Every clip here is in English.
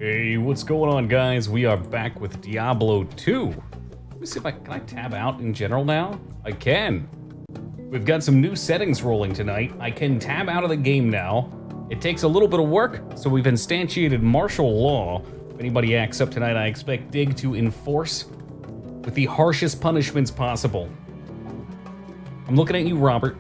Hey, what's going on, guys? We are back with Diablo 2. Let me see if can I tab out in general now? I can. We've got some new settings rolling tonight. I can tab out of the game now. It takes a little bit of work, so we've instantiated martial law. If anybody acts up tonight, I expect Dig to enforce with the harshest punishments possible. I'm looking at you, Robert.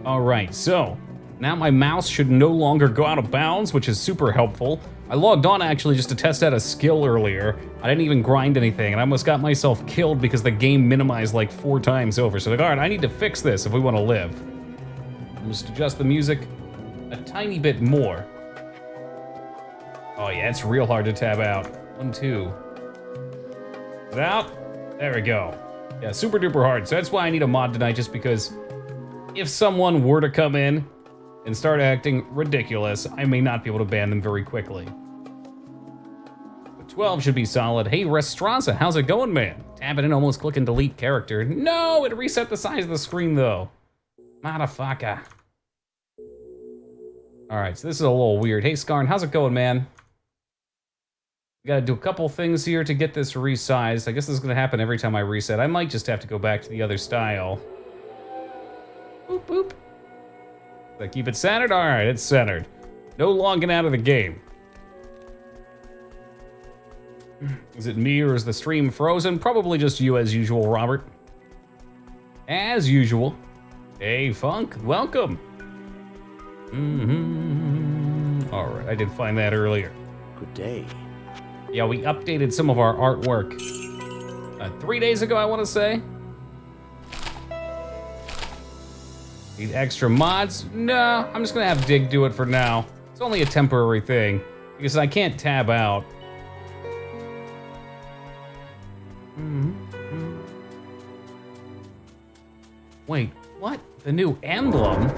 All right, so now my mouse should no longer go out of bounds, which is super helpful. I logged on actually just to test out a skill earlier. I didn't even grind anything, and I almost got myself killed because the game minimized like 4 times over. So like, all right, I need to fix this if we want to live. I'll just adjust the music a tiny bit more. Oh yeah, it's real hard to tab out. 1, 2. Out. There we go. Yeah, super duper hard. So that's why I need a mod tonight, just because if someone were to come in and start acting ridiculous, I may not be able to ban them very quickly. But 12 should be solid. Hey, Restraza, how's it going, man? Tab it in, almost click and delete character. No, it reset the size of the screen, though. Motherfucker. All right, so this is a little weird. Hey, Skarn, how's it going, man? We gotta do a couple things here to get this resized. I guess this is gonna happen every time I reset. I might just have to go back to the other style. Boop, boop. Did I keep it centered? All right, it's centered. No logging out of the game. Is it me or is the stream frozen? Probably just you as usual, Robert. As usual. Hey, Funk, welcome. All right, I did find that earlier. Good day. Yeah, we updated some of our artwork 3 days ago, I want to say. Need extra mods? No, I'm just gonna have Dig do it for now. It's only a temporary thing, because I can't tab out. Wait, what? The new emblem?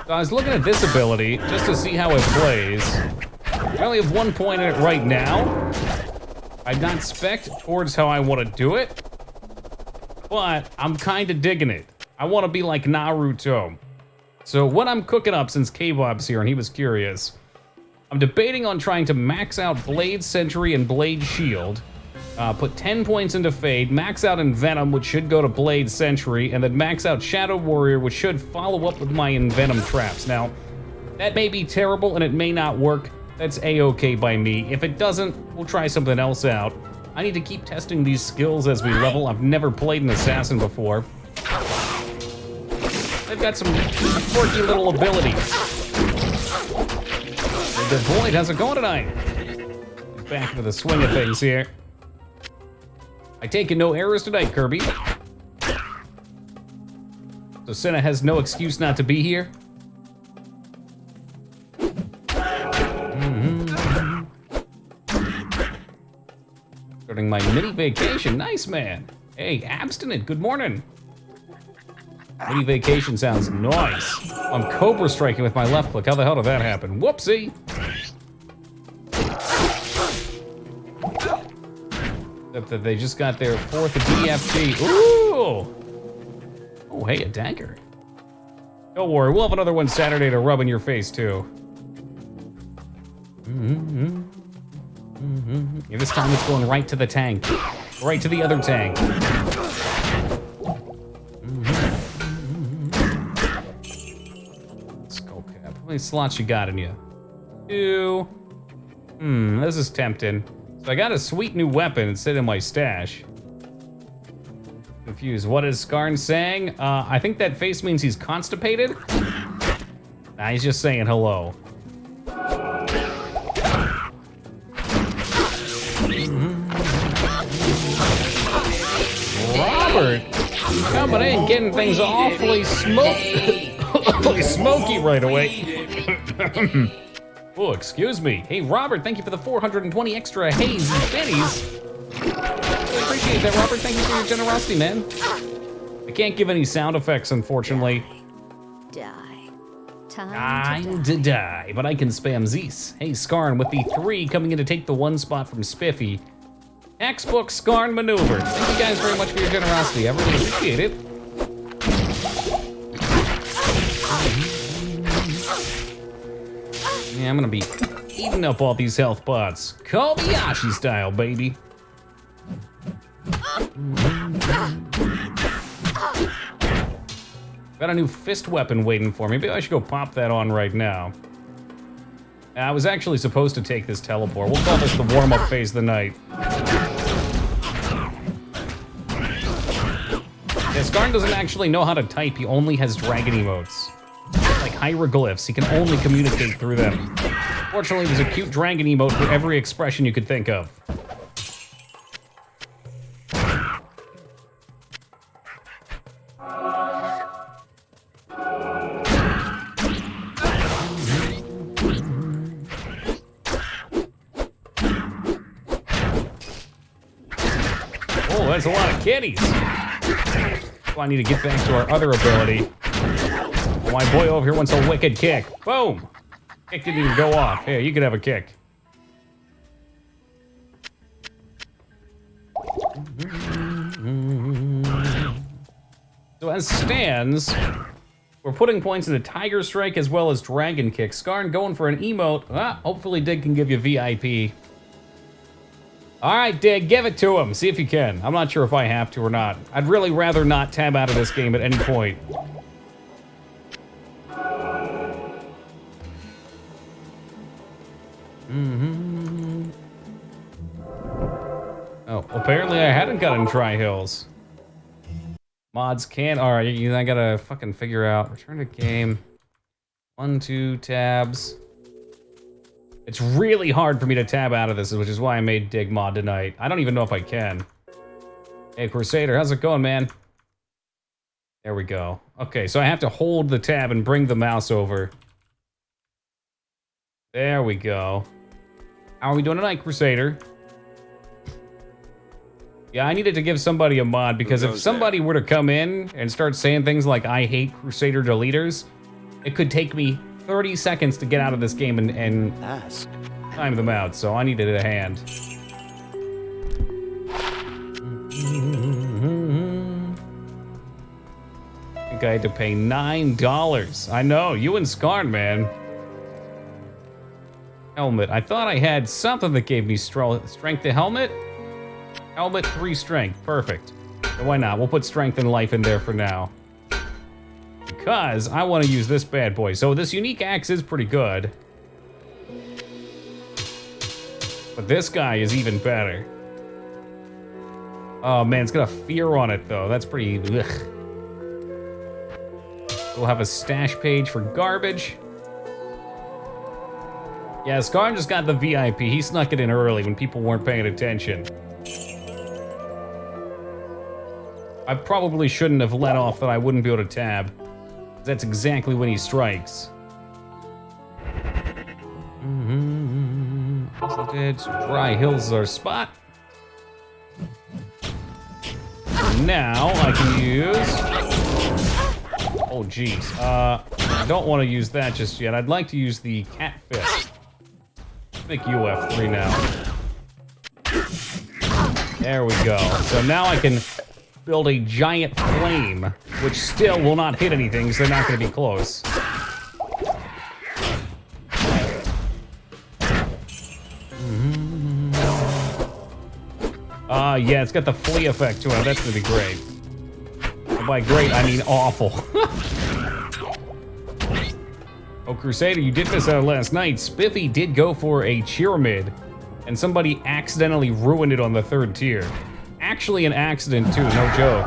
So I was looking at this ability, just to see how it plays. I only have 1 point in it right now. I'm not spec'd towards how I want to do it, but I'm kind of digging it. I want to be like Naruto. So what I'm cooking up, since K-Bob's here and he was curious, I'm debating on trying to max out Blade Sentry and Blade Shield, put 10 points into Fade, max out Envenom, which should go to Blade Sentry, and then max out Shadow Warrior, which should follow up with my Envenom traps. Now, that may be terrible and it may not work. That's A-okay by me. If it doesn't, we'll try something else out. I need to keep testing these skills as we level. I've never played an assassin before. They've got some quirky little abilities. The Void, how's it going tonight? Back into the swing of things here. I take it no errors tonight, Kirby. So Senna has no excuse not to be here. Starting my mini vacation, nice man. Hey, Abstinent, good morning. Mini vacation sounds nice. I'm Cobra striking with my left click. How the hell did that happen? Whoopsie. Except that they just got their 4th DFT. Ooh! Oh, hey, a dagger. Don't worry, we'll have another one Saturday to rub in your face, too. Yeah, this time it's going right to the tank. Right to the other tank. Skull cap. How many slots you got in you? 2. This is tempting. So I got a sweet new weapon instead of my stash. Confused. What is Skarn saying? I think that face means he's constipated. Nah, he's just saying hello. Robert, coming in, getting things awfully smoky right away. Oh, excuse me. Hey, Robert, thank you for the 420 extra hazy bennies. Really appreciate that, Robert. Thank you for your generosity, man. I can't give any sound effects, unfortunately. Time to die, but I can spam Zeus. Hey, Skarn, with the 3 coming in to take the 1 spot from Spiffy. Textbook Skarn maneuver. Thank you guys very much for your generosity. I really appreciate it. Yeah, I'm gonna be eating eating up all these health pots. Kobayashi style, baby. Got a new fist weapon waiting for me. Maybe I should go pop that on right now. I was actually supposed to take this teleport. We'll call this the warm-up phase of the night. Yeah, Skarn doesn't actually know how to type. He only has dragon emotes. Like hieroglyphs. He can only communicate through them. Fortunately, there's a cute dragon emote for every expression you could think of. Oh, that's a lot of kitties. So I need to get back to our other ability. Oh, my boy over here wants a wicked kick. Boom! Kick didn't even go off. Here, you can have a kick. So as stands, we're putting points into Tiger Strike as well as Dragon Kick. Skarn going for an emote. Hopefully Dig can give you VIP. Alright, Dig, give it to him. See if you can. I'm not sure if I have to or not. I'd really rather not tab out of this game at any point. Oh, apparently I hadn't gotten Tri-Hills. Mods can. Alright, I gotta fucking figure out. Return to game. 1, 2 tabs. It's really hard for me to tab out of this, which is why I made Dig mod tonight. I don't even know if I can. Hey, Crusader, how's it going, man? There we go. Okay, so I have to hold the tab and bring the mouse over. There we go. How are we doing tonight, Crusader? Yeah, I needed to give somebody a mod, because if somebody were to come in and start saying things like, I hate Crusader deleters, it could take me 30 seconds to get out of this game and time them out, so I needed a hand. I think I had to pay $9. I know, you and Skarn, man. Helmet. I thought I had something that gave me strength to helmet. Helmet 3 strength. Perfect. So why not? We'll put strength and life in there for now. Because I want to use this bad boy. So this unique axe is pretty good. But this guy is even better. Oh man, it's got a fear on it though. That's pretty ugh. We'll have a stash page for garbage. Yeah, Skarn just got the VIP. He snuck it in early when people weren't paying attention. I probably shouldn't have let off that I wouldn't be able to tab. That's exactly when he strikes. Tri-Hills is our spot. Now I can use... Oh, geez. I don't want to use that just yet. I'd like to use the Cat Fist. Make UF3 now. There we go. So now I can build a giant flame, which still will not hit anything, so they're not going to be close. Yeah, it's got the flea effect to it. That's going to be great. And by great, I mean awful. Oh, Crusader, you did miss out last night. Spiffy did go for a Pyramid, and somebody accidentally ruined it on the 3rd tier. Actually an accident too, no joke.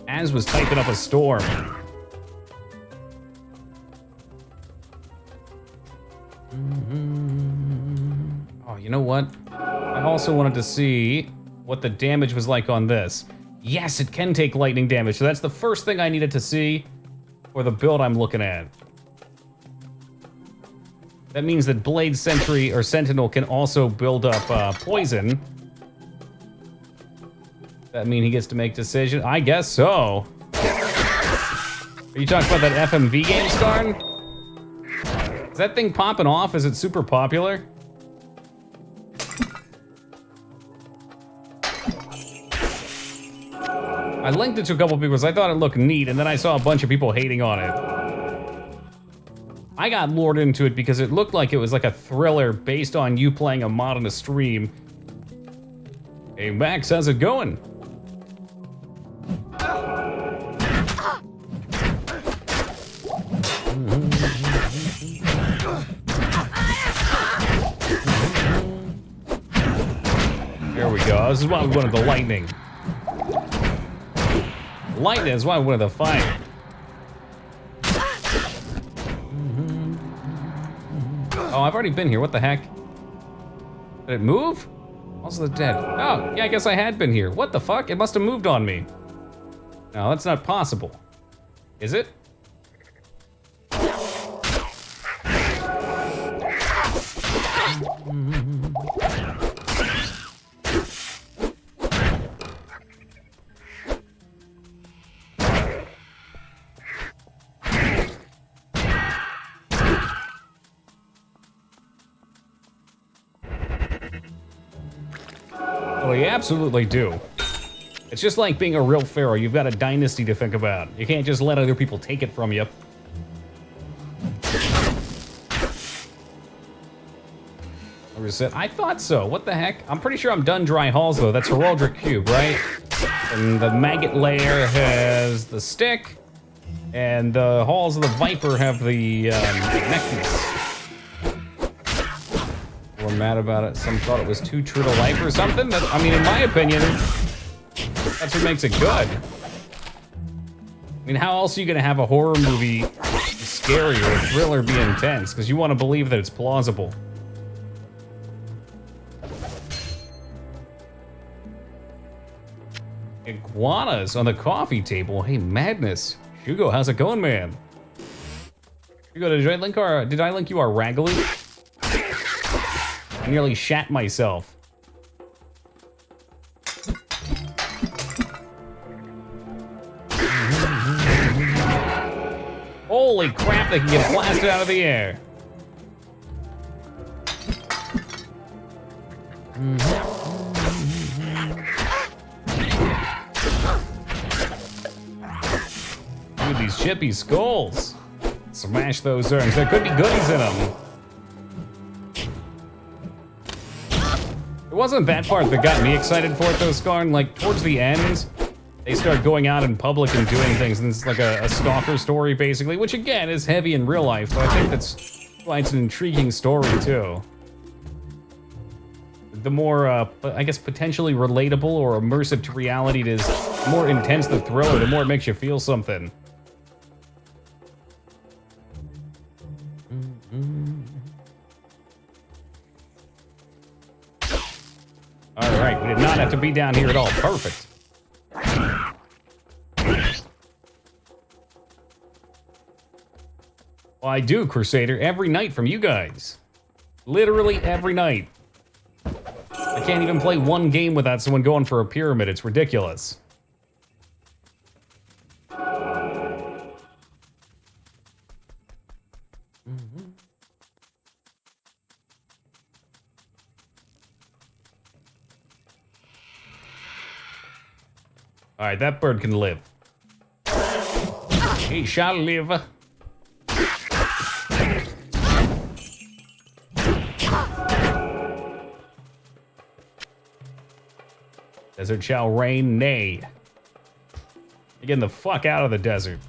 Az was typing up a storm. Oh, you know what? I also wanted to see what the damage was like on this. Yes, it can take lightning damage, so that's the first thing I needed to see for the build I'm looking at. That means that Blade Sentry or Sentinel can also build up poison. That mean he gets to make decision? I guess so. Are you talking about that FMV game, Skarn? Is that thing popping off? Is it super popular? I linked it to a couple people because I thought it looked neat, and then I saw a bunch of people hating on it. I got lured into it because it looked like it was like a thriller based on you playing a mod on a stream. Hey Max, how's it going? There we go. This is why we wanted the lightning. Lightning is why we wanted the fire. Oh, I've already been here. What the heck? Did it move? Also the dead. Oh, yeah, I guess I had been here. What the fuck? It must have moved on me. No, that's not possible. Is it? Well, you absolutely do. It's just like being a real pharaoh. You've got a dynasty to think about. You can't just let other people take it from you. I thought so. What the heck? I'm pretty sure I'm done dry halls though. That's Heraldric Cube, right? And the maggot layer has the stick, and the halls of the Viper have the necklace. We're mad about it. Some thought it was too true to life or something. That, I mean, in my opinion, that's what makes it good. I mean, how else are you gonna have a horror movie be scary or a thriller be intense? Because you want to believe that it's plausible. Iguanas on the coffee table. Hey, madness. Hugo, how's it going, man? Hugo, did I link you our raggly? I nearly shat myself. Holy crap, they can get blasted out of the air. Dude, these chippy skulls. Smash those urns. There could be goodies in them. It wasn't that part that got me excited for it though, Scarn. Like, towards the end, they start going out in public and doing things, and it's like a stalker story, basically, which again is heavy in real life, but I think that's why it's an intriguing story, too. The more, I guess, potentially relatable or immersive to reality it is, the more intense the thriller, the more it makes you feel something. All right, we did not have to be down here at all. Perfect. Well, I do, Crusader, every night from you guys. Literally every night. I can't even play one game without someone going for a pyramid. It's ridiculous. All right, that bird can live. He shall live. Desert shall reign, nay. Getting the fuck out of the desert.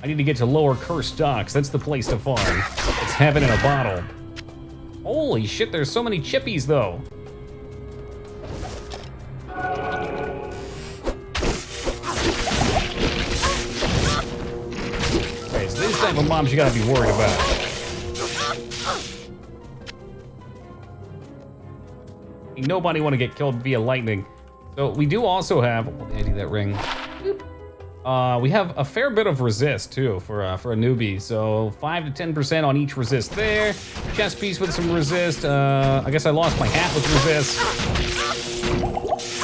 I need to get to Lower Cursed Docks. That's the place to farm. It's heaven in a bottle. Holy shit, there's so many chippies, though. Okay, so these type of mobs you gotta be worried about. Nobody want to get killed via lightning. So we do also have, Andy, that ring. We have a fair bit of resist too for a newbie. So 5 to 10% on each resist there. Chest piece with some resist. I guess I lost my hat with resist.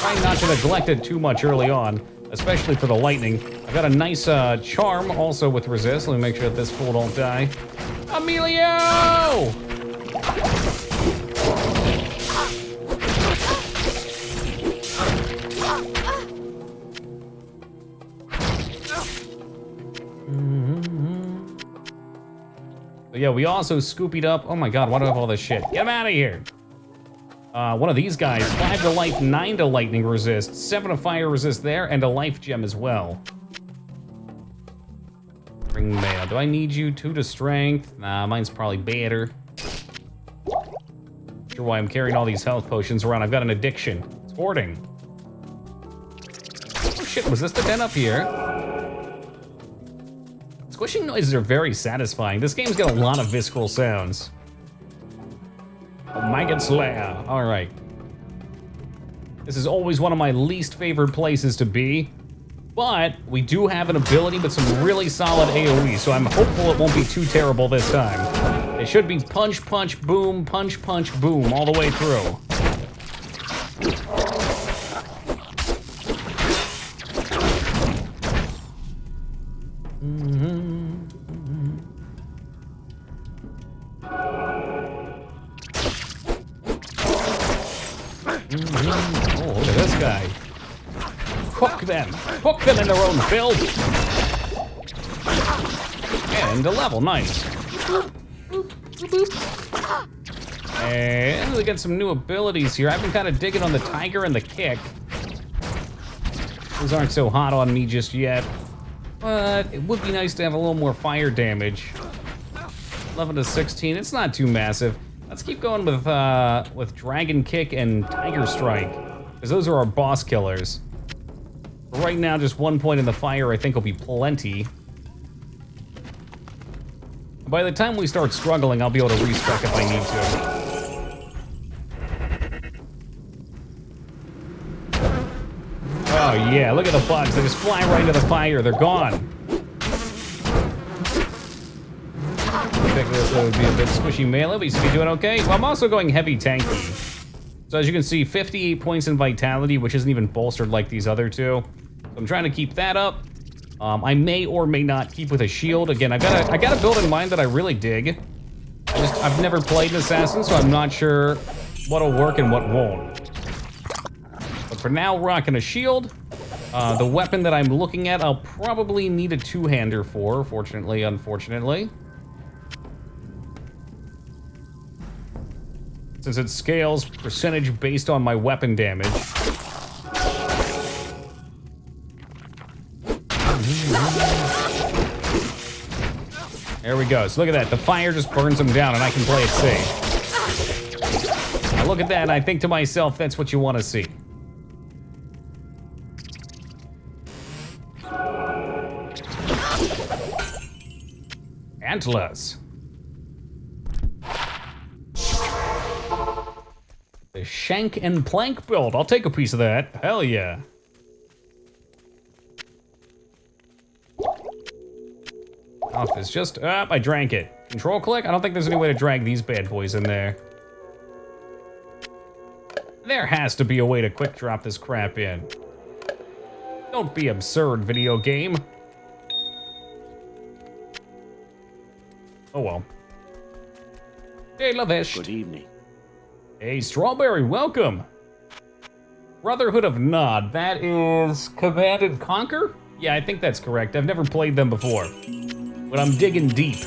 Trying not to neglect it too much early on, especially for the lightning. I got a nice charm also with resist. Let me make sure that this fool don't die. Emilio! But yeah, we also scoopied up. Oh my god, why do I have all this shit? Get him out of here. One of these guys, 5 to life, 9 to lightning resist, 7 to fire resist there, and a life gem as well. Ring mail. Do I need you? 2 to strength? Nah, mine's probably better. Not sure why I'm carrying all these health potions around. I've got an addiction. It's hoarding. Oh shit, was this the den up here? Squishing noises are very satisfying. This game's got a lot of visceral sounds. Maggot Slayer. All right. This is always one of my least favorite places to be, but we do have an ability with some really solid AoE, so I'm hopeful it won't be too terrible this time. It should be punch, punch, boom, punch, punch, boom, all the way through. Oh, look at this guy. Cook them in their own filth. And a level, nice. And we get some new abilities here. I've been kind of digging on the tiger and the kick. Those aren't so hot on me just yet, but it would be nice to have a little more fire damage. 11 to 16, it's not too massive. Let's keep going with Dragon Kick and Tiger Strike, because those are our boss killers. But right now, just 1 point in the fire I think will be plenty. By the time we start struggling, I'll be able to respec if I need to. Oh yeah, look at the bugs. They just fly right into the fire. They're gone. I think this would be a bit squishy melee, but you seem to be doing okay. Well, I'm also going heavy tanky. So as you can see, 58 points in vitality, which isn't even bolstered like these other two. So I'm trying to keep that up. I may or may not keep with a shield. Again, I got a build in mind that I really dig. I've never played an assassin, so I'm not sure what'll work and what won't. But for now, rocking a shield. The weapon that I'm looking at, I'll probably need a two-hander for, fortunately, unfortunately. Since it scales percentage based on my weapon damage. There we go. So look at that. The fire just burns them down and I can play it safe. I look at that and I think to myself, that's what you want to see. Deathless. The shank and plank build. I'll take a piece of that. Hell yeah. Off is just up. I drank it. Control click? I don't think there's any way to drag these bad boys in there. There has to be a way to quick drop this crap in. Don't be absurd, video game. Oh well. Hey, Lavish. Good evening. Hey, Strawberry, welcome. Brotherhood of Nod, that is Command & Conquer? Yeah, I think that's correct. I've never played them before, but I'm digging deep.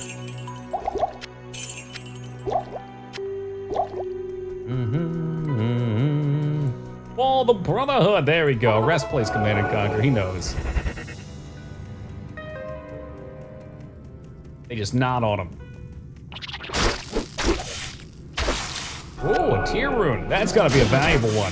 Oh, the Brotherhood, there we go. Rest plays Command & Conquer, he knows. They just nod on him. Oh, a tier rune. That's gotta be a valuable one.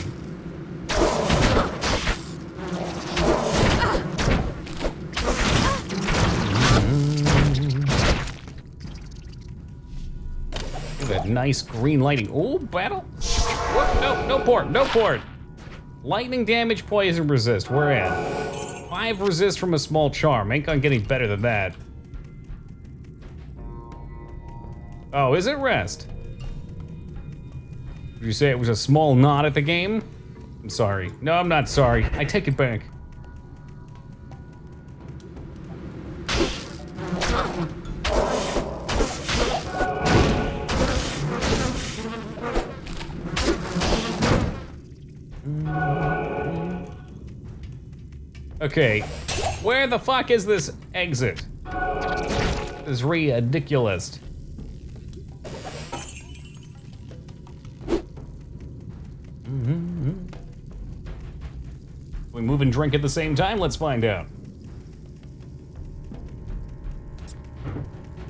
Look at that nice green lighting. Oh, battle. What? No, no port, no port. Lightning damage, poison resist. We're at 5 resist from a small charm. Ain't gonna get any better than that. Oh, is it rest? Did you say it was a small nod at the game? I'm sorry. No, I'm not sorry. I take it back. Okay, where the fuck is this exit? This is ridiculous. We move and drink at the same time? Let's find out.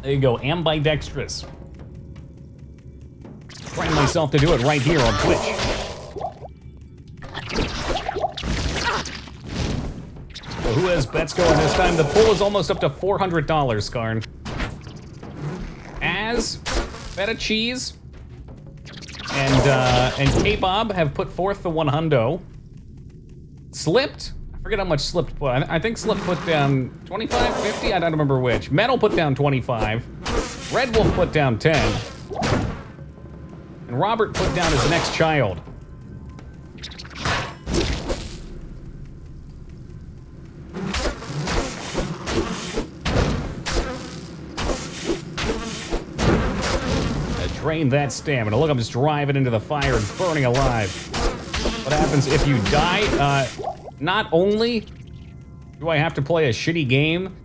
There you go, ambidextrous. Trying myself to do it right here on Twitch. So who has bets going this time? The pool is almost up to $400, Skarn. Az, Feta Cheese, and K-Bob have put forth the 100. Slipped? I forget how much Slipped put. I think Slipped put down 25, 50? I don't remember which. Metal put down 25. Red Wolf put down 10. And Robert put down his next child. Drain that stamina. Look, I'm just driving into the fire and burning alive. What happens if you die? Not only do I have to play a shitty game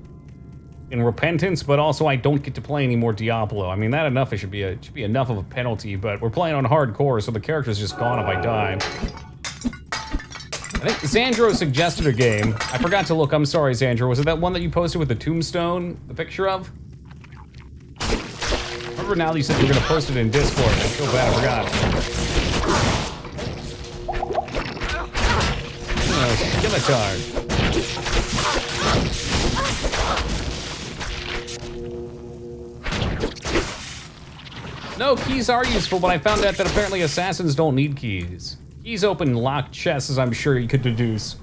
in Repentance, but also I don't get to play any more Diablo. I mean, that enough. It should be enough of a penalty, but we're playing on hardcore, so the character's just gone if I die. I think Xandro suggested a game. I forgot to look. I'm sorry, Xandro. Was it that one that you posted with the tombstone, the picture of? Now that you said you were gonna post it in Discord. I feel bad, I forgot. Scimitar. No, keys are useful, but I found out that apparently assassins don't need keys. Keys open locked chests, as I'm sure you could deduce.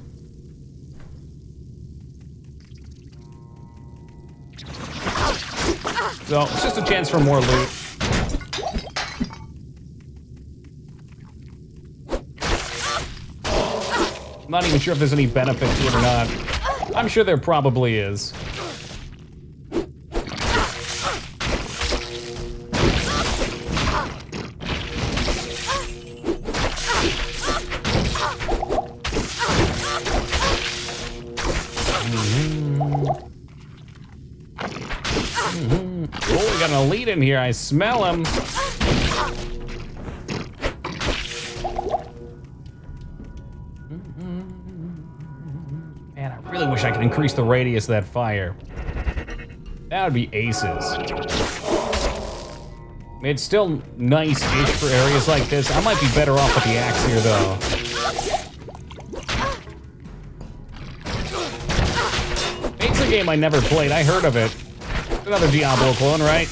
So, it's just a chance for more loot. I'm not even sure if there's any benefit to it or not. I'm sure there probably is. Oh, we got an elite in here. I smell him. Man, I really wish I could increase the radius of that fire. That would be aces. I mean, it's still nice-ish for areas like this. I might be better off with the axe here, though. It's a game I never played. I heard of it. Another Diablo clone, right?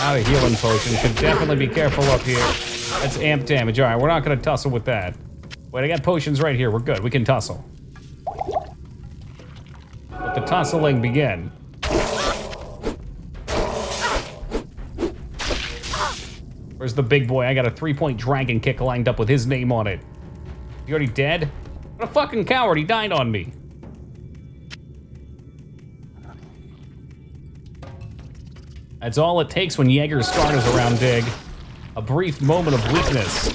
Out of healing potion. Should definitely be careful up here. That's amp damage. All right, we're not gonna tussle with that. Wait, I got potions right here. We're good. We can tussle. Let the tussling begin. Where's the big boy? I got a 3-point dragon kick lined up with his name on it. You already dead? What a fucking coward, he died on me. That's all it takes when Jaeger's starters around, Dig. A brief moment of weakness.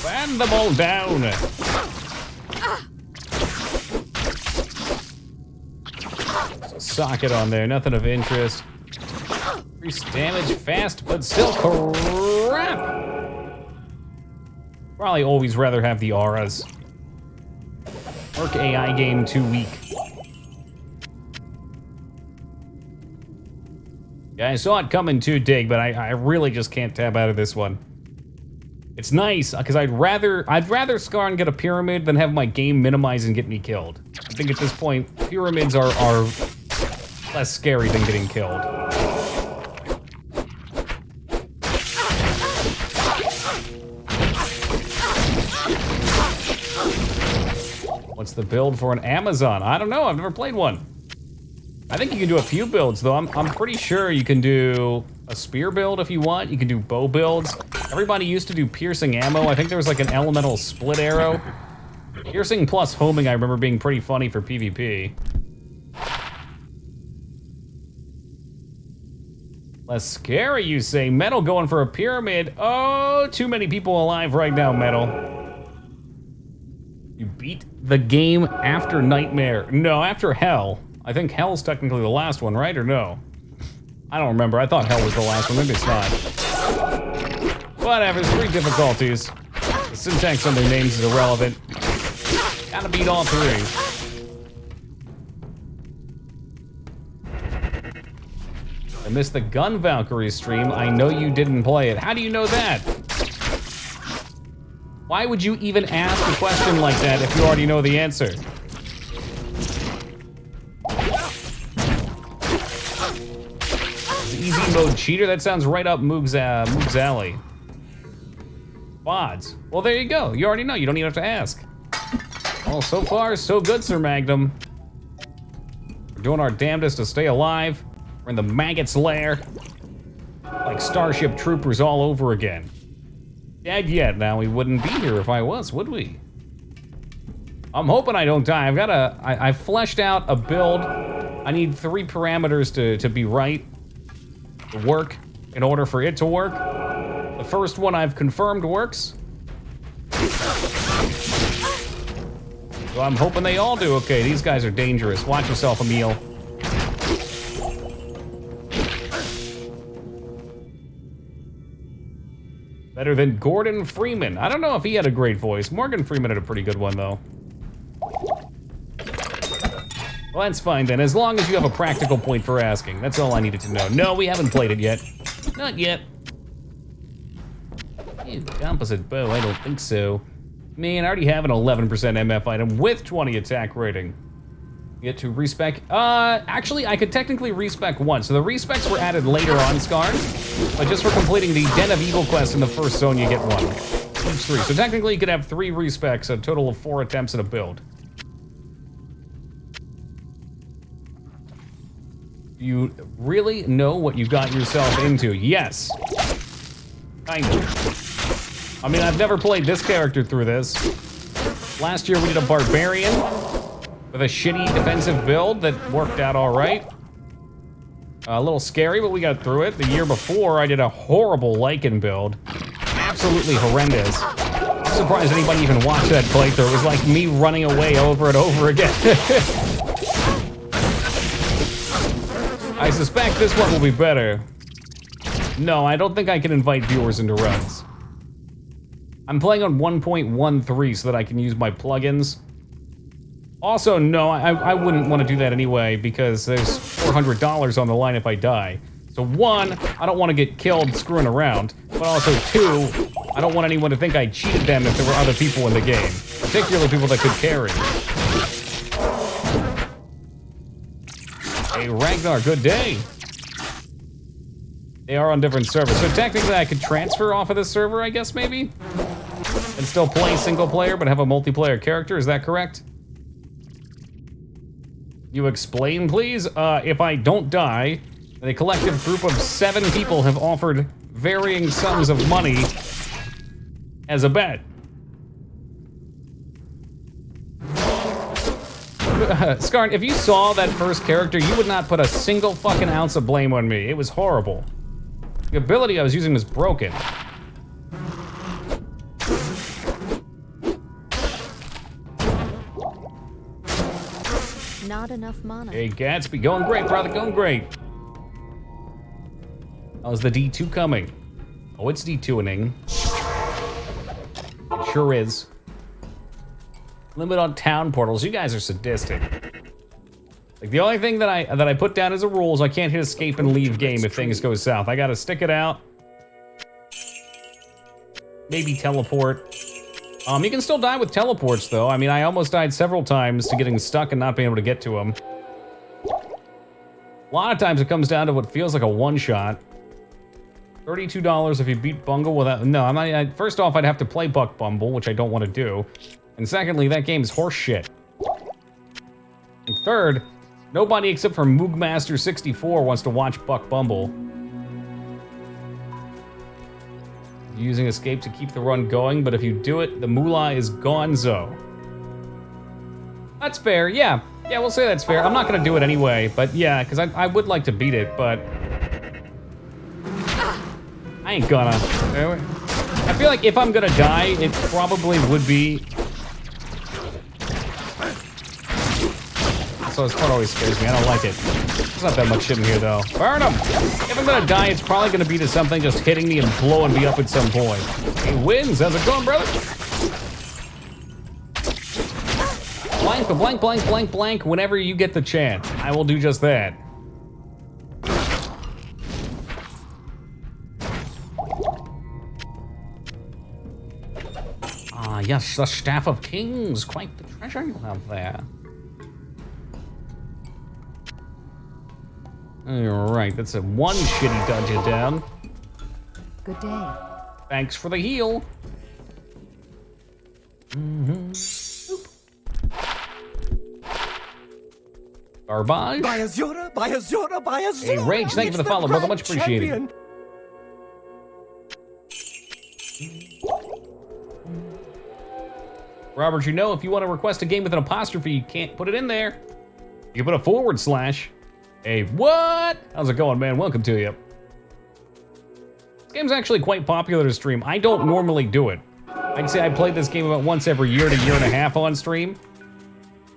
Fan them all down. There's a socket on there, nothing of interest. Increase damage fast, but still crap. Probably always rather have the auras. Merc AI game too weak. Yeah, I saw it coming too, Dig, but I really just can't tab out of this one. It's nice, because I'd rather Skarn get a pyramid than have my game minimize and get me killed. I think at this point, pyramids are less scary than getting killed. What's the build for an Amazon? I don't know, I've never played one. I think you can do a few builds, though. I'm pretty sure you can do a spear build if you want. You can do bow builds. Everybody used to do piercing ammo. I think there was like an elemental split arrow. Piercing plus homing I remember being pretty funny for PvP. Less scary, you say. Metal going for a pyramid. Oh, too many people alive right now, Metal. You beat the game after Nightmare. No, after Hell. I think Hell's technically the last one, right? Or no? I don't remember. I thought Hell was the last one. Maybe it's not. Whatever, it's 3 difficulties. The syntax on their names is irrelevant. Gotta beat all 3. I missed the Gun Valkyrie stream. I know you didn't play it. How do you know that? Why would you even ask a question like that if you already know the answer? Easy mode cheater? That sounds right up Moog's alley. Bods. Well, there you go. You already know. You don't even have to ask. Well, so far, so good, Sir Magnum. We're doing our damnedest to stay alive. We're in the maggot's lair. Like Starship Troopers all over again. Dead yet. Now, we wouldn't be here if I was, would we? I'm hoping I don't die. I fleshed out a build. I need 3 parameters to be right. To work in order for it to work. The first one I've confirmed works. So I'm hoping they all do. Okay, these guys are dangerous. Watch yourself, Emil. Better than Gordon Freeman. I don't know if he had a great voice. Morgan Freeman had a pretty good one, though. Well, that's fine then, as long as you have a practical point for asking. That's all I needed to know. No, we haven't played it yet. Not yet. Composite bow, I don't think so. Man, I already have an 11% MF item with 20 attack rating. Get to respec. Actually, I could technically respec once. So the respecs were added later on, Scar. But just for completing the Den of Evil quest in the first zone, you get 1. Each 3. So technically, you could have 3 respecs, a total of 4 attempts at a build. You really know what you got yourself into? Yes. Kind of. I mean, I've never played this character through this. Last year, we did a Barbarian with a shitty defensive build that worked out all right. A little scary, but we got through it. The year before, I did a horrible Lycan build. Absolutely horrendous. I'm surprised anybody even watched that playthrough. It was like me running away over and over again. I suspect this one will be better. No, I don't think I can invite viewers into runs. I'm playing on 1.13 so that I can use my plugins. Also, no, I wouldn't want to do that anyway because there's $400 on the line if I die. So 1, I don't want to get killed screwing around, but also 2, I don't want anyone to think I cheated them if there were other people in the game, particularly people that could carry. Hey, Ragnar, good day. They are on different servers, so technically I could transfer off of this server, I guess, maybe? And still play single player, but have a multiplayer character, is that correct? You explain, please? If I don't die, a collective group of 7 people have offered varying sums of money as a bet. Skarn, if you saw that first character, you would not put a single fucking ounce of blame on me. It was horrible. The ability I was using was broken. Not enough mana. Hey, Gatsby, going great, brother, going great. How's the D2 coming? Oh, it's D2ing. It sure is. Limit on town portals. You guys are sadistic. Like, the only thing that I put down as a rule is I can't hit escape and leave game if things go south. I gotta stick it out. Maybe teleport. You can still die with teleports, though. I mean, I almost died several times to getting stuck and not being able to get to them. A lot of times it comes down to what feels like a one-shot. $32 if you beat Bungle without... No, I'm not... First off, I'd have to play Buck Bumble, which I don't want to do. And secondly, that game is horse shit. And third, nobody except for Moogmaster64 wants to watch Buck Bumble. Using escape to keep the run going, but if you do it, the moolah is gonzo. That's fair, yeah. Yeah, we'll say that's fair. I'm not gonna do it anyway, but yeah, because I would like to beat it, but I ain't gonna. I feel like if I'm gonna die, it probably would be. So this part always scares me. I don't like it. There's not that much shit in here, though. Burn him! If I'm gonna die, it's probably gonna be to something just hitting me and blowing me up at some point. He wins. How's it going, brother? Blank, blank, blank, blank, blank. Whenever you get the chance, I will do just that. Ah, yes, the Staff of Kings. Quite the treasure you have there. Alright, that's a one shitty dungeon down. Good day. Thanks for the heal. Garbage. By Azura, by Azura, by Azura. Hey, Rage, thank you for the follow, brother. Much appreciated. Robert, you know, if you want to request a game with an apostrophe, you can't put it in there. You can put a /. Hey, what? How's it going, man? Welcome to you. This game's actually quite popular to stream. I don't normally do it. I'd say I played this game about once every year to year and a half on stream.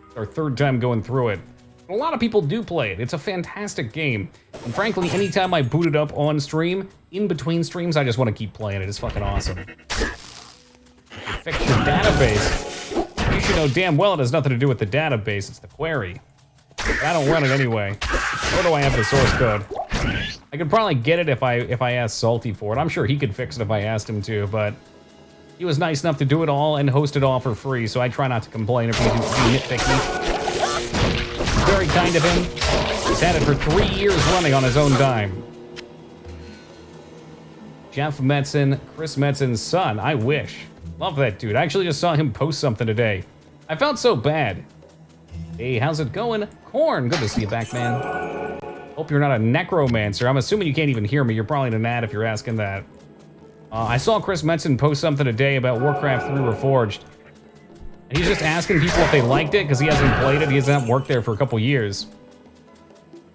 It's our third time going through it. A lot of people do play it. It's a fantastic game. And frankly, anytime I boot it up on stream, in between streams, I just want to keep playing it. It's fucking awesome. Fix your database. You should know damn well it has nothing to do with the database. It's the query. But I don't run it anyway. Where do I have the source code? I could probably get it if I asked Salty for it. I'm sure he could fix it if I asked him to, but he was nice enough to do it all and host it all for free, so I try not to complain if he nitpick me. Very kind of him. He's had it for 3 years running on his own dime. Jeff Metzen, Chris Metzen's son. I wish. Love that dude. I actually just saw him post something today. I felt so bad. Hey, how's it going? Corn, good to see you back, man. Hope you're not a necromancer. I'm assuming you can't even hear me. You're probably an ad if you're asking that. I saw Chris Metzen post something today about Warcraft 3 Reforged. And he's just asking people if they liked it because he hasn't played it. He hasn't worked there for a couple years.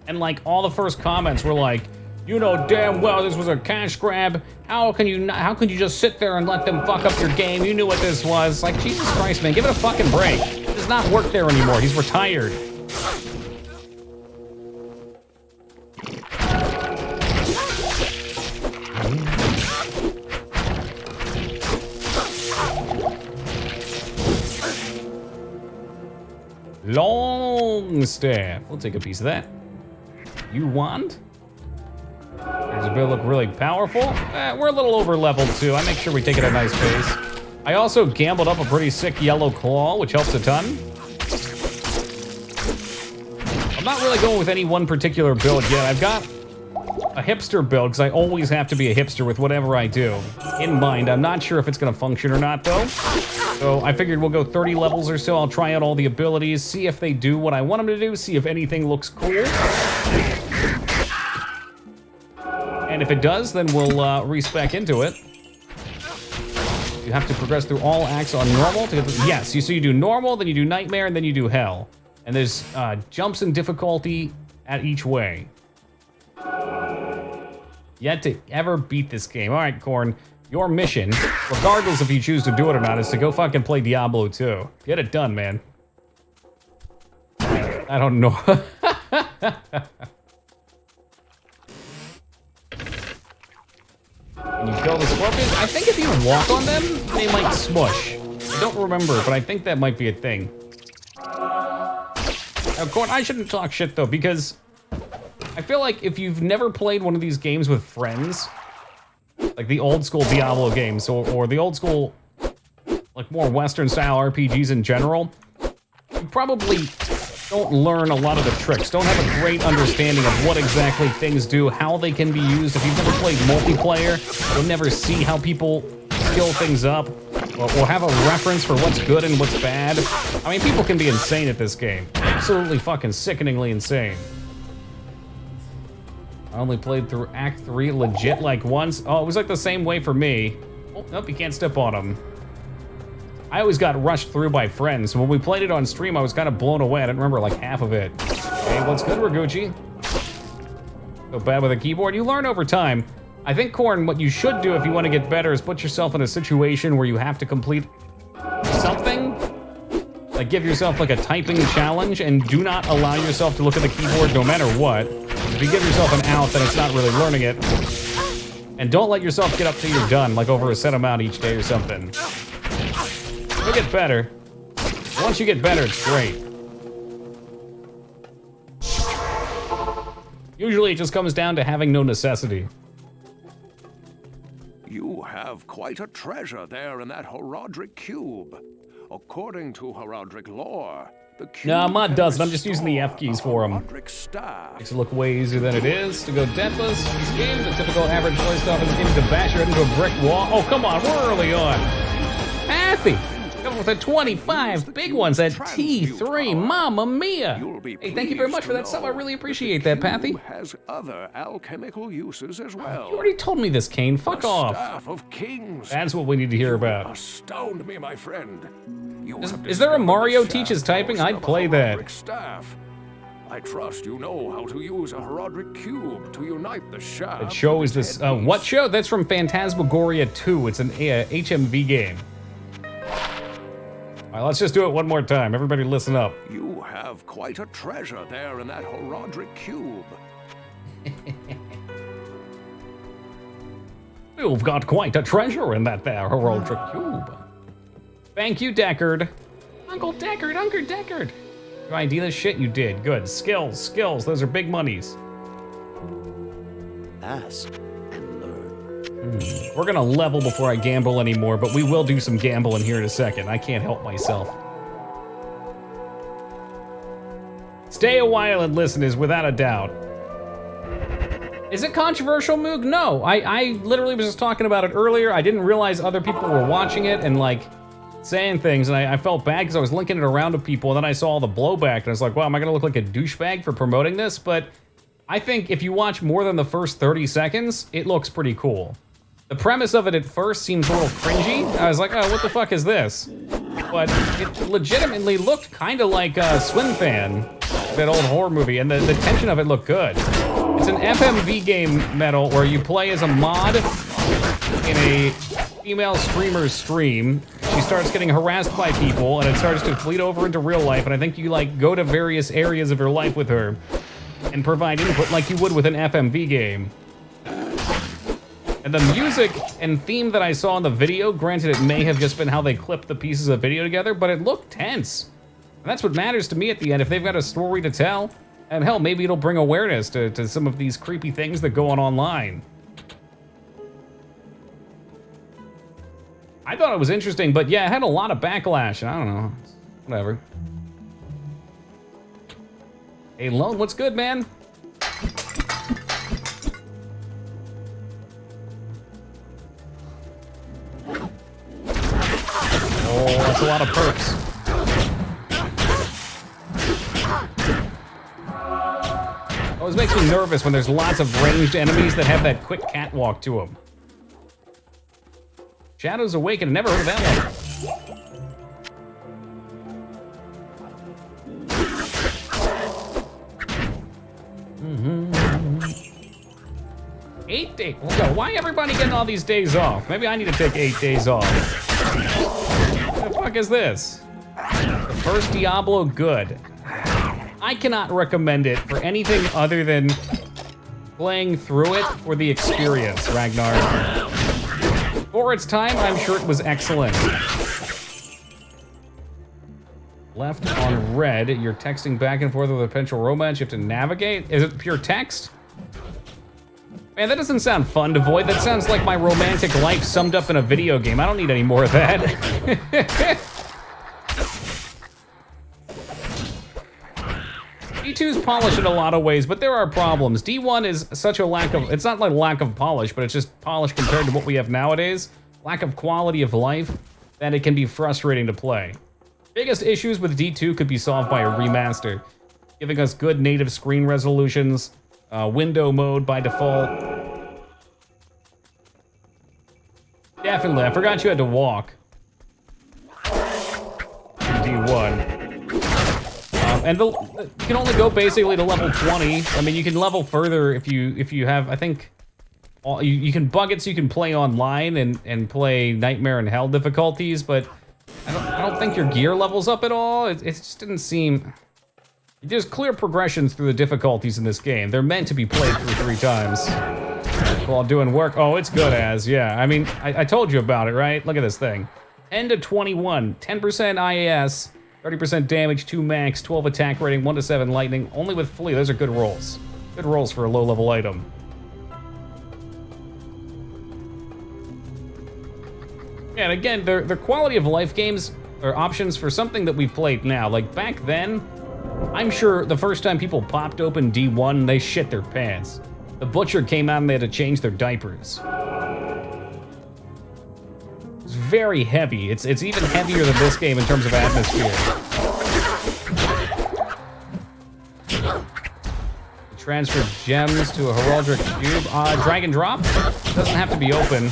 And like all the first comments were like, you know damn well this was a cash grab. How can you just sit there and let them fuck up your game? You knew what this was. Like, Jesus Christ, man, give it a fucking break. He does not work there anymore. He's retired. Long staff. We'll take a piece of that. You want? Does the build look really powerful? We're a little over leveled too. I make sure we take it at a nice pace. I also gambled up a pretty sick yellow claw, which helps a ton. I'm not really going with any one particular build yet. I've got a hipster build, because I always have to be a hipster with whatever I do in mind. I'm not sure if it's going to function or not, though. So I figured we'll go 30 levels or so. I'll try out all the abilities, see if they do what I want them to do, see if anything looks cool. And if it does, then we'll respec into it. You have to progress through all acts on normal to get the, yes, so you do normal, then you do nightmare, and then you do hell. And there's jumps in difficulty at each way. Yet to ever beat this game. All right, Korn, your mission, regardless if you choose to do it or not, is to go fucking play Diablo 2. Get it done, man. I don't know. Can you kill the scorpions? I think if you walk on them, they might smush. I don't remember, but I think that might be a thing. Now, Korn, I shouldn't talk shit, though, because I feel like if you've never played one of these games with friends, like the old school Diablo games, or the old school, like more Western style RPGs in general, you probably don't learn a lot of the tricks, don't have a great understanding of what exactly things do, how they can be used. If you've never played multiplayer, you'll never see how people skill things up, or have a reference for what's good and what's bad. I mean, people can be insane at this game. Absolutely fucking sickeningly insane. I only played through Act 3 legit like once. Oh, it was like the same way for me. Oh, nope, you can't step on them. I always got rushed through by friends. When we played it on stream, I was kind of blown away. I didn't remember like half of it. Hey, what's good, Raguchi? So bad with a keyboard? You learn over time. I think, Corn, what you should do if you want to get better is put yourself in a situation where you have to complete something. Like give yourself like a typing challenge and do not allow yourself to look at the keyboard no matter what. If you give yourself an out, then it's not really learning it. And don't let yourself get up till you're done, like over a set amount each day or something. You'll get better. Once you get better, it's great. Usually it just comes down to having no necessity. You have quite a treasure there in that Horodric cube. According to Horodric lore, the cube No, Mod doesn't. I'm just can using the F keys for him. Horodric staff. Makes it look way easier than it is. To go Deathless, this game, the typical average play stuff in the game is to bash right into a brick wall. Oh, come on, we're early on. Happy. Coming with a 25 big ones at T3, Mamma Mia! Hey, thank you very much for that sub. I really appreciate that, Pathy. Has other alchemical uses as well. You already told me this, Kane. Fuck off. Staff of Kings. That's what we need to hear about. Astound me, my friend. Is there a Mario teaches typing? I'd play that. Staff. I trust you know how to use a Horodric cube to unite the shaft. It shows this. What show? That's from Phantasmagoria 2. It's an HMV game. All right, let's just do it one more time. Everybody listen up. You have quite a treasure there in that Horodric cube. You've got quite a treasure in that there Horodric cube. Thank you, Deckard. Uncle Deckard, Uncle Deckard. You ID this shit? You did. Good. Skills, skills. Those are big monies. Ask and learn. We're gonna level before I gamble anymore, but we will do some gambling here in a second. I can't help myself. Stay a while and listen is without a doubt. Is it controversial, Moog? No, I literally was just talking about it earlier. I didn't realize other people were watching it and like saying things, and I felt bad because I was linking it around to people, and then I saw all the blowback, and I was like, wow, am I gonna look like a douchebag for promoting this? But I think if you watch more than the first 30 seconds, it looks pretty cool. The premise of it at first seems a little cringy. I was like, oh, what the fuck is this? But it legitimately looked kind of like Swim Fan, that old horror movie, and the tension of it looked good. It's an FMV game, Metal, where you play as a mod in a female streamer's stream. She starts getting harassed by people, and it starts to bleed over into real life, and I think you like go to various areas of your life with her and provide input like you would with an FMV game. And the music and theme that I saw in the video, granted it may have just been how they clipped the pieces of video together, but it looked tense. And that's what matters to me at the end. If they've got a story to tell, and hell, maybe it'll bring awareness to some of these creepy things that go on online. I thought it was interesting, but yeah, it had a lot of backlash. I don't know, whatever. Hey, Lone, what's good, man? Oh, that's a lot of perks. Always makes me nervous when there's lots of ranged enemies that have that quick catwalk to them. Shadows Awakened, never heard of that one. 8 days. Why everybody getting all these days off? Maybe I need to take 8 days off. What the fuck is this? The first Diablo, good. I cannot recommend it for anything other than playing through it for the experience, Ragnar. For its time, I'm sure it was excellent. Left on red, you're texting back and forth with a potential romance you have to navigate? Is it pure text? Man, that doesn't sound fun to void. That sounds like my romantic life summed up in a video game. I don't need any more of that. D2's polished in a lot of ways, but there are problems. D1 is such a lack of, it's not like lack of polish, but it's just polish compared to what we have nowadays. Lack of quality of life, that it can be frustrating to play. Biggest issues with D2 could be solved by a remaster, giving us good native screen resolutions, window mode by default. Definitely, I forgot you had to walk. D1. And you can only go basically to level 20. I mean, you can level further if you have, I think, you can bug it so you can play online and play Nightmare in Hell difficulties, but I don't think your gear levels up at all. It just didn't seem. There's clear progressions through the difficulties in this game. They're meant to be played through 3 times while doing work. Oh, it's good as, yeah. I mean, I told you about it, right? Look at this thing. 10 to 21, 10% IAS, 30% damage, 2 max, 12 attack rating, 1 to 7 lightning, only with flea. Those are good rolls. Good rolls for a low-level item. Yeah, and again, they're quality of life games are options for something that we've played now. Like back then, I'm sure the first time people popped open D1, they shit their pants. The Butcher came out and they had to change their diapers. It's very heavy. It's even heavier than this game in terms of atmosphere. Transfer gems to a heraldic cube. Drag and drop? Doesn't have to be open.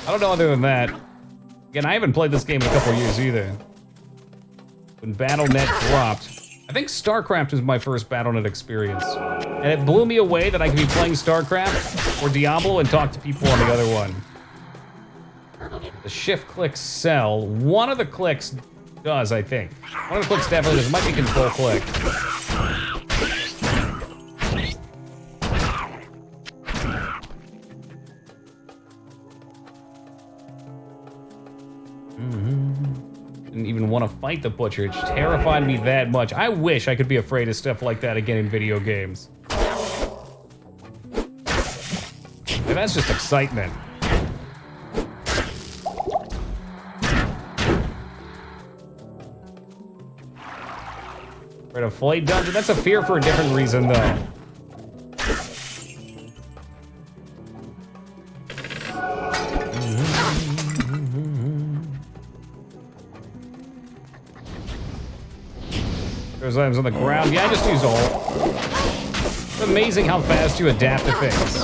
I don't know other than that. Again, I haven't played this game in a couple years either. When BattleNet dropped. I think StarCraft was my first BattleNet experience. And it blew me away that I could be playing StarCraft or Diablo and talk to people on the other one. The shift click sell. One of the clicks does, I think. One of the clicks definitely does. It might be control click. Didn't even want to fight the Butcher. It terrified me that much. I wish I could be afraid of stuff like that again in video games. And that's just excitement. Right, a Flayed Dungeon? That's a fear for a different reason, though. There's items on the ground. Yeah, I just use ult. It's amazing how fast you adapt to things.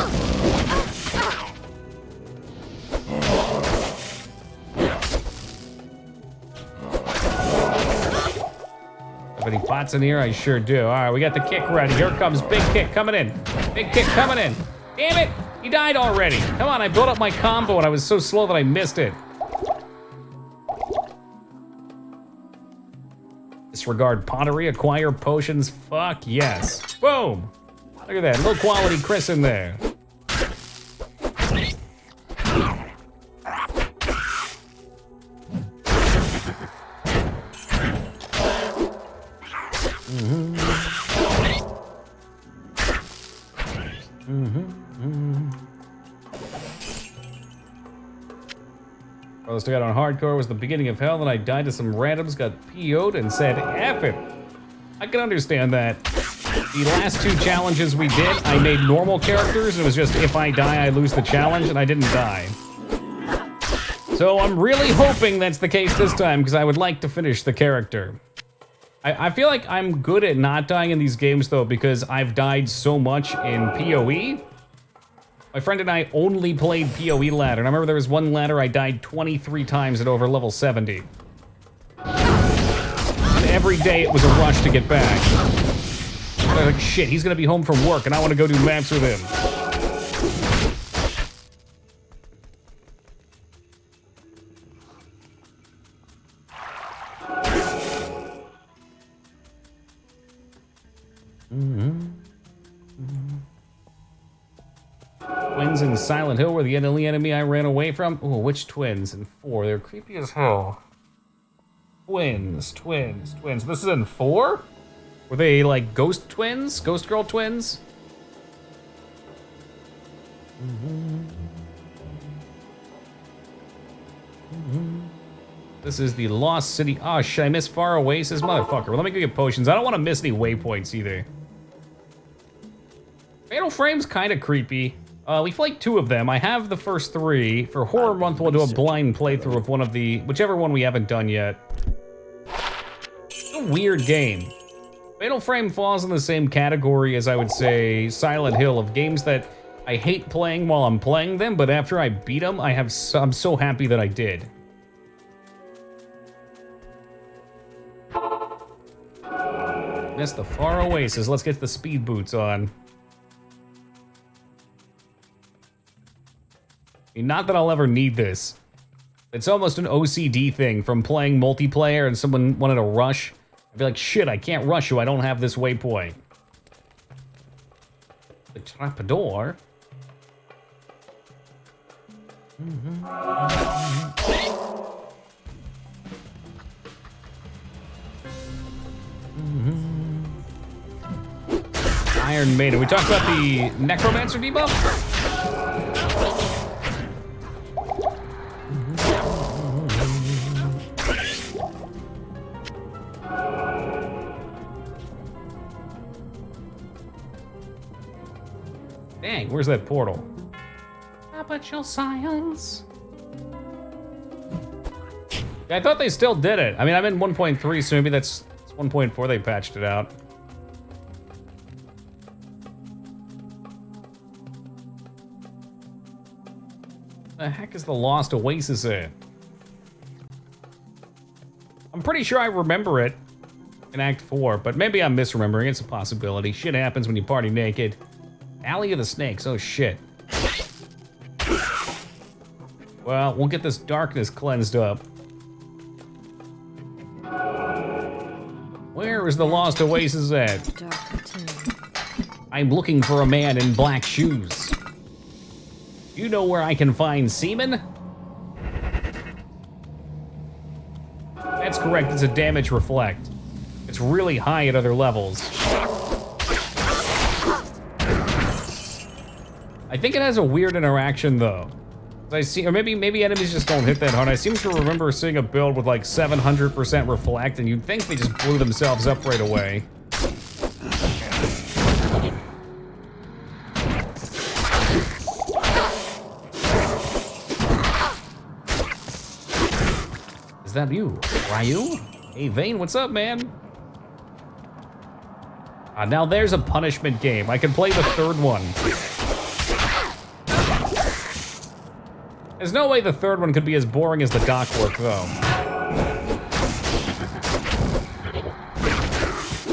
Have any pots in here? I sure do. All right, we got the kick ready. Here comes big kick coming in. Big kick coming in. Damn it! He died already. Come on, I built up my combo and I was so slow that I missed it. Disregard pottery, acquire potions, fuck yes. Boom! Look at that, low quality Chris in there. First I got on hardcore was the beginning of hell, then I died to some randoms, got PO'd and said F it. I can understand that. The last 2 challenges we did, I made normal characters, and it was just if I die, I lose the challenge, and I didn't die. So I'm really hoping that's the case this time, because I would like to finish the character. I feel like I'm good at not dying in these games, though, because I've died so much in PoE. My friend and I only played PoE ladder, and I remember there was one ladder I died 23 times at over level 70. And every day it was a rush to get back. I was like, shit, he's gonna be home from work, and I want to go do maps with him. Twins in Silent Hill were the only enemy I ran away from. Oh, which twins? In 4. They're creepy as hell. Twins. This is in 4? Were they like ghost twins? Ghost girl twins? This is the Lost City. Oh, shit, I miss Far Oasis? Motherfucker. Well, let me go get potions. I don't want to miss any waypoints either. Fatal Frame's kind of creepy. We've like 2 of them. I have the first 3. For Horror Month, we'll do a blind playthrough of one of the... whichever one we haven't done yet. It's a weird game. Fatal Frame falls in the same category as, I would say, Silent Hill, of games that I hate playing while I'm playing them, but after I beat them, I'm so happy that I did. That's the far oasis. Let's get the speed boots on. I mean, not that I'll ever need this. It's almost an OCD thing from playing multiplayer and someone wanted to rush. I'd be like, shit, I can't rush you. I don't have this waypoint. The trapdoor. Iron Maiden. We talked about the Necromancer debuff? Dang, where's that portal? How about your science? Yeah, I thought they still did it. I mean, I'm in 1.3, so maybe that's 1.4 they patched it out. The heck is the Lost Oasis in? I'm pretty sure I remember it in Act 4, but maybe I'm misremembering. It's a possibility. Shit happens when you party naked. Alley of the Snakes, oh shit. Well, we'll get this darkness cleansed up. Where is the Lost Oasis at? I'm looking for a man in black shoes. You know where I can find semen? That's correct, it's a damage reflect. It's really high at other levels. I think it has a weird interaction though. I see, or maybe enemies just don't hit that hard. I seem to remember seeing a build with like 700% reflect, and you'd think they just blew themselves up right away. Is that you, Ryu? Hey Vane, what's up, man? Now there's a punishment game. I can play the third one. There's no way the third one could be as boring as the dock work, though.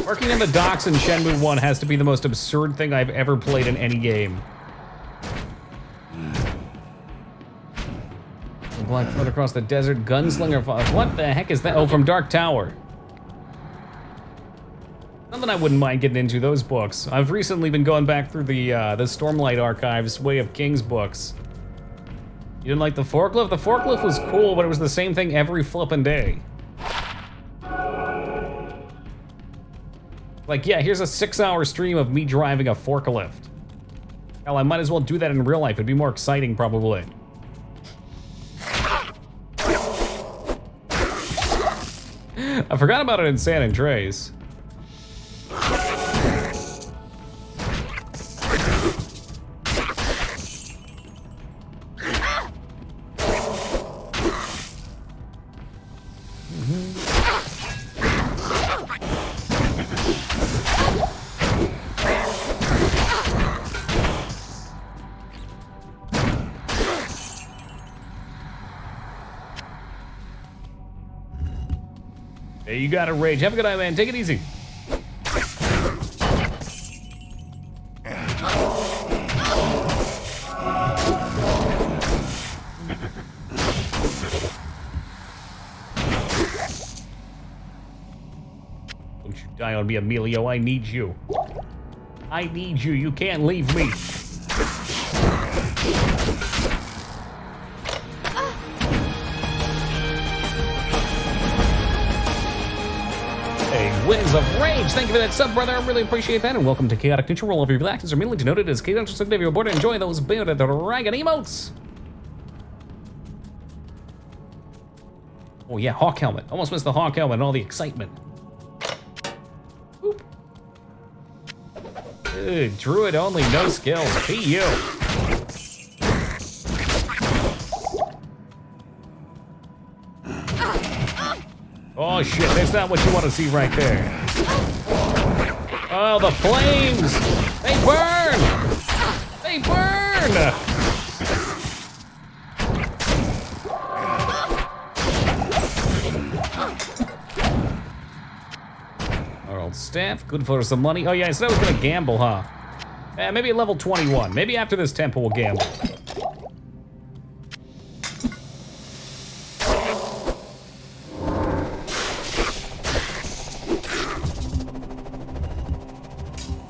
Working in the docks in Shenmue 1 has to be the most absurd thing I've ever played in any game. Black foot across the desert, gunslinger. What the heck is that? Oh, from Dark Tower. Something I wouldn't mind getting into, those books. I've recently been going back through the Stormlight Archives Way of Kings books. You didn't like the forklift? The forklift was cool, but it was the same thing every flippin' day. Like, yeah, here's a 6-hour stream of me driving a forklift. Hell, I might as well do that in real life. It'd be more exciting, probably. I forgot about it in San Andreas. Hey, you got it, Rage. Have a good night, man. Take it easy. Don't you die on me, Emilio. I need you. I need you. You can't leave me. Winds of Rage, thank you for that sub, brother. I really appreciate that. And welcome to Chaotic Neutral. Roll over your relaxes are merely denoted as Chaotic Neutral. If you're bored, enjoy those bearded dragon emotes. Oh yeah, Hawk Helmet. Almost missed the Hawk Helmet and all the excitement. Oop. Dude, Druid only, no skills. PU. Oh shit, that's not what you want to see right there. Oh, the flames! They burn! They burn! staff. Good for some money. Oh yeah, I said I was gonna gamble, huh? Maybe at level 21. Maybe after this temple we'll gamble.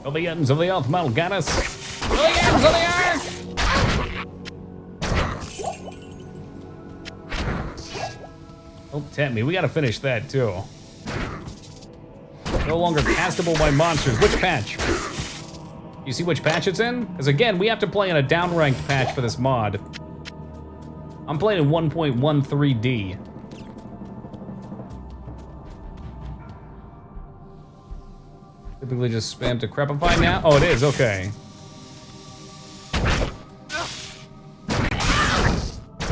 Oh, the ends of the earth, Mal'Ganis. Oh, the ends of the earth! Don't tempt me. We gotta finish that, too. No longer castable by monsters. Which patch? You see which patch it's in? Because again, we have to play in a downranked patch for this mod. I'm playing in 1.13D. Typically just spam to crepify now? Oh, it is, okay.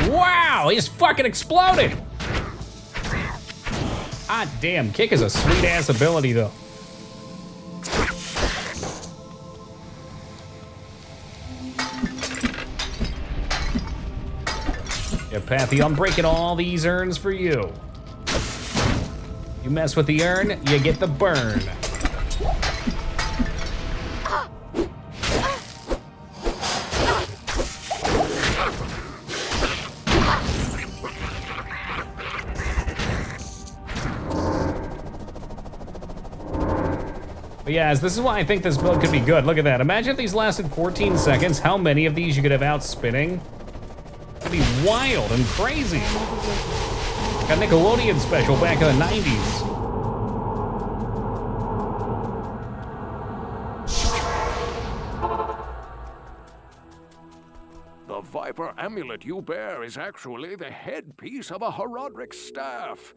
Wow, he just fucking exploded! Ah, damn, kick is a sweet-ass ability, though. Yeah, Pathy, I'm breaking all these urns for you. You mess with the urn, you get the burn. But yeah, this is why I think this build could be good. Look at that. Imagine if these lasted 14 seconds, how many of these you could have out spinning. It'd be wild and crazy. Got Nickelodeon special back in the 90s. The Viper amulet you bear is actually the headpiece of a Horodric staff.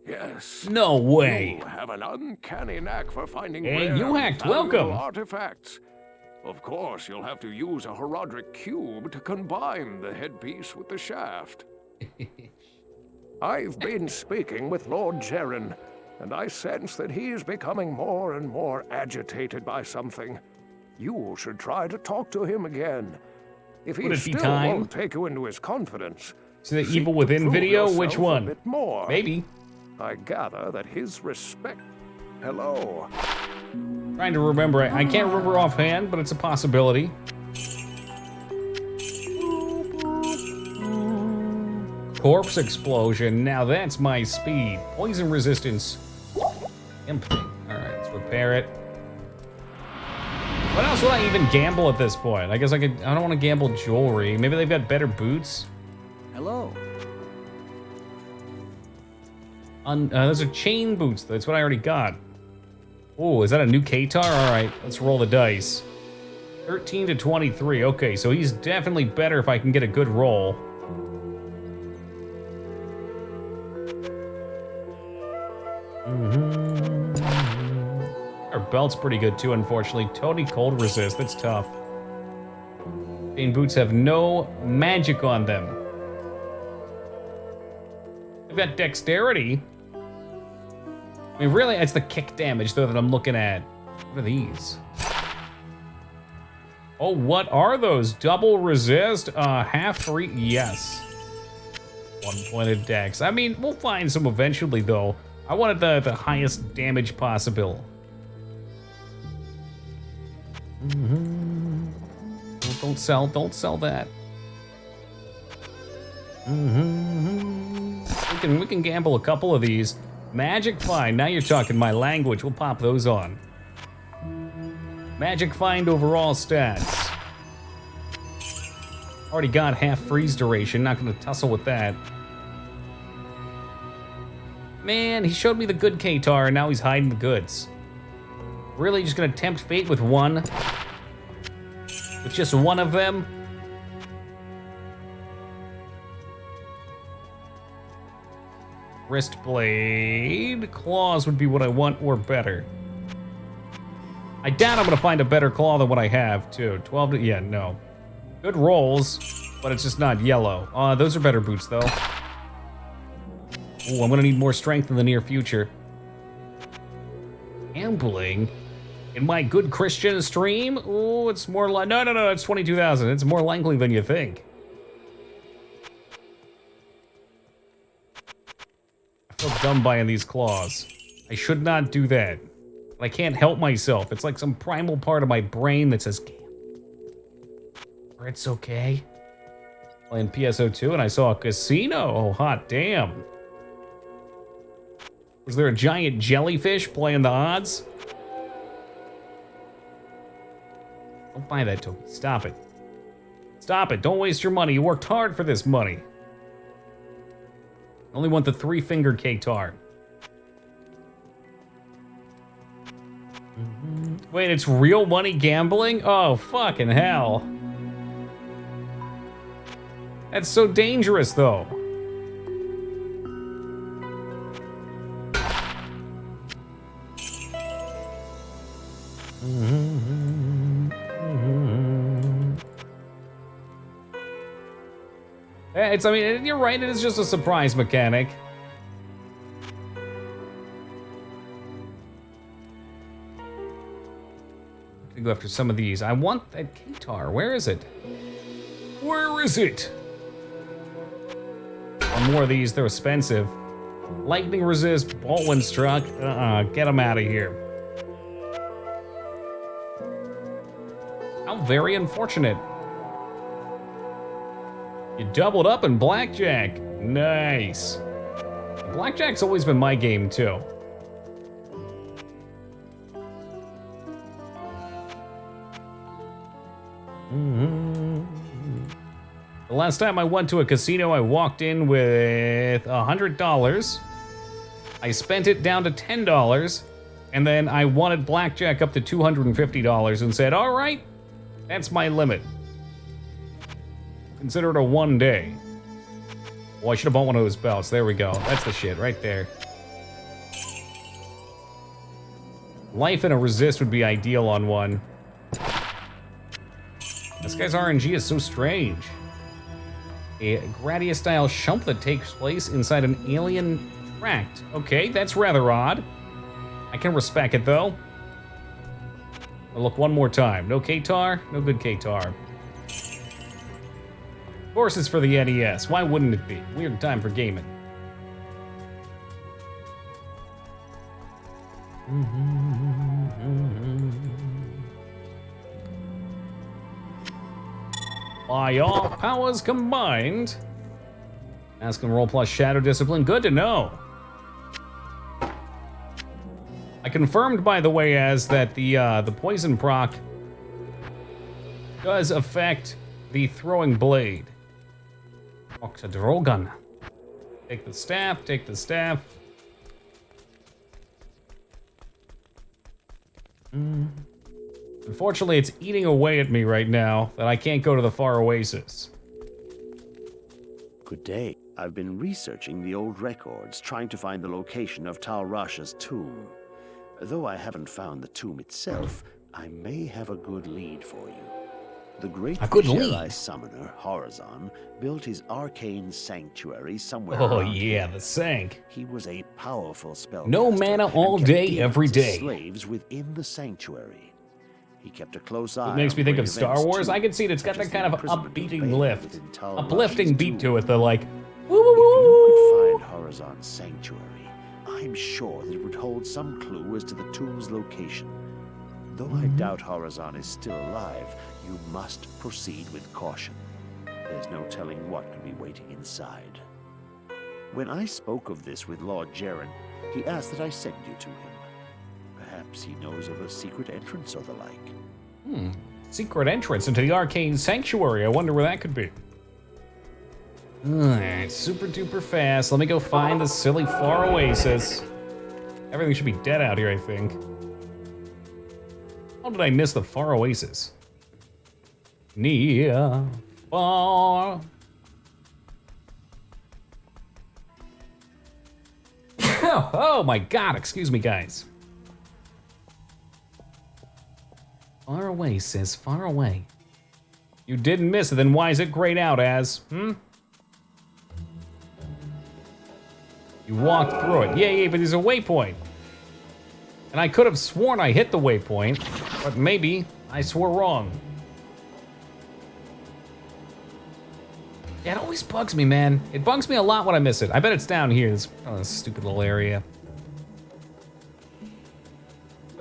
Yes. No way. You have an uncanny knack for finding Hey, rare you and hacked. valuable Welcome. artifacts. Of course, you'll have to use a Horodric cube to combine the headpiece with the shaft. I've been speaking with Lord Jeren, and I sense that he is becoming more and more agitated by something. You should try to talk to him again. If he Would it be still time? won't take you into his confidence, See the seek Evil to Within prove video? yourself Which a one? bit more. Maybe. I gather that his respect... Hello. Trying to remember. I can't remember offhand, but it's a possibility. Corpse explosion. Now that's my speed. Poison resistance. Empty. Alright, let's repair it. What else would I even gamble at this point? I guess I don't want to gamble jewelry. Maybe they've got better boots. Hello. Those are chain boots. That's what I already got. Oh, is that a new Katar? All right, let's roll the dice. 13 to 23. Okay, so he's definitely better if I can get a good roll. Our belt's pretty good too, unfortunately. Totally cold resist. That's tough. Chain boots have no magic on them. They've got dexterity. I mean, really, it's the kick damage, though, that I'm looking at. What are these? Oh, what are those? Double resist? Half free? Yes. 1-pointed dex. I mean, we'll find some eventually, though. I wanted the highest damage possible. Don't sell that. We can gamble a couple of these. Magic Find, now you're talking my language. We'll pop those on. Magic Find overall stats. Already got half freeze duration, not gonna tussle with that. Man, he showed me the good Katar, and now he's hiding the goods. Really just gonna tempt fate with one? With just one of them? Wrist blade. Claws would be what I want or better. I doubt I'm gonna find a better claw than what I have, too. 12 to, yeah, no. Good rolls, but it's just not yellow. Those are better boots, though. Ooh, I'm gonna need more strength in the near future. Gambling? In my good Christian stream? Ooh, it's more like, no, it's 22,000. It's more likely than you think. I feel dumb buying these claws. I should not do that. I can't help myself. It's like some primal part of my brain that says, or it's okay. Playing PSO2 and I saw a casino. Oh, hot damn. Was there a giant jellyfish playing the odds? Don't buy that, Toby. Stop it. Stop it. Don't waste your money. You worked hard for this money. I only want the 3-fingered K-Tar. Wait, it's real money gambling? Oh, fucking hell. That's so dangerous, though. I mean, you're right, it is just a surprise mechanic. I'm gonna go after some of these. I want that K-Tar. Where is it? Where is it? One more of these, they're expensive. Lightning resist, ball when struck. Get them out of here. How very unfortunate. You doubled up in blackjack. Nice. Blackjack's always been my game, too. The last time I went to a casino, I walked in with $100. I spent it down to $10, and then I wanted blackjack up to $250 and said, all right, that's my limit. Consider it a 1 day. Well, I should have bought one of those belts. There we go. That's the shit right there. Life and a resist would be ideal on one. This guy's RNG is so strange. A Gradius-style shump that takes place inside an alien tract. Okay, that's rather odd. I can respect it, though. I'll look one more time. No K-Tar? No good K-Tar. Of course it's for the NES. Why wouldn't it be? Weird time for gaming. By all powers combined. Mask and roll plus shadow discipline. Good to know. I confirmed, by the way, as that the poison proc does affect the throwing blade. Oxydrogan. Take the staff, take the staff. Unfortunately, it's eating away at me right now that I can't go to the far oasis. Good day. I've been researching the old records, trying to find the location of Tal Rasha's tomb. Though I haven't found the tomb itself, I may have a good lead for you. The great Vishali summoner, Horizon, built his arcane sanctuary somewhere around here. The sank. He was a powerful spellcaster. No mana all day, every day. Slaves within the sanctuary. He kept a close eye. It makes me think of Star Wars. I can see it. It's got that kind of uplifting beat to it. The like, woo woo woo. If you could find Horizon's sanctuary, I'm sure that it would hold some clue as to the tomb's location. Though I doubt Horizon is still alive, you must proceed with caution. There's no telling what could be waiting inside. When I spoke of this with Lord Jaren, he asked that I send you to him. Perhaps he knows of a secret entrance or the like. Secret entrance into the arcane sanctuary. I wonder where that could be. Alright, super duper fast. Let me go find the silly far oasis. Everything should be dead out here, I think. How did I miss the far oasis? Near, far. Oh my god, excuse me, guys. Far away, sis, far away. You didn't miss it, then why is it grayed out as, You walked through it. Yeah, but there's a waypoint. And I could have sworn I hit the waypoint, but maybe I swore wrong. Yeah, it always bugs me, man. It bugs me a lot when I miss it. I bet it's down here, this stupid little area.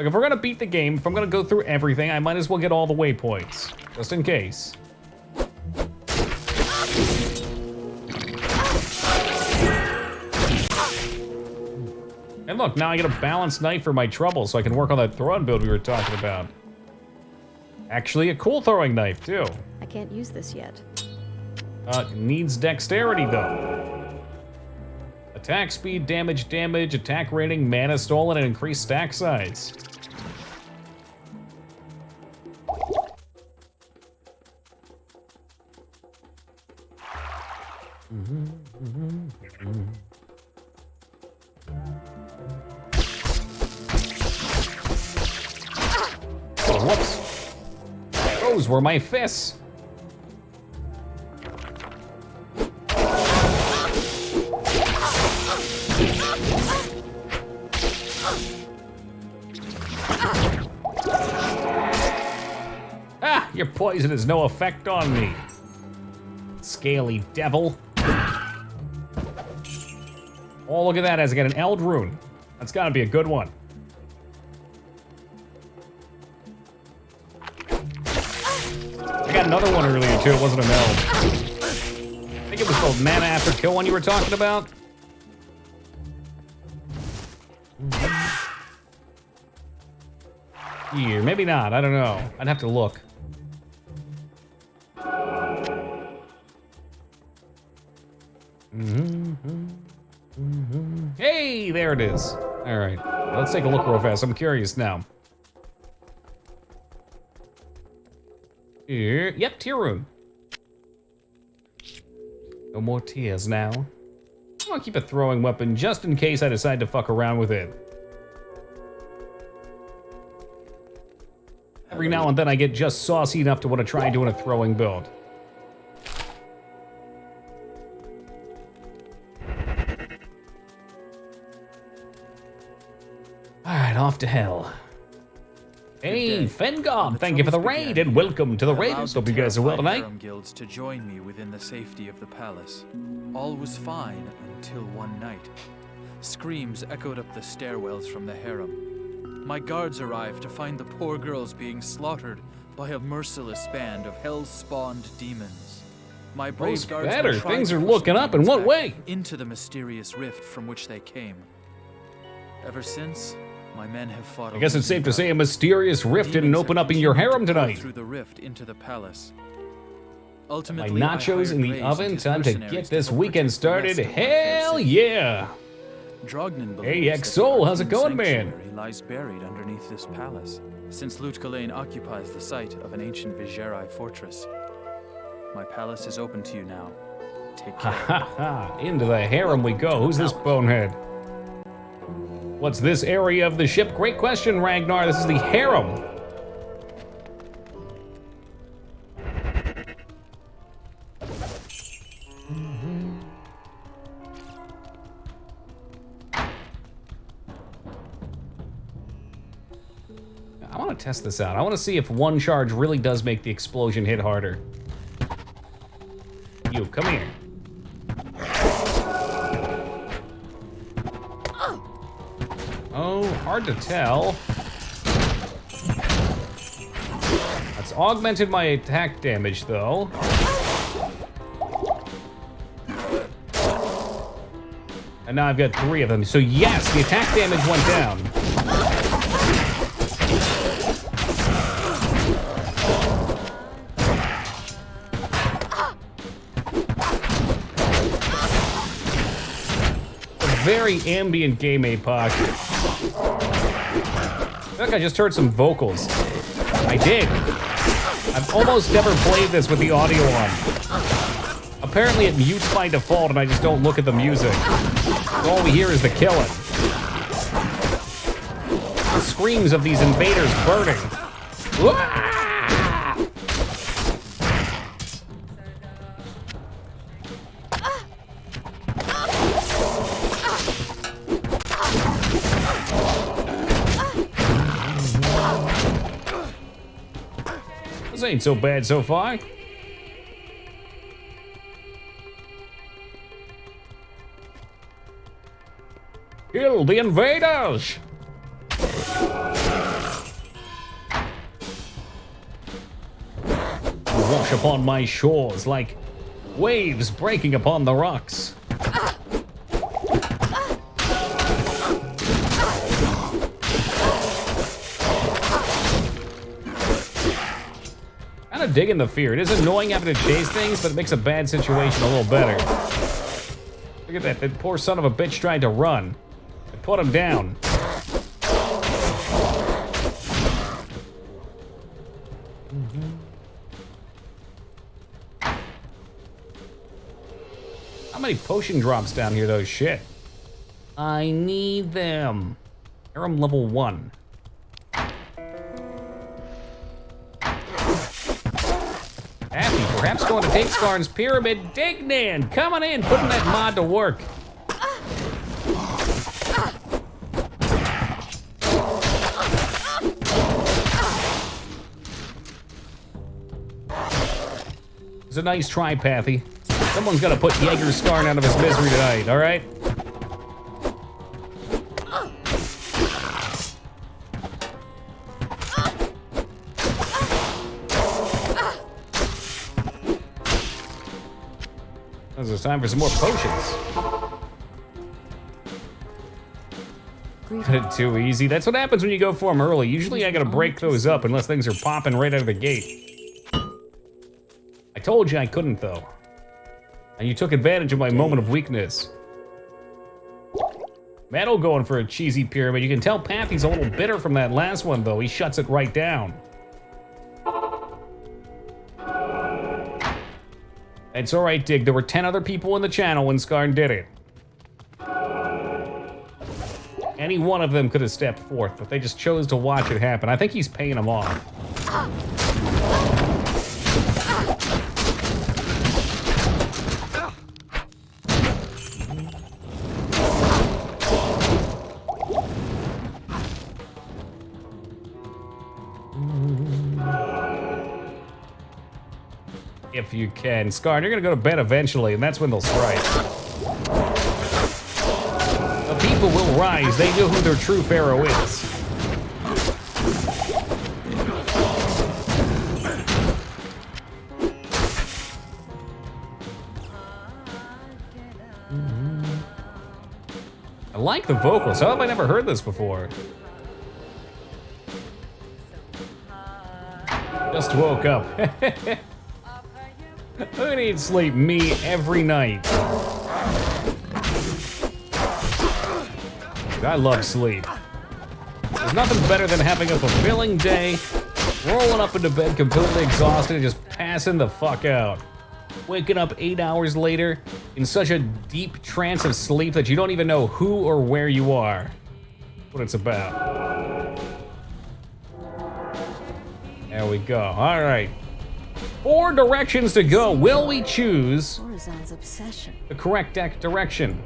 Like, if we're gonna beat the game, if I'm gonna go through everything, I might as well get all the waypoints, just in case. And look, now I get a balanced knife for my trouble, so I can work on that throwing build we were talking about. Actually, a cool throwing knife, too. I can't use this yet. Needs dexterity, though. Attack speed, damage, attack rating, mana stolen, and increased stack size. Oh, whoops. Those were my fists. Ah, your poison has no effect on me. Scaly devil. Oh, look at that, as I get an Eld rune. That's gotta be a good one. I got another one earlier too, it wasn't an Eld. I think it was the mana after kill one you were talking about. Here, maybe not, I don't know. I'd have to look. Hey, there it is. All right, let's take a look real fast. I'm curious now. Here, yep, tear rune. No more tears now. I'll keep a throwing weapon just in case I decide to fuck around with it. Every now and then I get just saucy enough to want to try doing a throwing build. Alright, off to hell. Hey, Fengod, thank you for the raid and welcome to the raiders. Hope you guys are well tonight. Guilds to join me within the safety of the palace. All was fine until one night. Screams echoed up the stairwells from the harem. My guards arrived to find the poor girls being slaughtered by a merciless band of hell-spawned demons. My brave guards better. Things are looking up. In what way? Into the mysterious rift from which they came. Ever since, my men have fought. I guess it's safe to say a mysterious rift didn't open up in your harem tonight. Through the rift into the palace. My Ultimately, nachos in the oven. Time to get this weekend started. Hell yeah! Hey, X-Soul, how's it going, man? Lies buried underneath this palace, since Lutgalain occupies the site of an ancient Vigerai fortress. My palace is open to you now. Take care. Ha ha ha! Into the harem we go. Who's this bonehead? What's this area of the ship? Great question, Ragnar. This is the harem. I want to test this out. I want to see if one charge really does make the explosion hit harder. You, come here. Oh, hard to tell. That's augmented my attack damage, though. And now I've got 3 of them. So yes, the attack damage went down. Very ambient game, APOC. I feel like I just heard some vocals. I did. I've almost never played this with the audio on. Apparently it mutes by default and I just don't look at the music. All we hear is the killing. The screams of these invaders burning. Wah! This ain't so bad so far. Kill the invaders! wash upon my shores like waves breaking upon the rocks. Kind of digging the fear. It is annoying having to chase things, but it makes a bad situation a little better. Look at that. That poor son of a bitch tried to run. I put him down. How many potion drops down here, though? Shit. I need them. Harem level 1. Happy, perhaps going to take Skarn's pyramid. Dignan, coming in, putting that mod to work. It's a nice try, Pathy. Someone's got to put Jaeger Skarn out of his misery tonight, all right? It's time for some more potions. Got it too easy. That's what happens when you go for them early. Usually I gotta break those up unless things are popping right out of the gate. I told you I couldn't, though. And you took advantage of my moment of weakness. Metal going for a cheesy pyramid. You can tell Pathy's a little bitter from that last one, though. He shuts it right down. It's all right, Dig. There were 10 other people in the channel when Skarn did it. Any one of them could have stepped forth, but they just chose to watch it happen. I think he's paying them off. If you can. Skarn, you're gonna go to bed eventually, and that's when they'll strike. The people will rise. They know who their true pharaoh is. I like the vocals. How have I never heard this before? Just woke up. I need sleep, me, every night. I love sleep. There's nothing better than having a fulfilling day, rolling up into bed completely exhausted, and just passing the fuck out. Waking up 8 hours later in such a deep trance of sleep that you don't even know who or where you are. What it's about. There we go. All right. 4 directions to go. Will we choose the correct deck direction?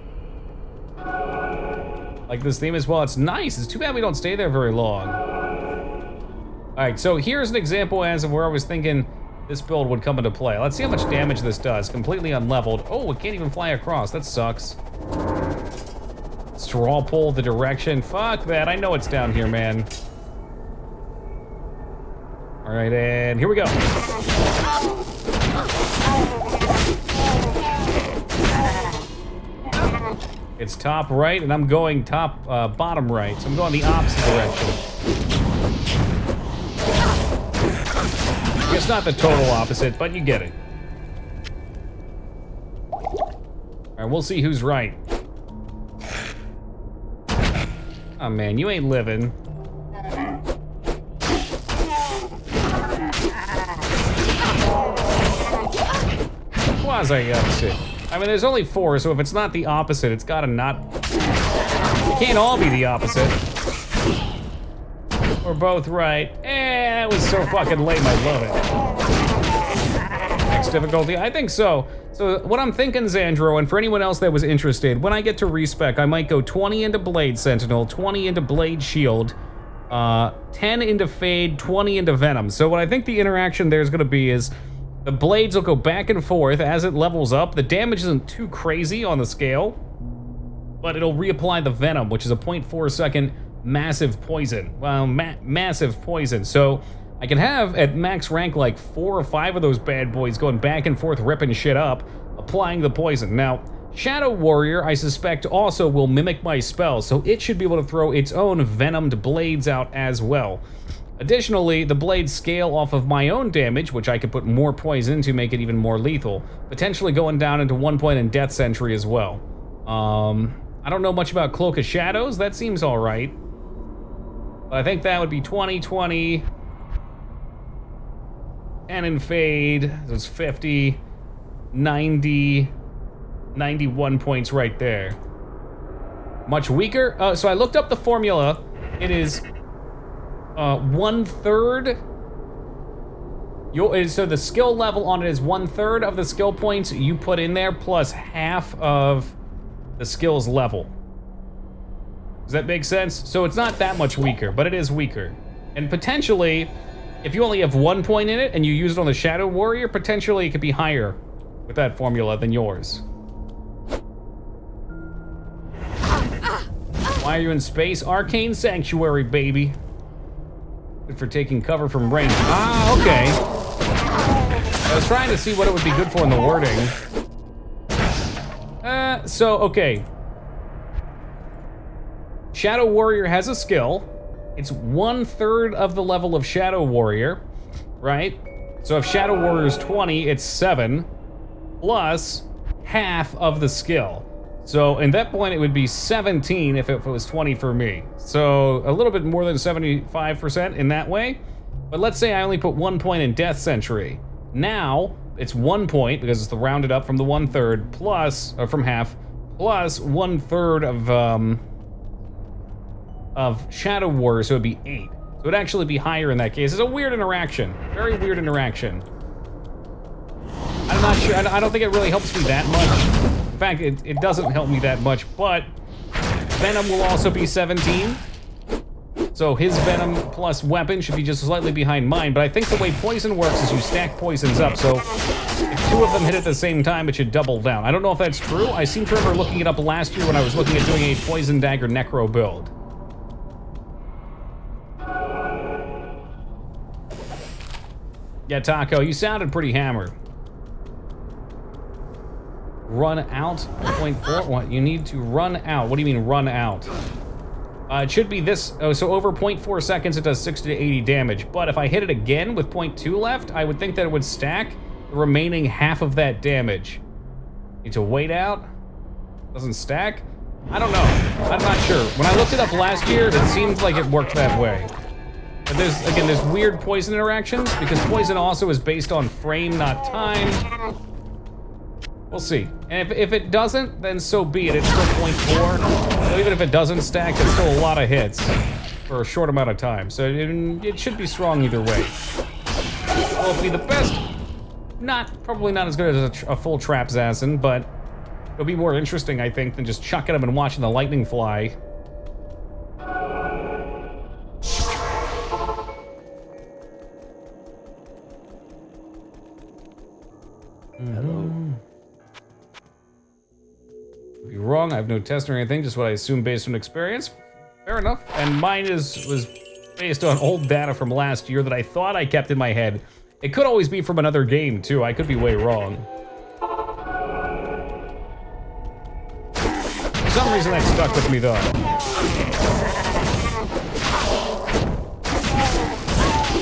Like this theme as well. It's nice. It's too bad we don't stay there very long. All right, so here's an example as of where I was thinking this build would come into play. Let's see how much damage this does. Completely unleveled. Oh, it can't even fly across. That sucks. Straw pull the direction. Fuck that. I know it's down here, man. All right, and here we go. It's top right, and I'm going bottom right, so I'm going the opposite direction. It's not the total opposite, but you get it. All right, we'll see who's right. Oh man, you ain't living. Quasi opposite. I mean, there's only 4, so if it's not the opposite, it's gotta not. It can't all be the opposite. We're both right. That was so fucking lame, I love it. Next difficulty? I think so. So what I'm thinking, Xandro, and for anyone else that was interested, when I get to respec, I might go 20 into Blade Sentinel, 20 into Blade Shield, 10 into Fade, 20 into Venom. So what I think the interaction there is gonna be is the blades will go back and forth as it levels up. The damage isn't too crazy on the scale, but it'll reapply the Venom, which is a 0.4 second massive poison. Well, massive poison. So I can have, at max rank, like 4 or 5 of those bad boys going back and forth, ripping shit up, applying the poison. Now, Shadow Warrior, I suspect, also will mimic my spells, so it should be able to throw its own venomed blades out as well. Additionally, the blades scale off of my own damage, which I could put more poison into to make it even more lethal, potentially going down into 1 point in Death Sentry as well. I don't know much about Cloak of Shadows. That seems all right. But I think that would be 20, 20. Cannon Fade, that's 50, 90, 91 points right there. Much weaker. So I looked up the formula. It is 1/3. So the skill level on it is 1/3 of the skill points you put in there plus half of the skill's level. Does that make sense? So it's not that much weaker, but it is weaker. And potentially, if you only have 1 point in it and you use it on the Shadow Warrior, potentially it could be higher with that formula than yours. Why are you in space? Arcane Sanctuary, baby. Good for taking cover from range. Ah, okay. I was trying to see what it would be good for in the wording. Okay. Shadow Warrior has a skill. It's 1/3 of the level of Shadow Warrior, right? So if Shadow Warrior is 20, it's 7 plus half of the skill. So in that point, it would be 17 if it was 20 for me. So a little bit more than 75% in that way. But let's say I only put 1 point in Death Sentry. Now it's 1 point because it's the rounded up from the 1/3 plus, or from half, plus 1/3 of Shadow Warrior, so it'd be 8. So it'd actually be higher in that case. It's a weird interaction. Very weird interaction. I'm not sure. I don't think it really helps me that much. In fact, it doesn't help me that much, but Venom will also be 17. So his Venom plus weapon should be just slightly behind mine, but I think the way poison works is you stack poisons up, so if 2 of them hit at the same time, it should double down. I don't know if that's true. I seem to remember looking it up last year when I was looking at doing a Poison Dagger Necro build. Yeah, Taco, you sounded pretty hammered. Run out, 0.4, what? You need to run out. What do you mean run out? It should be this, so over 0.4 seconds it does 60 to 80 damage, but if I hit it again with 0.2 left, I would think that it would stack the remaining half of that damage. Need to wait out? Doesn't stack? I don't know, I'm not sure. When I looked it up last year, it seemed like it worked that way. But there's weird poison interactions, because poison also is based on frame, not time. We'll see. And if it doesn't, then so be it. It's still 0.4. So even if it doesn't stack, it's still a lot of hits for a short amount of time. So it should be strong either way. Will it be the best? Probably not as good as a full trap assassin, but it'll be more interesting, I think, than just chucking them and watching the lightning fly. Hello. Could be wrong. I have no test or anything, just what I assume based on experience. Fair enough. And mine was based on old data from last year that I thought I kept in my head. It could always be from another game too. I could be way wrong. For some reason that stuck with me though.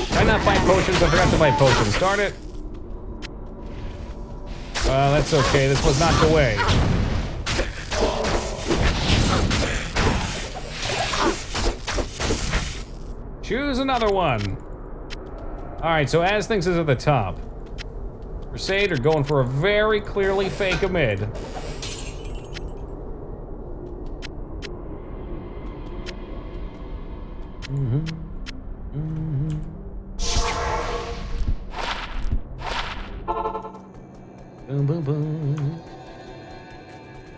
Did I not buy potions? I forgot to buy potions. Darn it. That's okay. This was not the way. Choose another one. All right, so as things is at the top. Crusade are going for a very clearly fake mid. Boom, boom, boom.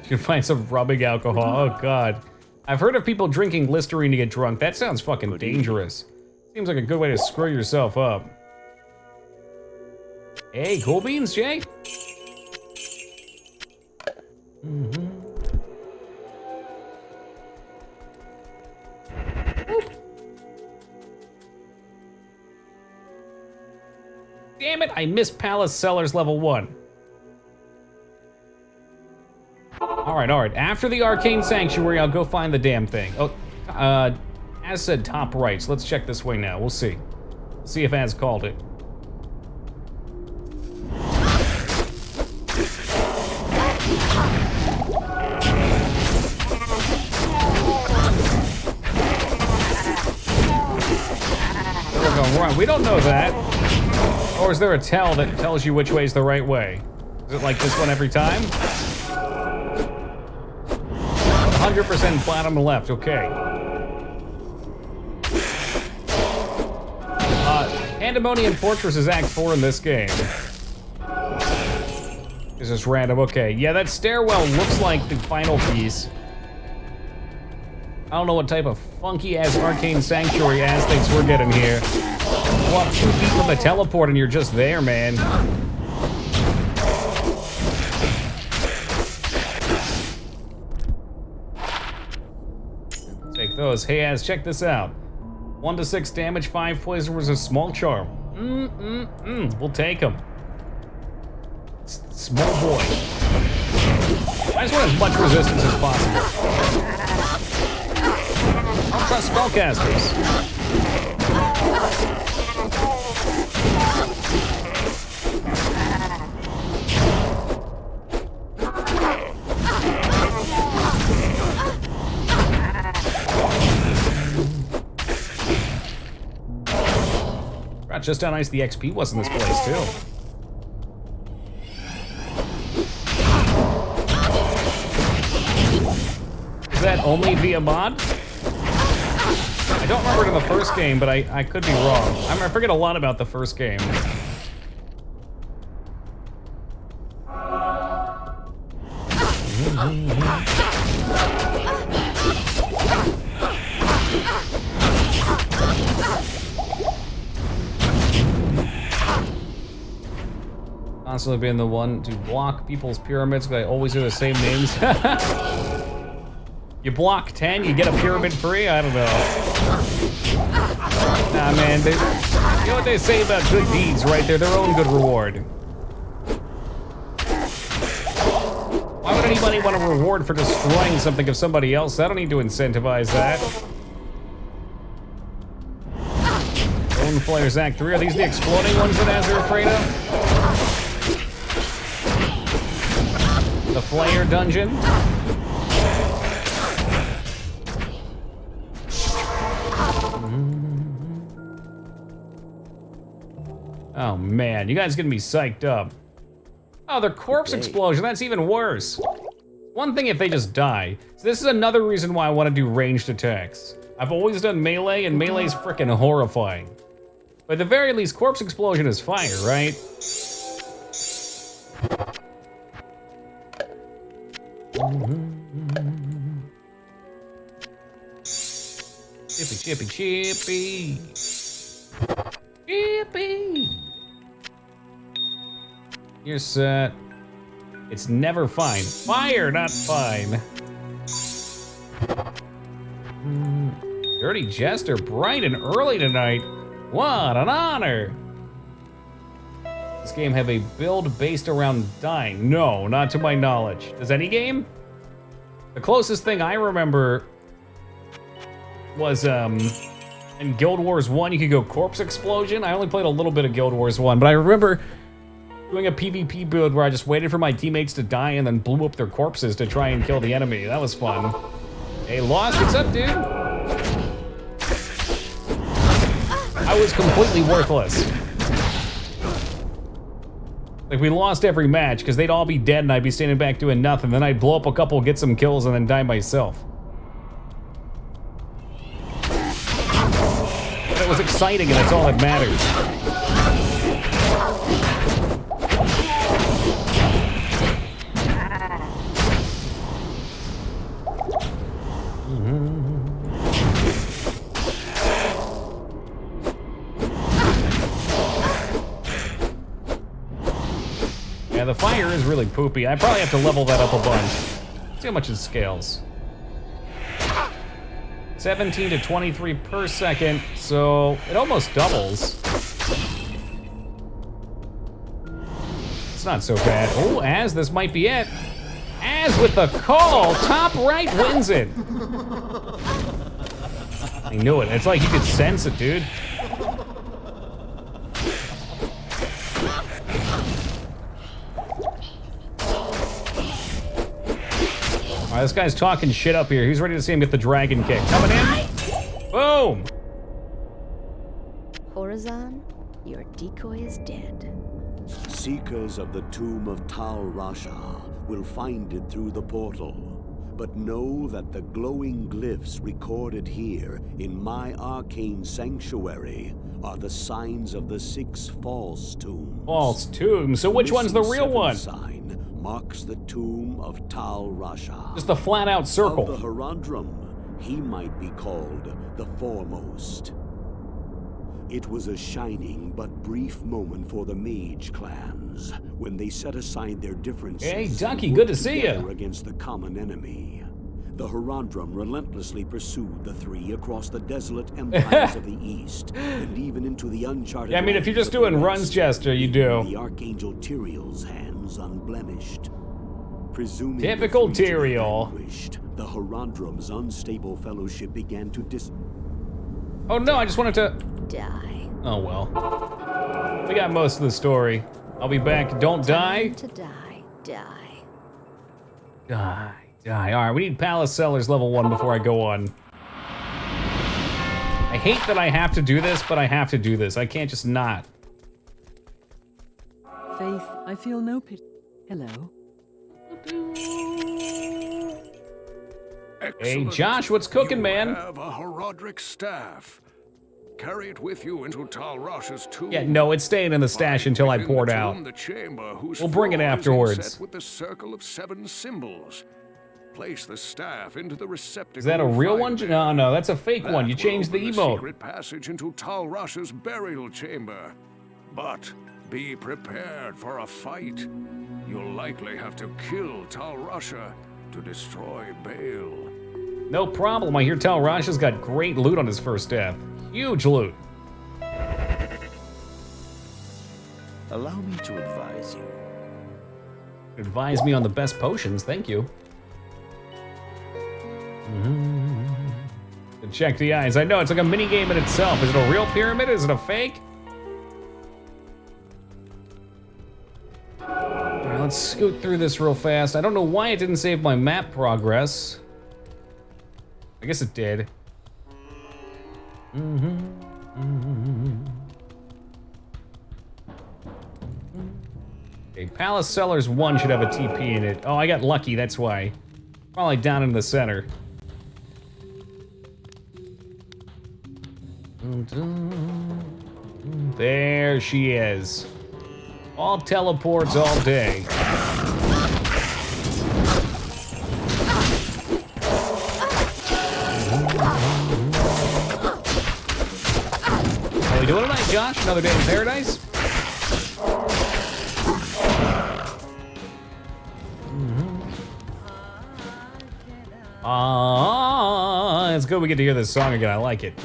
You can find some rubbing alcohol. Oh, God. I've heard of people drinking Listerine to get drunk. That sounds fucking dangerous. Seems like a good way to screw yourself up. Hey, cool beans, Jay? Damn it, I missed Palace Cellars level 1. Alright. After the Arcane Sanctuary, I'll go find the damn thing. Oh, as said, top right. So let's check this way now. We'll see. See if Az called it. We're going wrong. We don't know that. Or is there a tell that tells you which way's the right way? Is it like this one every time? 100% bottom left, okay. Pandemonium Fortress is Act 4 in this game. Is this random? Okay, yeah, that stairwell looks like the final piece. I don't know what type of funky-ass Arcane Sanctuary ass things we're getting here. Walk 2 feet from the teleport and you're just there, man. Take those. Hey, Az, check this out. 1 to 6 damage, 5 poison resist, small charm. We'll take him. Small boy. I just want as much resistance as possible. I don't trust spellcasters. Just how nice the XP was in this place, too. Is that only via mod? I don't remember it in the first game, but I could be wrong. I forget a lot about the first game. Constantly being the one to block people's pyramids because I always do the same names. You block 10, you get a pyramid free? I don't know. Nah, man, you know what they say about good deeds, right? They're their own good reward. Why would anybody want a reward for destroying something of somebody else? I don't need to incentivize that. Bone Flayers Act 3, are these the exploding ones that Az are afraid of? The Flayer Dungeon? Oh man, you guys getting me psyched up. Oh, their corpse explosion, that's even worse. One thing if they just die. So this is another reason why I want to do ranged attacks. I've always done melee, and melee's freaking horrifying. But at the very least, corpse explosion is fire, right? Chippy, chippy, chippy. Chippy. You're set. It's never fine. Fire, not fine. Dirty Jester, bright and early tonight. What an honor. Does this game have a build based around dying? No, not to my knowledge. Does any game? The closest thing I remember was in Guild Wars 1, you could go corpse explosion. I only played a little bit of Guild Wars 1, but I remember doing a PvP build where I just waited for my teammates to die and then blew up their corpses to try and kill the enemy. That was fun. Hey, Lost, what's up, dude? I was completely worthless. Like, we lost every match because they'd all be dead and I'd be standing back doing nothing. Then I'd blow up a couple, get some kills, and then die myself. But it was exciting, and that's all that matters. Yeah, the fire is really poopy. I probably have to level that up a bunch. See how much it scales. 17 to 23 per second, so it almost doubles. not so bad. Oh, Az, this might be it. Az with the call. Top right wins it. I knew it. It's like you could sense it, dude. All right, this guy's talking shit up here. He's ready to see him get the dragon kick. Coming in. Boom. Horizon, your decoy is dead. Seekers of the tomb of Tal Rasha will find it through the portal. But know that the glowing glyphs recorded here in my arcane sanctuary are the signs of the 6 false tombs. False tomb. So which one's the real one? Sign marks the tomb of Tal Rasha. Just the flat out circle. Of the Herodrum, he might be called the foremost. It was a shining but brief moment for the mage clans when they set aside their differences. Hey, Ducky, and good worked to see together you. Against the common enemy. The Herodrum relentlessly pursued the 3 across the desolate empires of the east and even into the uncharted. Yeah, I mean, if you're just lands of the doing runs, west, Jester, you do. The Archangel Tyrael's hands unblemished. Presuming Typical the 3 to be Tyrael. vanquished, the Herodrum's unstable fellowship began to Oh no, I just wanted to... Die. Oh well. We got most of the story. I'll be back. Don't die. To die. Die. Die. Die. Alright, we need Palace Cellars level 1 before I go on. I hate that I have to do this, but I have to do this. I can't just not. Faith, I feel no pity. Hello. Hey, Excellent. Josh, what's cooking, man? You have a Herodric staff. Carry it with you into Tal Rasha's tomb. Yeah, no, it's staying in the stash until I Within pour it the out. tomb, the chamber whose We'll bring it floor is afterwards. inset with the circle of 7 symbols. Place the staff into the receptacle. Is that a and real find one? there. No, no, that's a fake That one. You will changed the open emote. Secret passage into Tal Rasha's burial chamber. But be prepared for a fight. You'll likely have to kill Tal Rasha to destroy Baal. No problem. I hear Tal Rasha's got great loot on his first death. Huge loot. Allow me to advise you. Advise me on the best potions, thank you. Check the eyes. I know, it's like a mini game in itself. Is it a real pyramid? Is it a fake? Alright, let's scoot through this real fast. I don't know why it didn't save my map progress. I guess it did. Okay, Palace Cellars 1 should have a TP in it. Oh, I got lucky, that's why. Probably down in the center. There she is. All teleports all day. How we doing tonight, Josh? Another day in paradise? It's good we get to hear this song again. I like it.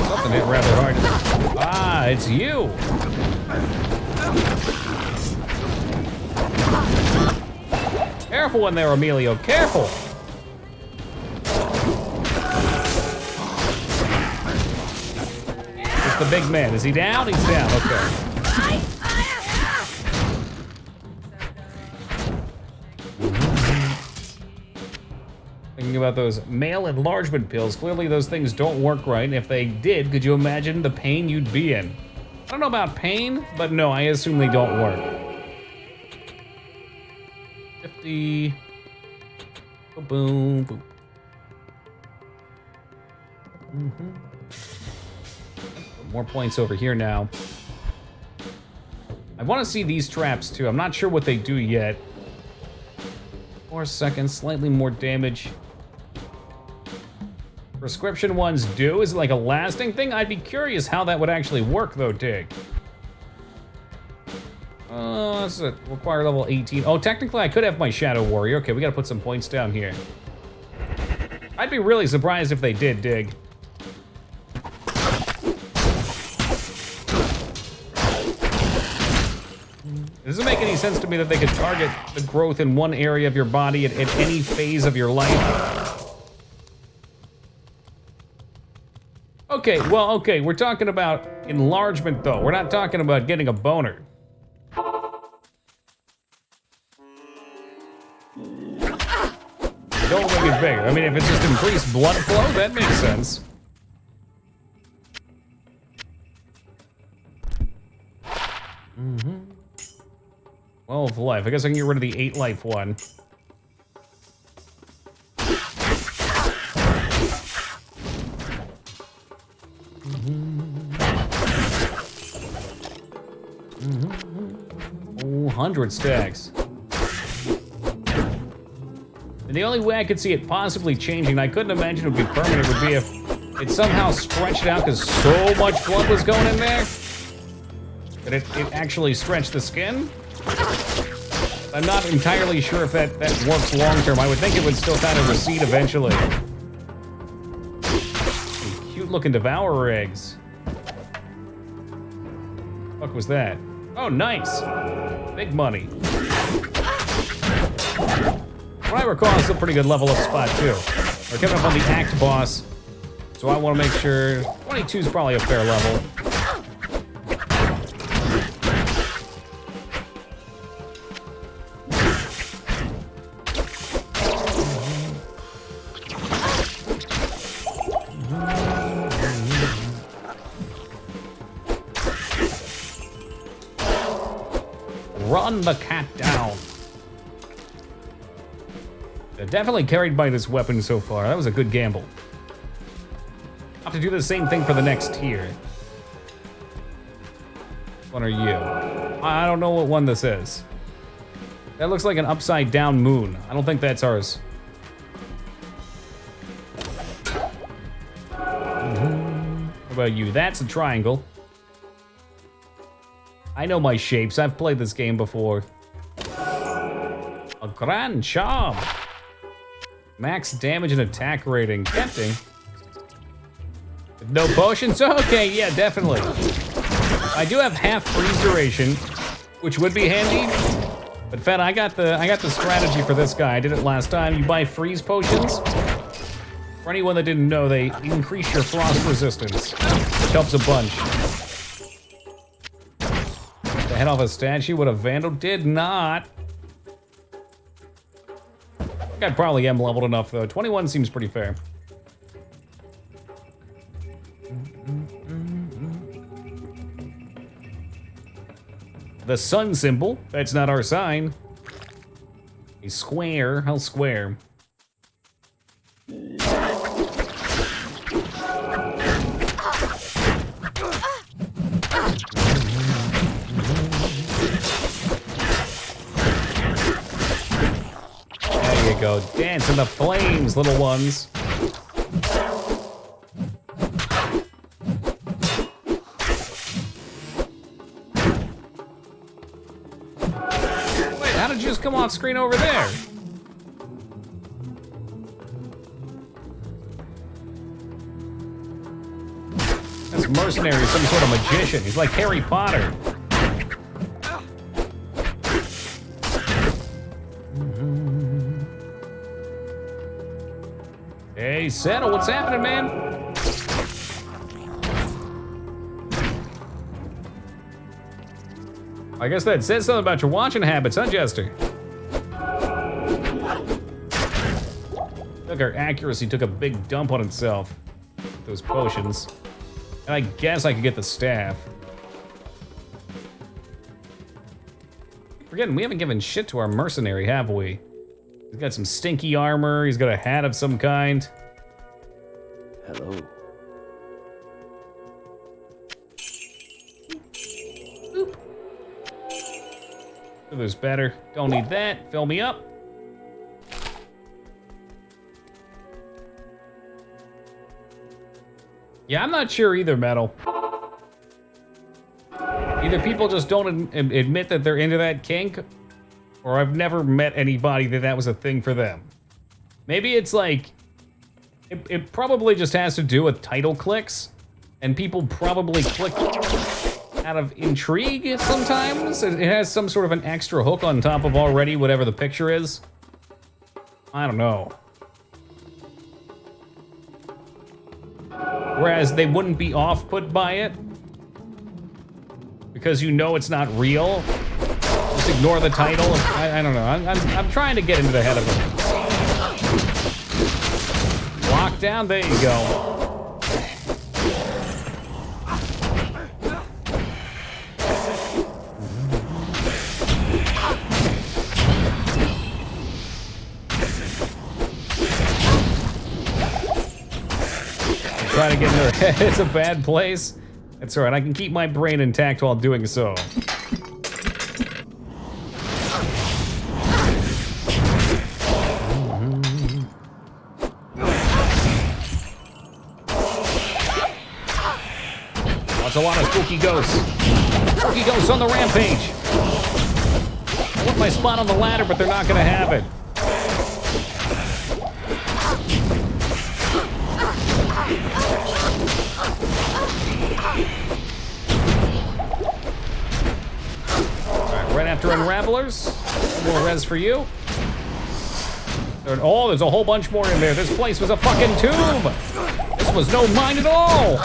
Something hit rather hard. Ah, it's you. Careful in there, Emilio. Careful. It's the big man. Is he down? He's down. Okay. Thinking about those male enlargement pills. Clearly those things don't work right. And if they did, could you imagine the pain you'd be in? I don't know about pain, but no, I assume they don't work. 50. Boom, boom. More points over here now. I want to see these traps too. I'm not sure what they do yet. 4 seconds, slightly more damage. Prescription ones do? Is it like a lasting thing? I'd be curious how that would actually work though, Dig. That's it. Require level 18. Oh, technically I could have my Shadow Warrior. Okay, we gotta put some points down here. I'd be really surprised if they did, Dig. It doesn't make any sense to me that they could target the growth in one area of your body at any phase of your life. Okay, well, okay, we're talking about enlargement, though. We're not talking about getting a boner. Don't make it bigger. I mean, if it's just increased blood flow, that makes sense. Mm-hmm. 12 life. I guess I can get rid of the 8 life one. Oh, 100 stacks. And the only way I could see it possibly changing, and I couldn't imagine it would be permanent, would be if it somehow stretched out because so much blood was going in there that it actually stretched the skin. I'm not entirely sure if that works long term. I would think it would still kind of recede eventually. Some cute looking devourer eggs. What the fuck was that? Oh, nice. Big money. What I recall is a pretty good level up spot too. We're coming up on the Act boss, so I want to make sure 22 is probably a fair level. Run the cat down. Definitely carried by this weapon so far. That was a good gamble. I'll have to do the same thing for the next tier. What are you? I don't know what one this is. That looks like an upside down moon. I don't think that's ours. What about you? That's a triangle. I know my shapes. I've played this game before. A grand charm. Max damage and attack rating. Tempting. No potions? Okay, yeah, definitely. I do have half freeze duration, which would be handy. But Fed, I got the strategy for this guy. I did it last time. You buy freeze potions. For anyone that didn't know, they increase your frost resistance, which helps a bunch. The head off a statue, what a vandal did not. I probably am leveled enough though. 21 seems pretty fair. The sun symbol, that's not our sign. A square, how square? There you go, dance in the flames, little ones. Wait, how did you just come off screen over there? That's mercenary, some sort of magician. He's like Harry Potter. Hey, Settle, what's happening, man? I guess that says something about your watching habits, huh, Jester? Look, our accuracy took a big dump on itself with those potions. And I guess I could get the staff. Forgetting, we haven't given shit to our mercenary, have we? He's got some stinky armor, he's got a hat of some kind. Hello. Boop. There's better. Don't need that. Fill me up. Yeah, I'm not sure either, Metal. Either people just don't admit that they're into that kink, or I've never met anybody that was a thing for them. Maybe it's like, it probably just has to do with title clicks, and people probably click out of intrigue sometimes. It has some sort of an extra hook on top of already whatever the picture is. I don't know. Whereas they wouldn't be off-put by it because you know it's not real. Just ignore the title. I don't know. I'm trying to get into the head of it. Lock down. There you go. Try to get in their head. It's a bad place. That's all right. I can keep my brain intact while doing so. That's a lot of spooky ghosts. Spooky ghosts on the rampage. I want my spot on the ladder, but they're not going to have it. Alright, right after Unravelers. More res for you. Oh, there's a whole bunch more in there. This place was a fucking tomb! This was no mine at all!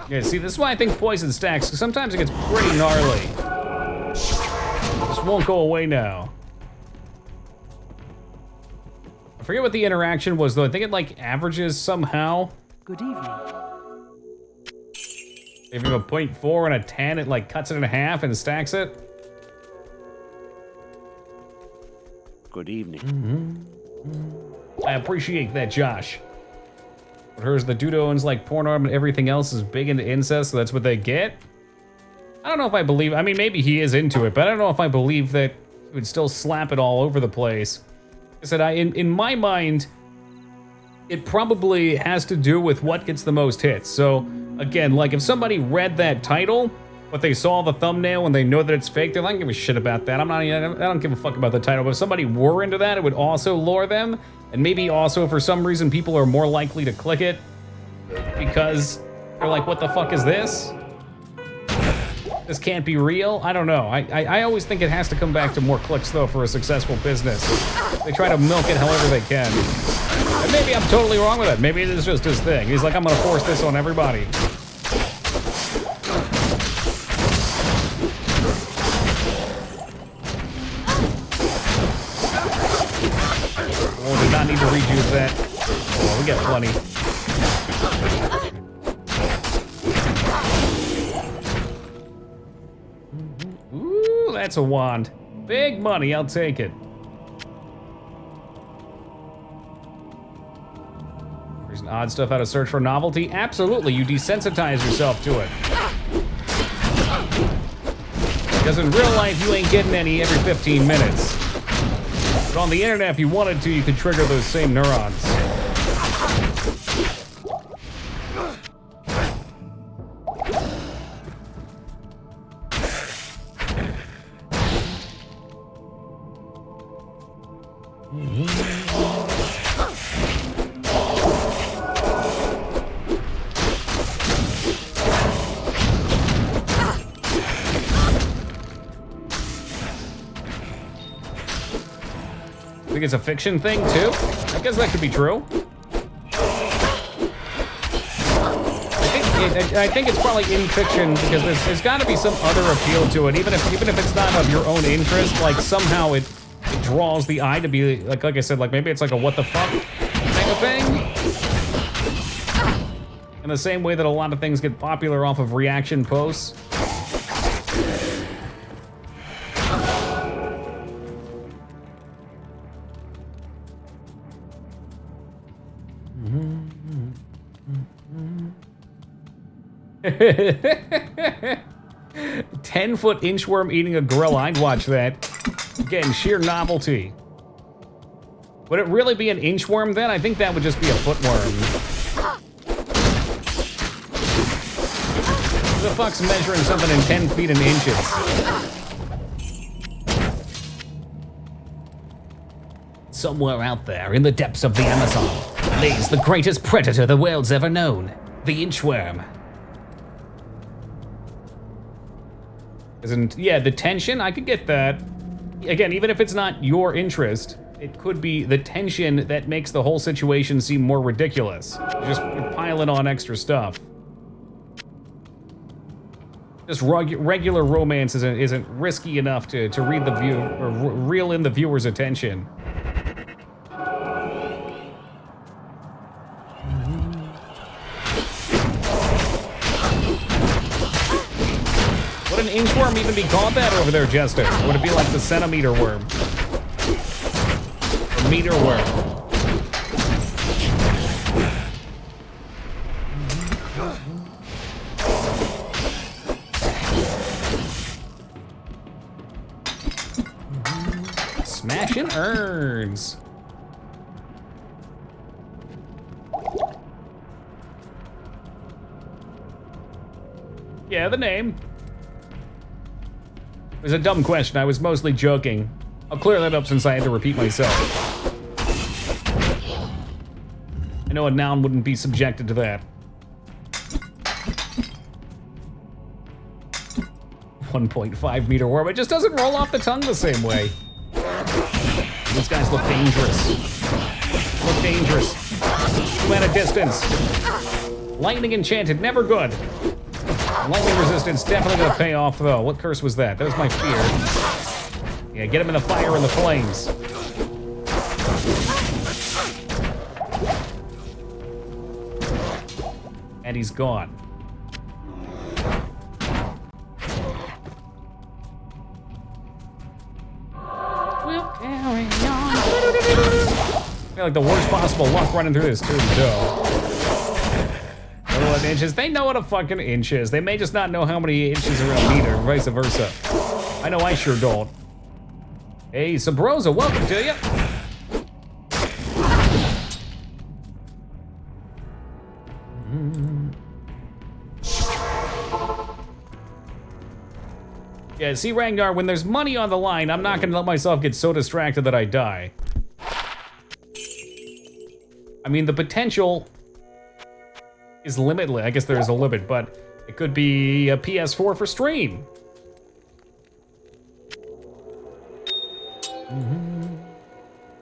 Yeah, see, this is why I think poison stacks, because sometimes it gets pretty gnarly. This won't go away now. I forget what the interaction was, though. I think it, like, averages somehow. Good evening. If you have a 0.4 and a 10, it, like, cuts it in half and stacks it. Good evening. I appreciate that, Josh. But hers, the dude owns like porn arm and everything else is big into incest, so that's what they get? I don't know if I believe, I mean, maybe he is into it, but I don't know if I believe that he would still slap it all over the place. I said, in my mind, it probably has to do with what gets the most hits. So, again, like if somebody read that title, but they saw the thumbnail and they know that it's fake, they're like, I don't give a shit about that. I don't give a fuck about the title. But if somebody were into that, it would also lure them. And maybe also, for some reason, people are more likely to click it because they're like, what the fuck is this? This can't be real? I don't know. I always think it has to come back to more clicks, though, for a successful business. They try to milk it however they can. And maybe I'm totally wrong with it. Maybe it is just his thing. He's like, I'm gonna force this on everybody. Oh, did not need to reuse that. Oh, we got plenty. Ooh, that's a wand. Big money, I'll take it. There's an odd stuff out of search for novelty. Absolutely, you desensitize yourself to it. Because in real life, you ain't getting any every 15 minutes. But on the internet, if you wanted to, you could trigger those same neurons. I think it's a fiction thing, too? I guess that could be true. I think it's probably in fiction because there's got to be some other appeal to it, even if it's not of your own interest. Like somehow it draws the eye to be like I said, like maybe it's like a what the fuck kind of thing. In the same way that a lot of things get popular off of reaction posts. "10-foot inchworm eating a gorilla." I'd watch that. Again, sheer novelty. Would it really be an inchworm then? I think that would just be a footworm. Who the fuck's measuring something in 10 feet in inches? Somewhere out there, in the depths of the Amazon, lays the greatest predator the world's ever known, the inchworm. Isn't, yeah, the tension, I could get that. Again, even if it's not your interest, it could be the tension that makes the whole situation seem more ridiculous. Just piling on extra stuff. Just regular romance isn't risky enough to read the view or reel in the viewer's attention. Would an inchworm even be called that over there, Jester? Or would it be like the centimeter worm? Or meter worm? Smashing urns. Yeah, the name. It was a dumb question. I was mostly joking. I'll clear that up since I had to repeat myself. I know a noun wouldn't be subjected to that. 1.5 meter worm. It just doesn't roll off the tongue the same way. These guys look dangerous. Look dangerous. Too at a distance. Lightning enchanted, never good. Lightning resistance definitely gonna pay off though. What curse was that? That was my fear. Yeah, get him in the fire and the flames. And he's gone. We'll carry on. Yeah, like the worst possible luck running through this too, though. Inches. They know what a fucking inch is. They may just not know how many inches are a meter, and vice versa. I know I sure don't. Hey, Sabrosa, welcome to you. Yeah, see, Ragnar, when there's money on the line, I'm not gonna let myself get so distracted that I die. I mean, the potential is limitless. I guess there is a limit, but it could be a PS4 for stream.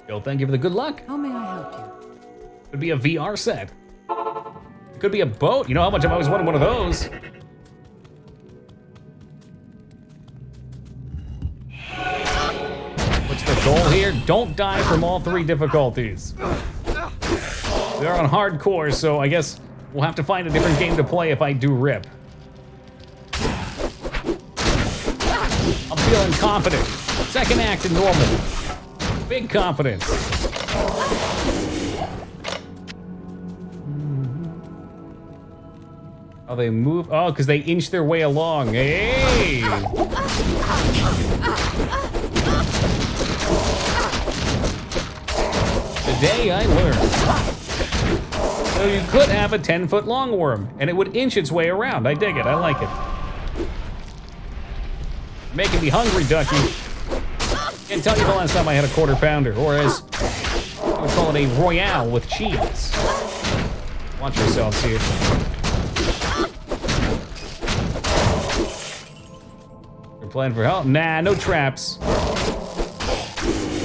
Bill, thank you for the good luck. How may I help you? Could be a VR set. It could be a boat. You know how much I've always wanted one of those. What's the goal here? Don't die from all 3 difficulties. They're on hardcore, so I guess we'll have to find a different game to play if I do rip. I'm feeling confident. Second act in normal. Big confidence. Oh, they move. Oh, because they inch their way along. Hey! Today I learned. So you could have a 10-foot long worm, and it would inch its way around. I dig it. I like it. Making me hungry, Ducky. Can't tell you the last time I had a quarter pounder, or as I would call it, a royale with cheese. Watch yourselves here. You're playing for help? Nah, no traps.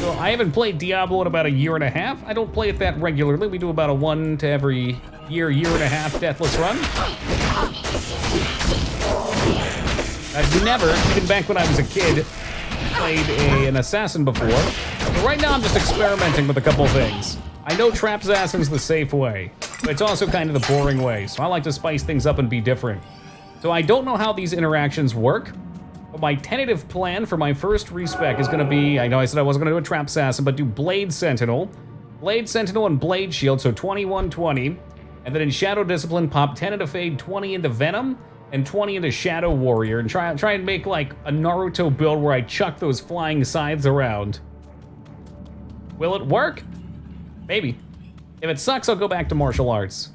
So I haven't played Diablo in about a year and a half. I don't play it that regularly. We do about a 1 to every year and a half Deathless run. I've never, even back when I was a kid, played an assassin before. But right now I'm just experimenting with a couple things. I know trap assassin's the safe way, but it's also kind of the boring way, so I like to spice things up and be different. So I don't know how these interactions work, but my tentative plan for my first respec is gonna be, I know I said I wasn't gonna do a trap assassin, but do Blade Sentinel and Blade Shield, so 20-1-20, and then in Shadow Discipline pop 10 into Fade, 20 into Venom, and 20 into Shadow Warrior, and try and make like a Naruto build where I chuck those flying scythes around. Will it work? Maybe. If it sucks, I'll go back to martial arts.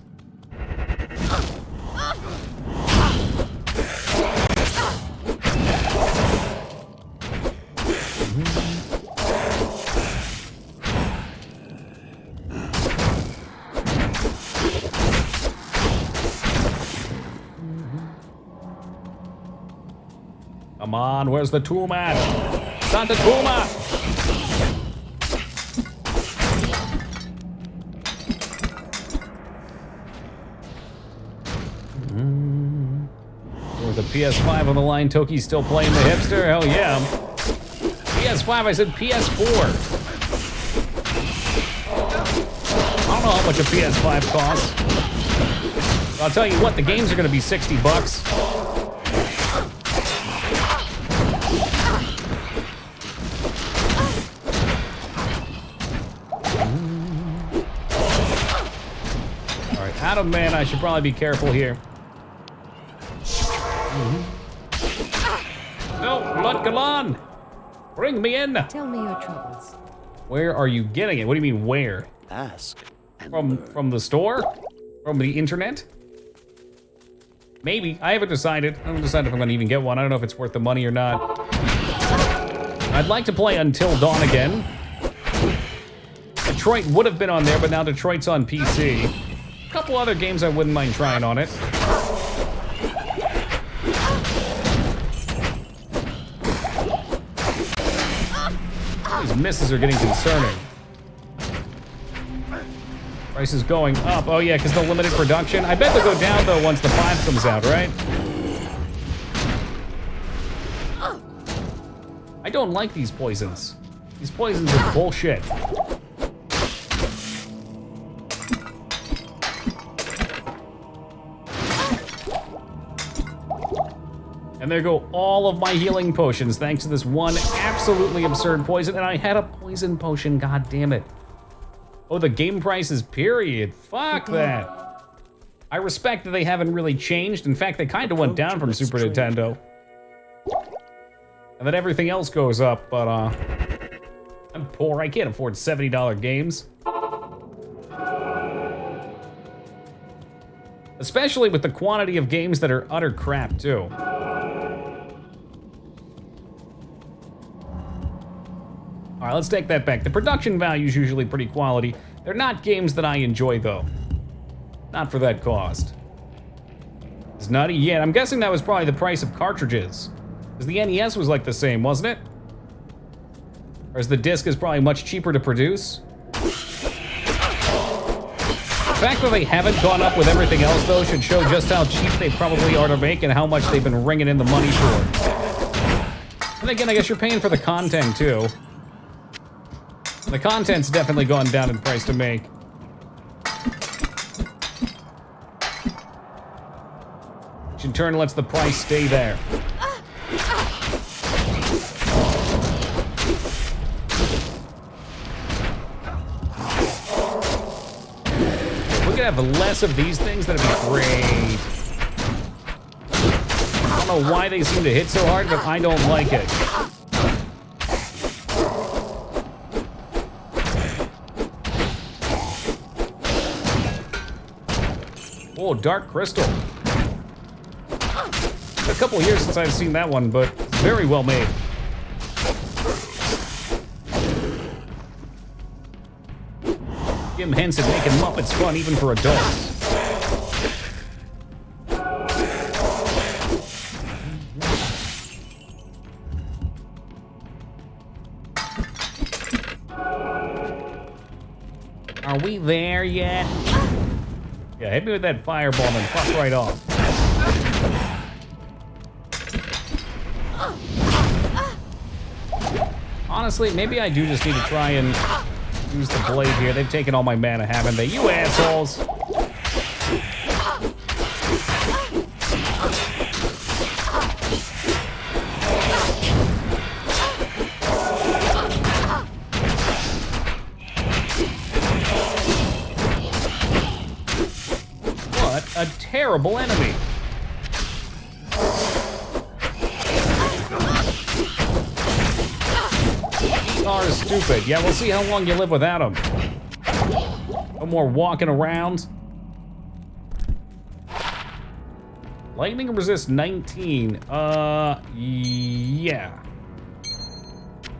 Come on, where's the tool man? It's not the tool man! With the PS5 on the line, Toki's still playing the hipster? Hell yeah. PS5, I said PS4. I don't know how much a PS5 costs. But I'll tell you what, the games are gonna be $60. All right, Adam, man, I should probably be careful here. No, blood galon! Bring me in! Tell me your troubles. Where are you getting it? What do you mean, where? Ask. And From the store? From the internet? Maybe. I haven't decided. I haven't decided if I'm gonna even get one. I don't know if it's worth the money or not. I'd like to play Until Dawn again. Detroit would have been on there, but now Detroit's on PC. A couple other games I wouldn't mind trying on it. These misses are getting concerning. Price is going up. Oh yeah, because the limited production. I bet they'll go down though once the 5 comes out, right? I don't like these poisons. These poisons are bullshit. And there go all of my healing potions thanks to this one absolutely absurd poison. And I had a poison potion, god damn it. Oh, the game prices, period. Fuck that. I respect that they haven't really changed. In fact, they kind of went down from Super Nintendo. And that everything else goes up, but I'm poor, I can't afford $70 games. Especially with the quantity of games that are utter crap, too. All right, let's take that back. The production value is usually pretty quality. They're not games that I enjoy, though. Not for that cost. It's nutty. Yeah, I'm guessing that was probably the price of cartridges. Because the NES was like the same, wasn't it? Whereas the disc is probably much cheaper to produce. The fact that they haven't gone up with everything else, though, should show just how cheap they probably are to make and how much they've been wringing in the money for. And again, I guess you're paying for the content, too. The content's definitely gone down in price to make. Which in turn lets the price stay there. If we could have less of these things, that'd be great. I don't know why they seem to hit so hard, but I don't like it. Oh, Dark Crystal. It's a couple years since I've seen that one, but it's very well made. Jim Henson making Muppets fun even for adults. Are we there yet? Yeah, hit me with that fireball and fuck right off. Honestly, maybe I do just need to try and use the blade here. They've taken all my mana, haven't they? You assholes! A terrible enemy. Are stupid. Yeah, we'll see how long you live without them. No more walking around. Lightning resist 19. Yeah.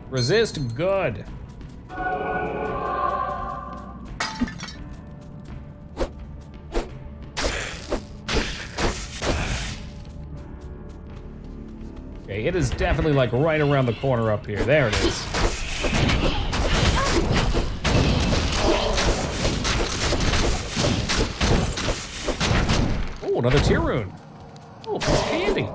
Resist good. Okay, it is definitely like right around the corner up here. There it is. Oh, another tier rune. Oh, it's candy.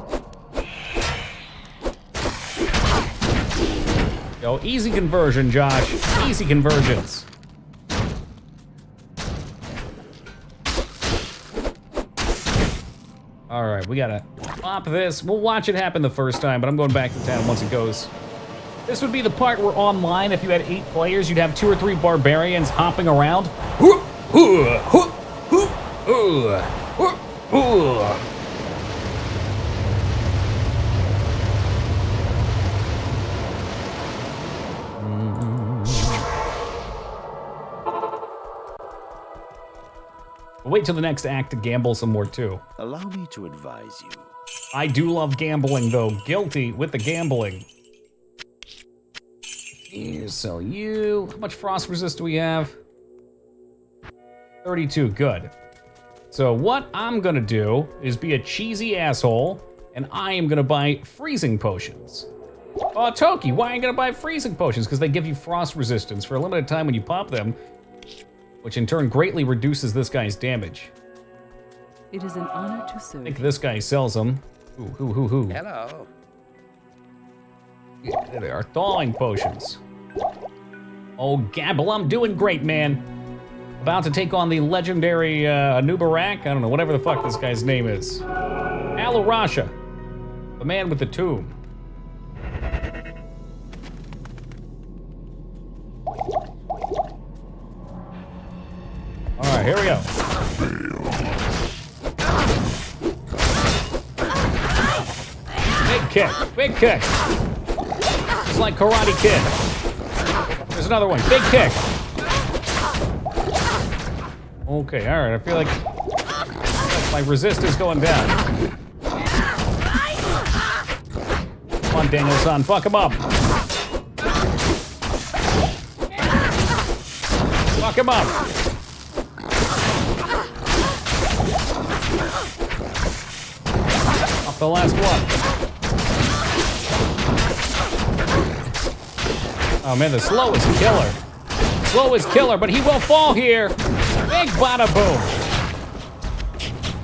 Yo, easy conversion, Josh. Easy conversions. All right, we gotta pop this. We'll watch it happen the first time, but I'm going back to town once it goes. This would be the part where online, if you had 8 players, you'd have 2 or 3 barbarians hopping around. Wait till the next act to gamble some more too. Allow me to advise you. I do love gambling though. Guilty with the gambling. Here, so you. How much frost resist do we have? 32, good. So what I'm gonna do is be a cheesy asshole, and I am gonna buy freezing potions. Oh, Toki, why are you gonna buy freezing potions? Because they give you frost resistance for a limited time when you pop them, which in turn greatly reduces this guy's damage. It is an honor to serve. I think this guy sells them. Ooh. Hello. Yeah, there they are, thawing potions. Oh, Gabble, I'm doing great, man. About to take on the legendary Anubarak, I don't know, whatever the fuck this guy's name is. Alarasha, the man with the tomb. All right, here we go. Big kick, big kick. It's like Karate Kid. There's another one, big kick. Okay, all right, I feel like my resist is going down. Come on, Daniel-san, fuck him up. Fuck him up. Off the last one. Oh man, the slow is killer. Slow is killer, but he will fall here. Big bada boom.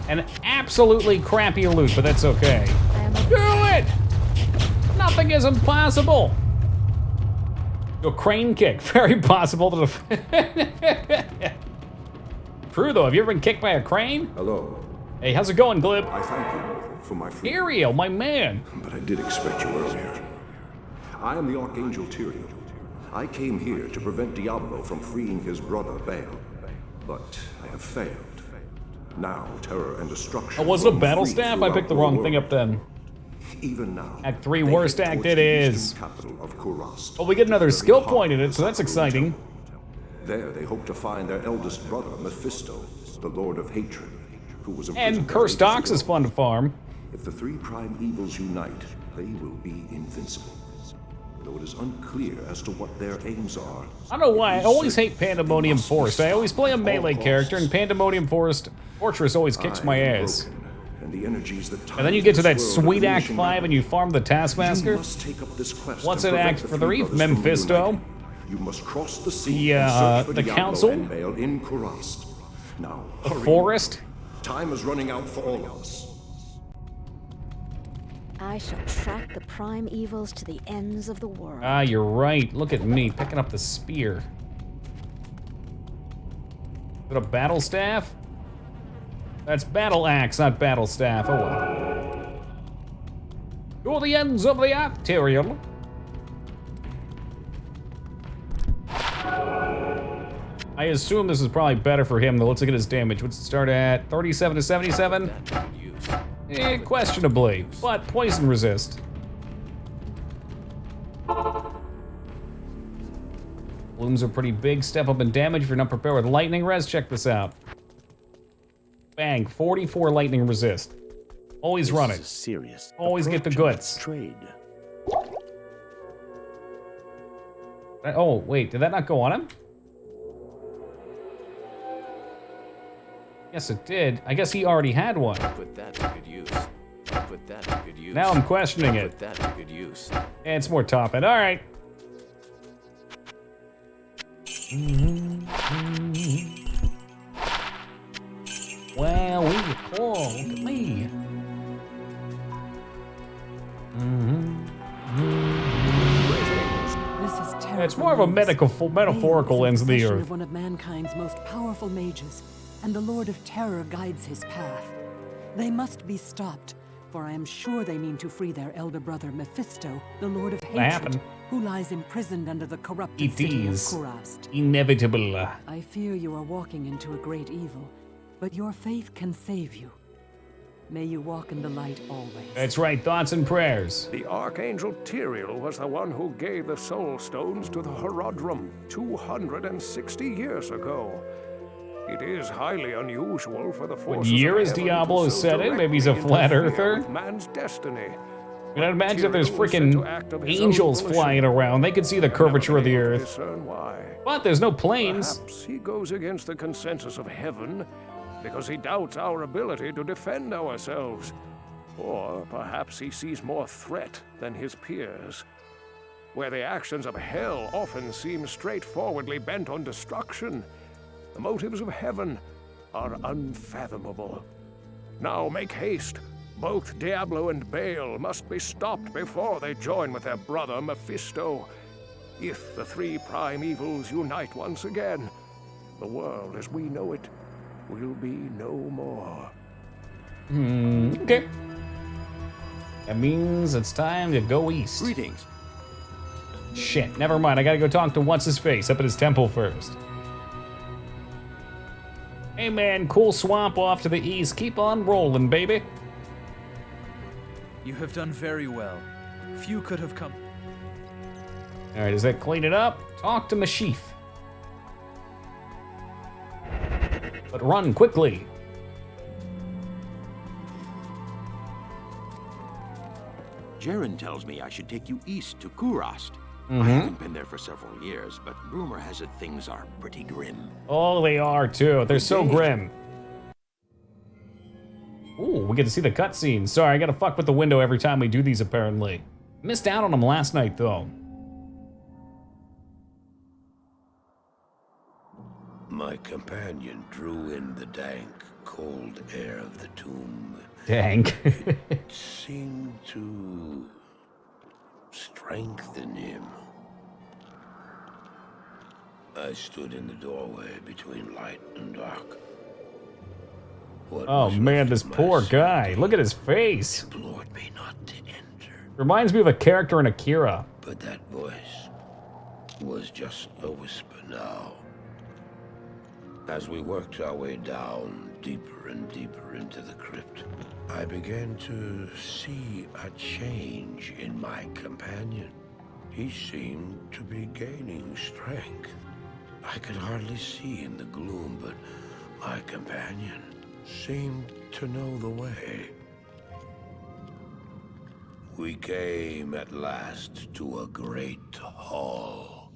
An absolutely crappy loot, but that's okay. Do it! Nothing is impossible. A crane kick, very possible to defend. True though, have you ever been kicked by a crane? Hello. Hey, how's it going, Glib? I thank you for my freedom. Ariel, my man. But I did expect you earlier. I am the Archangel Tyrion. I came here to prevent Diablo from freeing his brother Baal. But I have failed. Now terror and destruction. Oh, was it a roam battle free staff? I picked the throughout wrong thing up then. Even now. Act 3, they worst head act towards it the is. eastern capital of Kurast, Oh, we get another the skill very point in heart it, so that's of the Sacrificial exciting. Temple. There they hope to find their eldest brother, Mephisto, the Lord of Hatred, who was imprisoned And there Cursed ages Ox is ago. fun to farm. If the 3 prime evils unite, they will be invincible. Though it is unclear as to what their aims are. I don't know why, I always hate Pandemonium Forest. I always play a melee character, and Pandemonium Fortress always kicks my ass. And the energies that And then you get to that this world sweet of Act diminishing 5 and you farm the You Taskmaster. must take up this quest What's and it, prevent Act the 3? 3 brothers from Mephisto? reuniting. You must cross the sea The, and search for the Diablo council? and Baal in Kurast. Now, The hurry. forest? Time is running out for all of us. I shall track the prime evils to the ends of the world. Ah, you're right. Look at me, picking up the spear. Is it a battle staff? That's battle axe, not battle staff. Oh well. To the ends of the arterial. I assume this is probably better for him, though. Let's look at his damage. What's it start at? 37 to 77? Questionably, but poison resist. Blooms are pretty big. Step up in damage if you're not prepared with lightning res. Check this out. Bang, 44 lightning resist. Always run it. Serious. Always get the approach goods. Trade. Oh, wait, did that not go on him? Yes, it did. I guess he already had one. Put that to good use. Put that to good use. Now I'm questioning it. Put that to good use. And it's more top end. All right. Well, we were cool. Look at me. This is terrible. It's more of a metaphorical lens of the possession earth. of one of mankind's most powerful mages, and the Lord of Terror guides his path. They must be stopped, for I am sure they mean to free their elder brother Mephisto, the Lord of Hatred, who lies imprisoned under the corrupted It city of is Kurast. inevitable. I fear you are walking into a great evil, but your faith can save you. May you walk in the light always. That's right, thoughts and prayers. The Archangel Tyrael was the one who gave the Soul Stones to the Herodrum 260 years ago. It is highly unusual for the forces What year of is heaven Diablo to so set in? Maybe he's a directly flat interfere earther? with man's destiny. I mean, I'd imagine if there's Tyrael was said to act freaking of his angels own volition. flying around, they could see the curvature of the Never been able to earth. discern why. But there's no planes. Perhaps he goes against the consensus of heaven because he doubts our ability to defend ourselves. Or perhaps he sees more threat than his peers. Where the actions of hell often seem straightforwardly bent on destruction, the motives of heaven are unfathomable. Now make haste. Both Diablo and Baal must be stopped before they join with their brother Mephisto. If the three prime evils unite once again, the world as we know it will be no more. Okay. That means it's time to go east. Greetings. Shit, never mind. I gotta go talk to What's-His-Face up at his temple first. Hey man, cool swamp off to the east. Keep on rolling, baby. You have done very well. Few could have come. All right, does that clean it up? Talk to Mashif. But run quickly. Jaren tells me I should take you east to Kurast. Mm-hmm. I haven't been there for several years, but rumor has it things are pretty grim. Oh, they are too. They're so grim. Ooh, we get to see the cutscenes. Sorry, I gotta fuck with the window every time we do these, apparently. Missed out on them last night, though. My companion drew in the dank, cold air of the tomb. Dank. It seemed to strengthen him. I stood in the doorway between light and dark. Oh man, this poor guy. Look at his face. Implored me not to enter. Reminds me of a character in Akira. But that voice was just a whisper now. As we worked our way down, deeper and deeper into the crypt, I began to see a change in my companion. He seemed to be gaining strength. I could hardly see in the gloom, but my companion seemed to know the way. We came at last to a great hall.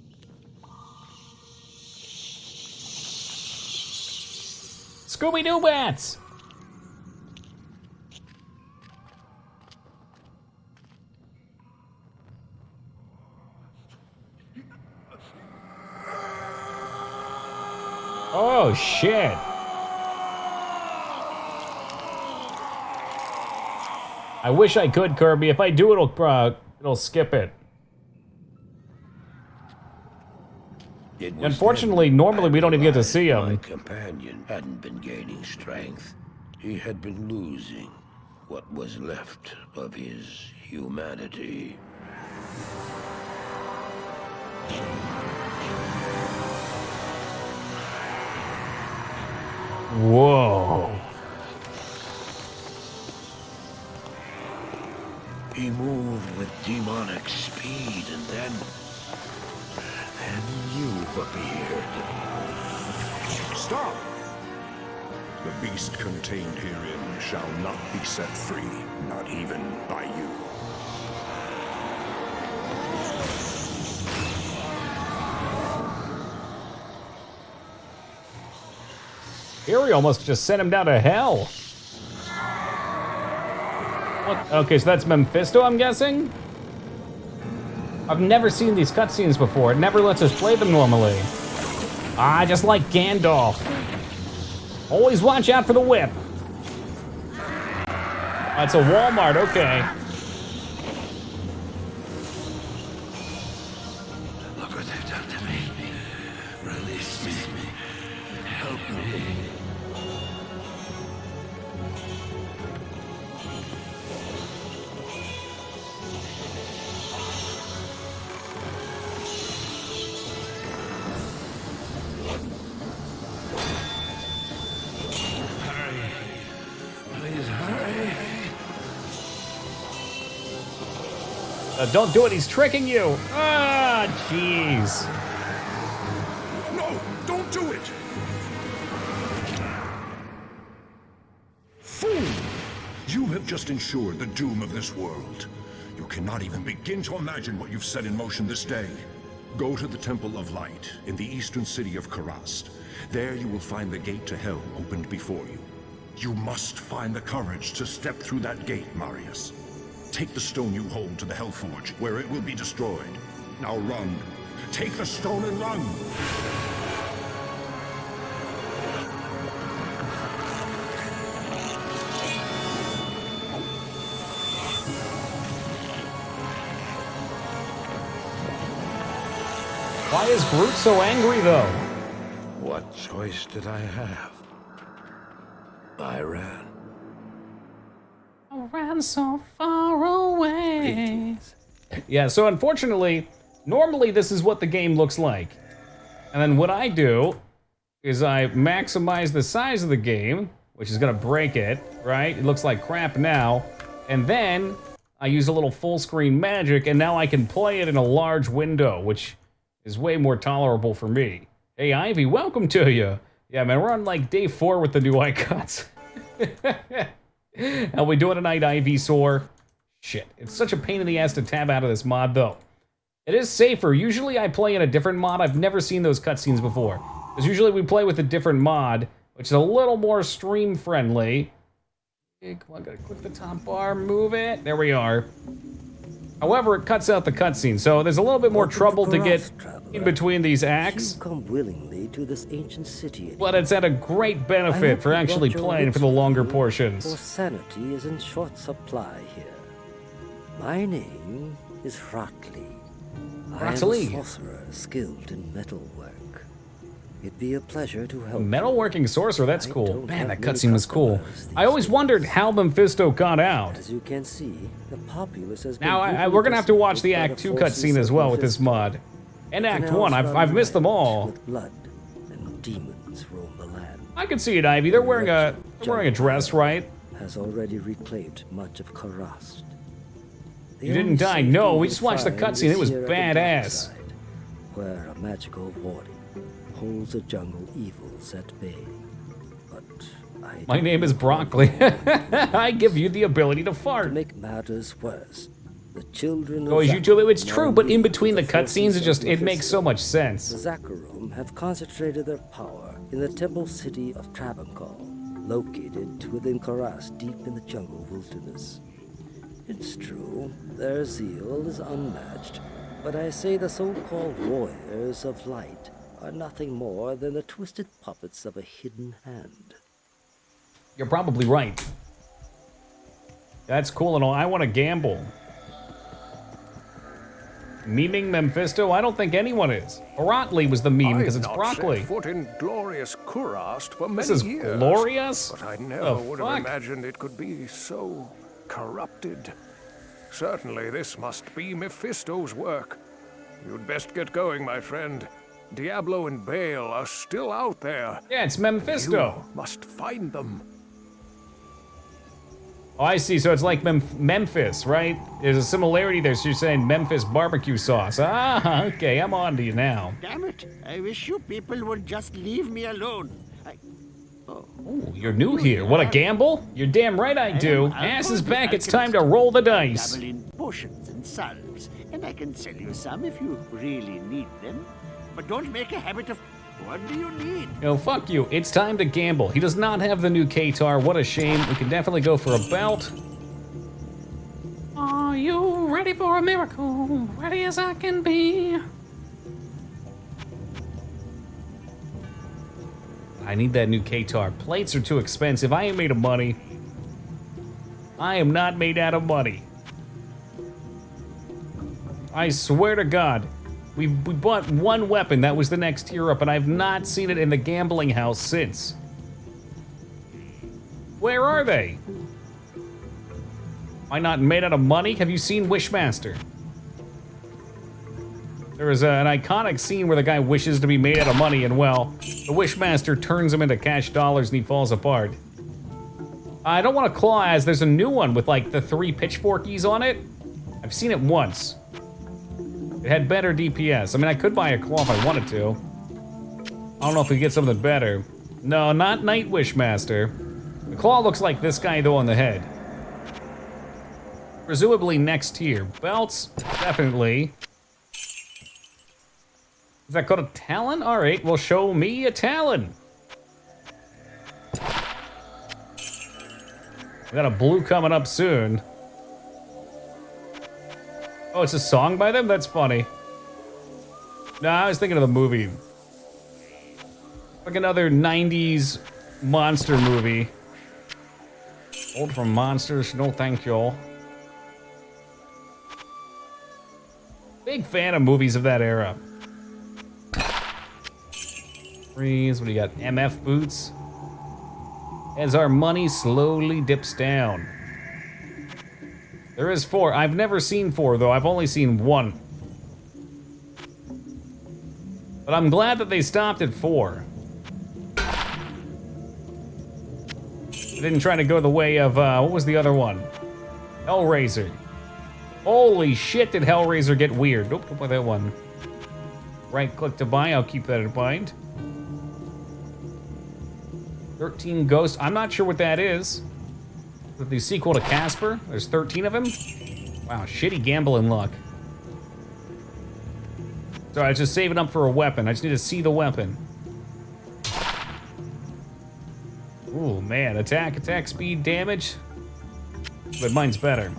Scooby-Doo bats! Oh shit! I wish I could, Kirby. If I do, it'll skip it. Unfortunately, normally we don't even get to see him. My companion hadn't been gaining strength. He had been losing what was left of his humanity. Whoa. He moved with demonic speed, and then you appeared. Stop! The beast contained herein shall not be set free, not even by you. Fury almost just sent him down to hell. What? Okay, so that's Mephisto, I'm guessing? I've never seen these cutscenes before. It never lets us play them normally. Ah, just like Gandalf. Always watch out for the whip. That's a Walmart, okay. Look what they've done to me. Release me. Help me. Hurry. Please hurry. Don't do it, he's tricking you. Ah, jeez. No, don't do it! Fool! You have just ensured the doom of this world. You cannot even begin to imagine what you've set in motion this day. Go to the Temple of Light in the eastern city of Karast. There you will find the gate to hell opened before you. You must find the courage to step through that gate, Marius. Take the stone you hold to the Hellforge, where it will be destroyed. Now run. Take the stone and run! Why is Groot so angry, though? What choice did I have? I ran. I ran so far away. Yeah, so unfortunately, normally this is what the game looks like. And then what I do is I maximize the size of the game, which is gonna break it, right? It looks like crap now. And then I use a little full screen magic, and now I can play it in a large window, which is way more tolerable for me. Hey, Ivy, welcome to you. Yeah, man, we're on like day 4 with the new icons. How we doing tonight, Ivy Sore? Shit, it's such a pain in the ass to tab out of this mod, though. It is safer. Usually I play in a different mod. I've never seen those cutscenes before. Because usually we play with a different mod, which is a little more stream-friendly. Okay, come on, gotta click the top bar, move it. There we are. However, it cuts out the cutscene, so there's a little bit more trouble to get in between these acts. You come willingly to this ancient city. But it's at a great benefit for actually playing for the longer portions. For sanity is in short supply here. My name is Ratley. I am a sorcerer skilled in metalwork. It'd be a pleasure to help. Metalworking sorcerer, that's cool. Man, that cutscene was cool. I always wondered how Mephisto got out. As you can see, the populace has now we're gonna have to watch the Act 2 cutscene as well with this mod. And Act 1, I've missed them all. Blood and demons roam the land. I can see it, Ivy. They're wearing a dress, right? Has already reclaimed much of Karast. You didn't die. No, we just watched the cutscene. It was badass. Where a magical warden holds a jungle evils at bay. But my name is Broccoli. I give you the ability to fart. To make matters worse, the children of it's true, but in between the cutscenes, it makes so much sense. The Zakharum have concentrated their power in the temple city of Travancore, located within Karast, deep in the jungle wilderness. It's true, their zeal is unmatched, but I say the so-called warriors of light are nothing more than the twisted puppets of a hidden hand. You're probably right. That's cool and all. I want to gamble. Memeing Mephisto? I don't think anyone is. Broccoli was the meme because it's broccoli. I've not set foot in glorious Kurast for many years. This is glorious? But I never would have imagined it could be so corrupted. Certainly this must be Mephisto's work. You'd best get going, my friend. Diablo and Baal are still out there. Yeah, it's Mephisto. You must find them. Oh, I see. So it's like Memphis, right? There's a similarity there. So you're saying Memphis barbecue sauce. Ah, okay. I'm on to you now. Damn it. I wish you people would just leave me alone. Ooh, you're new here. What a gamble? You're damn right I do. Ass is back. It's time to roll the dice. Dabble in potions and salves, and I can sell you some if you really need them. But don't make a habit of, what do you need? Oh, fuck you. It's time to gamble. He does not have the new Katar. What a shame. We can definitely go for a belt. Are you ready for a miracle? Ready as I can be. I need that new K-Tar. Plates are too expensive. I ain't made of money. I am not made out of money. I swear to God. We bought one weapon, that was the next tier up, and I've not seen it in the gambling house since. Where are they? Am I not made out of money? Have you seen Wishmaster? There is an iconic scene where the guy wishes to be made out of money, and well, the Wishmaster turns him into cash dollars and he falls apart. I don't want to claw as there's a new one with like the 3 pitchforkies on it. I've seen it once. It had better DPS. I mean, I could buy a claw if I wanted to. I don't know if we get something better. No, not Night Wishmaster. The claw looks like this guy though on the head. Presumably next tier. Belts, definitely. Is that called a Talon? All right, well, show me a Talon. We got a blue coming up soon. Oh, it's a song by them? That's funny. Nah, I was thinking of the movie. Like another 90s monster movie. Old from monsters, no thank you. Big fan of movies of that era. Freeze, what do you got? MF boots? As our money slowly dips down. There is 4. I've never seen 4 though, I've only seen 1. But I'm glad that they stopped at 4. They didn't try to go the way of, what was the other one? Hellraiser. Holy shit, did Hellraiser get weird. Nope, don't buy that one. Right click to buy, I'll keep that in mind. 13 Ghosts, I'm not sure what that is. Is it the sequel to Casper? There's 13 of them? Wow, shitty gambling luck. So I was just saving up for a weapon. I just need to see the weapon. Ooh, man, attack, speed, damage. But mine's better.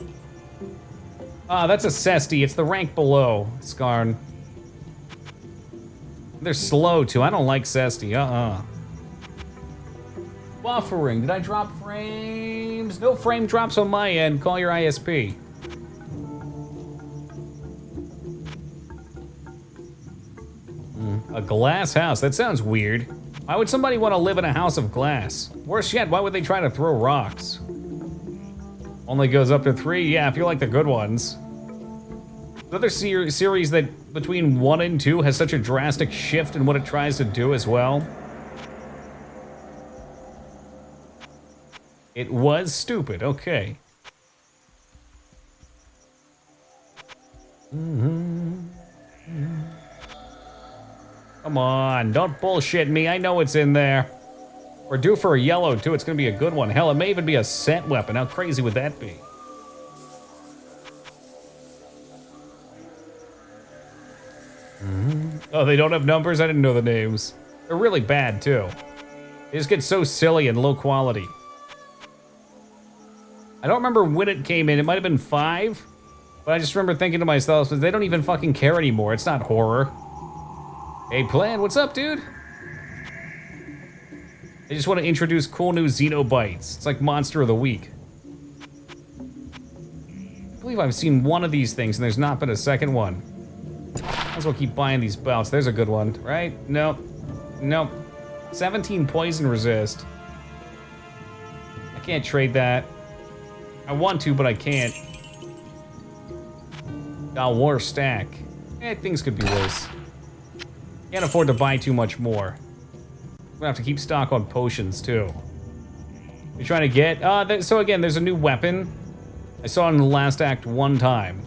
Ah, that's a Cesti. It's the rank below, Skarn. They're slow, too. I don't like Cesti. Buffering. Did I drop frames? No frame drops on my end. Call your ISP. A glass house. That sounds weird. Why would somebody want to live in a house of glass? Worse yet, why would they try to throw rocks? Only goes up to 3? Yeah, if you like the good ones. Another series that between 1 and 2 has such a drastic shift in what it tries to do as well. It was stupid, okay. Come on, don't bullshit me. I know it's in there. We're due for a yellow, too. It's gonna be a good one. Hell, it may even be a set weapon. How crazy would that be? Oh, they don't have numbers? I didn't know the names. They're really bad, too. They just get so silly and low quality. I don't remember when it came in. It might have been 5. But I just remember thinking to myself, they don't even fucking care anymore. It's not horror. Hey, Plan, what's up, dude? They just want to introduce cool new Xenobites. It's like Monster of the Week. I believe I've seen one of these things and there's not been a second one. Might as well keep buying these belts. There's a good one, right? Nope. Nope. 17 poison resist. I can't trade that. I want to, but I can't. War stack. Things could be worse. Can't afford to buy too much more. I'm gonna have to keep stock on potions, too. You're trying to get... so again, there's a new weapon. I saw it in the last act one time.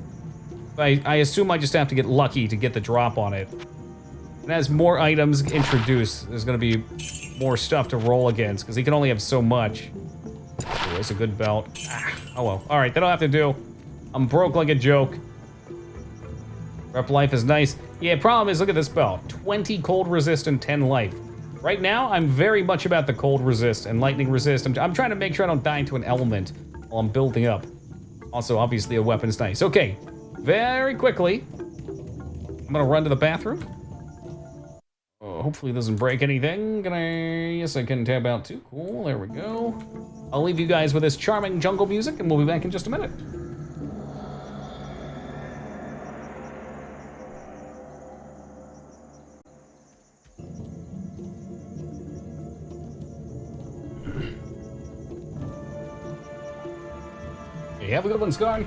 I assume I just have to get lucky to get the drop on it. And as more items introduced, there's gonna be more stuff to roll against, because he can only have so much. Oh, that's a good belt. Oh well. Alright, that'll have to do. I'm broke like a joke. Rep life is nice. Yeah, problem is, look at this belt. 20 cold resist and 10 life. Right now, I'm very much about the cold resist and lightning resist. I'm trying to make sure I don't die to an element while I'm building up. Also, obviously, a weapon's nice. Okay, very quickly, I'm gonna run to the bathroom. Hopefully it doesn't break anything. Yes, I can tab out too. Cool, there we go. I'll leave you guys with this charming jungle music, and we'll be back in just a minute. Hey, have a good one, Scar.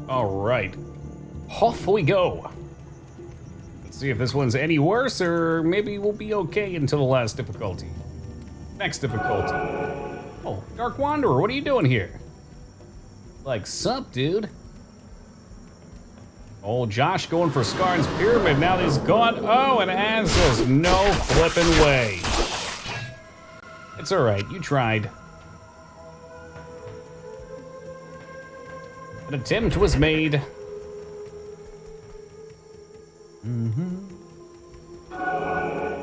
All right, off we go. Let's see if this one's any worse, or maybe we'll be okay until the last difficulty. Next difficulty. Oh, Dark Wanderer, what are you doing here? Like, sup, dude? Oh, Josh going for Scarn's Pyramid. Now that he's gone. Oh, and Ansels, no flipping way. It's all right, you tried. An attempt was made.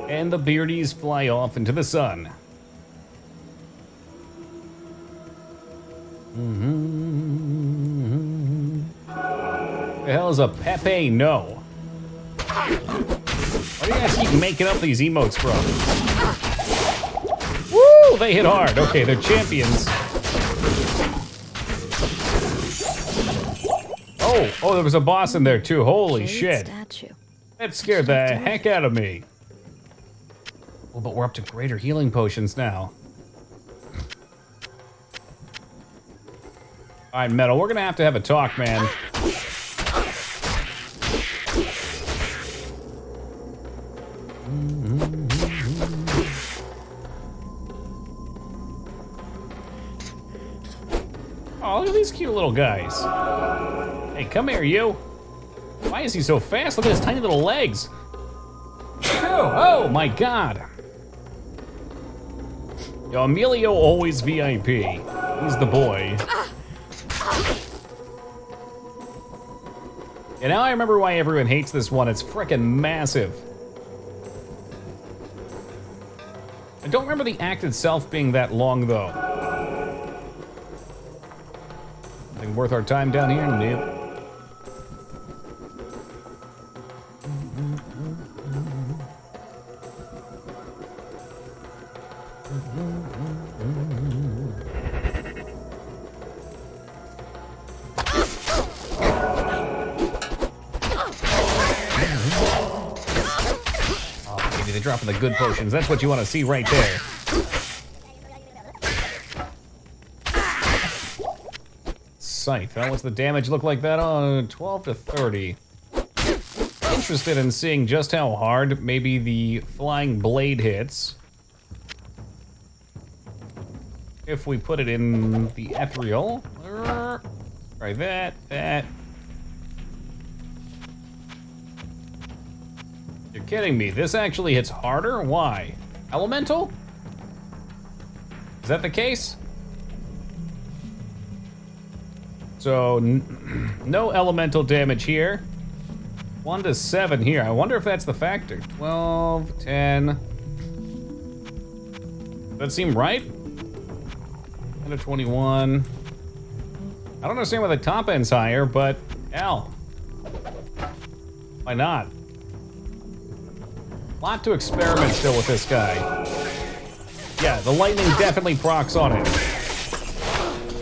And the beardies fly off into the sun. The hell is a Pepe? No. Why do you guys keep making up these emotes from? Woo! They hit hard. Okay, they're champions. Oh, there was a boss in there too. Holy shit. Statue. That scared the heck out of me. Oh, but we're up to greater healing potions now. All right, Metal, we're gonna have to have a talk, man. Oh, look at these cute little guys. Hey, come here, you. Why is he so fast? Look at his tiny little legs. Oh my god. Yo, Emilio always VIP. He's the boy. And now I remember why everyone hates this one. It's frickin' massive. I don't remember the act itself being that long, though. Nothing worth our time down here? Nope. They're dropping the good potions. That's what you want to see right there. Scythe. What's the damage look like that on 12 to 30? Interested in seeing just how hard maybe the flying blade hits. If we put it in the ethereal. Try that. You're kidding me. This actually hits harder? Why? Elemental? Is that the case? So, no elemental damage here. 1 to 7 here. I wonder if that's the factor. 12, 10. Does that seem right? 10 to 21. I don't understand why the top end's higher, but hell. Why not? Lot to experiment still with this guy. Yeah, the lightning definitely procs on it.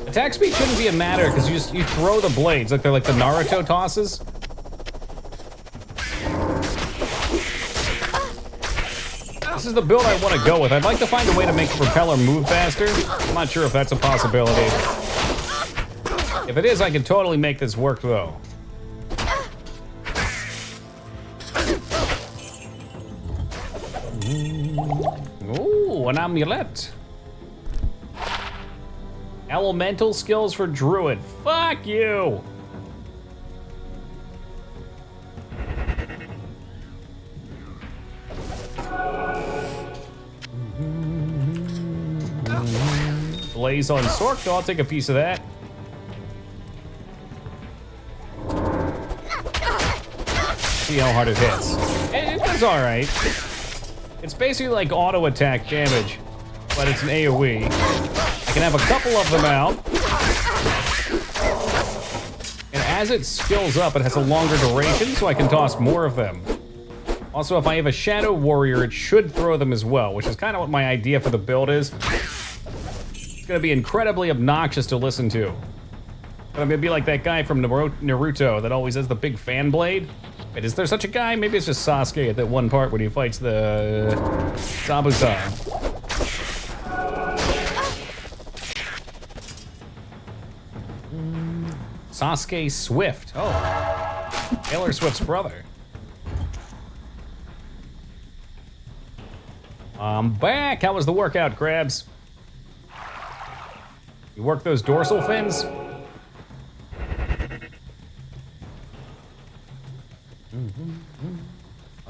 Attack speed shouldn't be a matter because you throw the blades like they're like the Naruto tosses. This is the build I want to go with. I'd like to find a way to make the propeller move faster. I'm not sure if that's a possibility. If it is, I can totally make this work though. Ooh, an amulet. Elemental skills for Druid. Fuck you! Blaze on Sork, I'll take a piece of that. See how hard it hits. It does alright. It's basically like auto attack damage, but it's an AoE. I can have a couple of them out. And as it skills up, it has a longer duration, so I can toss more of them. Also, if I have a Shadow Warrior, it should throw them as well, which is kind of what my idea for the build is. It's gonna be incredibly obnoxious to listen to. But I'm gonna be like that guy from Naruto that always has the big fan blade. Wait, is there such a guy? Maybe it's just Sasuke at that one part when he fights the Zabuza. Sasuke Swift. Oh, Taylor Swift's brother. I'm back. How was the workout, Krabs? You work those dorsal fins?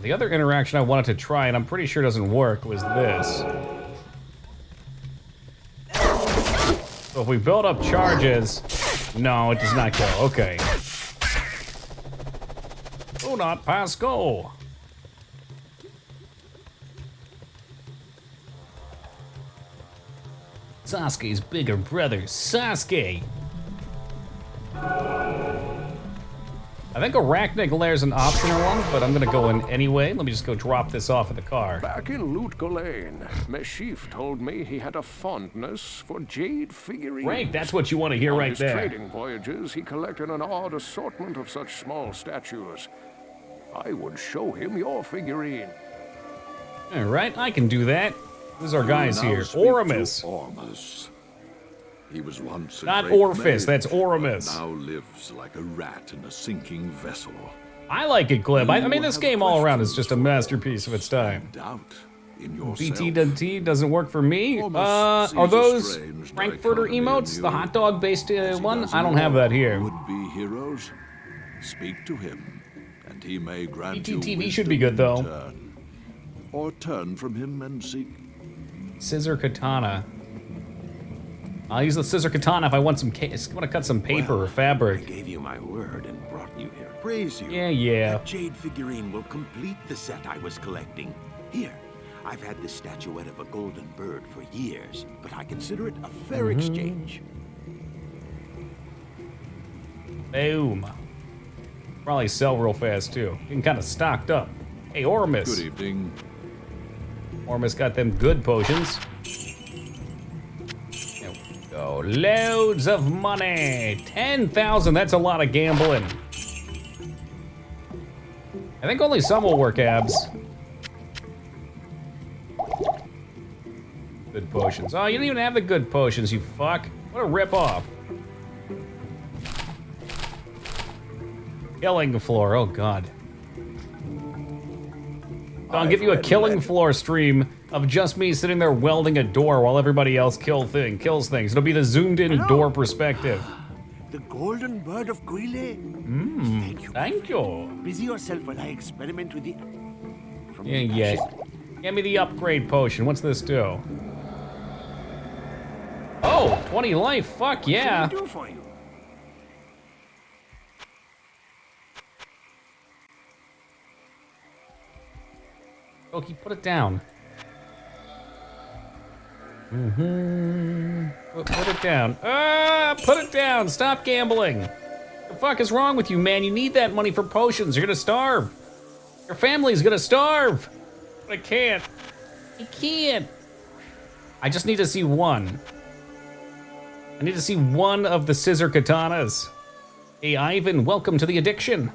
The other interaction I wanted to try, and I'm pretty sure doesn't work, was this. So if we build up charges... No, it does not go. Okay. Do not pass go. Sasuke's bigger brother, Sasuke. I think Arachnic Lair's an optional one, but I'm gonna go in anyway. Let me just go drop this off at the car. Back in Lootga Lane, Meshif told me he had a fondness for jade figurines. Right, that's what you want to hear right there. On his trading voyages, he collected an odd assortment of such small statues. I would show him your figurine. All right, I can do that. Who's our guys here? Oramus. Ormus. He was once a Not great Orphis, mage, that's Oramus. but now lives like a rat in a sinking vessel. I like it, Glib. I mean, this game all around is just a masterpiece of its time. Doubt in yourself. BT doesn't work for me. Are those Frankfurter emotes? The hot dog based one? I don't have that here. Would-be heroes, speak to him, and he may grant you BTTV should be good though. return, or turn from him and seek. Scissor katana. I'll use the scissor katana if I want some I want to cut some paper or fabric. I gave you my word and brought you here. Praise you. Yeah. That jade figurine will complete the set I was collecting. Here, I've had this statuette of a golden bird for years, but I consider it a fair exchange. Boom. Probably sell real fast too. Getting kind of stocked up. Hey, Ormus. Good evening. Ormus got them good potions. There we go. Loads of money. 10,000. That's a lot of gambling. I think only some will work, Abs. Good potions. Oh, you don't even have the good potions, you fuck. What a rip-off. Killing floor. Oh, God. I'll give you a killing floor stream of just me sitting there welding a door while everybody else kills things. It'll be the zoomed-in door perspective. The golden bird of Guile. Thank you. Busy yourself while I experiment with the... Yeah. Give me the upgrade potion. What's this do? Oh, 20 life. Fuck yeah. What can I do for you? Oki, put it down. Put it down. Put it down. Stop gambling. The fuck is wrong with you, man? You need that money for potions. You're gonna starve. Your family's gonna starve. But I can't. I can't. I just need to see one. I need to see one of the scissor katanas. Hey, Ivan, welcome to the addiction.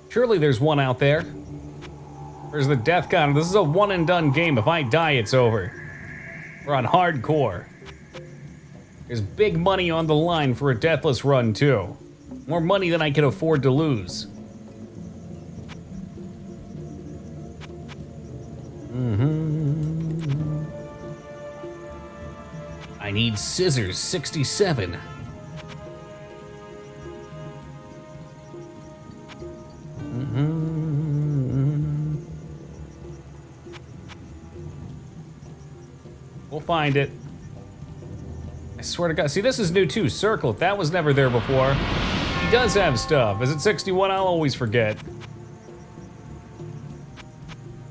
Surely there's one out there. There's the death counter. This is a one and done game. If I die, it's over. We're on hardcore. There's big money on the line for a Deathless run, too. More money than I can afford to lose. I need scissors, 67. We'll find it. I swear to God. See, this is new too. Circle it. That was never there before. He does have stuff. Is it 61? I'll always forget.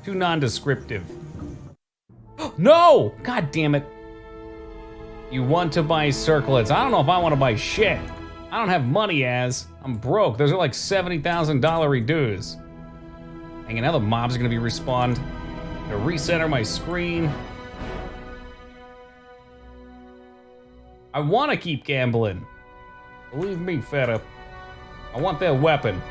Too nondescriptive. No! God damn it. You want to buy circlets. I don't know if I want to buy shit. I don't have money, I'm broke. Those are like $70,000 dues. Hang on, now the mobs are gonna be respawned. To recenter my screen. I want to keep gambling. Believe me, feta. I want that weapon.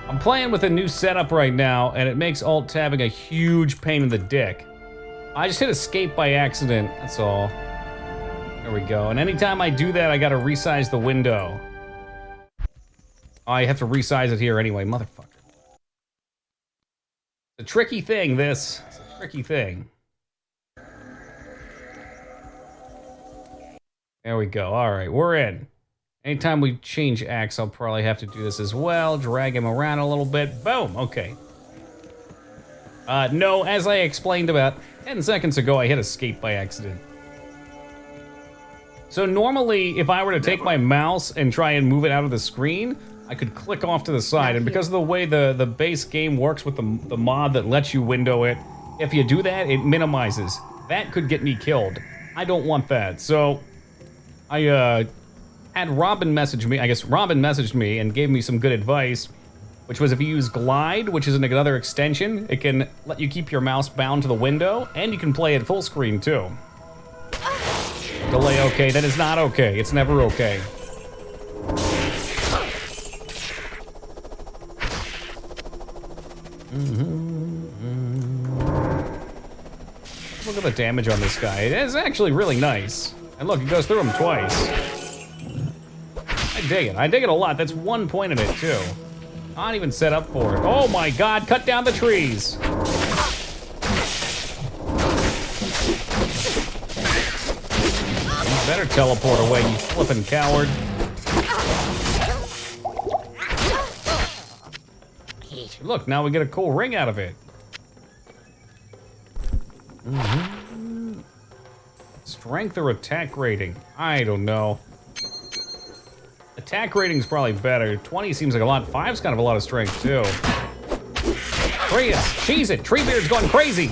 I'm playing with a new setup right now, and it makes alt-tabbing a huge pain in the dick. I just hit escape by accident, that's all. There we go, and anytime I do that, I gotta resize the window. I have to resize it here anyway, motherfucker. It's a tricky thing, this. It's a tricky thing. There we go, all right, we're in. Anytime we change axe, I'll probably have to do this as well. Drag him around a little bit. Boom, okay. No, as I explained about 10 seconds ago, I hit escape by accident. So normally, if I were to take my mouse and try and move it out of the screen, I could click off to the side. And because of the way the base game works with the mod that lets you window it, if you do that, it minimizes. That could get me killed. I don't want that. So I had Robin message me. I guess Robin messaged me and gave me some good advice, which was if you use Glide, which is another extension, it can let you keep your mouse bound to the window, and you can play it full screen too. Delay okay, that is not okay. It's never okay. Look at the damage on this guy. It is actually really nice. And look, it goes through him twice. I dig it. I dig it a lot. That's 1 point of it, too. Not even set up for it. Oh my god, cut down the trees. You better teleport away, you flippin' coward. Look, now we get a cool ring out of it. Strength or attack rating? I don't know. Attack rating's probably better. 20 seems like a lot. 5's kind of a lot of strength, too. Treeus, cheese it! Treebeard's going crazy!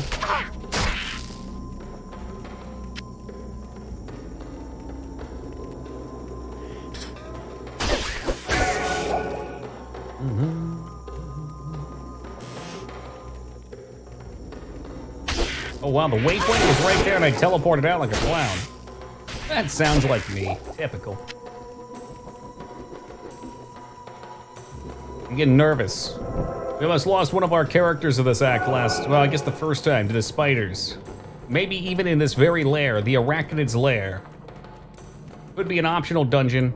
Oh wow, the waypoint was right there and I teleported out like a clown. That sounds like me. Typical. I'm getting nervous. We almost lost one of our characters of this act well, I guess the first time, to the spiders. Maybe even in this very lair, the Arachnid's lair. Could be an optional dungeon.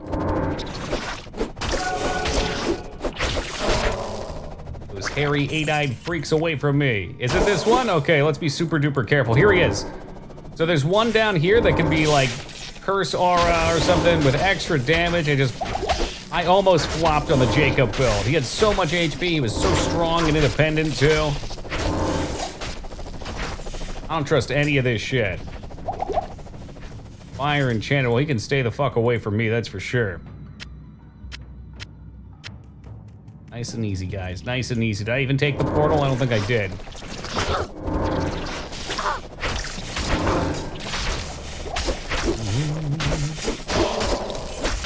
Those hairy, eight-eyed freaks away from me. Is it this one? Okay, let's be super duper careful. Here he is. So there's one down here that can be like curse aura or something with extra damage. I almost flopped on the Jacob build. He had so much HP, he was so strong and independent too. I don't trust any of this shit. Fire enchanted, well he can stay the fuck away from me, that's for sure. Nice and easy, guys, nice and easy. Did I even take the portal? I don't think I did.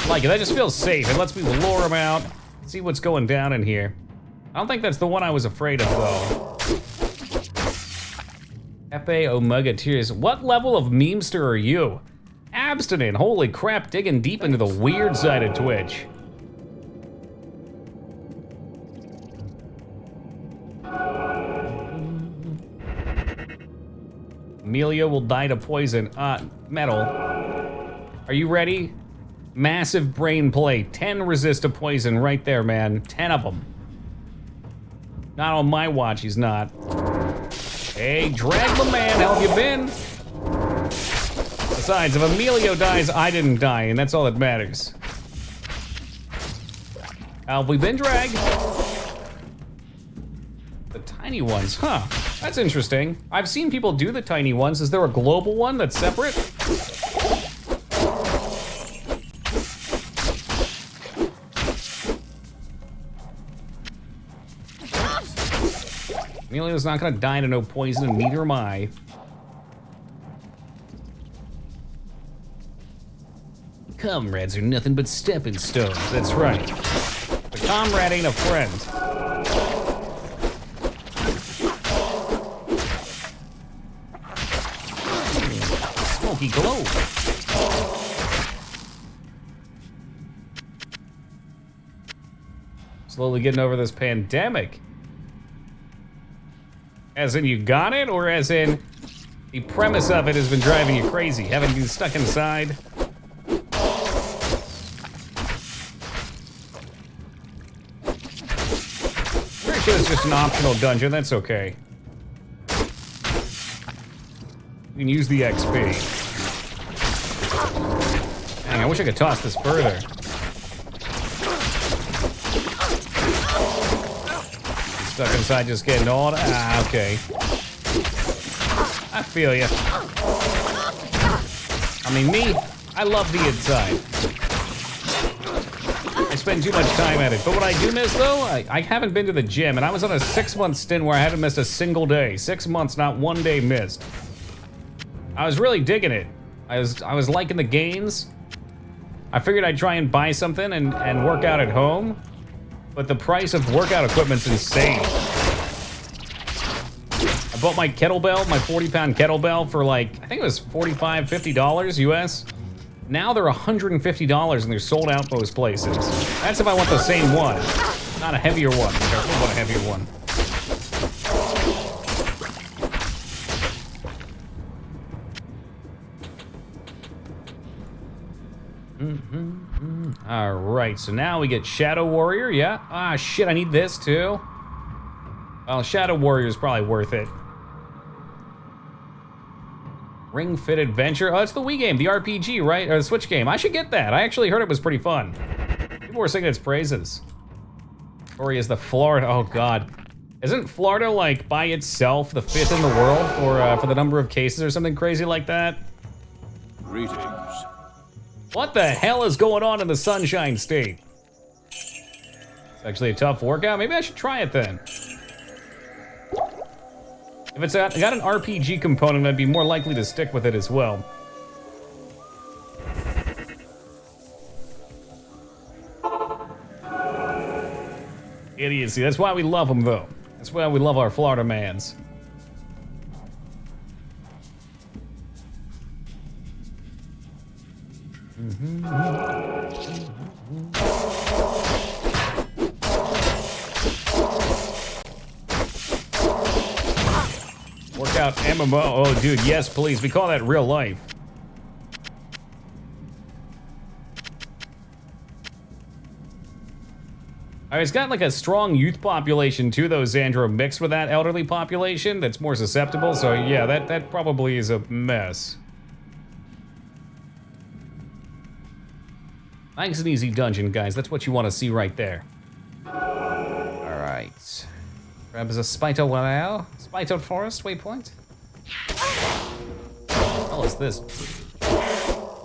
Like it, that just feels safe. It lets me lure him out, see what's going down in here. I don't think that's the one I was afraid of, though. Epe Omega Tears. What level of memester are you? Abstinent. Holy crap, digging deep into the weird side of Twitch. Amelia will die to poison. Metal. Are you ready? Massive brain play. 10 resist to poison right there, man. 10 of them. Not on my watch, he's not. Hey, Dragma man, how have you been? Besides, if Emilio dies, I didn't die, and that's all that matters. How have we been, Drag? The tiny ones, huh? That's interesting. I've seen people do the tiny ones. Is there a global one that's separate? Emilio's not gonna die to no poison, and neither am I. Comrades are nothing but stepping stones. That's right. The comrade ain't a friend. Smoky glow. Slowly getting over this pandemic. As in you got it, or as in the premise of it has been driving you crazy, having been stuck inside? Pretty sure it's just an optional dungeon, that's okay. You can use the XP. Dang, I wish I could toss this further. Stuck inside just getting old. Ah, okay. I feel you. I mean, me, I love the inside. I spend too much time at it. But what I do miss, though, I haven't been to the gym, and I was on a 6-month stint where I hadn't missed a single day. 6 months, not one day missed. I was really digging it. I was liking the gains. I figured I'd try and buy something and work out at home. But the price of workout equipment's insane. I bought my kettlebell, my 40-pound kettlebell for like, I think it was $45, $50 US. Now they're $150 and they're sold out most places. That's if I want the same one, not a heavier one. I want a heavier one. All right, so now we get Shadow Warrior, yeah. Ah, shit, I need this too. Well, Shadow Warrior is probably worth it. Ring Fit Adventure. Oh, it's the Wii game, the RPG, right? Or the Switch game. I should get that. I actually heard it was pretty fun. People were singing its praises. Story is the Florida. Oh God, isn't Florida like by itself the 5th in the world for the number of cases or something crazy like that? Greetings. What the hell is going on in the Sunshine State? It's actually a tough workout. Maybe I should try it then. If it's got an RPG component, I'd be more likely to stick with it as well. Idiocy. That's why we love them, though. That's why we love our Florida mans. Workout MMO. Oh, dude, yes, please. We call that real life. It's got like a strong youth population too, though, Xandro, mixed with that elderly population that's more susceptible. So yeah, that probably is a mess. Nice and easy dungeon, guys. That's what you want to see right there. All right. Grabs a Spito Forest waypoint. What the hell is this?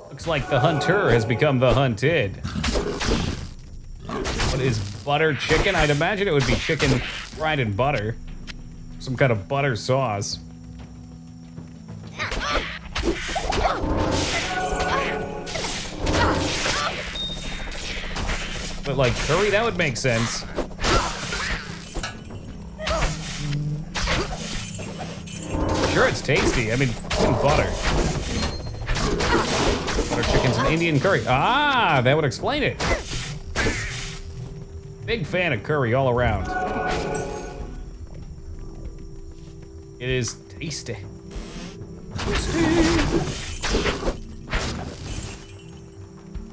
Looks like the hunter has become the hunted. What is butter chicken? I'd imagine it would be chicken fried in butter. Some kind of butter sauce. But like curry, that would make sense. Sure, it's tasty. I mean, butter. Butter chicken's an Indian curry. Ah, that would explain it. Big fan of curry all around. It is tasty.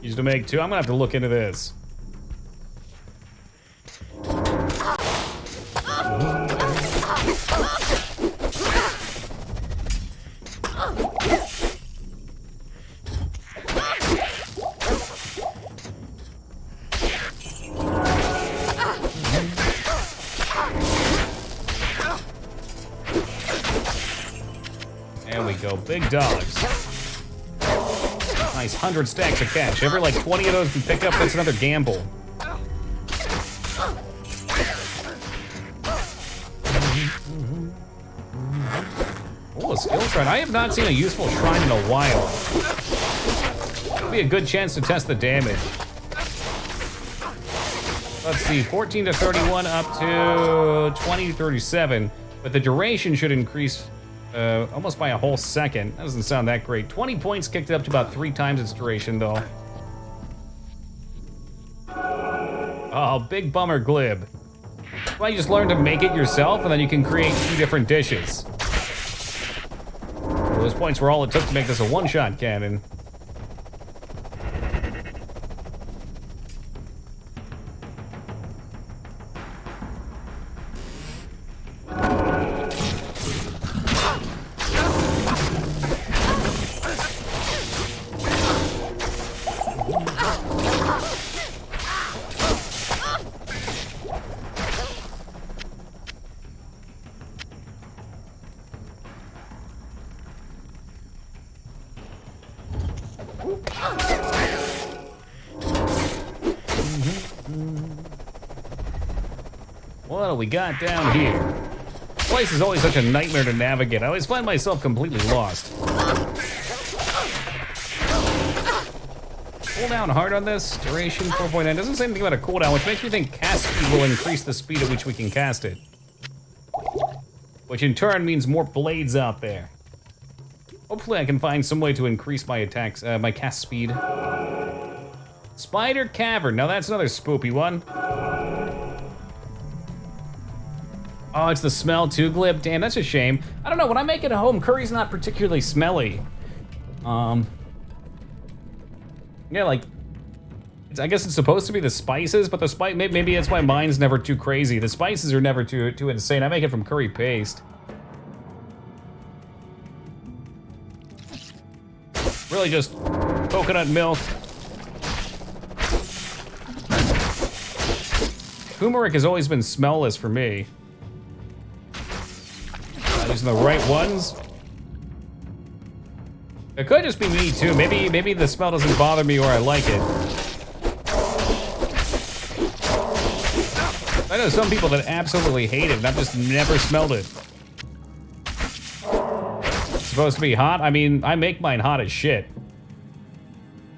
Used to make two. I'm gonna have to look into this. There we go, big dogs. Nice, 100 stacks of cash. Every like 20 of those we pick up, that's another gamble. Oh, a skill shrine. I have not seen a useful shrine in a while. It'll be a good chance to test the damage. Let's see, 14 to 31 up to 20 to 37, but the duration should increase almost by a whole second. That doesn't sound that great. 20 points kicked it up to about 3 times its duration, though. Oh, big bummer, Glib. Well, you just learn to make it yourself, and then you can create 2 different dishes. Well, those points were all it took to make this a one-shot cannon. What do we got down here? This place is always such a nightmare to navigate. I always find myself completely lost. Cooldown hard on this. Duration 4.9. Doesn't say anything about a cooldown, which makes me think cast speed will increase the speed at which we can cast it. Which in turn means more blades out there. Hopefully I can find some way to increase my attacks, my cast speed. Spider Cavern. Now that's another spoopy one. Oh, it's the smell too, Glib. Damn, that's a shame. I don't know, when I make it at home, curry's not particularly smelly. Yeah, like, I guess it's supposed to be the spices, but the maybe that's why mine's never too crazy. The spices are never too insane. I make it from curry paste. Really just coconut milk. Turmeric has always been smellless for me. Using the right ones. It could just be me too. Maybe the smell doesn't bother me or I like it. I know some people that absolutely hate it, and I've just never smelled it. It's supposed to be hot? I mean, I make mine hot as shit.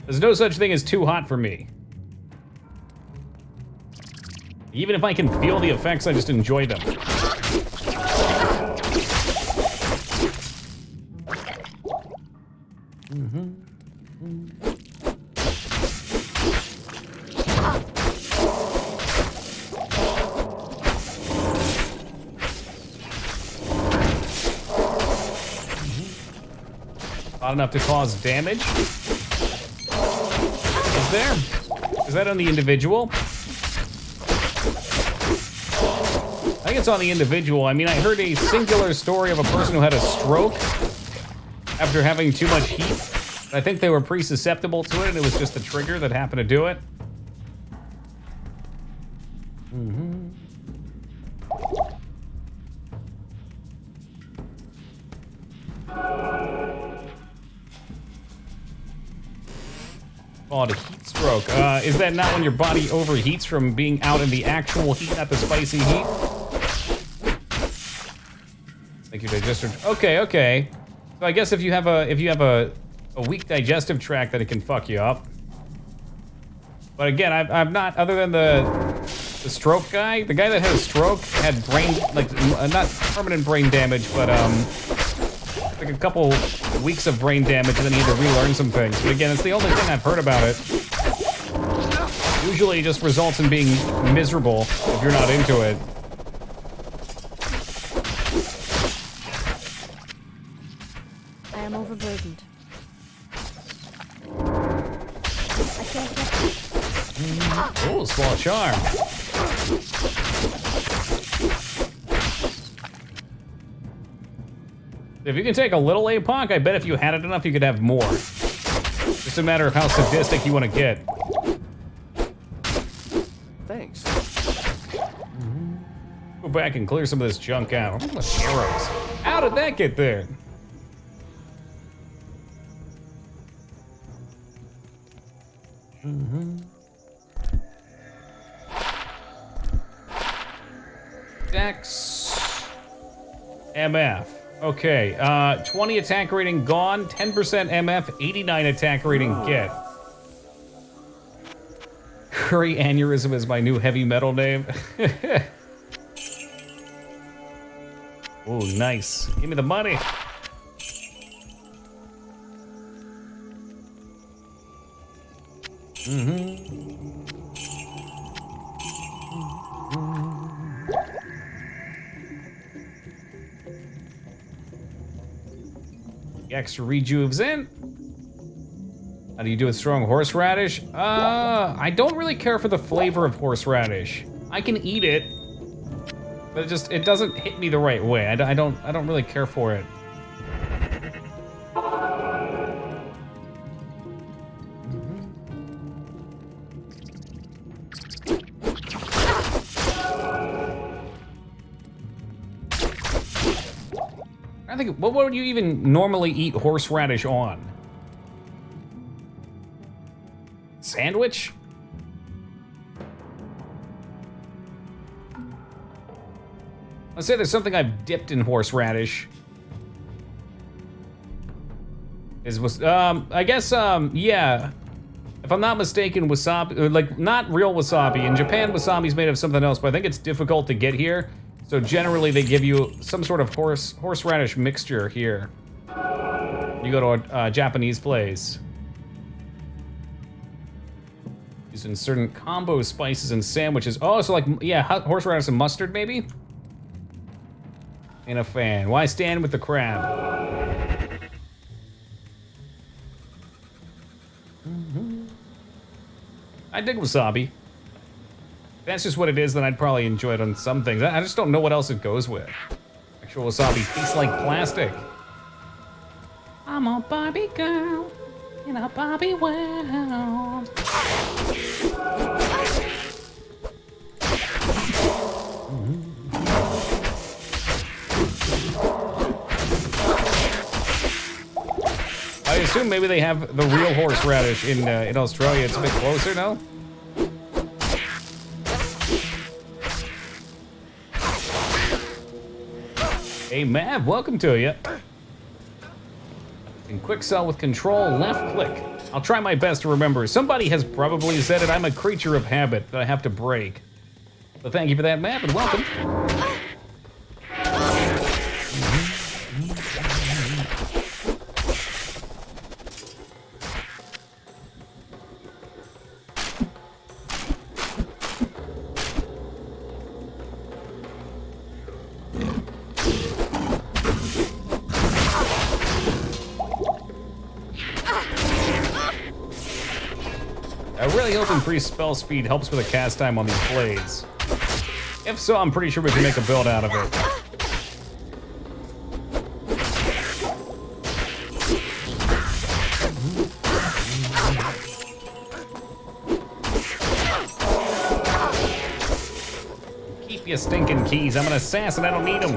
There's no such thing as too hot for me. Even if I can feel the effects, I just enjoy them. Not enough to cause damage. Is there? Is that on the individual? I think it's on the individual. I mean, I heard a singular story of a person who had a stroke after having too much heat. I think they were pretty susceptible to it, and it was just the trigger that happened to do it. Oh, the heat stroke. Is that not when your body overheats from being out in the actual heat, not the spicy heat? Thank you, digestive. Okay. So I guess if you have a weak digestive tract, then it can fuck you up. But again, I'm not, other than the stroke guy, the guy that had a stroke had brain, like, not permanent brain damage, but like a couple weeks of brain damage, and then he had to relearn some things. But again, it's the only thing I've heard about it. Usually it just results in being miserable if you're not into it. I am overburdened. I can't get Oh, small charm. If you can take a little APOC, I bet if you had it enough, you could have more. Just a matter of how sadistic you want to get. Thanks. Go back and clear some of this junk out. Look at the arrows. How did that get there? Dex. MF. Okay, 20 attack rating gone, 10% MF, 89 attack rating get. Curry Aneurysm is my new heavy metal name. Oh, nice. Give me the money. The extra rejuves in. How do you do with strong horseradish? I don't really care for the flavor of horseradish. I can eat it, but it doesn't hit me the right way. I don't really care for it. I think, what would you even normally eat horseradish on? Sandwich? Let's say there's something I've dipped in horseradish. I guess, yeah. If I'm not mistaken, wasabi, like, not real wasabi. In Japan, wasabi's made of something else, but I think it's difficult to get here. So generally, they give you some sort of horseradish mixture here. You go to a Japanese place. Used in certain combo spices and sandwiches. Oh, so like, yeah, horseradish and mustard, maybe? Ain't a fan. Why stand with the crab? I dig wasabi. If that's just what it is, then I'd probably enjoy it on some things. I just don't know what else it goes with. Actual wasabi tastes like plastic. I'm a Barbie girl in a Barbie world. I assume maybe they have the real horseradish in Australia. It's a bit closer, no? Hey, Mav, welcome to you. In quick sell with control, left click. I'll try my best to remember. Somebody has probably said it. I'm a creature of habit that I have to break. So thank you for that, Mav, and welcome. Increased spell speed helps with the cast time on these blades. If so, I'm pretty sure we can make a build out of it. Keep your stinking keys. I'm an assassin. I don't need them.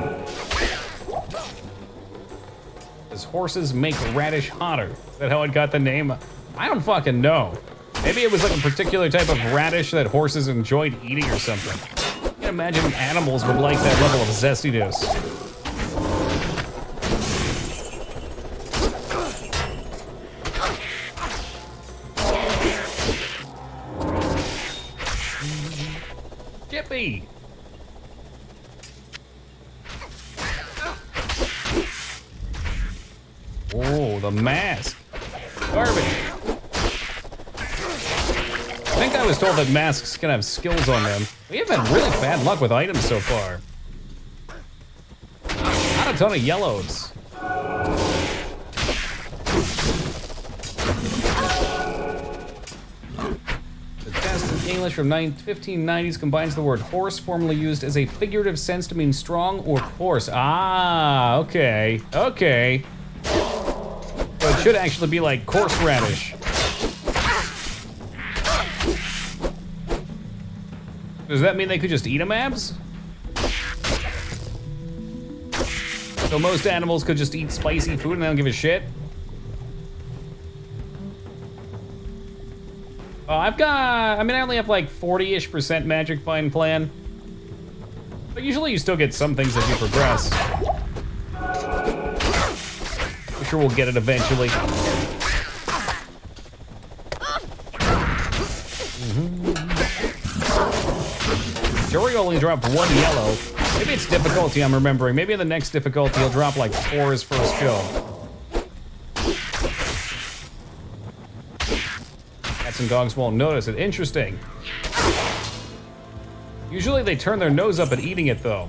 Does horses make radish hotter? Is that how it got the name? I don't fucking know. Maybe it was like a particular type of radish that horses enjoyed eating or something. I can imagine animals would like that level of zestiness. Jippy! Oh, the mask. Garbage. I think I was told that masks can have skills on them. We have had really bad luck with items so far. Not a ton of yellows. The text in English from 1590s combines the word horse, formerly used as a figurative sense to mean strong or coarse. Ah, okay, okay. So it should actually be like coarse radish. Does that mean they could just eat them, abs? So most animals could just eat spicy food and they don't give a shit? I only have like 40-ish% magic find plan. But usually you still get some things as you progress. sure we'll get it eventually. Jury only dropped 1 yellow. Maybe it's difficulty I'm remembering. Maybe in the next difficulty he'll drop like 4 his first kill. Cats and dogs won't notice it. Interesting. Usually they turn their nose up at eating it though.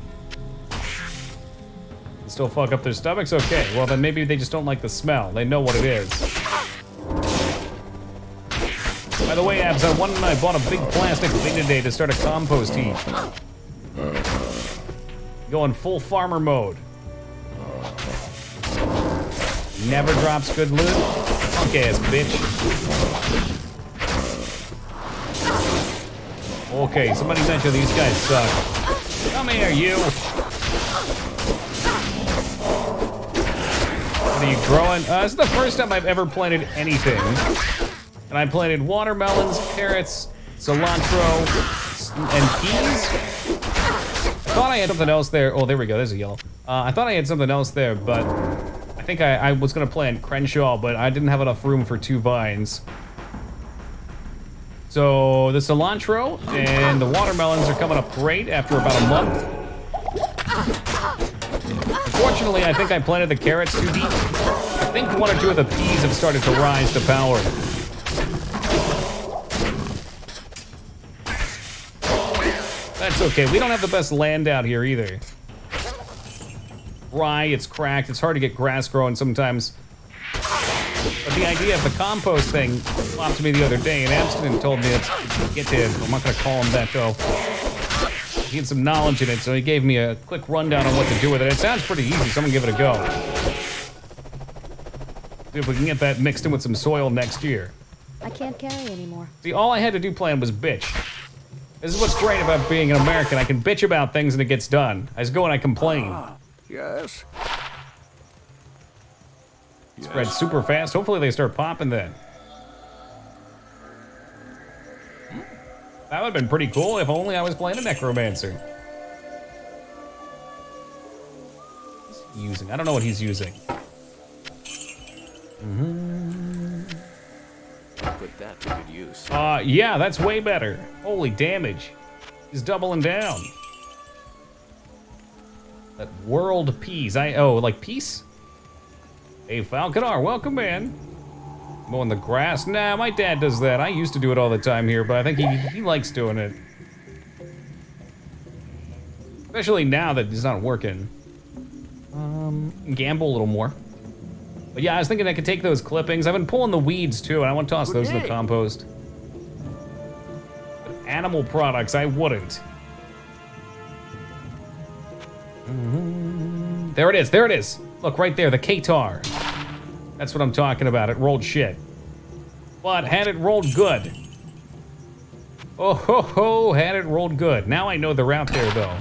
Still fuck up their stomachs? Okay, well then maybe they just don't like the smell. They know what it is. By the way, Abs, one and I bought a big plastic thing today to start a compost heap. Going full farmer mode. Never drops good loot. Punk ass bitch. Okay, somebody mentioned these guys suck. Come here, you. What are you growing? This is the first time I've ever planted anything. And I planted watermelons, carrots, cilantro, and peas. I thought I had something else there. Oh, there we go. There's a yellow. I thought I had something else there, but I think I was going to plant Crenshaw, but I didn't have enough room for 2 vines. So the cilantro and the watermelons are coming up great after about a month. Unfortunately, I think I planted the carrots too deep. I think 1 or 2 of the peas have started to rise to power. That's okay. We don't have the best land out here either. Dry, it's cracked, it's hard to get grass growing sometimes. But the idea of the compost thing popped to me the other day, and Amston told me it's get to him. I'm not gonna call him that though. He had some knowledge in it, so he gave me a quick rundown on what to do with it. It sounds pretty easy, so I'm gonna give it a go. See if we can get that mixed in with some soil next year. I can't carry anymore. See, all I had to do plan was bitch. This is what's great about being an American. I can bitch about things and it gets done. I just go and I complain. Yes. Spread super fast. Hopefully they start popping then. That would have been pretty cool if only I was playing a necromancer. What's he using? I don't know what he's using. Put that to good use. Yeah, that's way better. Holy damage. He's doubling down. That world peas. Like peace? Hey, Falconar, welcome in. Mowing the grass. Nah, my dad does that. I used to do it all the time here, but I think he likes doing it. Especially now that it's not working. Gamble a little more. But yeah, I was thinking I could take those clippings. I've been pulling the weeds too, and I want to toss those in the compost. But animal products, I wouldn't. There it is, there it is. Look, right there, the Qatar. That's what I'm talking about, it rolled shit. But had it rolled good. Oh ho ho, had it rolled good. Now I know they're out there though.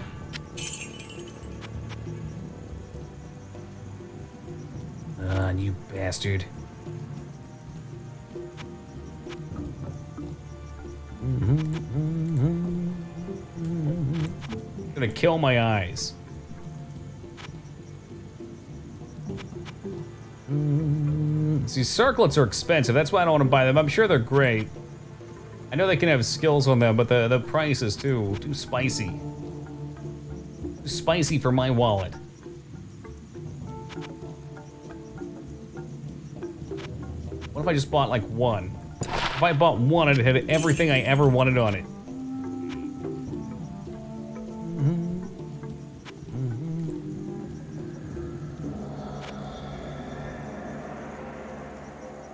Ah, you bastard. Gonna kill my eyes. See, circlets are expensive. That's why I don't want to buy them. I'm sure they're great. I know they can have skills on them, but the price is too spicy. Too spicy for my wallet. What if I just bought like 1? If I bought 1, I'd have everything I ever wanted on it.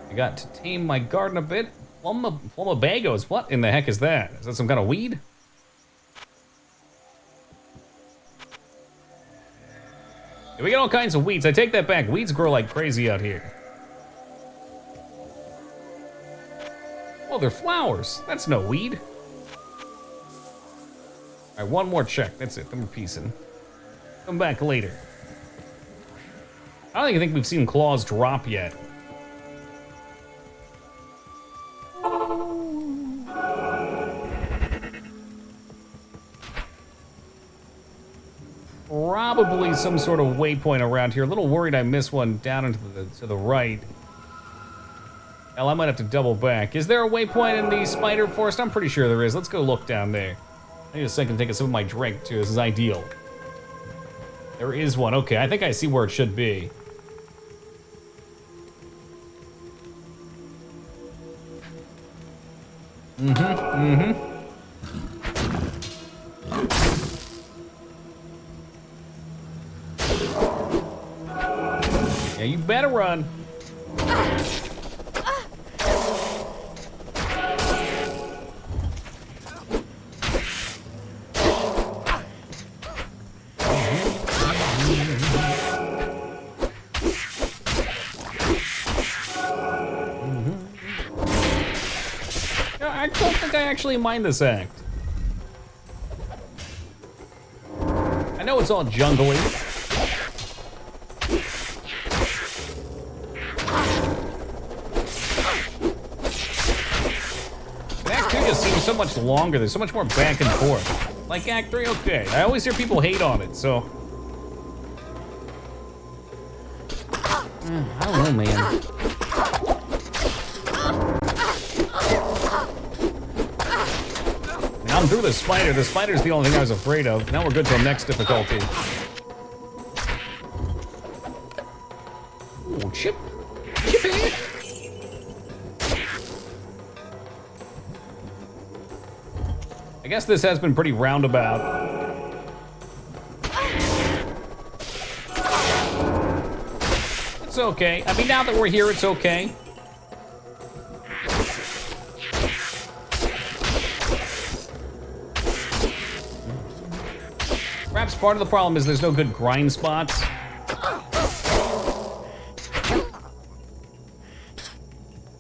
I got to tame my garden a bit. Plumabagos, what in the heck is that? Is that some kind of weed? Yeah, we got all kinds of weeds. I take that back. Weeds grow like crazy out here. Oh, they're flowers. That's no weed. All right, 1 more check. That's it. Then we're piecing. Come back later. I don't even think we've seen claws drop yet. probably some sort of waypoint around here. A little worried I missed one down into to the right. Hell, I might have to double back. Is there a waypoint in the spider forest? I'm pretty sure there is. Let's go look down there. I need a second to take a sip of my drink, too. This is ideal. There is one. Okay, I think I see where it should be. Yeah, you better run. I don't think I actually mind this act. I know it's all jungly. But Act 2 just seems so much longer. There's so much more back and forth. Like Act 3, okay. I always hear people hate on it, so. I don't know, man. I'm through the spider. The spider's the only thing I was afraid of. Now we're good to the next difficulty. Ooh, chip. Chippy. I guess this has been pretty roundabout. It's okay. I mean, now that we're here, it's okay. Perhaps part of the problem is there's no good grind spots.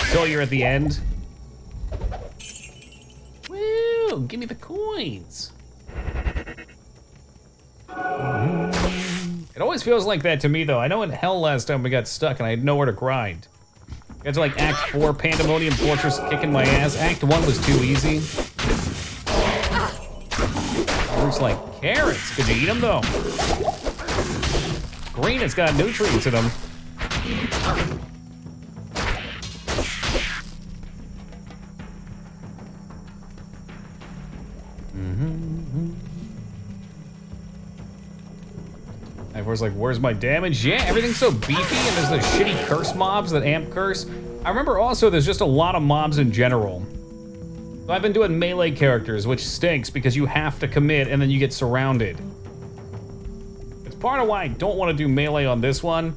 So you're at the end. Woo! Give me the coins. It always feels like that to me, though. I know in Hell last time we got stuck and I had nowhere to grind. I got to like Act 4, Pandemonium Fortress kicking my ass. Act 1 was too easy. Looks like carrots. Could you eat them, though? Green, it's got nutrients in them. Everyone's like, where's my damage? Yeah, everything's so beefy, and there's those shitty curse mobs that amp curse. I remember also there's just a lot of mobs in general. So I've been doing melee characters, which stinks because you have to commit and then you get surrounded. It's part of why I don't want to do melee on this one.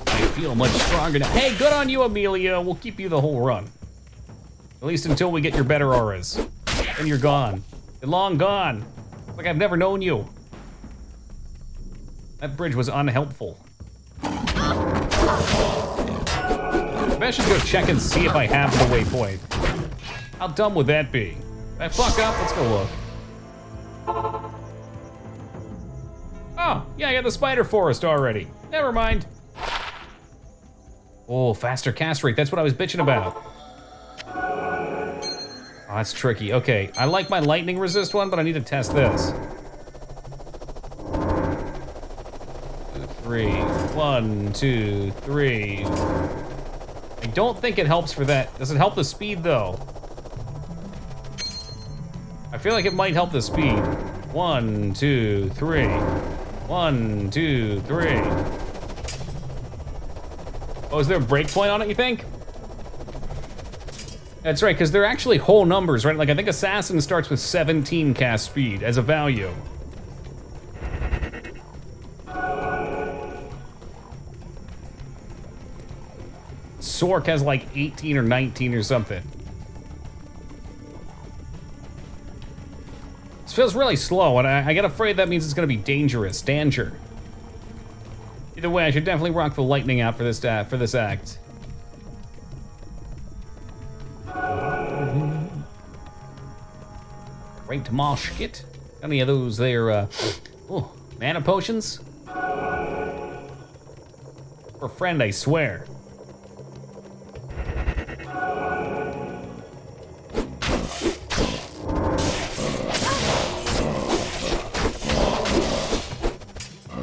I feel much stronger now. Hey, good on you, Amelia. We'll keep you the whole run. At least until we get your better auras. Then you're gone. You're long gone. It's like I've never known you. That bridge was unhelpful. Maybe I should go check and see if I have the waypoint. How dumb would that be? If I fuck up, let's go look. Oh, yeah, I got the spider forest already. Never mind. Oh, faster cast rate. That's what I was bitching about. Oh, that's tricky. Okay, I like my lightning resist one, but I need to test this. 3. 1, 2, 3. I don't think it helps for that. Does it help the speed, though? I feel like it might help the speed. 1, 2, 3. 1, 2, 3. Oh, is there a breakpoint on it, you think? That's right, because they're actually whole numbers, right? Like, I think Assassin starts with 17 cast speed as a value. Sork has like 18 or 19 or something. This feels really slow, and I get afraid that means it's gonna be dangerous. Danger. Either way, I should definitely rock the lightning out for this act. Great Mosh Kit. Any of those there, oh, mana potions? For a friend, I swear.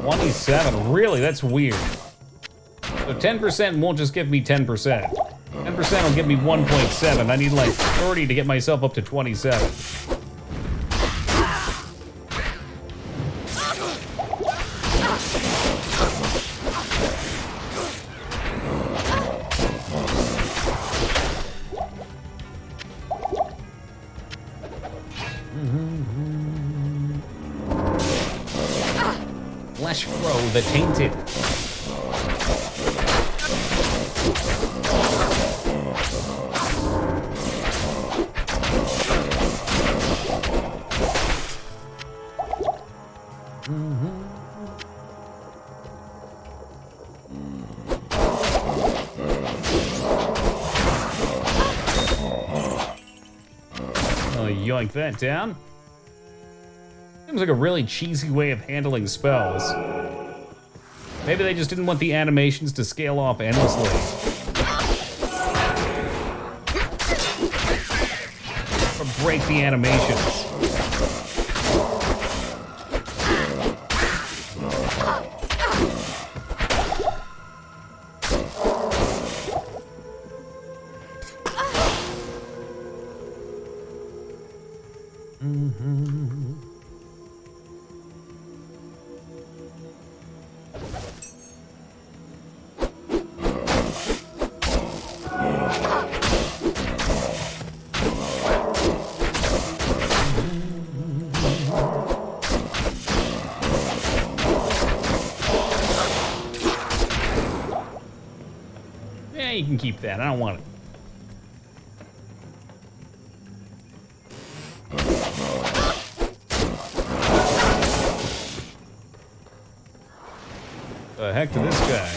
27, really? That's weird. So 10% won't just give me 10%. 10% will give me 1.7. I need like 30 to get myself up to 27. Flesh Crow the Tainted. Yoink that down. Seems like a really cheesy way of handling spells. Maybe they just didn't want the animations to scale off endlessly. Or break the animations. Yeah, you can keep that. I don't want it. The heck to this guy?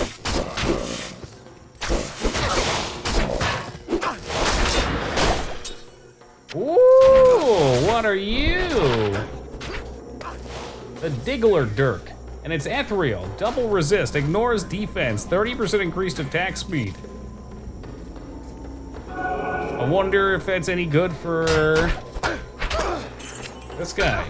Ooh, what are you? The Diggler Dirk. And it's ethereal, double resist, ignores defense, 30% increased attack speed. I wonder if that's any good for this guy.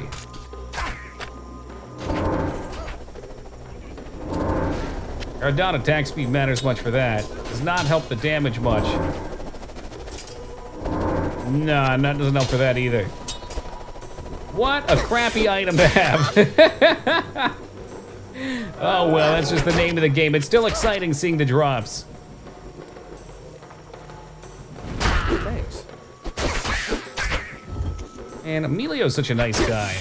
I doubt attack speed matters much for that. Does not help the damage much. Nah, that doesn't help for that either. What a crappy item to have. Oh well, that's just the name of the game. It's still exciting seeing the drops. Thanks. And Emilio's such a nice guy.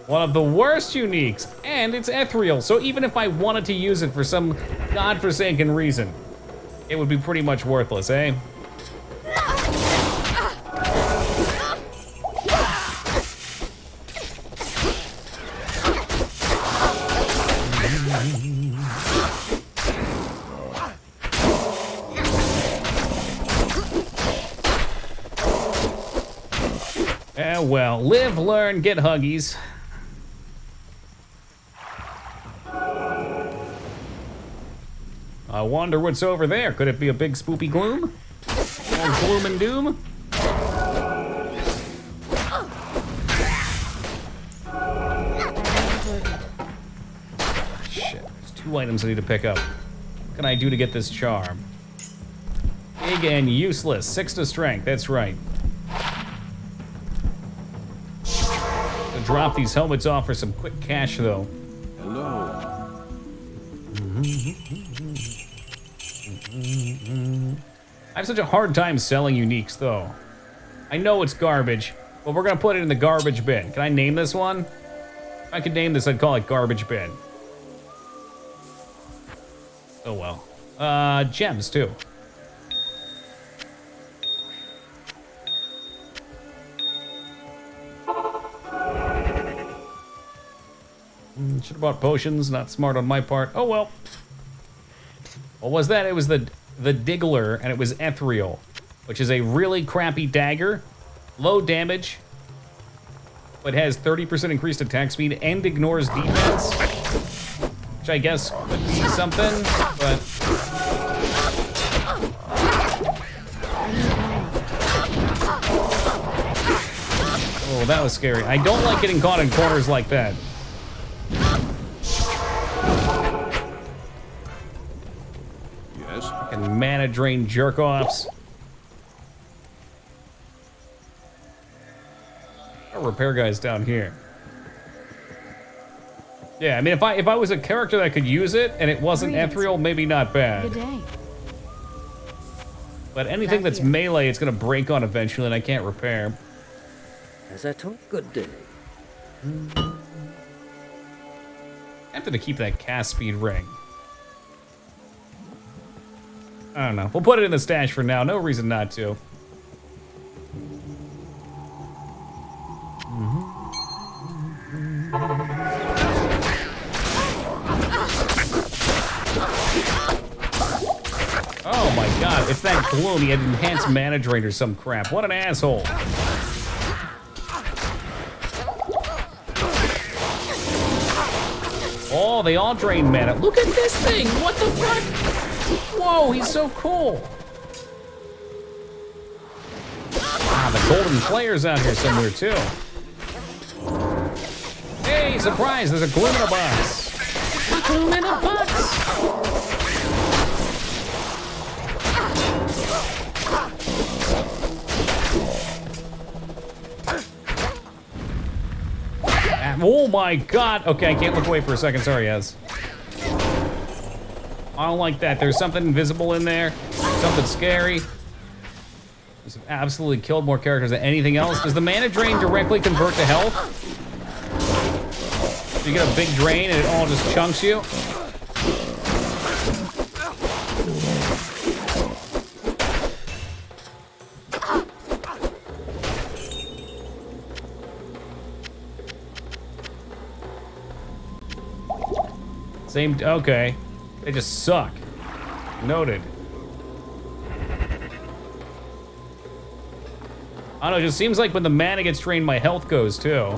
One of the worst uniques, and it's ethereal, so even if I wanted to use it for some godforsaken reason, it would be pretty much worthless, eh? Well, live, learn, get huggies. I wonder what's over there. Could it be a big spoopy gloom? Or gloom and doom? Shit, there's 2 items I need to pick up. What can I do to get this charm? Big and useless. 6 to strength, that's right. Drop these helmets off for some quick cash, though. Hello. I have such a hard time selling uniques, though. I know it's garbage, but we're gonna put it in the garbage bin. Can I name this one? If I could name this, I'd call it garbage bin. Oh well. Gems, too. Should have bought potions, not smart on my part. Oh well. What was that? It was the Diggler, and it was ethereal, which is a really crappy dagger. Low damage, but has 30% increased attack speed and ignores defense. Which I guess could be something, but... Oh, that was scary. I don't like getting caught in corners like that. Yes? Fucking mana drain jerk-offs. Our repair guy's down here. Yeah, I mean, if I was a character that could use it and it wasn't ethereal, maybe not bad. Good day. But anything that's melee, it's gonna break on eventually, and I can't repair. As I told, good day. Tempted to keep that cast speed ring. I don't know. We'll put it in the stash for now. No reason not to. Oh my god, it's that gloom. He had enhanced mana drain or some crap. What an asshole. Oh, they all drain mana. Look at this thing. What the fuck? Whoa, he's so cool. Ah, the golden flare's out here somewhere too. Hey, surprise, there's a gloom in a box. A gloom in a box. Oh my god. Okay, I can't look away for a second. Sorry, Ez. I don't like that. There's something invisible in there. Something scary. This absolutely killed more characters than anything else. Does the mana drain directly convert to health? So you get a big drain and it all just chunks you? Same, okay. They just suck. Noted. I don't know, it just seems like when the mana gets drained, my health goes too.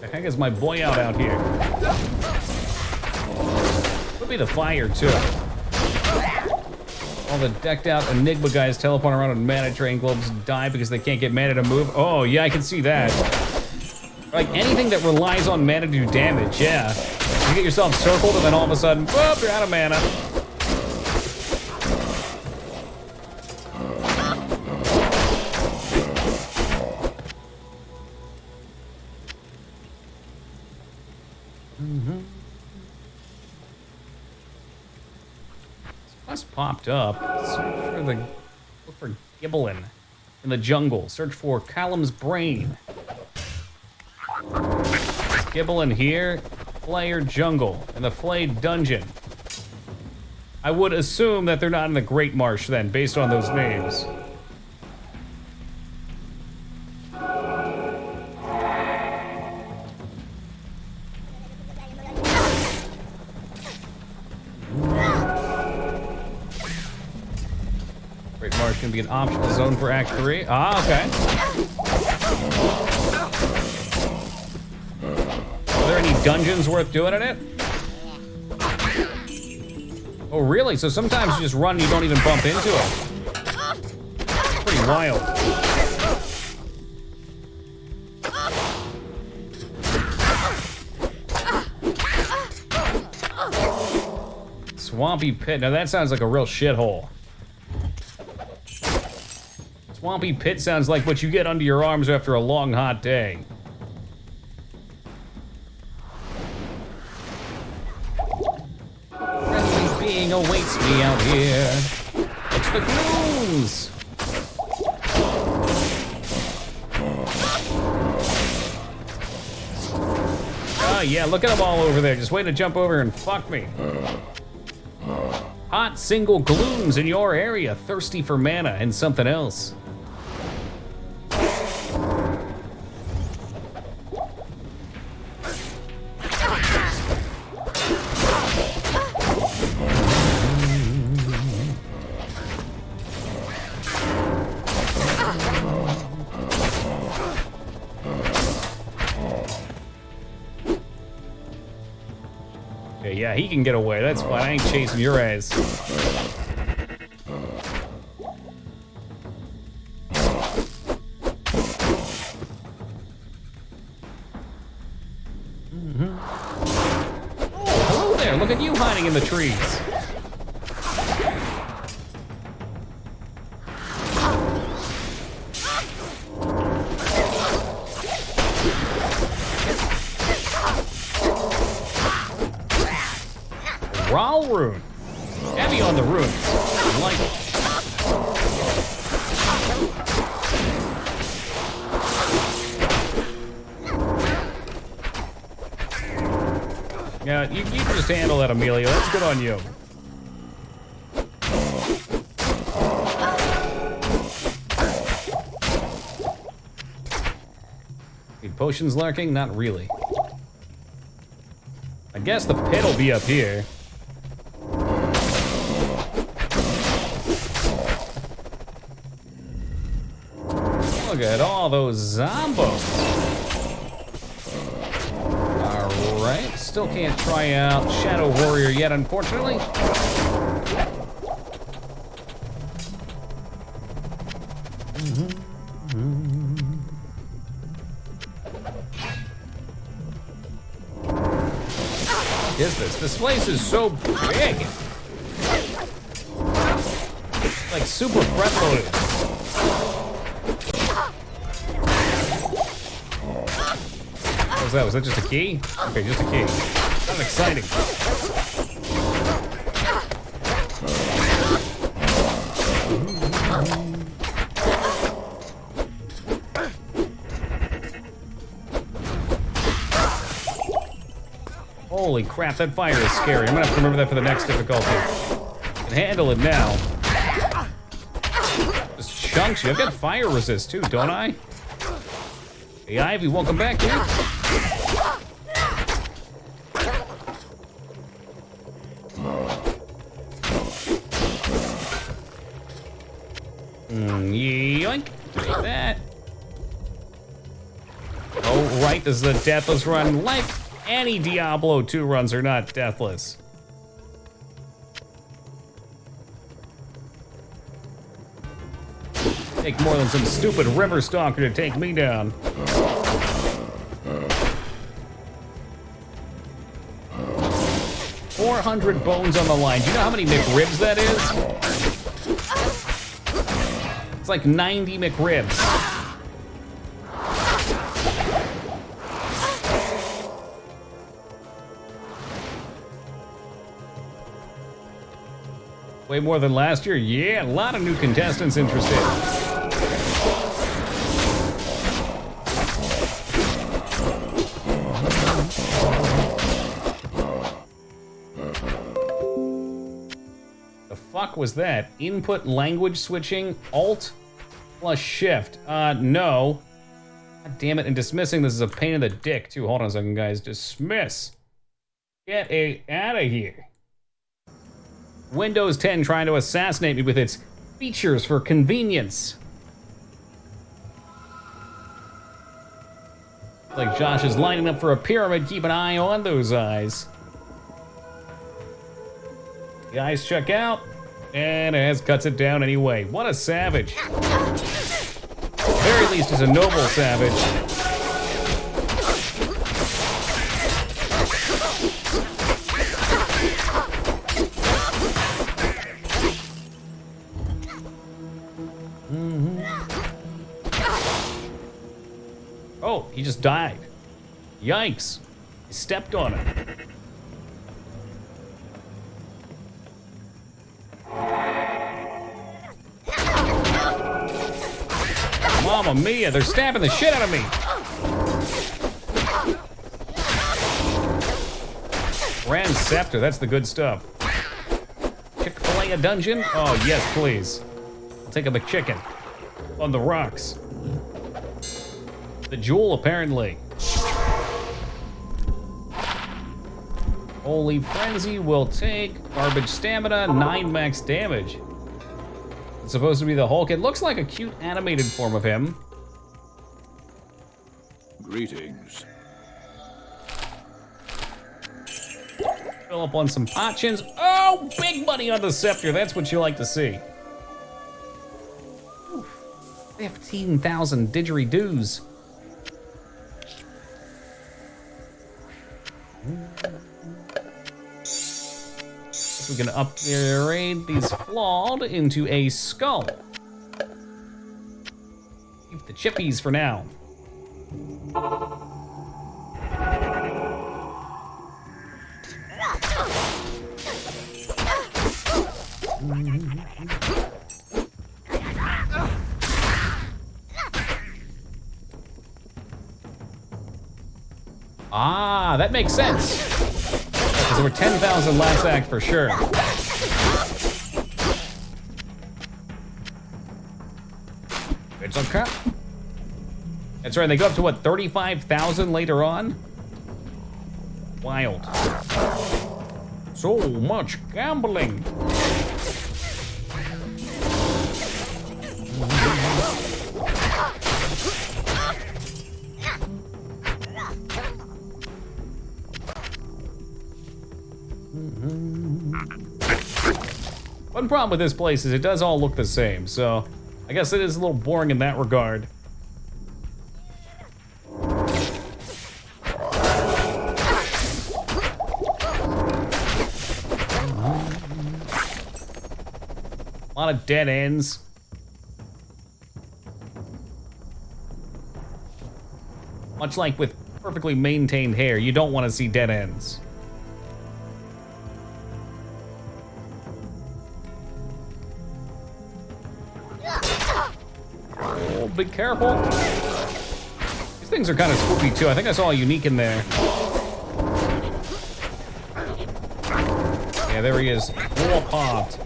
The heck is my boy out here? Could be the fire too. All the decked out Enigma guys teleport around on mana drain globes and die because they can't get mana to move. Oh yeah, I can see that. Like anything that relies on mana to do damage, yeah. You get yourself circled and then all of a sudden, whoop, you're out of mana. Quest popped up. Look for Gibbelin in the jungle. Search for Callum's brain. Gibbelin here. Flayer jungle in the Flayed dungeon. I would assume that they're not in the Great Marsh then, based on those names. Great Marsh can be an optional zone for Act 3. Ah, okay. Are there any dungeons worth doing in it? Oh, really? So sometimes you just run and you don't even bump into it. It's pretty wild. Swampy Pit. Now that sounds like a real shithole. Swampy Pit sounds like what you get under your arms after a long, hot day. Friendly being awaits me out here. It's the glooms! Oh yeah, look at them all over there. Just waiting to jump over and fuck me. Hot single glooms in your area, thirsty for mana and something else. Okay, yeah, he can get away. That's fine. I ain't chasing your ass. Oh, hello there. Look at you hiding in the trees. Raw rune. Heavy on the runes. I like it. Yeah, you can just handle that, Amelia. That's good on you. Need potions lurking? Not really. I guess the pit will be up here. Look at all those zombos. Alright, still can't try out Shadow Warrior yet, unfortunately. What is this? This place is so big. Like super front-loaded. What was that? Was that just a key? Okay, just a key. That's exciting. Holy crap, that fire is scary. I'm gonna have to remember that for the next difficulty. I can handle it now. Just chunks you. I've got fire resist too, don't I? Hey, Ivy, welcome back, dude. Yoink. Take that. Oh, right, this is the Deathless run. Like any Diablo 2 runs are not Deathless. Take more than some stupid river stalker to take me down. $400 bones on the line. Do you know how many McRibs that is? It's like 90 McRibs. Way more than last year? Yeah, a lot of new contestants interested. The fuck was that? Input language switching? Alt plus shift. No. God damn it, and dismissing this is a pain in the dick too. Hold on a second, guys. Dismiss. Get out of here. Windows 10 trying to assassinate me with its features for convenience. Like Josh is lining up for a pyramid. Keep an eye on those eyes. The eyes check out, and as cuts it down anyway. What a savage. At the very least, he's a noble savage. Oh, he just died. Yikes. He stepped on it. Mamma mia, they're stabbing the shit out of me. Grand Scepter, that's the good stuff. Chick-fil-A a dungeon? Oh, yes, please. I'll take a McChicken. On the rocks. The jewel, apparently. Holy Frenzy will take garbage stamina, 9 max damage. It's supposed to be the Hulk. It looks like a cute animated form of him. Greetings. Fill up on some potions. Oh, big money on the scepter. That's what you like to see. 15,000 didgeridoos. We're gonna upgrade these flawed into a skull. Keep the chippies for now. Ah, that makes sense. Because there were 10,000 last act for sure. It's okay. That's right, they go up to what, 35,000 later on? Wild. So much gambling. One problem with this place is it does all look the same, so I guess it is a little boring in that regard. A lot of dead ends. Much like with perfectly maintained hair, you don't want to see dead ends. Oh, be careful. These things are kind of spooky too. I think I saw a unique in there. Yeah, there he is. War pot.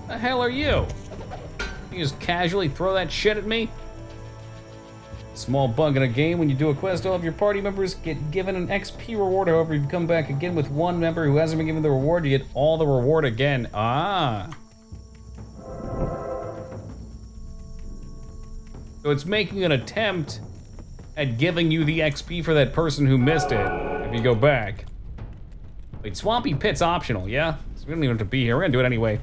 The hell are you? You just casually throw that shit at me? Small bug in a game: when you do a quest, all of your party members get given an XP reward. However, if you come back again with one member who hasn't been given the reward, you get all the reward again. Ah. So it's making an attempt at giving you the XP for that person who missed it if you go back. Wait, Swampy Pit's optional, yeah? So we don't even have to be here. We're gonna do it anyway.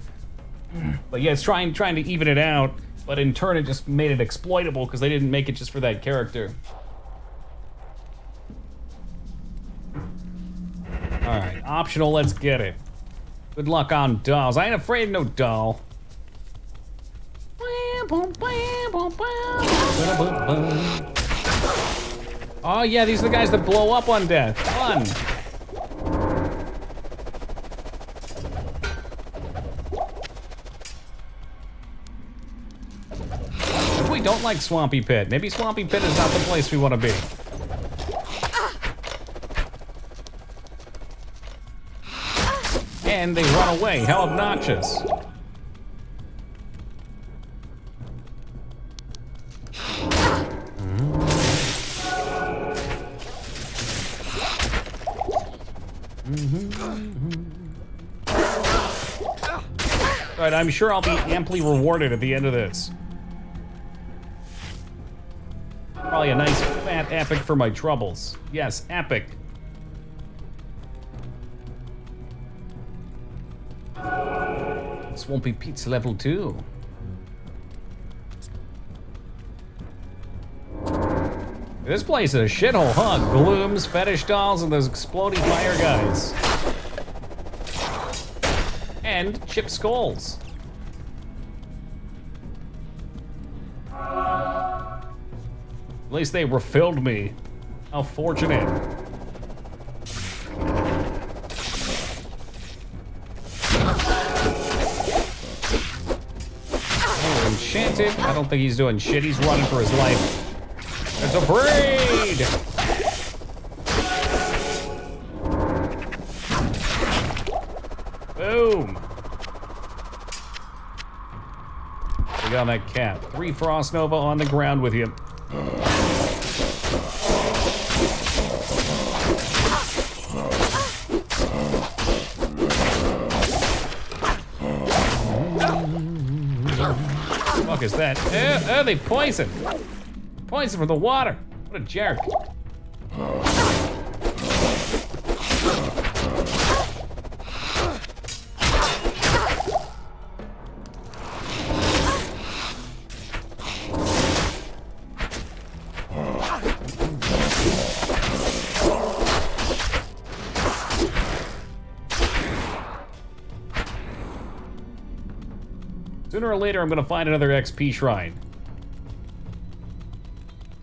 But yeah, it's trying to even it out, but in turn it just made it exploitable because they didn't make it just for that character. All right, optional, let's get it. Good luck on dolls. I ain't afraid of no doll. Oh yeah, these are the guys that blow up on death. Fun. We don't like Swampy Pit. Maybe Swampy Pit is not the place we want to be. And they run away. How obnoxious. Right, I'm sure I'll be amply rewarded at the end of this. Probably a nice fat epic for my troubles. Yes, epic. Swampy Pete's level 2. This place is a shithole, huh? Glooms, fetish dolls, and those exploding fire guys. And chipped skulls. At least they refilled me. How fortunate. Oh, enchanted. I don't think he's doing shit. He's running for his life. It's a braid! Boom. We got that cap. 3 Frost Nova on the ground with you. What the fuck is that? Oh, they poison. Poison from the water. What a jerk. Sooner or later, I'm gonna find another XP shrine.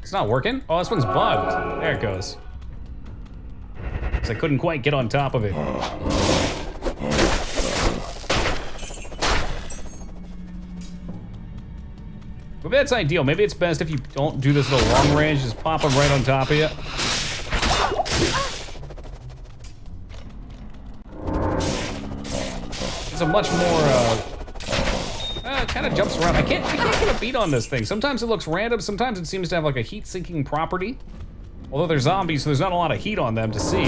It's not working? Oh, this one's bugged. There it goes. 'Cause I couldn't quite get on top of it. Maybe that's ideal. Maybe it's best if you don't do this at a long range, just pop them right on top of you. It's a much more, it kind of jumps around. I can't get a beat on this thing. Sometimes it looks random, sometimes it seems to have like a heat-sinking property. Although they're zombies, so there's not a lot of heat on them to see.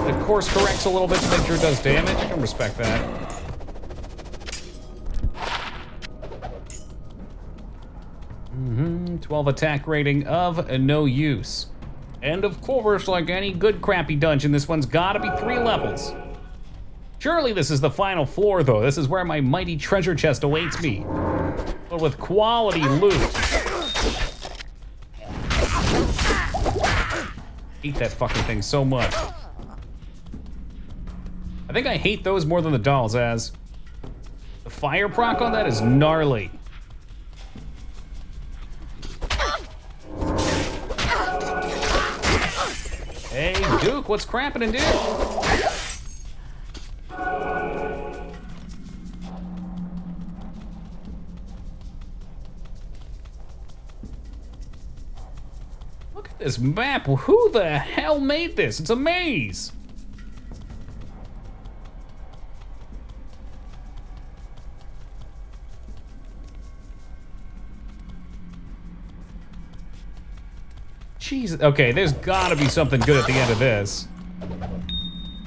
It course corrects a little bit to make sure it does damage. I can respect that. 12 attack rating of no use. And of course, like any good crappy dungeon, this one's gotta be 3 levels. Surely this is the final floor, though. This is where my mighty treasure chest awaits me. But with quality loot. Hate that fucking thing so much. I think I hate those more than the dolls, as the fire proc on that is gnarly. Hey, Duke, what's crappin', dude? Look at this map. Who the hell made this? It's a maze. Jesus. Okay, there's gotta be something good at the end of this.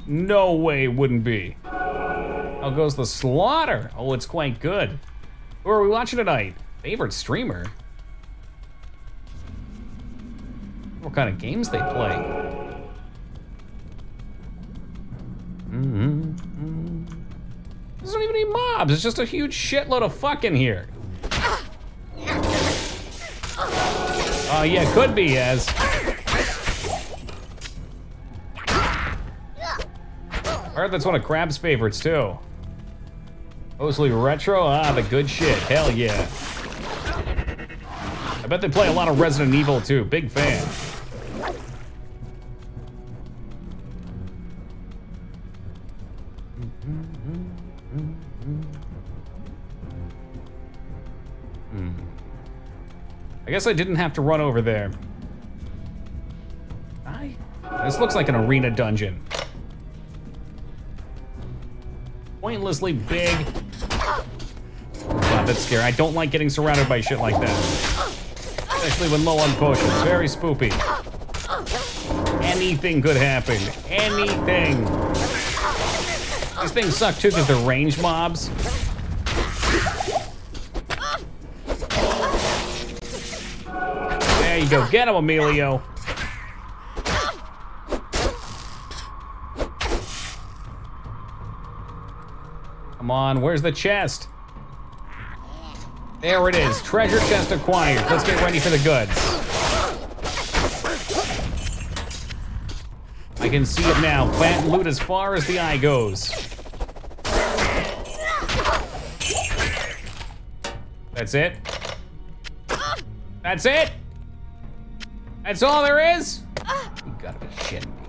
No way it wouldn't be. How goes the slaughter? Oh, it's quite good. Who are we watching tonight? Favorite streamer? What kind of games they play? There's not even any mobs. It's just a huge shitload of fucking here. Oh, yeah, could be, as. I heard that's one of Crab's favorites, too. Mostly retro? Ah, the good shit. Hell yeah. I bet they play a lot of Resident Evil, too. Big fan. I guess I didn't have to run over there. This looks like an arena dungeon. Pointlessly big. God, that's scary. I don't like getting surrounded by shit like that. Especially when low on potions. Very spoopy. Anything could happen. Anything. These things suck too because they're range mobs. There you go. Get him, Emilio. Come on, where's the chest? There it is. Treasure chest acquired. Let's get ready for the goods. I can see it now. Fat loot as far as the eye goes. That's it? That's it? That's all there is? You gotta be shitting me.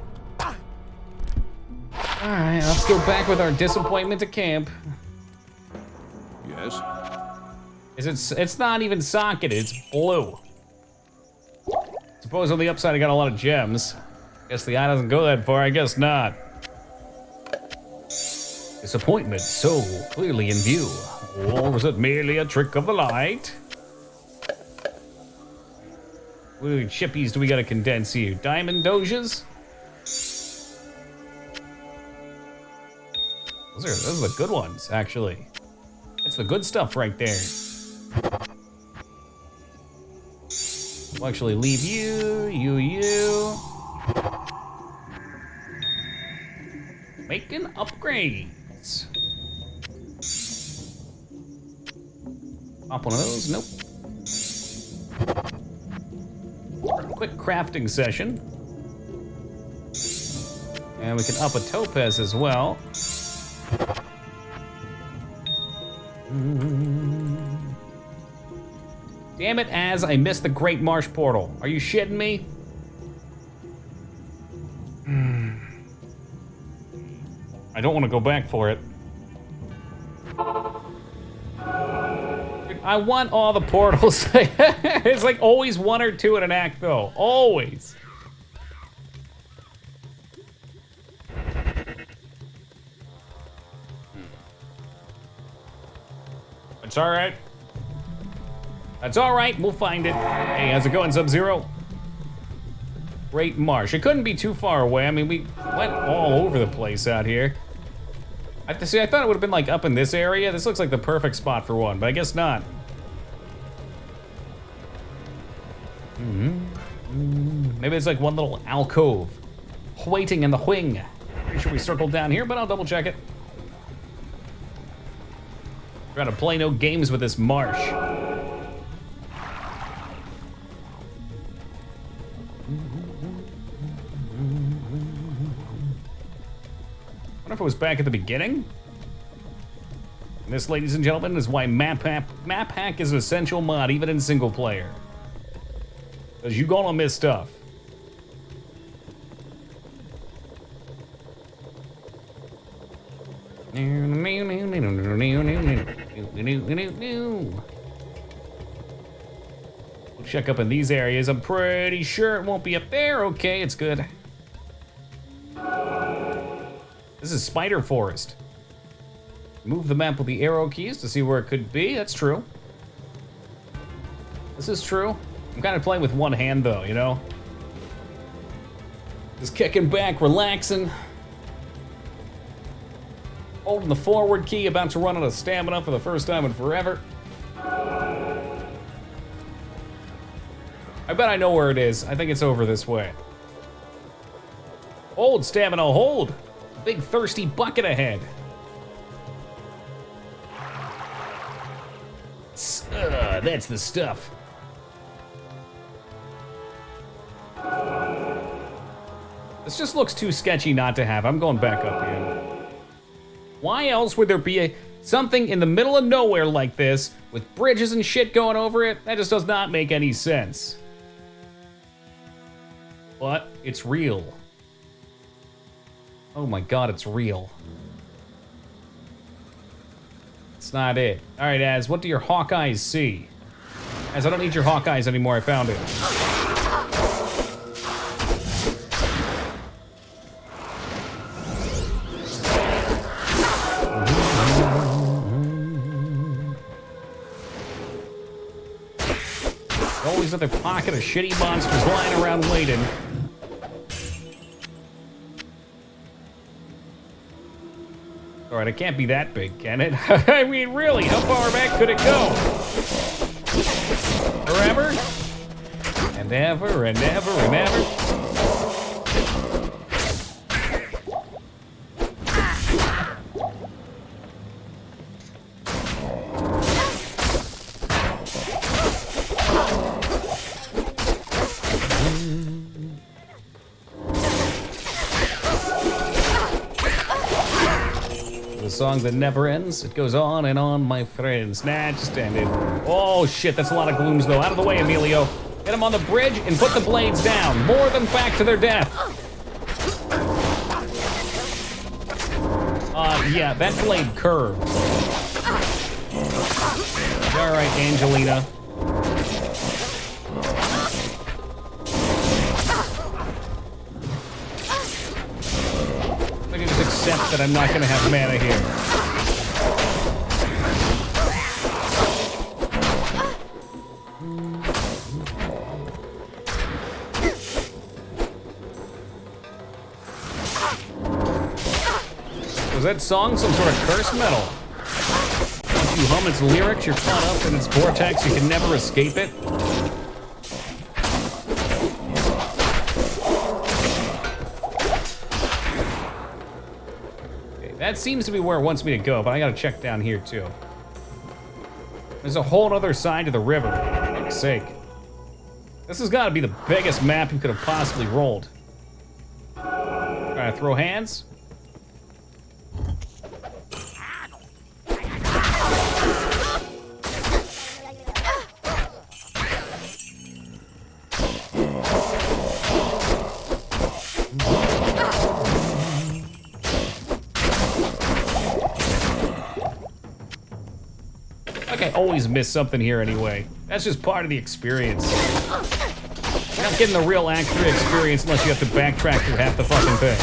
Alright, let's go back with our disappointment to camp. Yes? It's not even socketed, it's blue. Suppose on the upside I got a lot of gems. Guess the eye doesn't go that far, I guess not. Disappointment so clearly in view. Or was it merely a trick of the light? What chippies do we gotta condense here? Diamond doges? Those are the good ones, actually. It's the good stuff right there. We'll actually leave you. Making upgrades. Pop one of those, nope. Quick crafting session. And we can up a topaz as well. Damn it, Az, I missed the Great Marsh Portal. Are you shitting me? I don't want to go back for it. I want all the portals. It's like always one or two in an act, though. Always. It's all right. That's all right. We'll find it. Hey, how's it going, Sub-Zero? Great Marsh. It couldn't be too far away. I mean, we went all over the place out here. I thought it would have been like up in this area. This looks like the perfect spot for one, but I guess not. Maybe it's like one little alcove waiting in the wing. Pretty sure we circled down here, but I'll double check it. Trying to play no games with this marsh. I wonder if it was back at the beginning. And this, ladies and gentlemen, is why map hack is an essential mod, even in single player. Because you're gonna miss stuff. We'll check up in these areas. I'm pretty sure it won't be up there. Okay, it's good. This is Spider Forest. Move the map with the arrow keys to see where it could be. That's true. This is true. I'm kind of playing with one hand though, you know? Just kicking back, relaxing. Holding the forward key, about to run out of stamina for the first time in forever. I bet I know where it is. I think it's over this way. Hold, stamina, hold. Big thirsty bucket ahead. That's the stuff. This just looks too sketchy not to have. I'm going back up again. Why else would there be something in the middle of nowhere like this with bridges and shit going over it? That just does not make any sense. But it's real. Oh my god, it's real. It's not it. All right, Az, what do your hawk eyes see? Az, I don't need your hawk eyes anymore, I found it. Always another pocket of shitty monsters lying around waiting. All right, it can't be that big, can it? I mean, really, how far back could it go? Forever? And ever, and ever, and ever. Song that never ends. It goes on and on, my friends. Nah, just ended. Oh shit, that's a lot of glooms though. Out of the way, Emilio. Get them on the bridge and put the blades down. Lure them back to their death. Yeah, that blade curved. All right, Angelina. I can just accept that I'm not gonna have mana here. Was that song some sort of curse metal? Once you hum its lyrics, you're caught up in its vortex, you can never escape it. That seems to be where it wants me to go, but I gotta check down here too. There's a whole other side to the river, for fuck's sake. This has gotta be the biggest map you could have possibly rolled. Trying to throw hands? I always miss something here anyway. That's just part of the experience. You're not getting the real Act 3 experience unless you have to backtrack through half the fucking thing.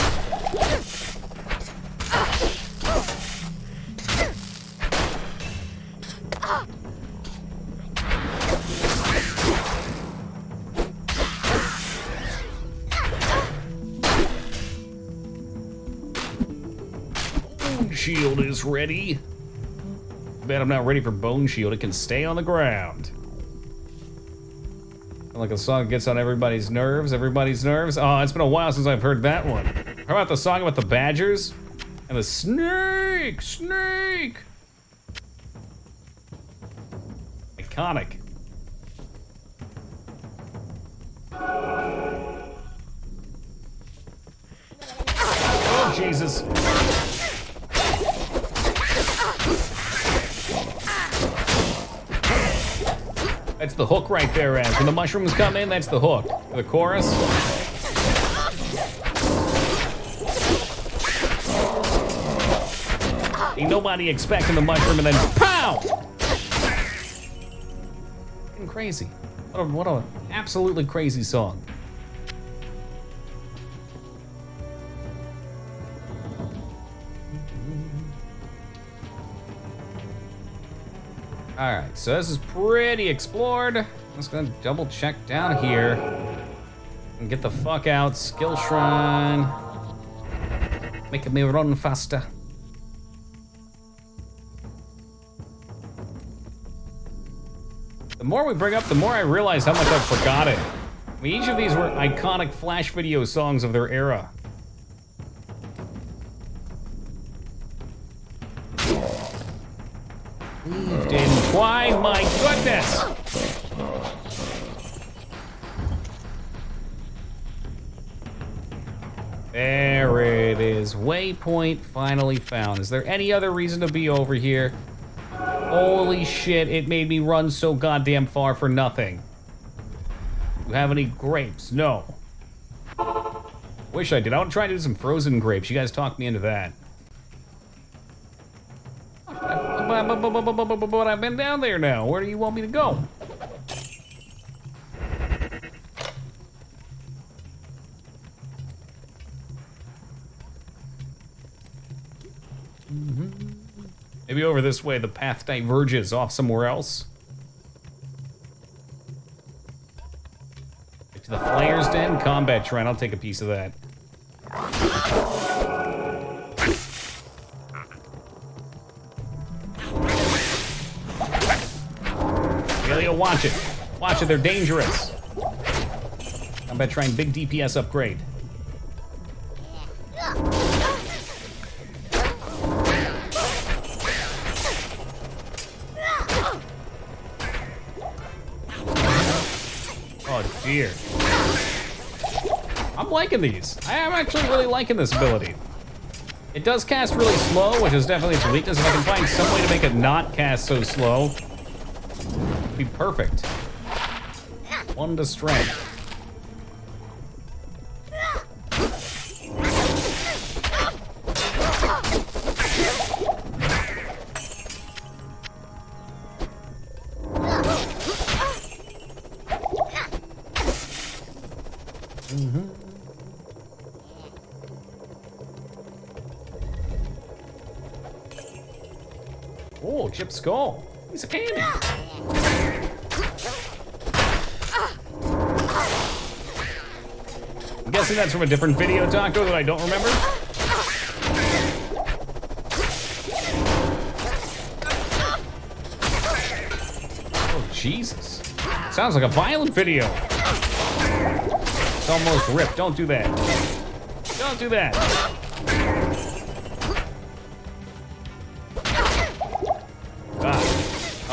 Shield is ready. Bet I'm not ready for Bone Shield. It can stay on the ground. Like a song gets on everybody's nerves. Everybody's nerves. Oh, it's been a while since I've heard that one. How about the song about the badgers and the snake? Snake. Iconic. Oh Jesus. That's the hook right there, Az. When the mushrooms come in, that's the hook. The chorus. Ain't nobody expecting the mushroom and then pow! Fucking crazy. What a absolutely crazy song. Alright, so this is pretty explored. I'm just gonna double check down here and get the fuck out. Skill Shrine. Making me run faster. The more we bring up, the more I realize how much I've forgotten. I mean, each of these were iconic Flash video songs of their era. Weaved in twine, my goodness! There it is. Waypoint finally found. Is there any other reason to be over here? Holy shit, it made me run so goddamn far for nothing. You have any grapes? No. Wish I did. I want to try to do some frozen grapes. You guys talked me into that. But I've been down there now. Where do you want me to go? Maybe over this way the path diverges off somewhere else. Back to the Flayer's Den. Combat Shrine. I'll take a piece of that. Elio, watch it. Watch it, they're dangerous. Combat Shrine, big DPS upgrade. Oh dear. I'm liking these. I am actually really liking this ability. It does cast really slow, which is definitely its weakness. If I can find some way to make it not cast so slow, it'd be perfect. 1 to strength. Oh, Chip Skull. Piece of candy. I'm guessing that's from a different video, Taco, that I don't remember. Oh, Jesus. Sounds like a violent video. It's almost ripped. Don't do that. Don't do that.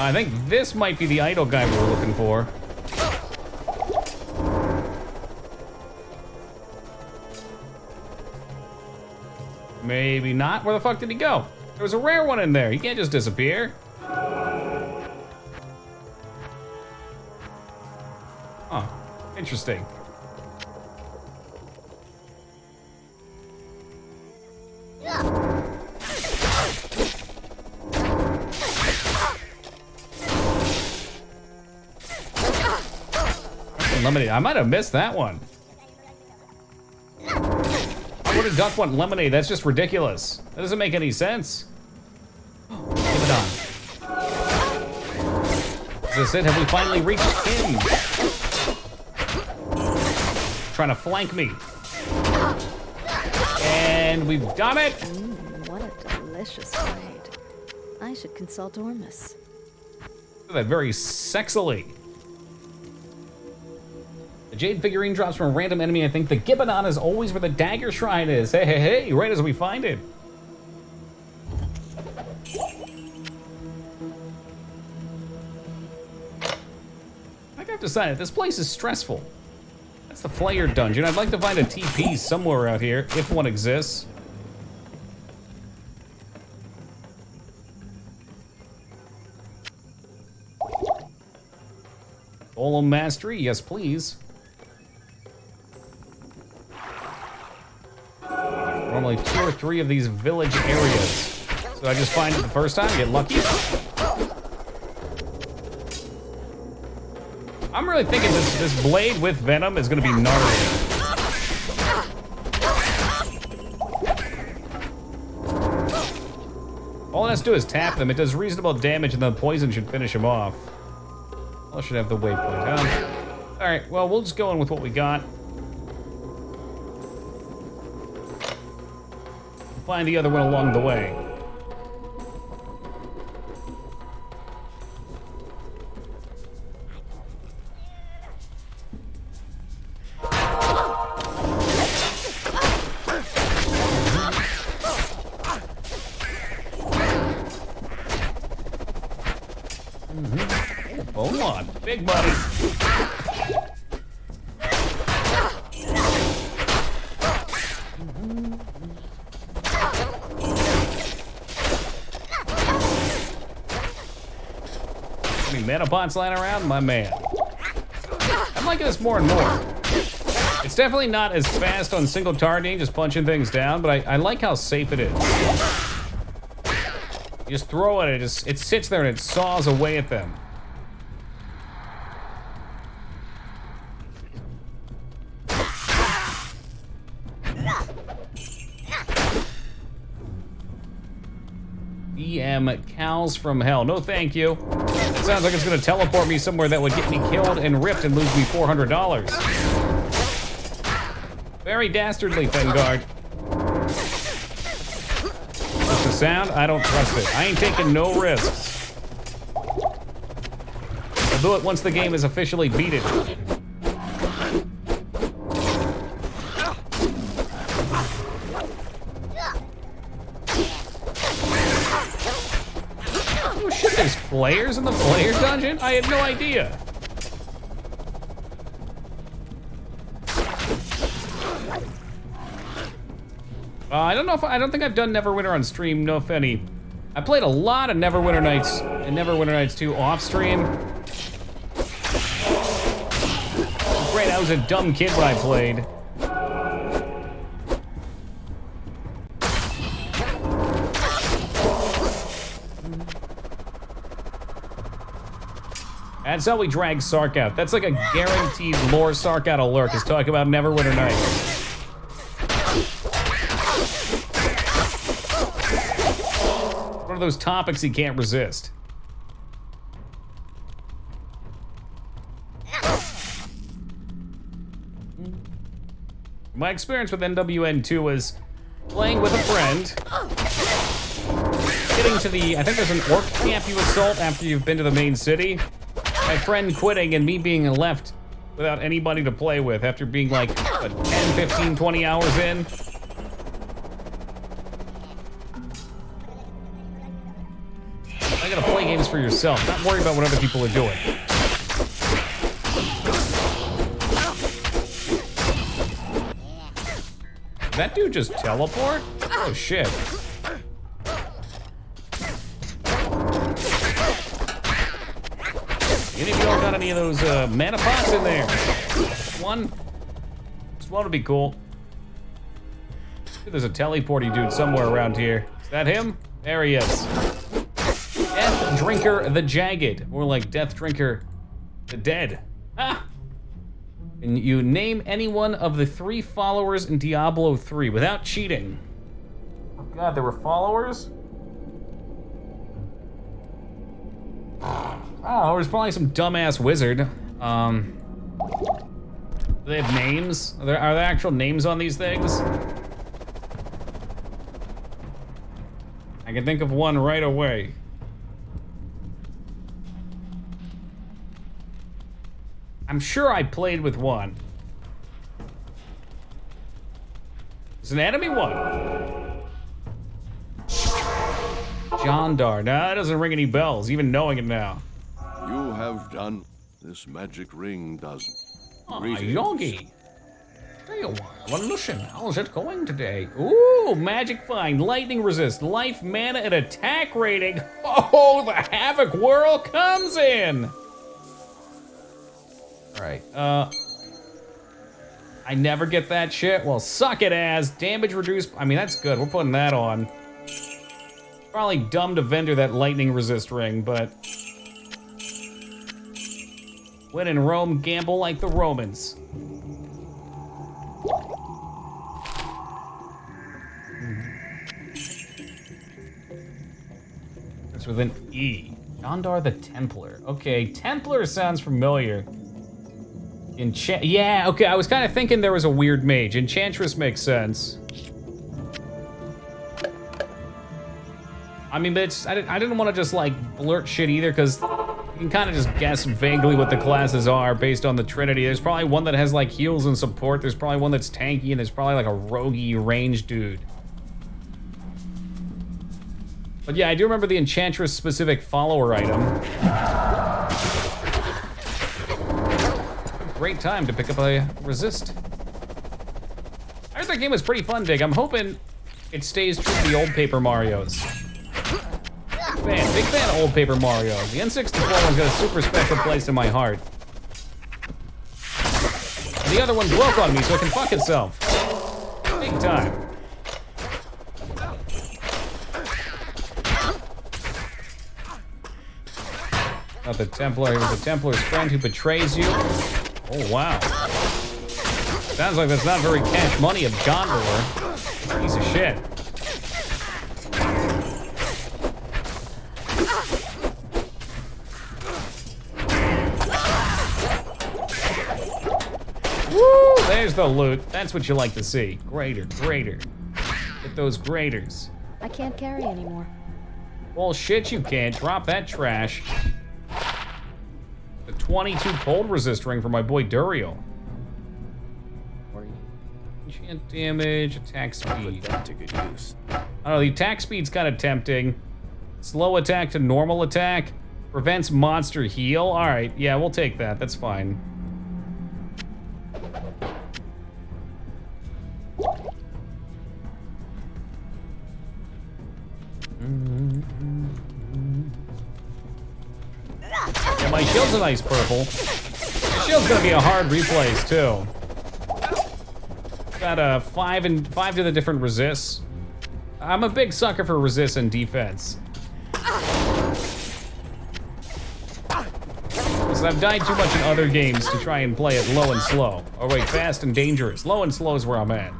I think this might be the idol guy we were looking for. Maybe not. Where the fuck did he go? There was a rare one in there. He can't just disappear. Huh. Interesting. Lemonade. I might have missed that one. Why would a duck want lemonade? That's just ridiculous. That doesn't make any sense. Give it on. Is this it? Have we finally reached him? Trying to flank me. And we've done it. What a delicious raid. I should consult Ormus. Look at that very sexily. The jade figurine drops from a random enemy. I think the Gibbon is always where the dagger shrine is. Hey, hey, hey, right as we find it. I think I've decided this place is stressful. That's the Flayer dungeon. I'd like to find a TP somewhere out here, if one exists. Golem Mastery, yes please. Normally 2 or 3 of these village areas. So I just find it the first time, get lucky. I'm really thinking this blade with venom is gonna be gnarly. All it has to do is tap them. It does reasonable damage and the poison should finish him off. I should have the waypoint, huh? Alright, well, we'll just go in with what we got. Find the other one along the way. Hold on, big buddy. Any mana pots lying around? My man. I'm liking this more and more. It's definitely not as fast on single targeting, just punching things down, but I like how safe it is. You just throw it, it sits there and it saws away at them. Cows from hell. No thank you. It sounds like it's gonna teleport me somewhere that would get me killed and ripped and lose me $400. Very dastardly, Fengard. Just the sound? I don't trust it. I ain't taking no risks. I'll do it once the game is officially beaten. There's flayers in the Flayer dungeon? I had no idea. I don't think I've done Neverwinter on stream, no if any. I played a lot of Neverwinter Nights and Neverwinter Nights 2 off stream. Great, I was a dumb kid when I played. That's how we drag Sark out. That's like a guaranteed lore Sark out alert is talking about Neverwinter Nights. One of those topics he can't resist. My experience with NWN2 was playing with a friend, getting to the, I think there's an orc camp you assault after you've been to the main city. My friend quitting and me being left without anybody to play with after being like, what, 10, 15, 20 hours in? I gotta play games things for yourself. Not worry about what other people are doing. Did that dude just teleport? Oh shit. Any of y'all got any of those mana pots in there? One? Just one would be cool. There's a teleporty dude somewhere around here. Is that him? There he is. Death Drinker the Jagged. More like Death Drinker the Dead. Ah! Can you name any one of the 3 followers in Diablo 3 without cheating? Oh god, there were followers? Oh, there's probably some dumbass wizard. Do they have names? Are there actual names on these things? I can think of one right away. I'm sure I played with one. It's an enemy one. Jandar. Nah, that doesn't ring any bells, even knowing it now. You have done. This magic ring does. Oh, Yogi. Stay a while and listen. How's it going today? Ooh, magic find, lightning resist, life, mana, and attack rating. Oh, the Havoc Whirl comes in. All right. I never get that shit. Well, suck it as damage reduced. I mean, that's good. We're putting that on. Probably dumb to vendor that lightning resist ring, but when in Rome, gamble like the Romans. It's with an E. Jandar the Templar. Okay, Templar sounds familiar. Yeah, okay, I was kind of thinking there was a weird mage. Enchantress makes sense. I mean, but it's, I didn't want to just like blurt shit either, because you can kind of just guess vaguely what the classes are based on the Trinity. There's probably one that has like heals and support. There's probably one that's tanky, and there's probably like a roguey range dude. But yeah, I do remember the Enchantress specific follower item. Great time to pick up a resist. I heard that game was pretty fun, Dig. I'm hoping it stays true to the old Paper Marios. Big fan of old Paper Mario. The N64 one's got a super special place in my heart. And the other one broke on me, so it can fuck itself. Big time. Not the Templar, it was the Templar's friend who betrays you. Oh, wow. Sounds like that's not very cash money of Gondor. Piece of shit. Woo! There's the loot. That's what you like to see. Greater, greater. Get those graters. I can't carry anymore. Well, shit, you can't. Drop that trash. The 22 cold resist ring for my boy Duriel. Enchant damage, attack speed. Put that to good use. I don't know, the attack speed's kind of tempting. Slow attack to normal attack. Prevents monster heal. All right, yeah, we'll take that. That's fine. Yeah, my shield's a nice purple. The shield's gonna be a hard replace too. Got 5 to the different resists. I'm a big sucker for resist and defense. Because I've died too much in other games to try and play it low and slow. Oh wait, fast and dangerous. Low and slow is where I'm at.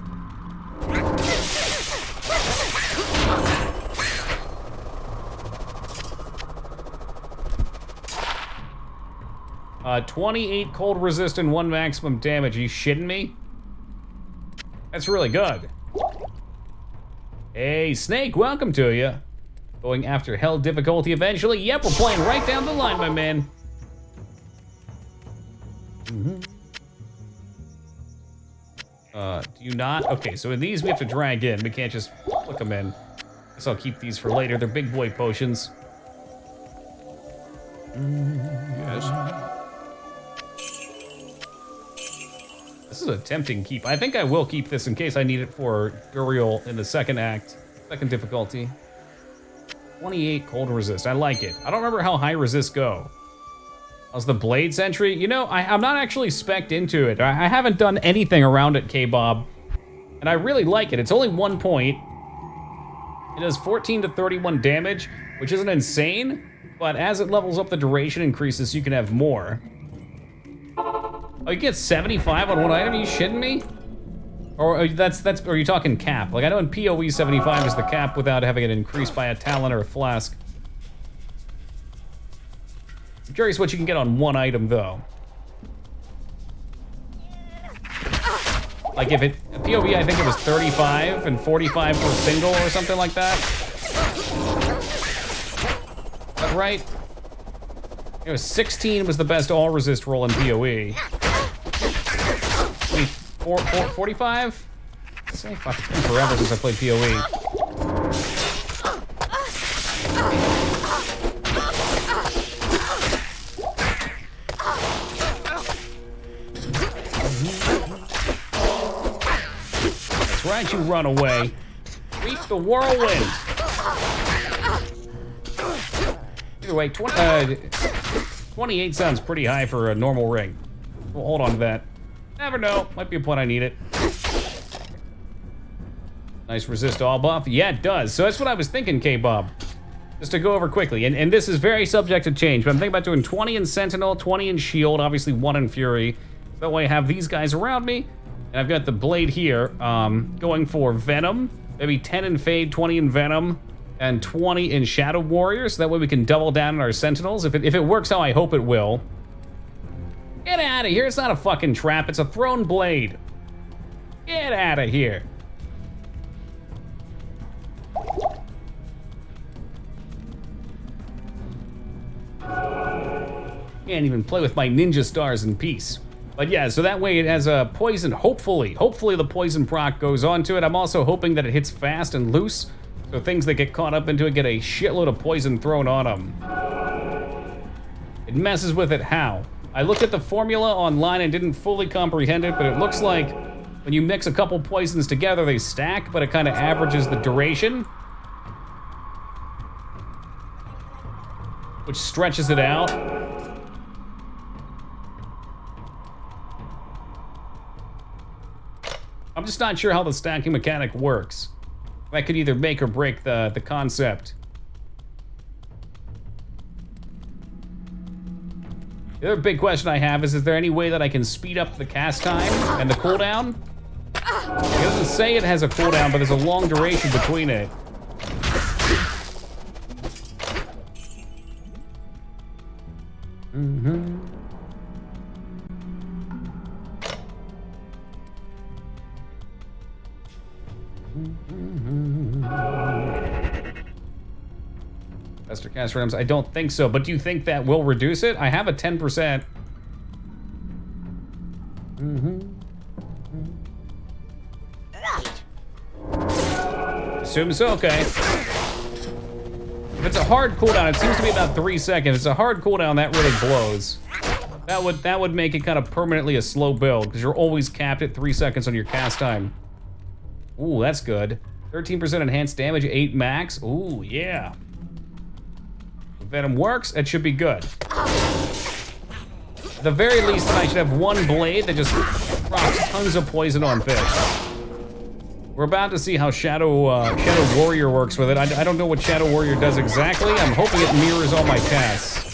28 cold resist and 1 maximum damage. Are you shitting me? That's really good. Hey, Snake, welcome to you. Going after hell difficulty eventually? Yep, we're playing right down the line, my man. Do you not? Okay, so in these we have to drag in. We can't just click them in. Guess I'll keep these for later. They're big boy potions. Yes? This is a tempting keep. I think I will keep this in case I need it for burial in the second act. Second difficulty. 28 cold resist. I like it. I don't remember how high resist go. How's the blade sentry? You know, I'm not actually spec'd into it. I haven't done anything around it, K-Bob. And I really like it. It's only 1 point. It does 14 to 31 damage, which isn't insane, but as it levels up, the duration increases, so you can have more. Oh, you get 75 on one item? Are you shitting me? Or are you talking cap? Like, I know in PoE 75 is the cap without having it increased by a talent or a flask. I'm curious what you can get on one item, though. Like, if it, PoE, I think it was 35 and 45 for a single or something like that. Is that right? It was 16 was the best all resist roll in PoE. 45? Say, fuck, it's been forever since I played PoE. That's right, you run away. Reap the whirlwind. Either way, 28 sounds pretty high for a normal ring. We'll hold on to that. Never know. Might be a point I need it. Nice resist all buff. Yeah, it does. So that's what I was thinking, K-Bob. Just to go over quickly. And this is very subject to change, but I'm thinking about doing 20 in Sentinel, 20 in Shield, obviously 1 in Fury. That way I have these guys around me. And I've got the blade here. Going for Venom. Maybe 10 in Fade, 20 in Venom, and 20 in Shadow Warrior. So that way we can double down on our Sentinels. If it works how I hope it will. Get out of here. It's not a fucking trap. It's a thrown blade. Get out of here. Can't even play with my ninja stars in peace. But yeah, so that way it has a poison, hopefully the poison proc goes onto it. I'm also hoping that it hits fast and loose, so things that get caught up into it get a shitload of poison thrown on them. It messes with it how? I looked at the formula online and didn't fully comprehend it, but it looks like when you mix a couple poisons together, they stack, but it kind of averages the duration, which stretches it out. I'm just not sure how the stacking mechanic works. That could either make or break the concept. The other big question I have is there any way that I can speed up the cast time and the cooldown? It doesn't say it has a cooldown, but there's a long duration between it. Faster cast rhythms, I don't think so, but do you think that will reduce it? I have a 10%. Assume so, okay. If it's a hard cooldown, it seems to be about 3 seconds. If it's a hard cooldown, that really blows. That would make it kind of permanently a slow build, because you're always capped at 3 seconds on your cast time. Ooh, that's good. 13% enhanced damage, 8 max. Ooh, yeah. If Venom works, it should be good. At the very least, I should have one blade that just drops tons of poison on fish. We're about to see how Shadow Warrior works with it. I don't know what Shadow Warrior does exactly. I'm hoping it mirrors all my casts.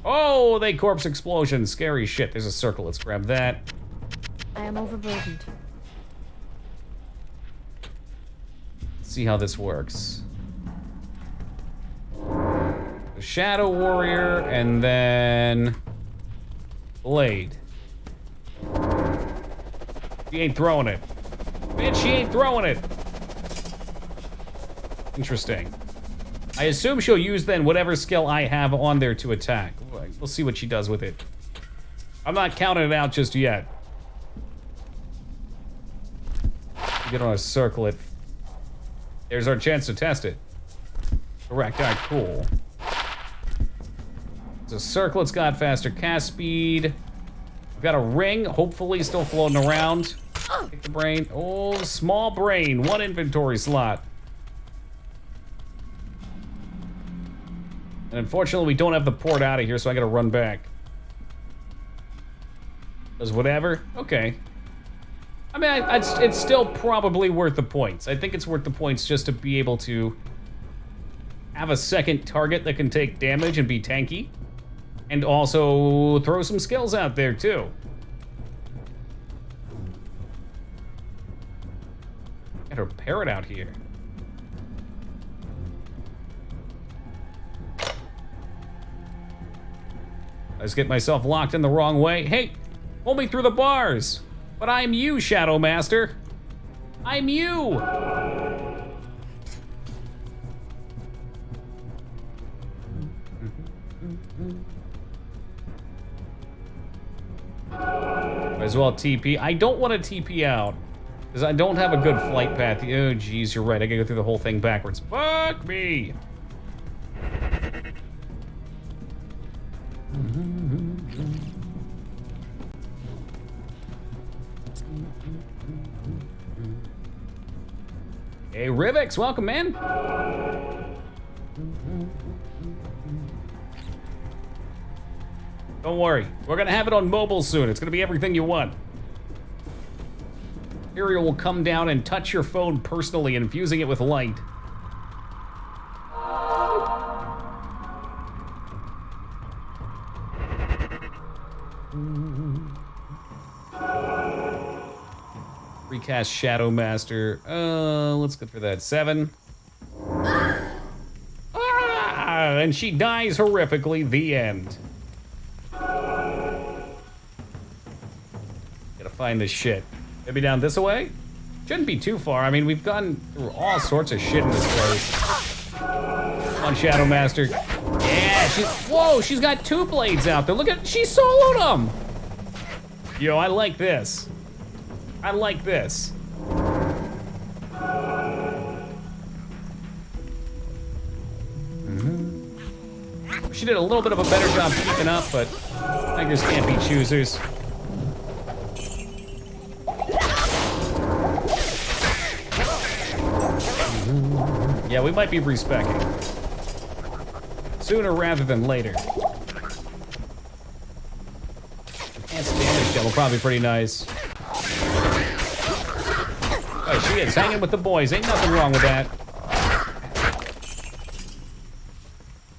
Oh, they corpse explosion. Scary shit. There's a circle. Let's grab that. I am overburdened. Let's see how this works. Shadow Warrior and then Blade. She ain't throwing it. Bitch, she ain't throwing it. Interesting. I assume she'll use then whatever skill I have on there to attack. We'll see what she does with it. I'm not counting it out just yet. Get on a circlet. There's our chance to test it. Correct, alright, cool. So circlet's got faster cast speed. We've got a ring, hopefully still floating around. Take the brain. Oh, small brain, 1 inventory slot. And unfortunately, we don't have the port out of here, so I gotta run back. Does whatever? Okay. I mean, it's still probably worth the points. I think it's worth the points just to be able to have a second target that can take damage and be tanky. And also throw some skills out there, too. Got her parrot out here. I just get myself locked in the wrong way. Hey, pull me through the bars. But I'm you, Shadow Master. I'm you. Might as well TP. I don't want to TP out because I don't have a good flight path. Oh, geez, you're right. I gotta go through the whole thing backwards. Fuck me. Hey, Rivix, welcome, man. Don't worry, we're gonna have it on mobile soon. It's gonna be everything you want. Imperial will come down and touch your phone personally, infusing it with light. Recast Shadow Master. Let's go for that. 7. And she dies horrifically. The end. Gotta find this shit. Maybe down this way? Shouldn't be too far. I mean, we've gone through all sorts of shit in this place. Come on, Shadow Master. Yeah, whoa, she's got 2 blades out there. Look at, she soloed them. Yo, I like this. I like this. She did a little bit of a better job keeping up, but beggars can't be choosers. Yeah, we might be respecking. Sooner rather than later. Enhanced damage demo, probably pretty nice. Oh, she is hanging with the boys. Ain't nothing wrong with that.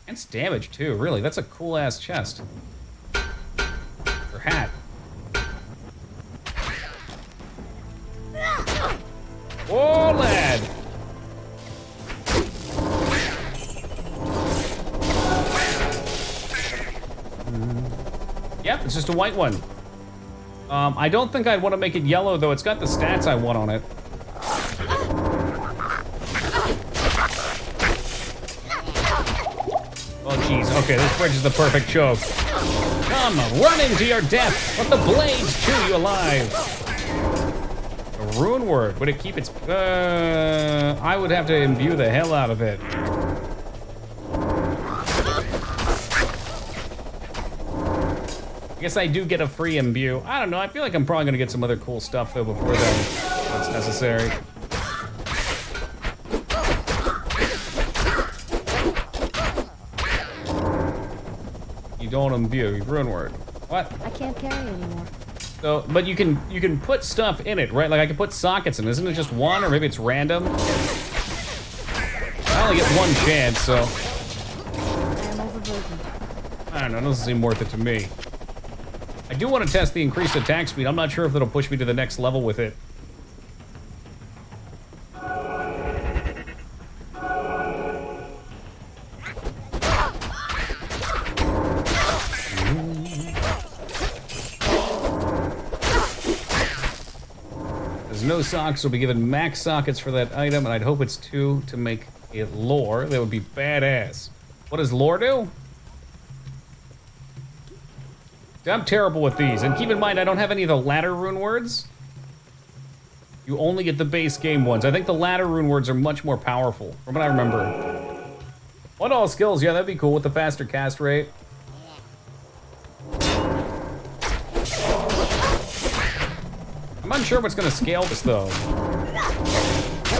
Enhanced damage, too. Really, that's a cool-ass chest. Or hat. Oh, lad! Yep, it's just a white one. I don't think I'd want to make it yellow, though. It's got the stats I want on it. Oh, jeez. Okay, this bridge is the perfect choke. Come, run into your death. Let the blades chew you alive. A rune word. Would it keep its... I would have to imbue the hell out of it. I guess I do get a free imbue. I don't know. I feel like I'm probably going to get some other cool stuff, though, before then. That's necessary. You don't imbue. Rune word. What? I can't carry anymore. So, but you can put stuff in it, right? Like I can put sockets in. Isn't it just one, or maybe it's random? I only get 1 chance, so. I am overburdened. I don't know. It doesn't seem worth it to me. I do want to test the increased attack speed. I'm not sure if it'll push me to the next level with it. There's no socks. We'll be given max sockets for that item, and I'd hope it's 2 to make it lore. That would be badass. What does lore do? I'm terrible with these, and keep in mind I don't have any of the ladder rune words. You only get the base game ones. I think the latter rune words are much more powerful, from what I remember. What all skills? Yeah, that'd be cool with the faster cast rate. I'm unsure what's gonna scale this though.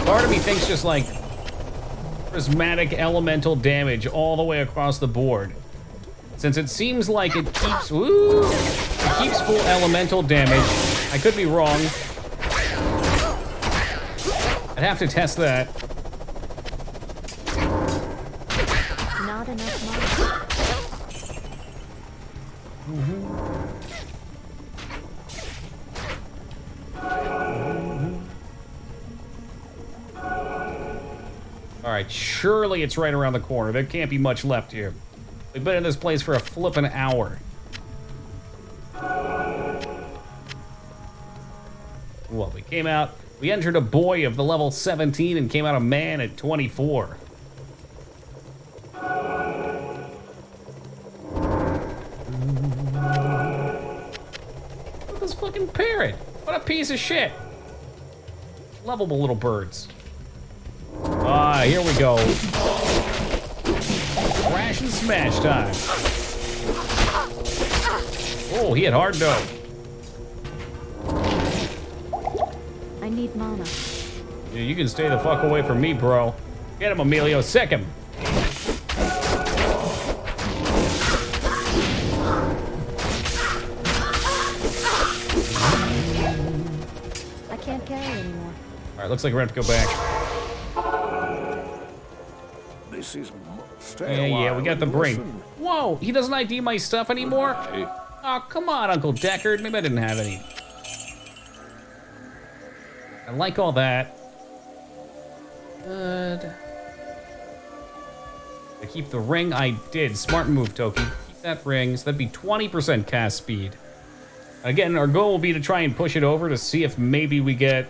Part of me thinks just like prismatic elemental damage all the way across the board. Since it seems like it keeps, it keeps full elemental damage. I could be wrong. I'd have to test that. Not enough money. All right, surely it's right around the corner. There can't be much left here. We've been in this place for a flippin' hour. Well, we came out, we entered a boy of the level 17 and came out a man at 24. Look at this fucking parrot. What a piece of shit. Lovable little birds. Ah, here we go. Crash and smash time. Oh, he had hard dough. I need mana. Yeah, you can stay the fuck away from me, bro. Get him, Emilio. Sick him. I can't carry anymore. All right, looks like we're gonna have to go back. This is Yeah, we got the brain. Whoa, he doesn't ID my stuff anymore? Oh, come on, Uncle Deckard. Maybe I didn't have any. I like all that. Good. I keep the ring. I did. Smart move, Toki. Keep that ring. So that'd be 20% cast speed. Again, our goal will be to try and push it over to see if maybe we get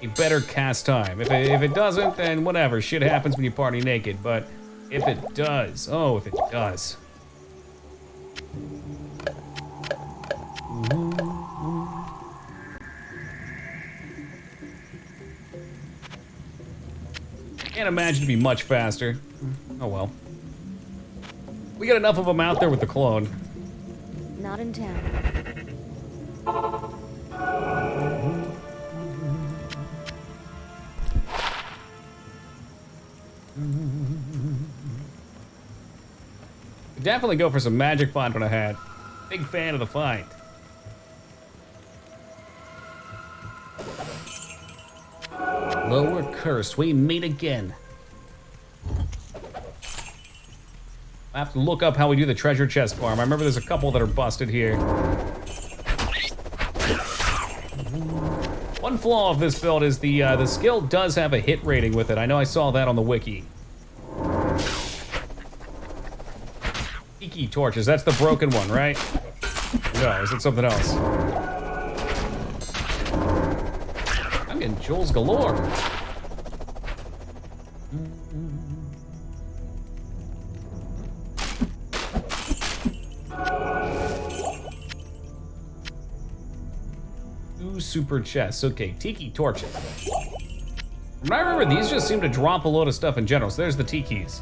a better cast time. If it doesn't, then whatever. Shit happens when you party naked. But if it does, oh, if it does. Can't imagine to be much faster. Oh well. We got enough of them out there with the clone. Not in town. Definitely go for some magic find when I had. Big fan of the find. Lower cursed, we meet again. I have to look up how we do the treasure chest farm. I remember there's a couple that are busted here. One flaw of this build is the skill does have a hit rating with it. I know I saw that on the wiki. Tiki torches, that's the broken one, right? No, is it something else? I'm getting jewels galore. Two super chests. Okay, tiki torches. From what I remember, these just seem to drop a load of stuff in general. So there's the tikis.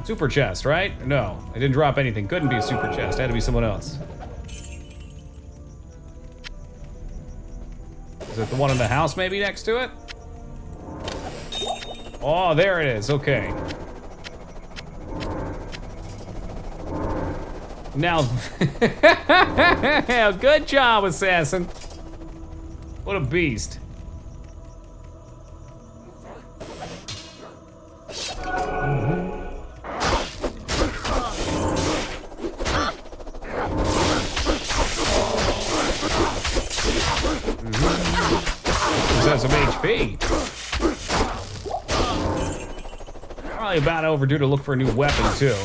Super chest, right? No, I didn't drop anything. Couldn't be a super chest. Had to be someone else. Is it the one in the house maybe next to it? Oh, there it is. Okay. Now, good job, Assassin. What a beast. Has some HP. Probably about overdue to look for a new weapon too.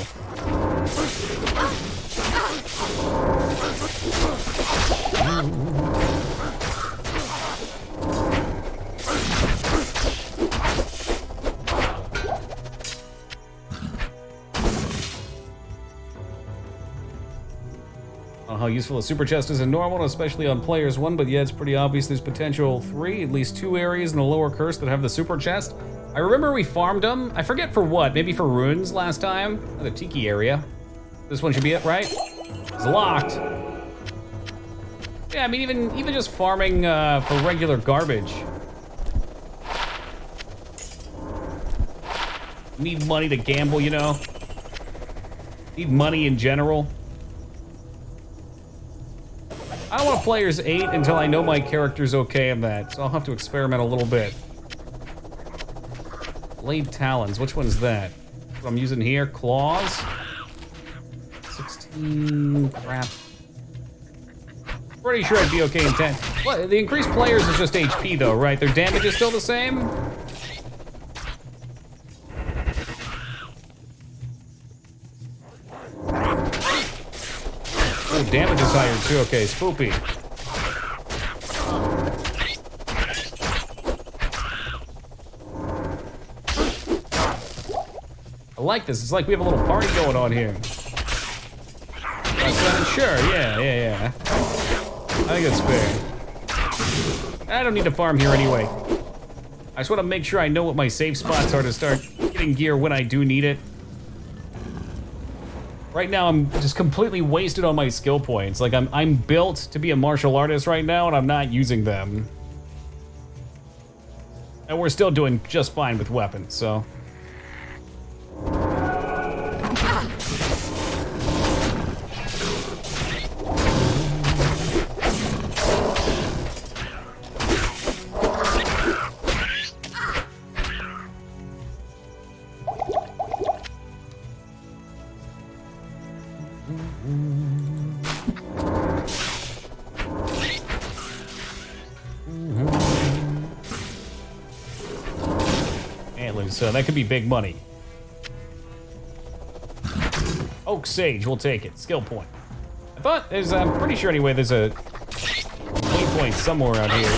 how useful a super chest is in normal, especially on players 1, but yeah, it's pretty obvious there's potential 3, at least 2 areas in the lower curse that have the super chest. I remember we farmed them. I forget for what, maybe for runes last time? Oh, the Tiki area. This one should be it, right? It's locked. Yeah, I mean, even just farming for regular garbage. Need money to gamble, you know? Need money in general. I don't want players 8 until I know my character's okay in that, so I'll have to experiment a little bit. Blade Talons, which one's that? What I'm using here, Claws. 16, crap. Pretty sure I'd be okay in 10. Well, the increased players is just HP though, right? Their damage is still the same? Oh, damage is higher too. Okay, spoopy. I like this. It's like we have a little party going on here. Sure, yeah. I think it's fair. I don't need to farm here anyway. I just want to make sure I know what my safe spots are to start getting gear when I do need it. Right now, I'm just completely wasted on my skill points. Like, I'm built to be a martial artist right now, and I'm not using them. And we're still doing just fine with weapons, so. So that could be big money. Oak Sage, we'll take it. Skill point. I thought there's, I'm pretty sure anyway, there's a waypoint somewhere out here.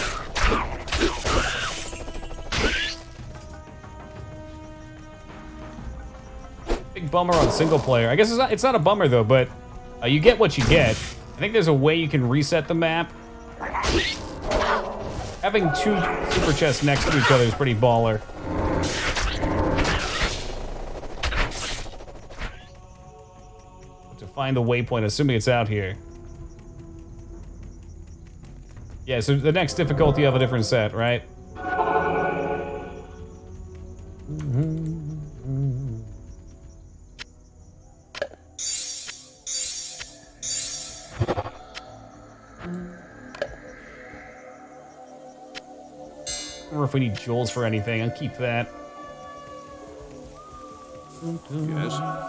Big bummer on single player. I guess it's not a bummer though, but you get what you get. I think there's a way you can reset the map. Having 2 super chests next to each other is pretty baller. Find the waypoint, assuming it's out here. Yeah, so the next difficulty of a different set, right? I wonder if we need jewels for anything. I'll keep that. Yes?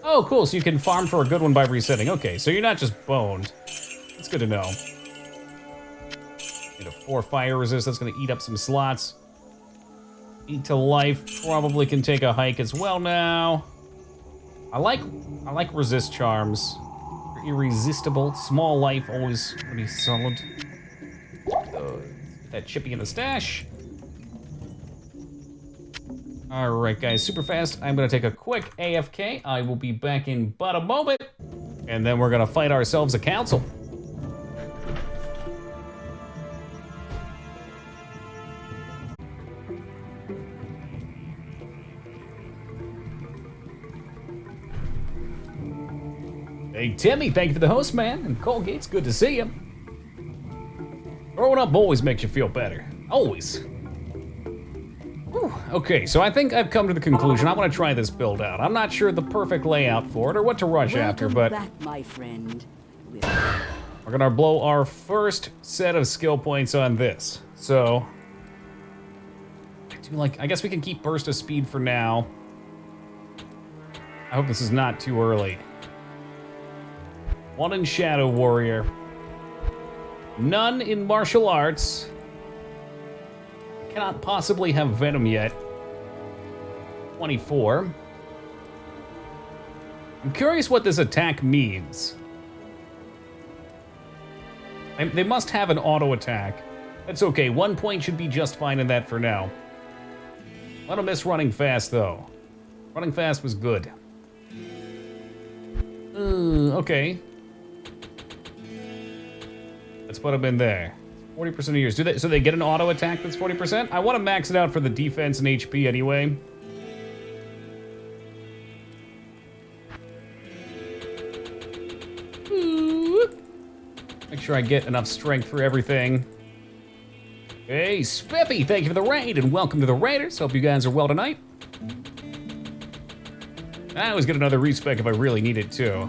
Oh, cool, so you can farm for a good one by resetting. Okay, so you're not just boned. That's good to know. Need a 4 fire resist, that's gonna eat up some slots. Eat to life probably can take a hike as well now. I like resist charms. They're irresistible. Small life, always pretty solid. Get that chippy in the stash. All right, guys, super fast. I'm gonna take a quick AFK. I will be back in but a moment, and then we're gonna fight ourselves a council. Hey, Timmy, thank you for the host, man. And Colgate's good to see you. Growing up always makes you feel better. Always. Whew. Okay, so I think I've come to the conclusion I want to try this build out. I'm not sure the perfect layout for it or what to rush after, but back, my friend. We're gonna blow our first set of skill points on this. So, I guess we can keep burst of speed for now. I hope this is not too early. 1 in Shadow Warrior. None in martial arts. Cannot possibly have Venom yet. 24. I'm curious what this attack means. They must have an auto attack. That's okay, 1 point should be just fine in that for now. I don't miss running fast though. Running fast was good. Okay. Let's put them in there. 40% of yours. So they get an auto attack that's 40%? I want to max it out for the defense and HP anyway. Make sure I get enough strength for everything. Hey, Spiffy, thank you for the raid, and welcome to the Raiders. Hope you guys are well tonight. I always get another respec if I really need it, too. I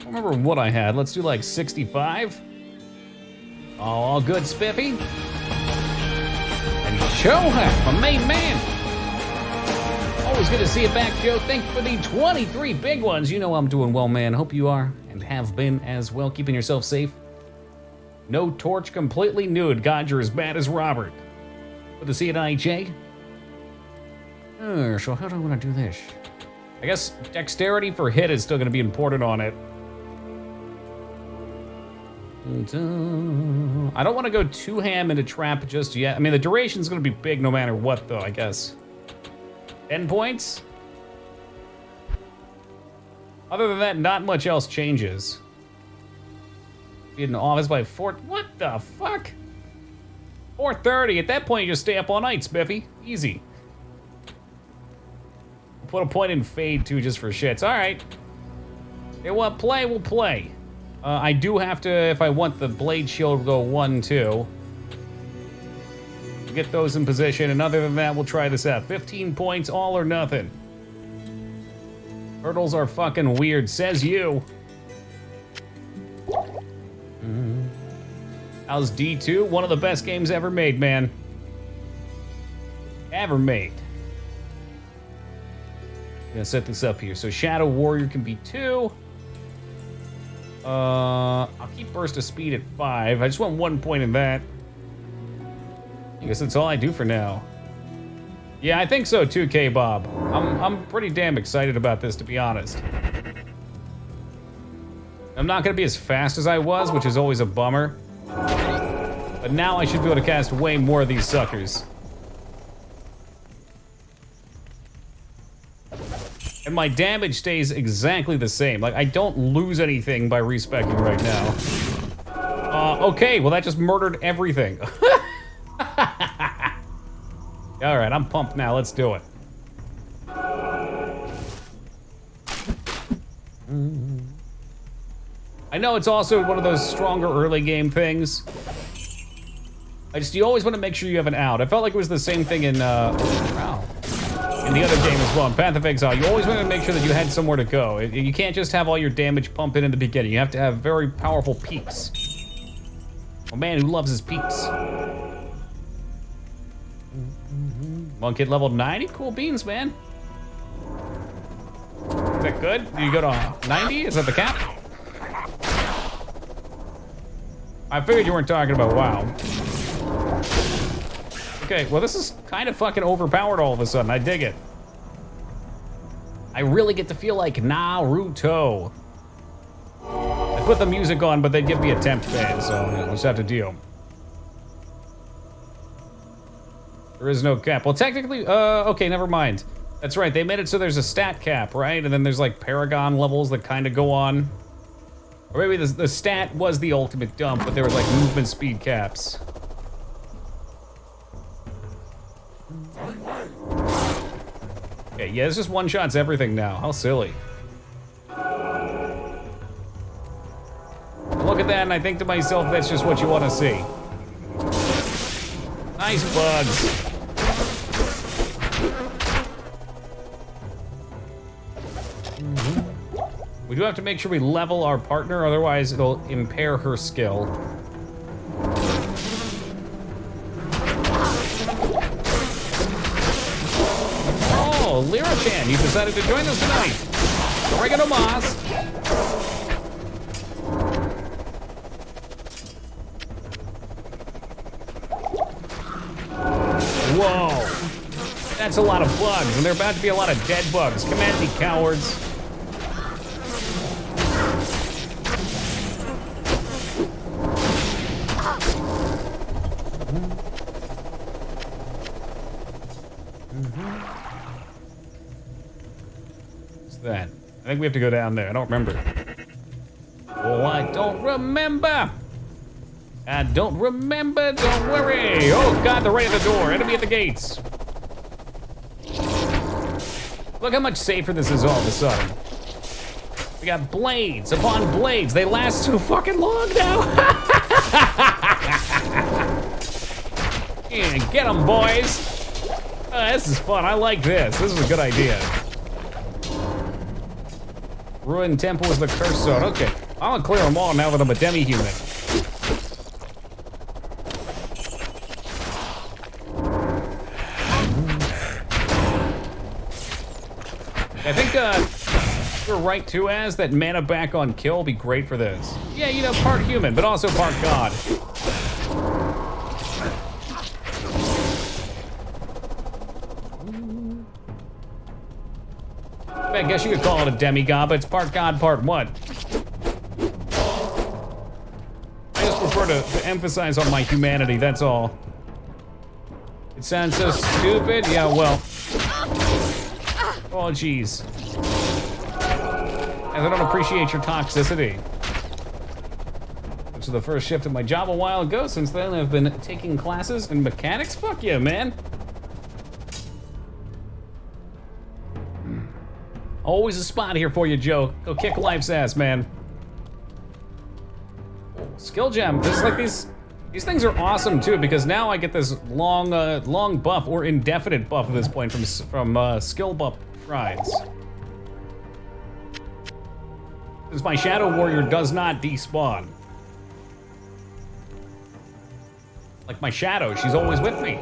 don't remember what I had. Let's do like 65. All good, Spiffy. And Shoha, my main man. Always good to see you back, Joe. Thank you for the 23 big ones. You know I'm doing well, man. Hope you are and have been as well. Keeping yourself safe. No torch, completely nude. God, you're as bad as Robert. Good to see you tonight, Jay. So how do I want to do this? I guess dexterity for hit is still going to be important on it. I don't want to go too ham into trap just yet. I mean, the duration's going to be big no matter what, though, I guess. 10 points? Other than that, not much else changes. Be in the office by 4... What the fuck? 4:30. At that point, you just stay up all night, Spiffy. Easy. Put a point in Fade, too, just for shits. All right. Hey, what play? We'll play. I do have to, if I want the Blade Shield, go 1, 2. Get those in position, and other than that, we'll try this out. 15 points, all or nothing. Hurdles are fucking weird, says you. How's D2? One of the best games ever made, man. Ever made. Gonna set this up here. So Shadow Warrior can be 2. I'll keep Burst of Speed at 5. I just want 1 point in that. I guess that's all I do for now. Yeah, I think so too, K-Bob. I'm pretty damn excited about this, to be honest. I'm not gonna be as fast as I was, which is always a bummer. But now I should be able to cast way more of these suckers. And my damage stays exactly the same. Like, I don't lose anything by respeccing right now. Okay, well that just murdered everything. Alright, I'm pumped now, let's do it. I know it's also one of those stronger early game things. You always want to make sure you have an out. I felt like it was the same thing in, in the other game as well, in Path of Exile. You always want to make sure that you had somewhere to go. You can't just have all your damage pump in the beginning. You have to have very powerful peaks. A man who loves his peaks. Monk hit level 90? Cool beans, man. Is that good? Do you go to 90? Is that the cap? I figured you weren't talking about WoW. Okay, well this is kind of fucking overpowered all of a sudden. I dig it. I really get to feel like Naruto. I put the music on, but they'd give me a temp ban, so we'll just have to deal. There is no cap. Well, technically, okay, never mind. That's right, they made it so there's a stat cap, right? And then there's like Paragon levels that kind of go on. Or maybe the stat was the ultimate dump, but there was like movement speed caps. Okay, yeah, it's just one-shots everything now. How silly. I look at that and I think to myself, that's just what you want to see. Nice bugs. We do have to make sure we level our partner, otherwise it'll impair her skill. Oh, Lyra-chan, you decided to join us tonight. Oregano Moss. Whoa. That's a lot of bugs, and there are about to be a lot of dead bugs. Come at me, cowards. I think we have to go down there. I don't remember. Oh, I don't remember. I don't remember. Don't worry. Oh, God, they're right at the door. Enemy at the gates. Look how much safer this is all of a sudden. We got blades upon blades. They last too fucking long now. Yeah, get them, boys. This is fun. I like this. This is a good idea. Ruined Temple is the curse zone. Okay, I'm gonna clear them all now that I'm a demi-human. I think we're right too, as that mana back on kill will be great for this. Yeah, you know, part human, but also part god. I guess you could call it a demigod, but it's part god, part what? I just prefer to emphasize on my humanity, that's all. It sounds so stupid. Yeah, well. Oh, jeez. As I don't appreciate your toxicity. Which is the first shift of my job a while ago. Since then, I've been taking classes in mechanics. Fuck yeah, man. Always a spot here for you, Joe. Go kick life's ass, man. Oh, skill gem. This is like these things are awesome too, because now I get this long buff or indefinite buff at this point from skill buff shrines. Since my Shadow Warrior does not despawn. Like my shadow, she's always with me.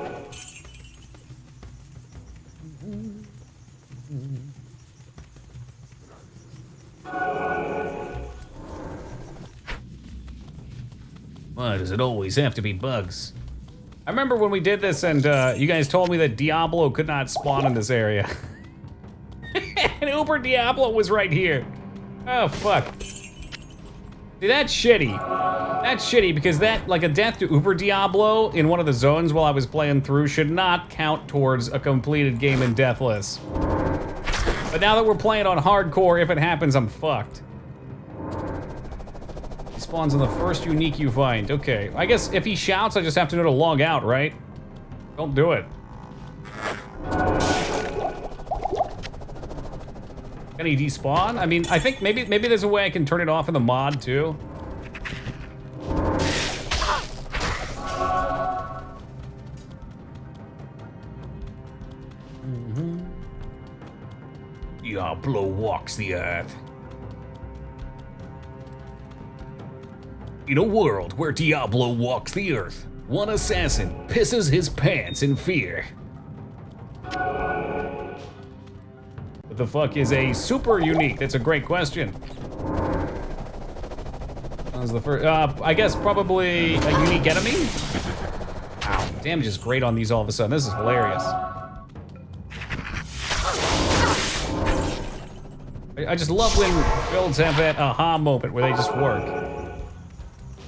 Why does it always have to be bugs? I remember when we did this and you guys told me that Diablo could not spawn in this area. And Uber Diablo was right here. Oh, fuck. See, that's shitty. That's shitty because that, like a death to Uber Diablo in one of the zones while I was playing through should not count towards a completed game in Deathless. But now that we're playing on hardcore, if it happens, I'm fucked. He spawns on the first unique you find. Okay, I guess if he shouts, I just have to know to log out, right? Don't do it. Can he despawn? I mean, I think maybe there's a way I can turn it off in the mod too. Diablo walks the earth. In a world where Diablo walks the earth, one assassin pisses his pants in fear. What the fuck is a super unique? That's a great question. That was the first, I guess probably a unique enemy? Ow, damage is great on these all of a sudden. This is hilarious. I just love when builds have that aha moment where they just work.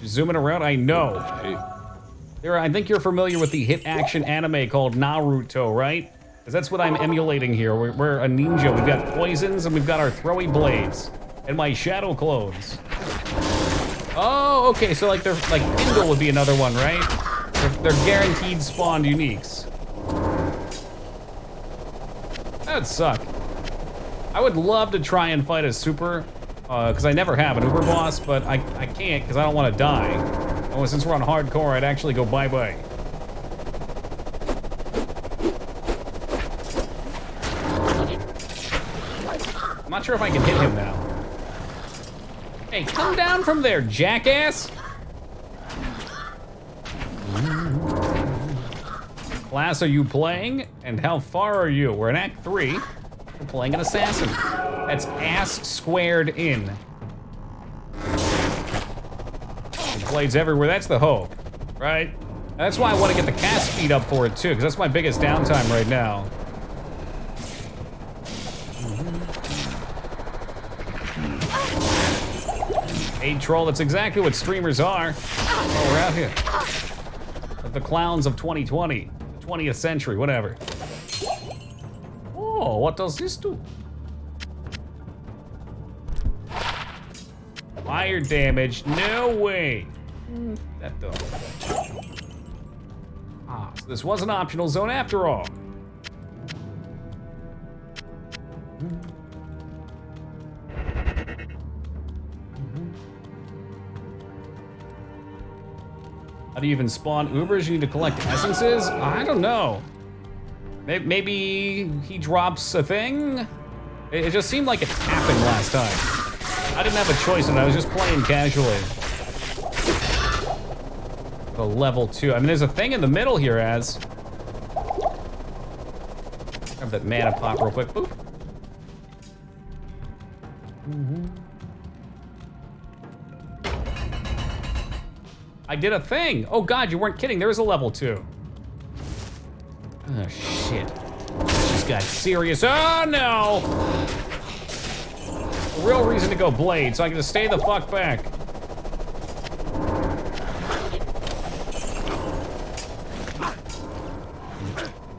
You're zooming around, I know. I think you're familiar with the hit action anime called Naruto, right? Because that's what I'm emulating here. We're a ninja. We've got poisons and we've got our throwy blades. And my shadow clones. Oh, okay, so like Indle would be another one, right? They're guaranteed spawned uniques. That'd suck. I would love to try and fight a super, because I never have an Uber boss, but I can't because I don't want to die. Oh, since we're on hardcore, I'd actually go bye-bye. I'm not sure if I can hit him now. Hey, come down from there, jackass! Class are you playing? And how far are you? We're in Act 3. We're playing an assassin. That's ass squared in. Blades everywhere, that's the hope, right? That's why I want to get the cast speed up for it too, because that's my biggest downtime right now. Hey troll, that's exactly what streamers are. Oh, we're out here. The clowns of 2020, the 20th century, whatever. Oh, what does this do? Fire damage. No way. That though. Ah, so this was an optional zone after all. How do you even spawn Ubers? You need to collect essences? I don't know. Maybe he drops a thing? It just seemed like it happened last time. I didn't have a choice and I was just playing casually. The level 2. I mean, there's a thing in the middle here, Az. Grab that mana pot real quick. Boop. I did a thing. Oh God, you weren't kidding. There is a level 2. Oh shit. This got serious. Oh no! A real reason to go blade, so I can just stay the fuck back.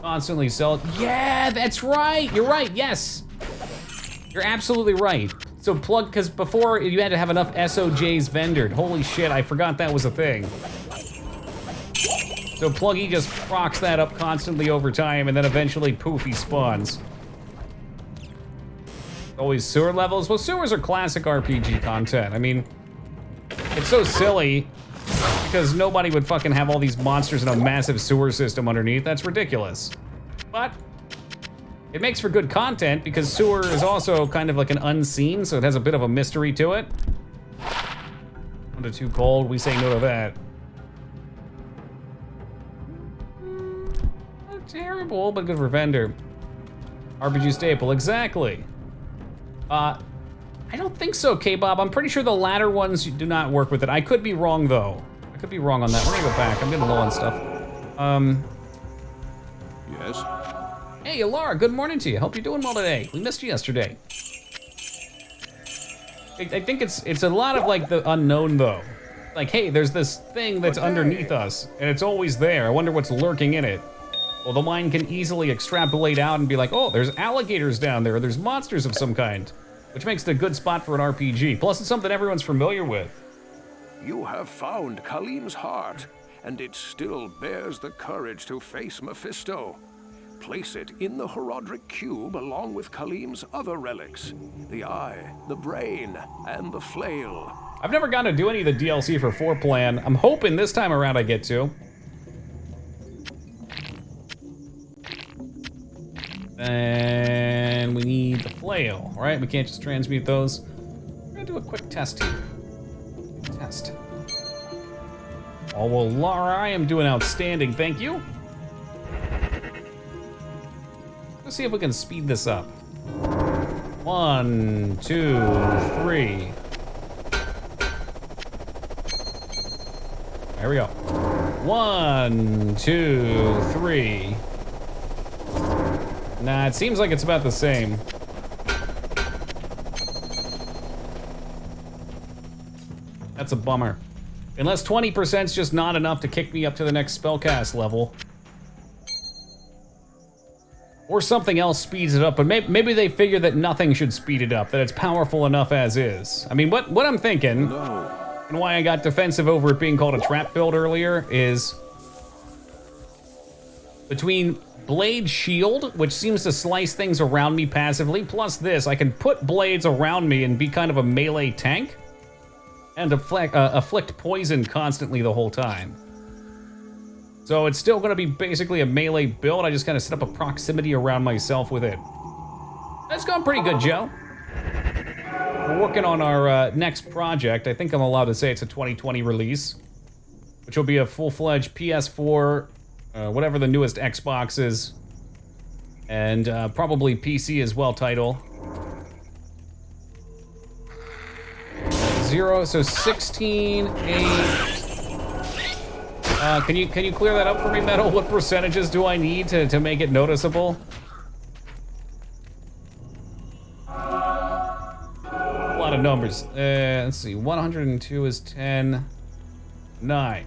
Constantly sell it. Yeah, that's right. You're right. Yes. You're absolutely right. So plug, because before you had to have enough SOJs vendored. Holy shit, I forgot that was a thing. So Pluggy just procs that up constantly over time, and then eventually, poof, he spawns. Always sewer levels. Well, sewers are classic RPG content. I mean, it's so silly because nobody would fucking have all these monsters in a massive sewer system underneath. That's ridiculous. But it makes for good content because sewer is also kind of like an unseen, so it has a bit of a mystery to it. 1 to 2 cold, we say no to that. Not terrible, but good for vendor. RPG staple, exactly. I don't think so, K-Bob. I'm pretty sure the latter ones do not work with it. I could be wrong, though. I could be wrong on that. We're gonna go back. I'm getting low on stuff. Yes? Hey, Laura, good morning to you. Hope you're doing well today. We missed you yesterday. I think it's a lot of like the unknown though. Like, hey, there's this thing that's underneath us, and it's always there. I wonder what's lurking in it. Well, the mind can easily extrapolate out and be like, oh, there's alligators down there, or there's monsters of some kind, which makes it a good spot for an RPG. Plus, it's something everyone's familiar with. You have found Khalim's heart, and it still bears the courage to face Mephisto. Place it in the Horodric Cube along with Khalim's other relics. The eye, the brain, and the flail. I've never gotten to do any of the DLC for 4 Plan. I'm hoping this time around I get to. And we need the flail, right? We can't just transmute those. We're gonna do a quick test here. Test. Oh, well, Laura, I am doing outstanding, thank you. Let's see if we can speed this up. 1, 2, 3. There we go. 1, 2, 3. Nah, it seems like it's about the same. That's a bummer. Unless 20% is just not enough to kick me up to the next spellcast level. Or something else speeds it up, but maybe they figure that nothing should speed it up, that it's powerful enough as is. I mean, what I'm thinking, and why I got defensive over it being called a trap build earlier, is between Blade Shield, which seems to slice things around me passively, plus this, I can put blades around me and be kind of a melee tank, and afflict poison constantly the whole time. So it's still gonna be basically a melee build, I just kinda set up a proximity around myself with it. That's going pretty good, Joe. We're working on our next project. I think I'm allowed to say it's a 2020 release, which will be a full-fledged PS4, whatever the newest Xbox is, and probably PC as well title. 0, so 16, 8. Can you clear that up for me, Metal? What percentages do I need to make it noticeable? A lot of numbers. Let's see, 102 is 10, 9.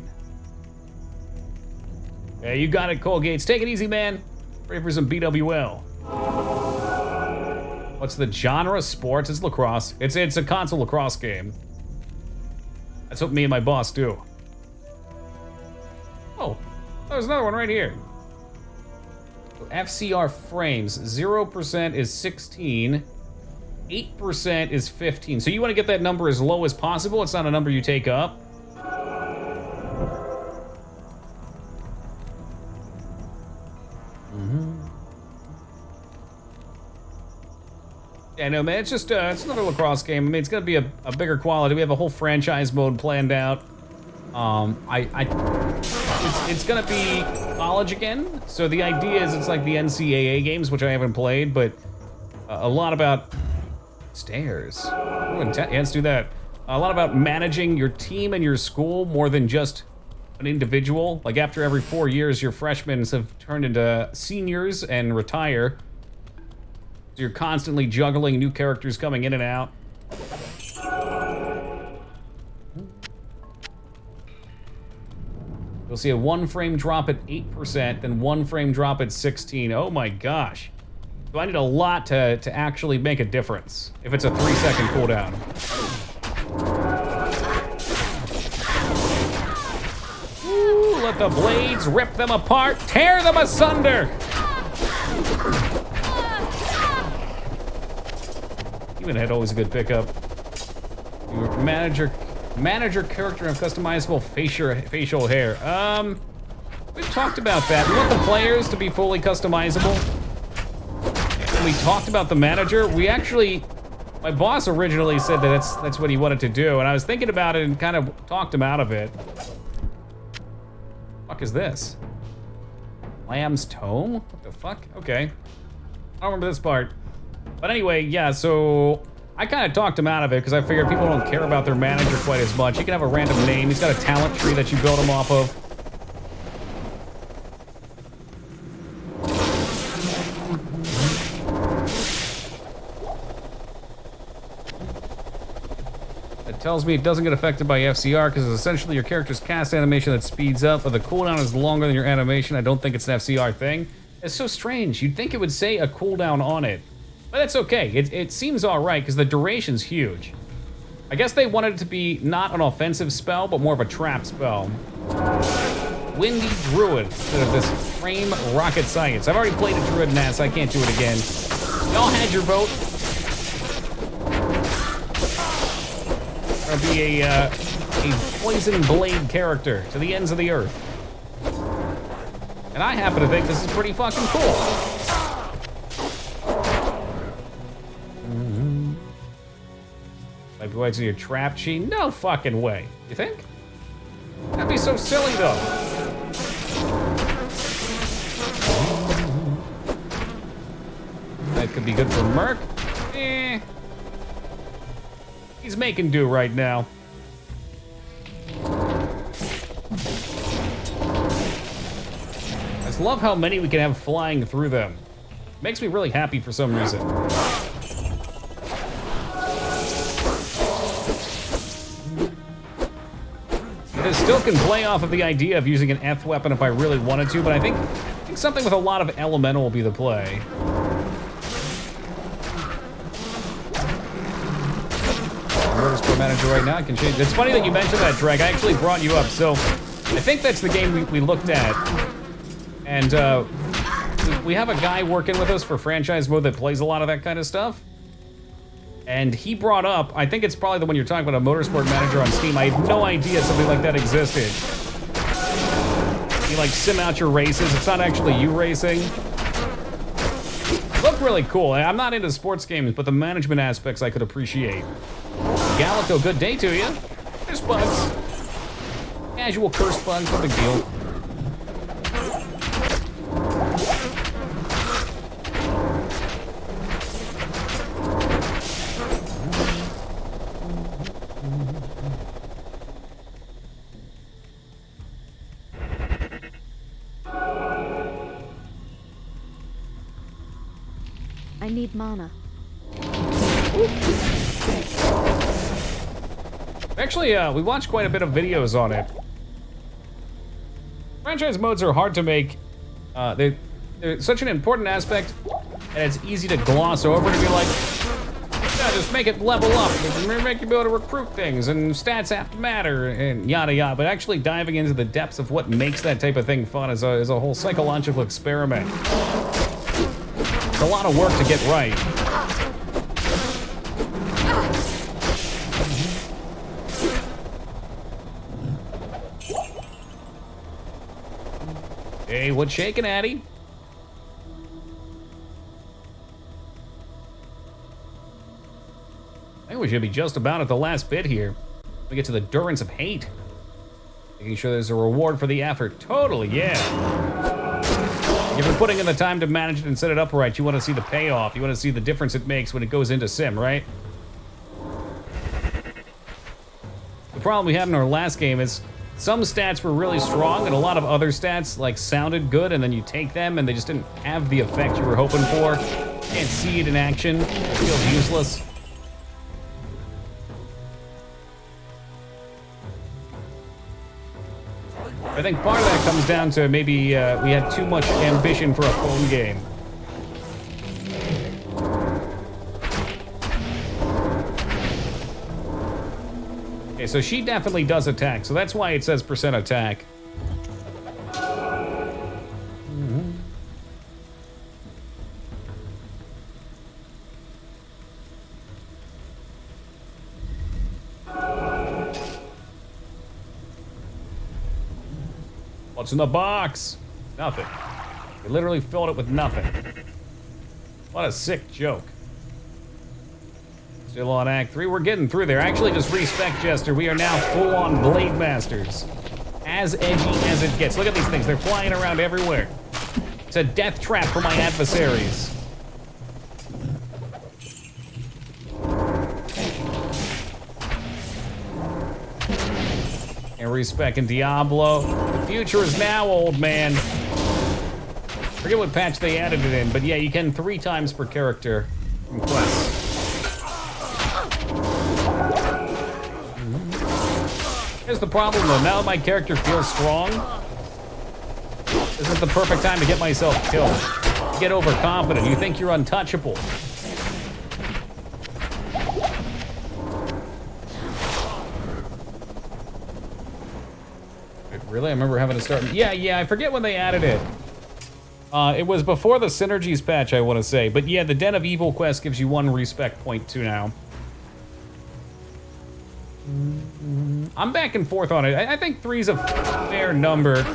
Yeah, you got it, Colgates. Take it easy, man. Ready for some BWL. What's the genre? Sports? It's lacrosse. It's a console lacrosse game. That's what me and my boss do. Oh, there's another one right here. So FCR frames, 0% is 16, 8% is 15. So you want to get that number as low as possible. It's not a number you take up. Yeah, no, man, it's just, it's another lacrosse game. I mean, it's gonna be a bigger quality. We have a whole franchise mode planned out. It's gonna be college again. So the idea is it's like the NCAA games, which I haven't played, but a lot about stairs. Ooh, yeah, let's do that. A lot about managing your team and your school more than just an individual. Like after every 4 years, your freshmen have turned into seniors and retire. So you're constantly juggling new characters coming in and out. You'll see a 1 frame drop at 8%, then 1 frame drop at 16. Oh my gosh. So I need a lot to actually make a difference if it's a 3-second cooldown. Ooh, let the blades rip them apart, tear them asunder. Even had always a good pickup. Your manager character and customizable facial hair. We've talked about that. We want the players to be fully customizable. When we talked about the manager, we actually, my boss originally said that that's what he wanted to do, and I was thinking about it and kind of talked him out of it. What the fuck is this? Lamb's Tome? What the fuck? Okay. I don't remember this part. But anyway, yeah, so I kind of talked him out of it because I figured people don't care about their manager quite as much. He can have a random name. He's got a talent tree that you build him off of. It tells me it doesn't get affected by FCR because it's essentially your character's cast animation that speeds up, but the cooldown is longer than your animation. I don't think it's an FCR thing. It's so strange. You'd think it would say a cooldown on it. But that's okay. It seems all right because the duration's huge. I guess they wanted it to be not an offensive spell, but more of a trap spell. Windy Druid instead of this frame rocket science. I've already played a Druid now, so I can't do it again. Y'all had your vote. Gonna be a poison blade character to the ends of the earth. And I happen to think this is pretty fucking cool. Like what's in your trap chain? No fucking way. You think? That'd be so silly though. That could be good for Merc. Eh. He's making do right now. I just love how many we can have flying through them. Makes me really happy for some reason. It still can play off of the idea of using an F weapon if I really wanted to, but I think something with a lot of elemental will be the play. Motorsport manager right now, I can change. It's funny that you mentioned that, Dreg. I actually brought you up. So I think that's the game we looked at. And we have a guy working with us for franchise mode that plays a lot of that kind of stuff. And he brought up, I think it's probably the one you're talking about, a motorsport manager on Steam. I had no idea something like that existed. You like sim out your races. It's not actually you racing. Look really cool. I'm not into sports games, but the management aspects I could appreciate. Gallico, good day to you. Curse bugs. Casual curse bugs, no big deal. I need mana. Actually, we watched quite a bit of videos on it. Franchise modes are hard to make. They're such an important aspect, and it's easy to gloss over to be like, Yeah, just make it level up. Make you be able to recruit things, and stats have to matter, and yada yada. But actually diving into the depths of what makes that type of thing fun is a whole psychological experiment. It's a lot of work to get right. Hey, what's shaking, Addy? I think we should be just about at the last bit here. We get to the Durance of Hate. Making sure there's a reward for the effort. Totally, yeah. If you're putting in the time to manage it and set it up right, you want to see the payoff. You want to see the difference it makes when it goes into sim, right? The problem we had in our last game is some stats were really strong and a lot of other stats like sounded good, and then you take them and they just didn't have the effect you were hoping for. Can't see it in action. It feels useless. I think part of that comes down to maybe we had too much ambition for a phone game. Okay, so she definitely does attack, so that's why it says % attack. What's in the box? Nothing. We literally filled it with nothing. What a sick joke. Still on Act 3. We're getting through there. Actually, just respec Jester. We are now full-on Blade Masters. As edgy as it gets. Look at these things. They're flying around everywhere. It's a death trap for my adversaries. And respec in Diablo. The future is now, old man. Forget what patch they added it in, but yeah, you can 3 times per character in quests. Here's the problem though, now that my character feels strong, this is the perfect time to get myself killed. You get overconfident, you think you're untouchable. Wait, really? I remember having to start. Yeah, I forget when they added it. It was before the Synergies patch, I want to say. But yeah, the Den of Evil quest gives you 1 respec point too now. I'm back and forth on it. I think 3's a fair number.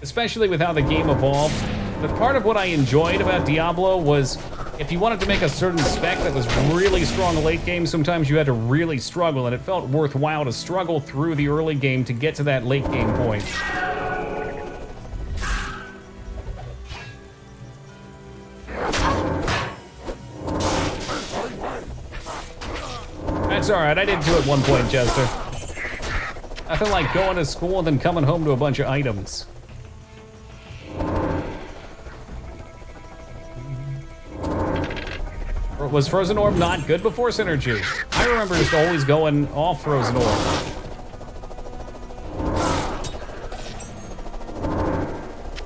Especially with how the game evolved. But part of what I enjoyed about Diablo was if you wanted to make a certain spec that was really strong late game, sometimes you had to really struggle, and it felt worthwhile to struggle through the early game to get to that late game point. That's alright, I did too at one point, Chester. Nothing like going to school and then coming home to a bunch of items. Was Frozen Orb not good before Synergy? I remember just always going off Frozen Orb.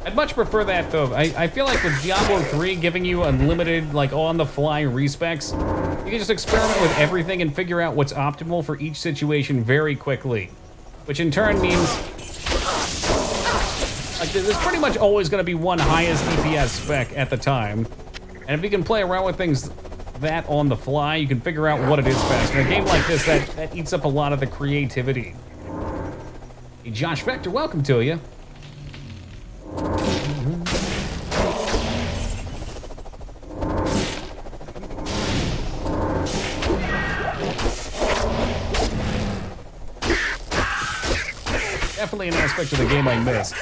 I'd much prefer that though. I feel like with Diablo 3 giving you unlimited, like on-the-fly respecs, you can just experiment with everything and figure out what's optimal for each situation very quickly. Which in turn means, like, there's pretty much always gonna be one highest DPS spec at the time. And if you can play around with things that on the fly, you can figure out what it is faster. In a game like this, that eats up a lot of the creativity. Hey, Josh Vector, welcome to you. Definitely an aspect of the game I missed.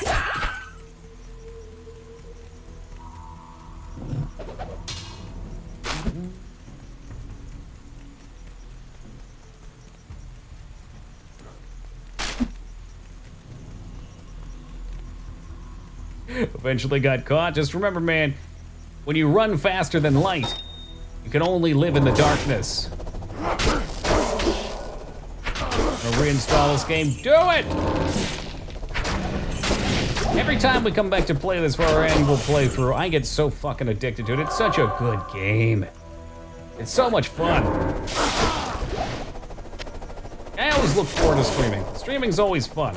Eventually got caught. Just remember, man, when you run faster than light, you can only live in the darkness. Gonna reinstall this game. Do it! Every time we come back to play this for our annual playthrough, I get so fucking addicted to it. It's such a good game. It's so much fun. I always look forward to streaming. Streaming's always fun.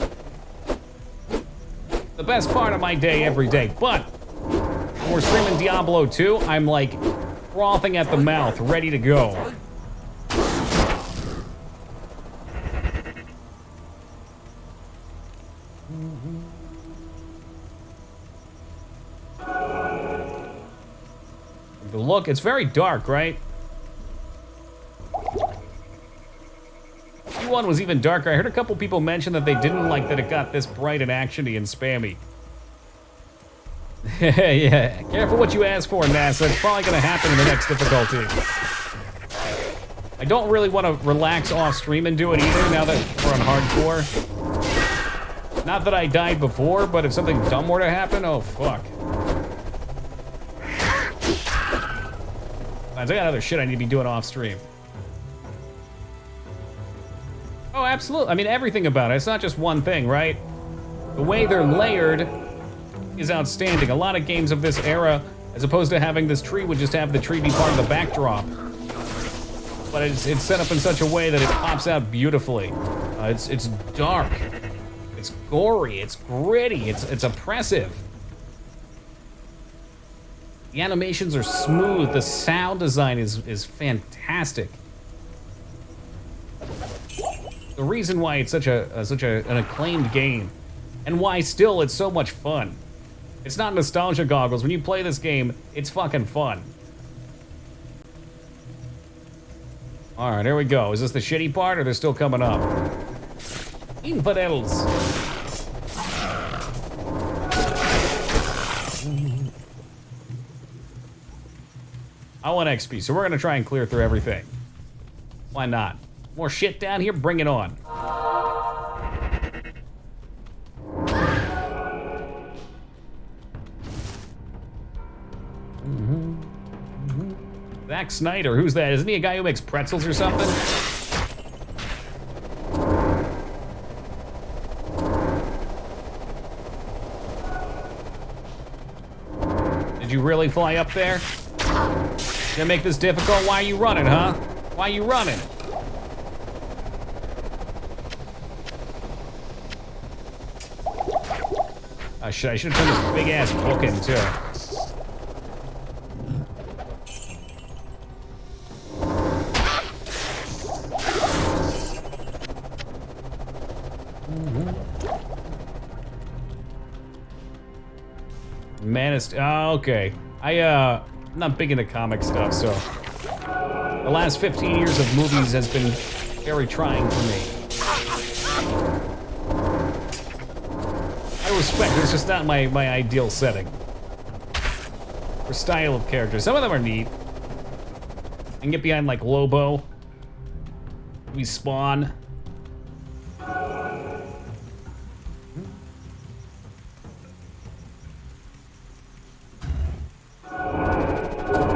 The best part of my day every day. But when we're streaming Diablo 2, I'm like frothing at the mouth, ready to go. The look, it's very dark, right? Q1 was even darker. I heard a couple people mention that they didn't like that it got this bright and actiony and spammy. Yeah, careful what you ask for, NASA. It's probably gonna happen in the next difficulty. I don't really want to relax off stream and do it either now that we're on hardcore. Not that I died before, but if something dumb were to happen, oh fuck. I got other shit I need to be doing off stream. Oh, absolutely. I mean, everything about it. It's not just one thing, right? The way they're layered is outstanding. A lot of games of this era, as opposed to having this tree, would just have the tree be part of the backdrop. But it's set up in such a way that it pops out beautifully. It's dark. It's gory. It's gritty. It's oppressive. The animations are smooth. The sound design is fantastic. The reason why it's such an acclaimed game, and why still it's so much fun. It's not nostalgia goggles. When you play this game, it's fucking fun. All right, here we go. Is this the shitty part, or they're still coming up? Infidels. I want XP, so we're gonna try and clear through everything. Why not? More shit down here? Bring it on. Zack Snyder, who's that? Isn't he a guy who makes pretzels or something? Did you really fly up there? Gonna make this difficult? Why are you running, huh? Why are you running? I should have turned this big ass book into. Oh, okay. I'm not big into comic stuff, so the last 15 years of movies has been very trying for me. I respect, it's just not my ideal setting. Or style of characters. Some of them are neat. I can get behind like Lobo. We Spawn.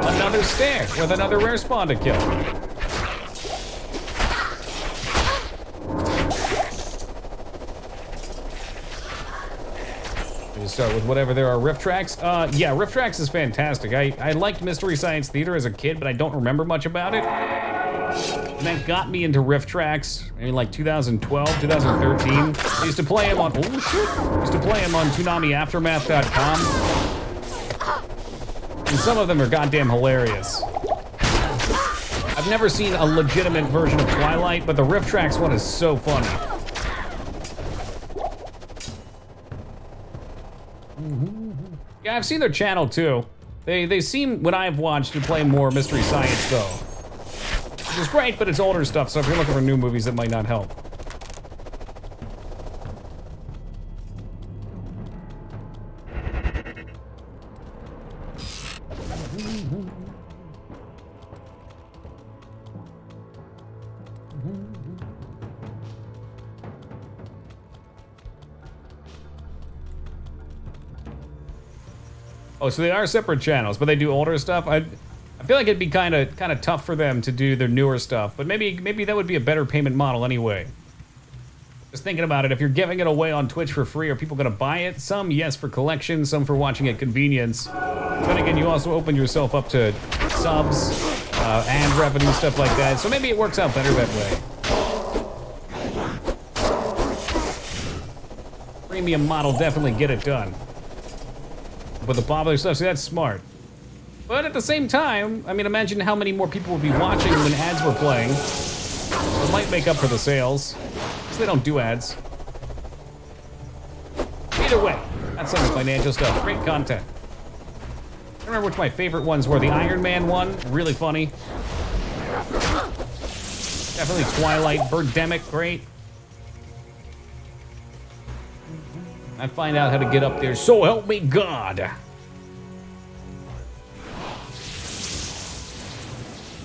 Another stair with another rare spawn to kill. Start with whatever there are. Rift Tracks? Yeah, Rift Tracks is fantastic. I liked Mystery Science Theater as a kid, but I don't remember much about it. And that got me into Rift Tracks in like 2012, 2013. I used to play him on, oh shit. I used to play him on ToonamiAftermath.com. And some of them are goddamn hilarious. I've never seen a legitimate version of Twilight, but the Rift Tracks one is so funny. Yeah, I've seen their channel too. They seem, when I've watched, to play more Mystery Science though. Which is great, but it's older stuff, so if you're looking for new movies, that might not help. Oh, so they are separate channels, but they do older stuff. I feel like it'd be kind of tough for them to do their newer stuff, but maybe that would be a better payment model anyway. Just thinking about it, if you're giving it away on Twitch for free, are people gonna buy it? Some, yes, for collection, some for watching at convenience. Then again, you also open yourself up to subs, and revenue, stuff like that, so maybe it works out better that way. Premium model definitely get it done. But the popular stuff, see, that's smart. But at the same time, I mean, imagine how many more people would be watching when ads were playing. It might make up for the sales. They don't do ads. Either way, that's some financial stuff. Great content. I don't remember which my favorite ones were. The Iron Man one, really funny. Definitely Twilight, Birdemic, great. I find out how to get up there, so help me God.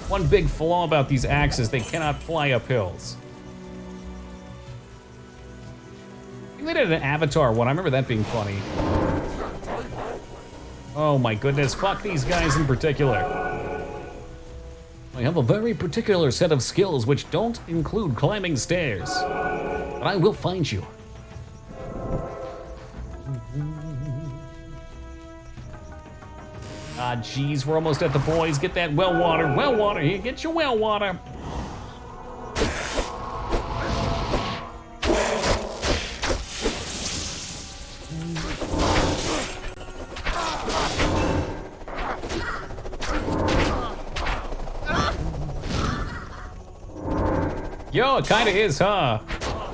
One big flaw about these axes, they cannot fly up hills. They did an Avatar one. I remember that being funny. Oh my goodness, fuck these guys in particular. I have a very particular set of skills which don't include climbing stairs. But I will find you. Ah, jeez, we're almost at the boys. Get that well water. Well water here. Get your well water. Yo, it kind of is, huh?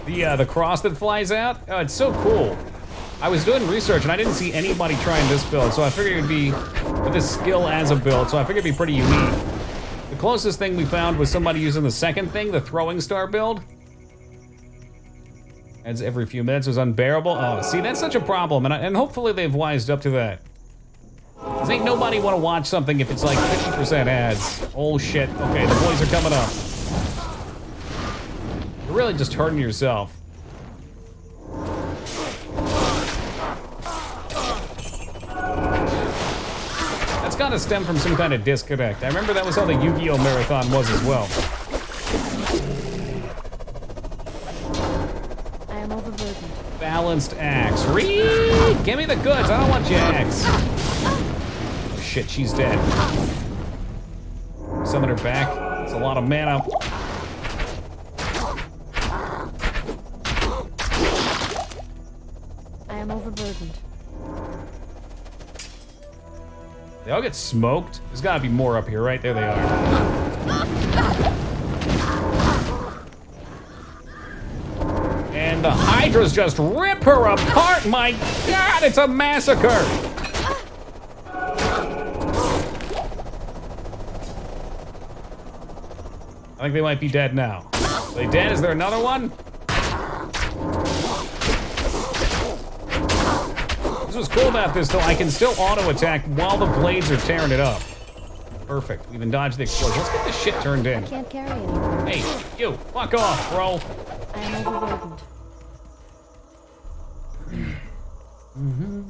The cross that flies out? Oh, it's so cool. I was doing research and I didn't see anybody trying this build, so I figured it would be with this skill as a build, so I figured it'd be pretty unique. The closest thing we found was somebody using the second thing, the throwing star build. Adds every few minutes, was unbearable. Oh, see, that's such a problem, and hopefully they've wised up to that. Cause ain't nobody want to watch something if it's like 50% ads. Oh shit, okay, the boys are coming up. You're really just hurting yourself. That's gotta stem from some kind of disconnect. I remember that was how the Yu-Gi-Oh! Marathon was as well. I am overburdened. Balanced axe. Reed! Give me the goods, I don't want your axe. Oh shit, she's dead. Summon her back. It's a lot of mana. Overburdened. They all get smoked? There's gotta be more up here, right? There they are. And the Hydras just rip her apart! My God, it's a massacre! I think they might be dead now. Are they dead? Is there another one? What's cool about this, though, I can still auto-attack while the blades are tearing it up. Perfect. We even dodged the explosion. Let's get this shit turned in. I can't carry anymore. Hey, you, fuck off, bro. I am overburdened. Mm-hmm.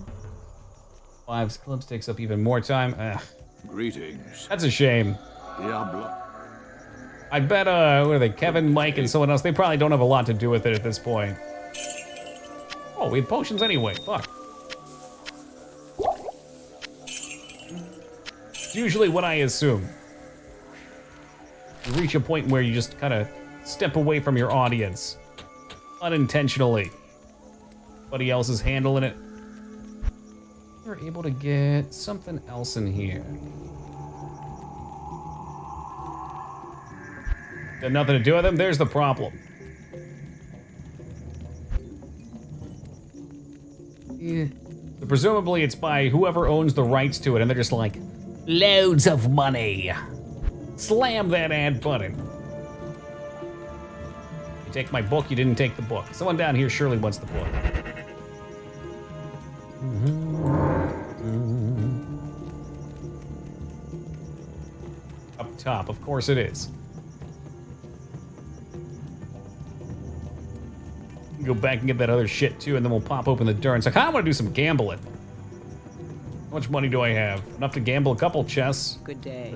5 clips takes up even more time. Ugh. Greetings. That's a shame. Diablo. I bet, what are they, Kevin, Mike, and someone else, they probably don't have a lot to do with it at this point. Oh, we had potions anyway, fuck. It's usually what I assume. You reach a point where you just kind of step away from your audience. Unintentionally. Somebody else is handling it. We're able to get something else in here. Got nothing to do with them? There's the problem. Yeah. So presumably it's by whoever owns the rights to it, and they're just like, loads of money. Slam that ad button. You take my book, you didn't take the book. Someone down here surely wants the book. Up top, of course it is. Go back and get that other shit too, and then we'll pop open the door. And so I kind of want to do some gambling. How much money do I have? Enough to gamble a couple chests. Good day.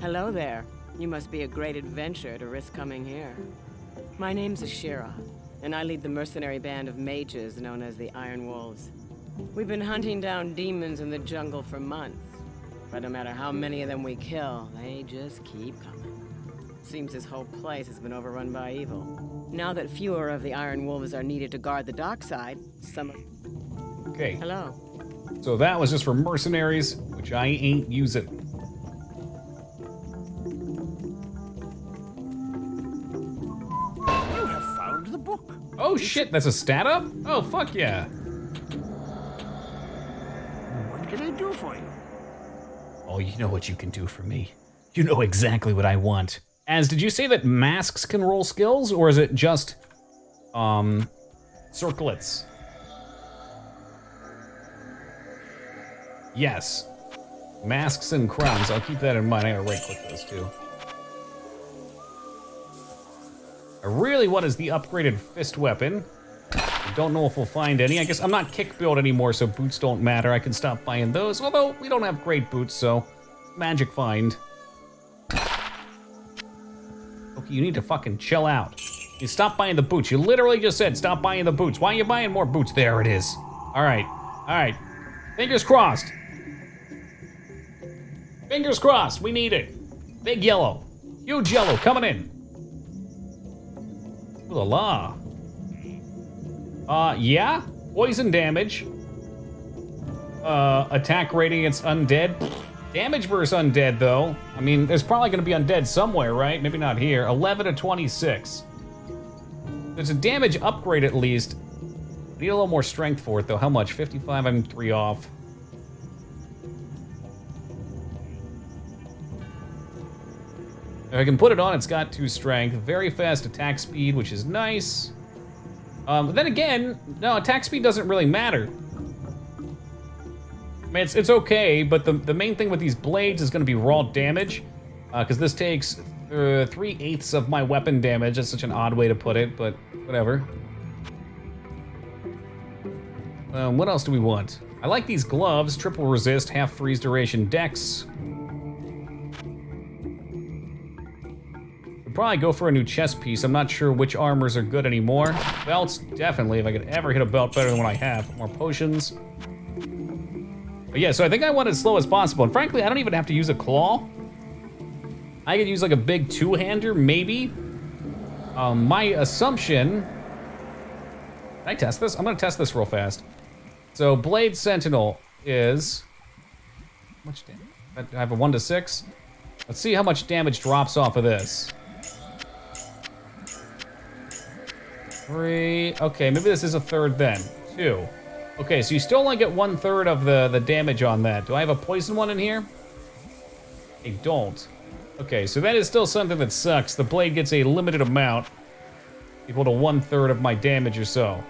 Hello there. You must be a great adventurer to risk coming here. My name's Ashira, and I lead the mercenary band of mages known as the Iron Wolves. We've been hunting down demons in the jungle for months, but no matter how many of them we kill, they just keep coming. Seems this whole place has been overrun by evil. Now that fewer of the Iron Wolves are needed to guard the dockside, some of... Okay. Hello. So that was just for mercenaries, which I ain't using. You have found the book. Oh shit, that's a stat up? Oh, fuck yeah. What can I do for you? Oh, you know what you can do for me. You know exactly what I want. As, did you say that masks can roll skills, or is it just, circlets? Yes. Masks and crowns. I'll keep that in mind. I gotta right-click those too. I really want is the upgraded fist weapon. I don't know if we'll find any. I guess I'm not kick build anymore, so boots don't matter. I can stop buying those, although we don't have great boots, so magic find. Okay, you need to fucking chill out. You stop buying the boots. You literally just said stop buying the boots. Why are you buying more boots? There it is. All right. Fingers crossed. Fingers crossed, we need it. Big yellow. Huge yellow, coming in. Ooh la la. Yeah. Poison damage. Attack rating against undead. Damage versus undead, though. I mean, there's probably gonna be undead somewhere, right? Maybe not here. 11 to 26. There's a damage upgrade at least. I need a little more strength for it, though. How much? 55, I'm 3 off. If I can put it on, it's got 2 strength. Very fast attack speed, which is nice. But then again, no, attack speed doesn't really matter. I mean, it's okay, but the main thing with these blades is going to be raw damage. Because this takes 3/8 of my weapon damage. That's such an odd way to put it, but whatever. What else do we want? I like these gloves. Triple resist, half freeze duration dex. Probably go for a new chest piece. I'm not sure which armors are good anymore. Belts, definitely, if I could ever hit a belt better than what I have. More potions. But yeah, so I think I want it as slow as possible. And frankly, I don't even have to use a claw. I could use like a big two-hander, maybe. My assumption... Can I test this? I'm gonna test this real fast. So Blade Sentinel is... How much damage? I have a 1 to 6. Let's see how much damage drops off of this. 3, okay, maybe this is a third then. 2. Okay, so you still only get 1/3 of the damage on that. Do I have a poison one in here? I don't. Okay, so that is still something that sucks. The blade gets a limited amount, equal to 1/3 of my damage or so.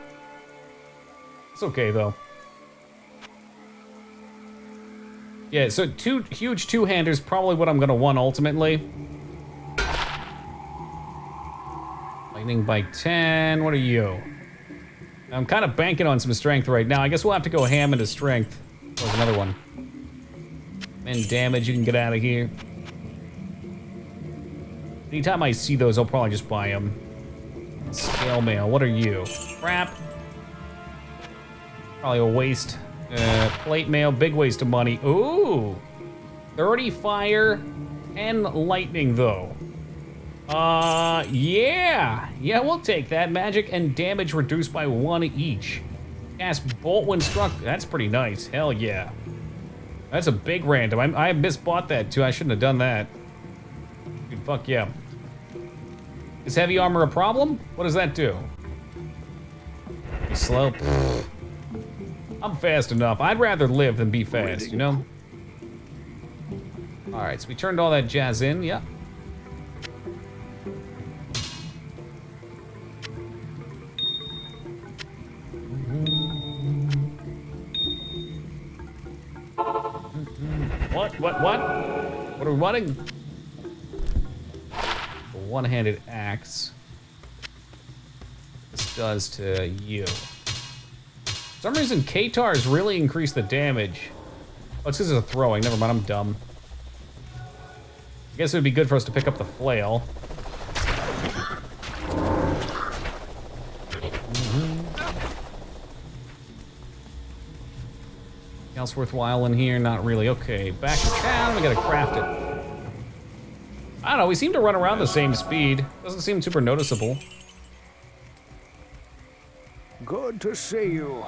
It's okay though. Yeah, so huge two-handers, probably what I'm gonna want ultimately. Lightning by 10, what are you? I'm kind of banking on some strength right now. I guess we'll have to go ham into strength. There's another one. And damage, you can get out of here. Anytime I see those, I'll probably just buy them. Scale mail, what are you? Crap. Probably a waste. Plate mail, big waste of money. Ooh! 30 fire, 10 lightning though. Yeah! Yeah, we'll take that. Magic and damage reduced by 1 each. Cast bolt when struck. That's pretty nice. Hell yeah. That's a big random. I misbought that too. I shouldn't have done that. Dude, fuck yeah. Is heavy armor a problem? What does that do? Slow. I'm fast enough. I'd rather live than be fast, you know? Alright, so we turned all that jazz in. Yep. What? What are we wanting? A one-handed axe. This does to you. For some reason, Katars really increase the damage. Oh, it's because it's a throwing. Never mind, I'm dumb. I guess it would be good for us to pick up the flail. else worthwhile in here? Not really. Okay, back to town. We gotta craft it. I don't know, we seem to run around the same speed. Doesn't seem super noticeable. Good to see you.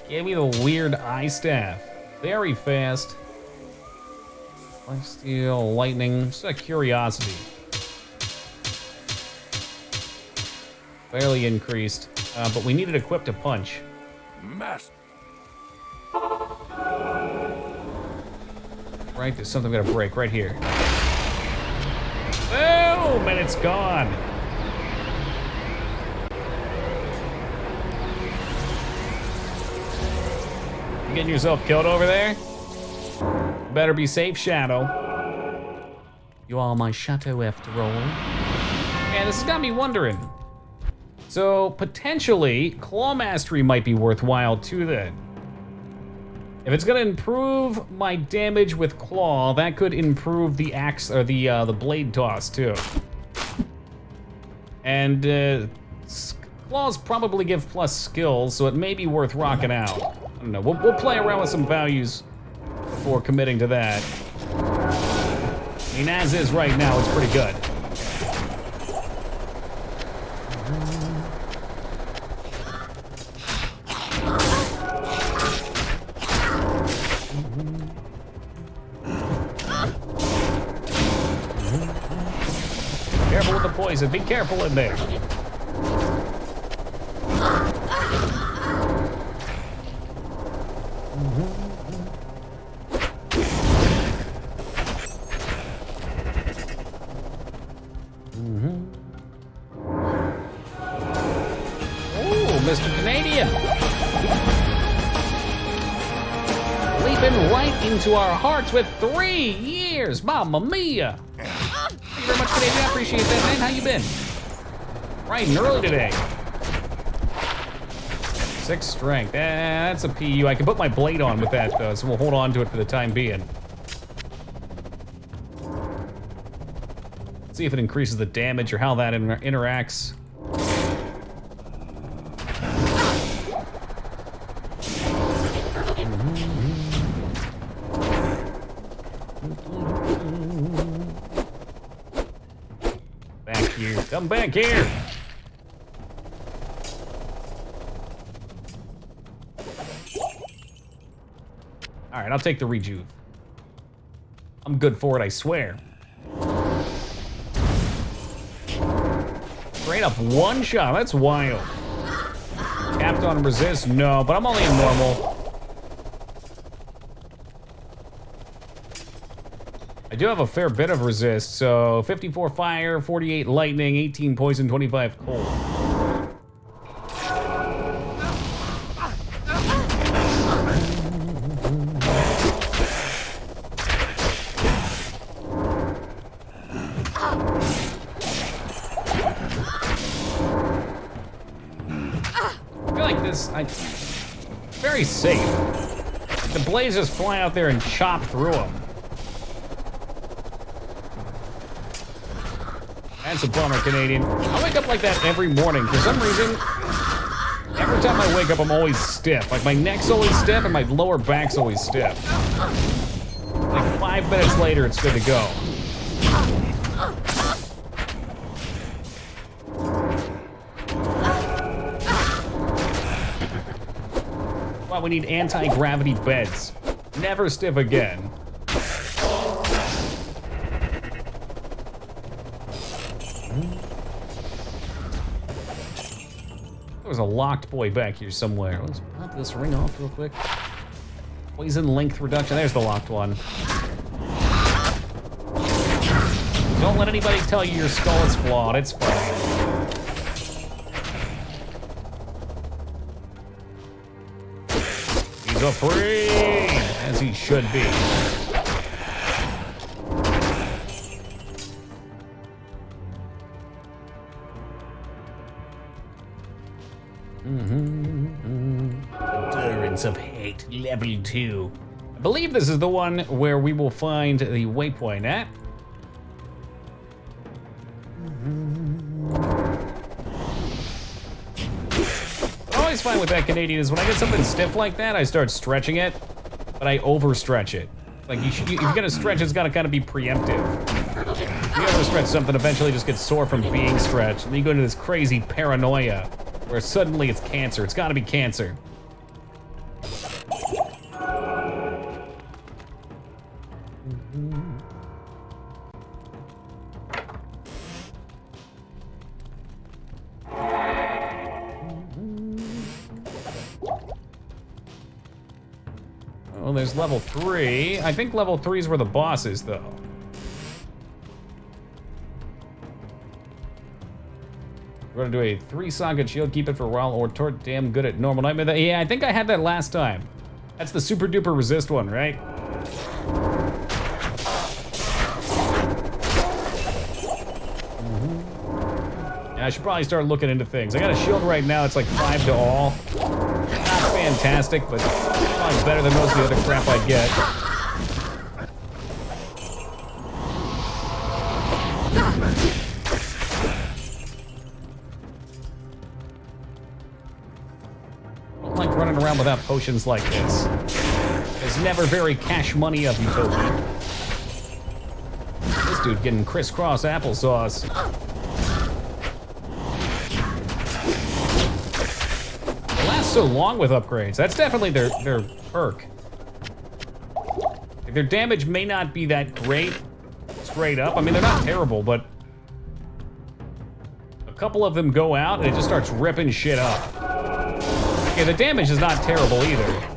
Give me the weird eye staff. Very fast. Lifesteal, lightning, just a curiosity. Barely increased, but we need it equipped to punch. Mess. Right, there's something gonna break right here. Boom, and it's gone. You getting yourself killed over there? Better be safe, Shadow. You are my shadow after all. Yeah, this has got me wondering. So, potentially, Claw Mastery might be worthwhile too then. If it's gonna improve my damage with Claw, that could improve the axe, or the blade toss too. And Claws probably give plus skills, so it may be worth rocking out. I don't know, we'll play around with some values before committing to that. I mean, as is right now, it's pretty good. Careful with the poison, be careful in there. Mr. Canadian. Leaping right into our hearts with 3 years. Mamma mia. Thank you very much, Canadian. I appreciate that, man. How you been? Bright and early today. 6 strength. That's a PU. I can put my blade on with that, though, so we'll hold on to it for the time being. See if it increases the damage or how that interacts. Back here. Come back here. All right, I'll take the rejuve. I'm good for it, I swear. Straight up one shot, that's wild. Capped on resist, no, but I'm only in normal. I do have a fair bit of resist, so 54 fire, 48 lightning, 18 poison, 25 cold. I feel like this, very safe. The blades just fly out there and chop through them. That's a bummer, Canadian. I wake up like that every morning. For some reason, every time I wake up, I'm always stiff. Like, my neck's always stiff and my lower back's always stiff. Like, 5 minutes later, it's good to go. Well, we need anti-gravity beds. Never stiff again. There was a locked boy back here somewhere. Let's pop this ring off real quick. Poison length reduction. There's the locked one. Don't let anybody tell you your skull is flawed. It's fine. He's afraid, as he should be. Endurance of Hate, level 2. I believe this is the one where we will find the waypoint at. find with that Canadian is when I get something stiff like that, I start stretching it, but I overstretch it. Like, if you're gonna stretch, it's gotta kind of be preemptive. If you overstretch something, eventually just gets sore from being stretched, and then you go into this crazy paranoia where suddenly it's cancer. It's gotta be cancer. Well, there's level 3. I think level 3 is where the boss is, though. We're gonna do a 3-socket shield, keep it for a while, or tort damn good at normal nightmare. Yeah, I think I had that last time. That's the super duper resist one, right? Yeah, I should probably start looking into things. I got a shield right now, it's like 5 to all. Not fantastic, but probably better than most of the other crap I get. I don't like running around without potions like this. It's never very cash money of you, Toby. This dude getting crisscross applesauce. So long with upgrades. That's definitely their perk. Like, their damage may not be that great straight up. I mean, they're not terrible, but a couple of them go out and it just starts ripping shit up. Okay, the damage is not terrible either.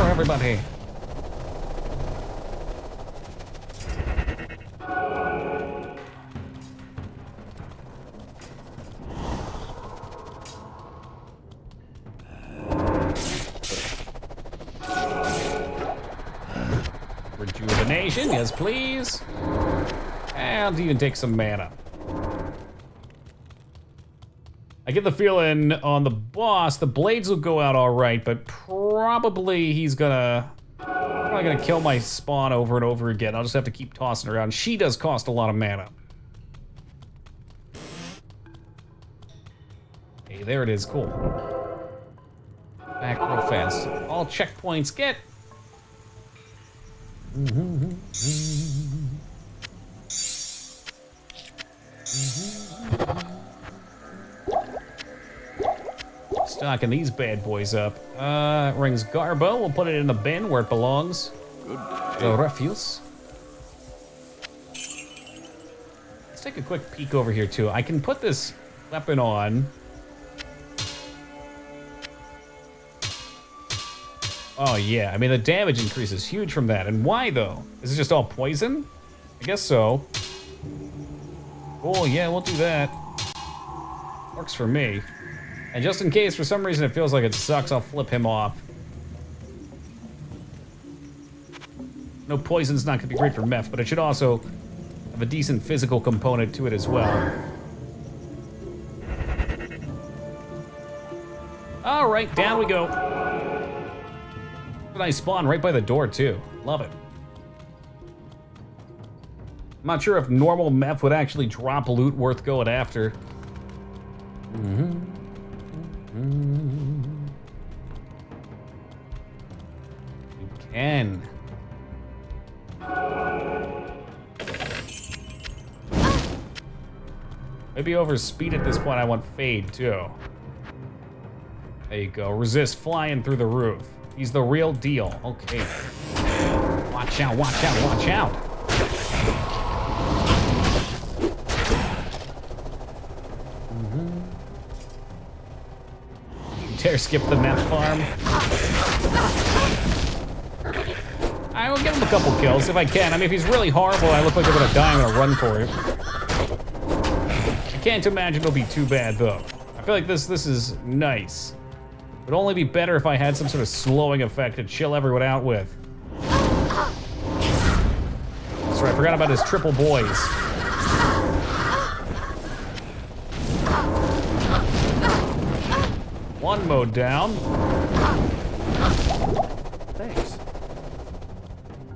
Everybody. Rejuvenation, yes please. And even take some mana. I get the feeling on the boss, the blades will go out all right, but probably he's probably gonna kill my spawn over and over again. I'll just have to keep tossing her around. She does cost a lot of mana. Hey, there it is, cool. Back real fast. All checkpoints get. Stocking these bad boys up. Rings Garbo. We'll put it in the bin where it belongs. The refuse. Let's take a quick peek over here too. I can put this weapon on. Oh yeah, I mean the damage increase is huge from that. And why though? Is it just all poison? I guess so. Oh yeah, we'll do that. Works for me. And just in case, for some reason, it feels like it sucks, I'll flip him off. No, poison's not gonna be great for meth, but it should also have a decent physical component to it as well. All right, down we go. Nice spawn right by the door, too. Love it. I'm not sure if normal meth would actually drop loot worth going after. You can. Maybe over speed at this point. I want fade too. There you go. Resist flying through the roof. He's the real deal. Okay. Watch out, watch out, watch out. Dare skip the meth farm. I will give him a couple kills if I can. I mean, if he's really horrible, I look like I'm gonna die, I'm gonna run for it. I can't imagine it'll be too bad though. I feel like this is nice. It would only be better if I had some sort of slowing effect to chill everyone out with. That's right, I forgot about his triple boys. One mode down. Thanks.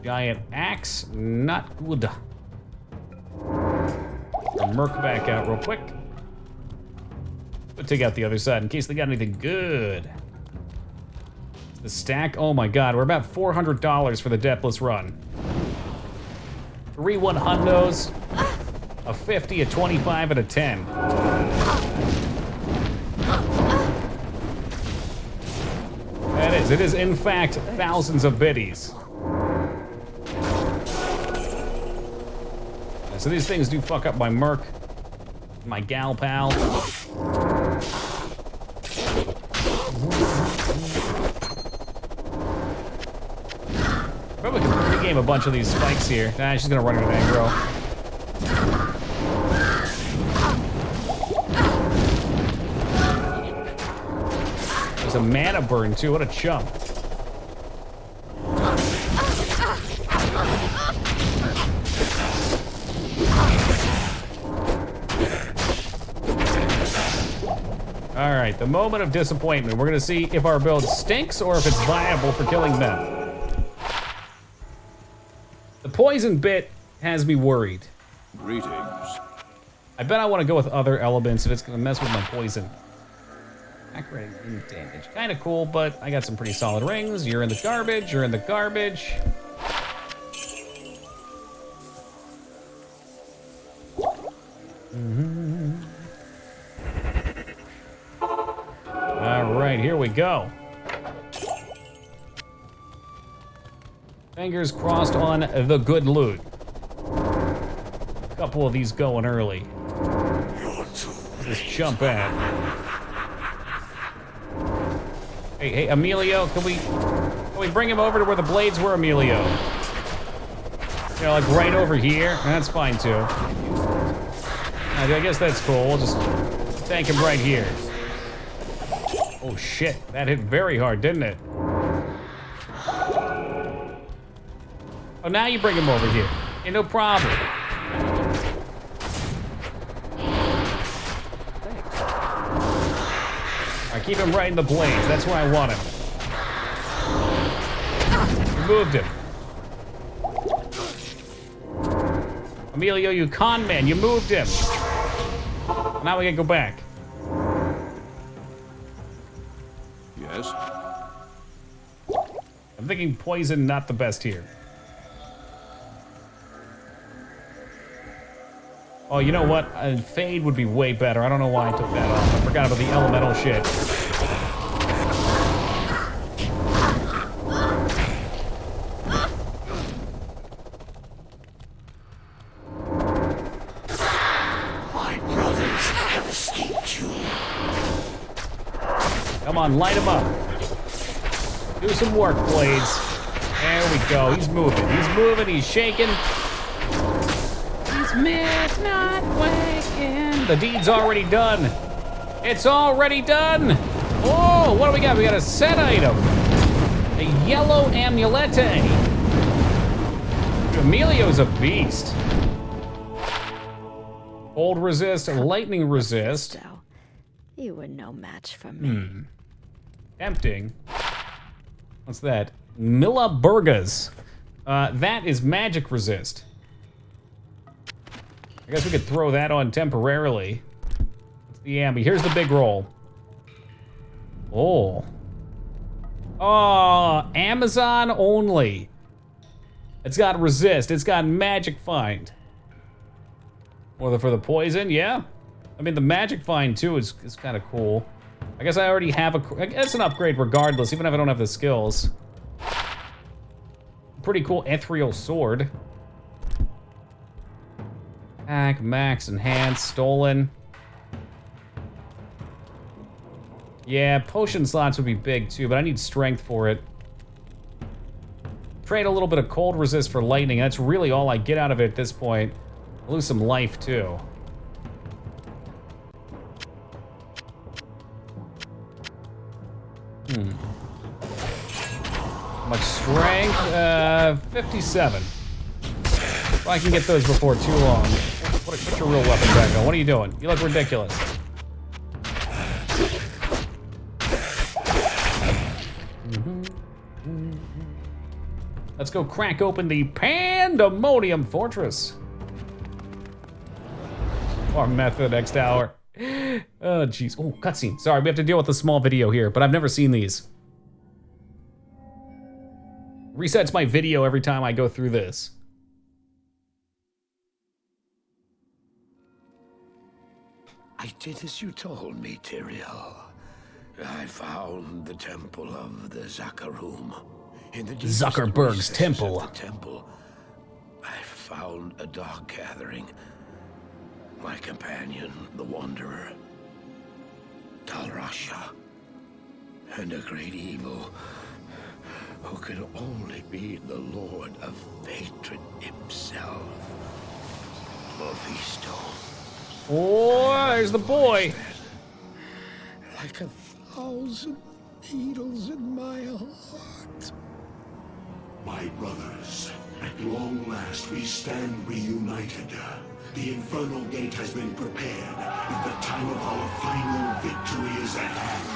Giant axe, not good. I'll Merc back out real quick. We'll take out the other side in case they got anything good. The stack, oh my god, we're about $400 for the Deathless run. 3 100s, a 50, a 25, and a 10. It is in fact thousands of biddies. So these things do fuck up my Merc, my gal pal. Probably can pregame a bunch of these spikes here. Nah, she's gonna run into an aggro. There's a mana burn too, what a chump. Alright, the moment of disappointment. We're gonna see if our build stinks or if it's viable for killing meth. The poison bit has me worried. Greetings. I bet I want to go with other elements if it's gonna mess with my poison. Accurate damage. Kinda cool, but I got some pretty solid rings. You're in the garbage, you're in the garbage. Alright, here we go. Fingers crossed on the good loot. A couple of these going early. Let's jump at. Hey, Emilio, can we bring him over to where the blades were, Emilio? You know, like right over here? That's fine too. I guess that's cool. We'll just tank him right here. Oh shit, that hit very hard, didn't it? Oh, now you bring him over here. Hey, no problem. Alright, keep him right in the blades. That's where I want him. You moved him. Emilio, you con man, you moved him. Now we gotta go back. Yes? I'm thinking poison, not the best here. Oh, you know what? Fade would be way better. I don't know why I took that off. I forgot about the elemental shit. My brothers have escaped you. Come on, light him up. Do some work, Blades. There we go. He's moving. He's moving. He's shaking. Myth not waking. The deed's already done. It's already done. Oh, what do we got? We got a set item. A yellow amulete. Emilio's a beast. Cold resist, lightning resist. You were no match for me. Tempting. What's that? Milla Burgas. That is magic resist. I guess we could throw that on temporarily. What's the ambi? Here's the big roll. Oh. Oh, Amazon only. It's got resist. It's got magic find. Or for the poison, yeah. I mean, the magic find too is kind of cool. I guess I already have I guess an upgrade regardless, even if I don't have the skills. Pretty cool ethereal sword. Hack, max, enhance, stolen. Yeah, potion slots would be big too, but I need strength for it. Trade a little bit of cold resist for lightning. That's really all I get out of it at this point. I'll lose some life too. Much strength? 57. Well, I can get those before too long. Put your real weapon back on. What are you doing? You look ridiculous. Let's go crack open the Pandemonium Fortress. Or meth for the next hour. Oh, jeez. Oh, cutscene. Sorry, we have to deal with a small video here, but I've never seen these. Resets my video every time I go through this. I did as you told me, Tyrael. I found the temple of the Zakarum. In the Zuckerberg's temple. Of the temple, I found a dark gathering. My companion, the Wanderer, Tal Rasha, and a great evil who could only be the Lord of Hatred himself, Mephisto. Oh, there's the boy. Like 1,000 needles in my heart. My brothers, at long last we stand reunited. The Infernal Gate has been prepared, and the time of our final victory is at hand.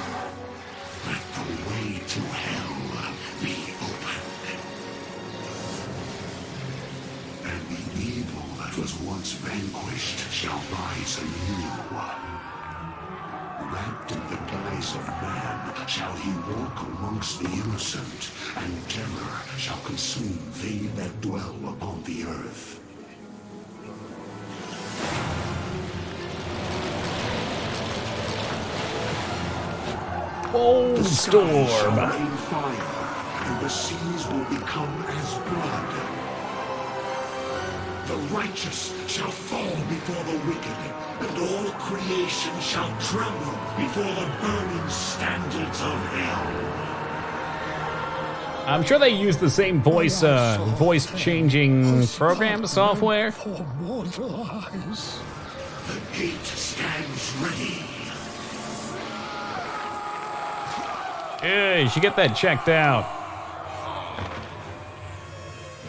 Let the way to hell be opened. And the evil that was once vanquished shall rise anew. Wrapped in the guise of man, shall he walk amongst the innocent, and terror shall consume they that dwell upon the earth. Bold storm. Shall rain fire, and the seas will become as blood. The righteous shall fall before the wicked, and all creation shall tremble before the burning standards of hell. I'm sure they use the same voice changing program software. For mortal eyes, the gate stands ready. Yeah, you should get that checked out.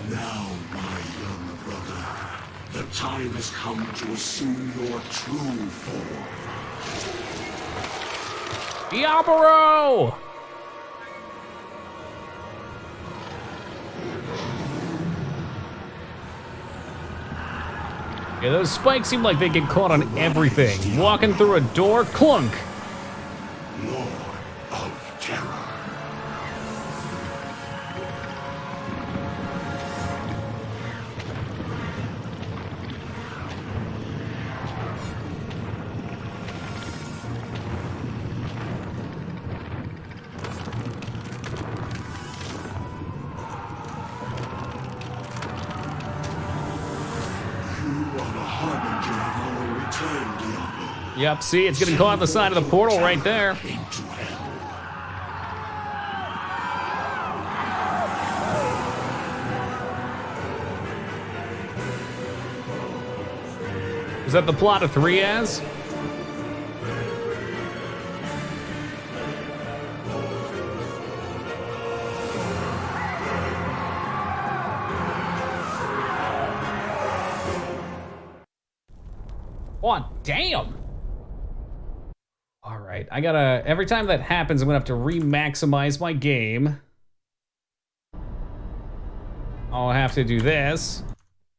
Now, my young brother, the time has come to assume your true form. Diablo! Yeah, those spikes seem like they get caught on everything. Walking through a door, clunk. Lord of Terror. Yep, see, it's getting caught on the side of the portal right there. Is that the plot of 3 as? Oh, damn! Alright, I gotta... Every time that happens, I'm gonna have to re-maximize my game. I'll have to do this.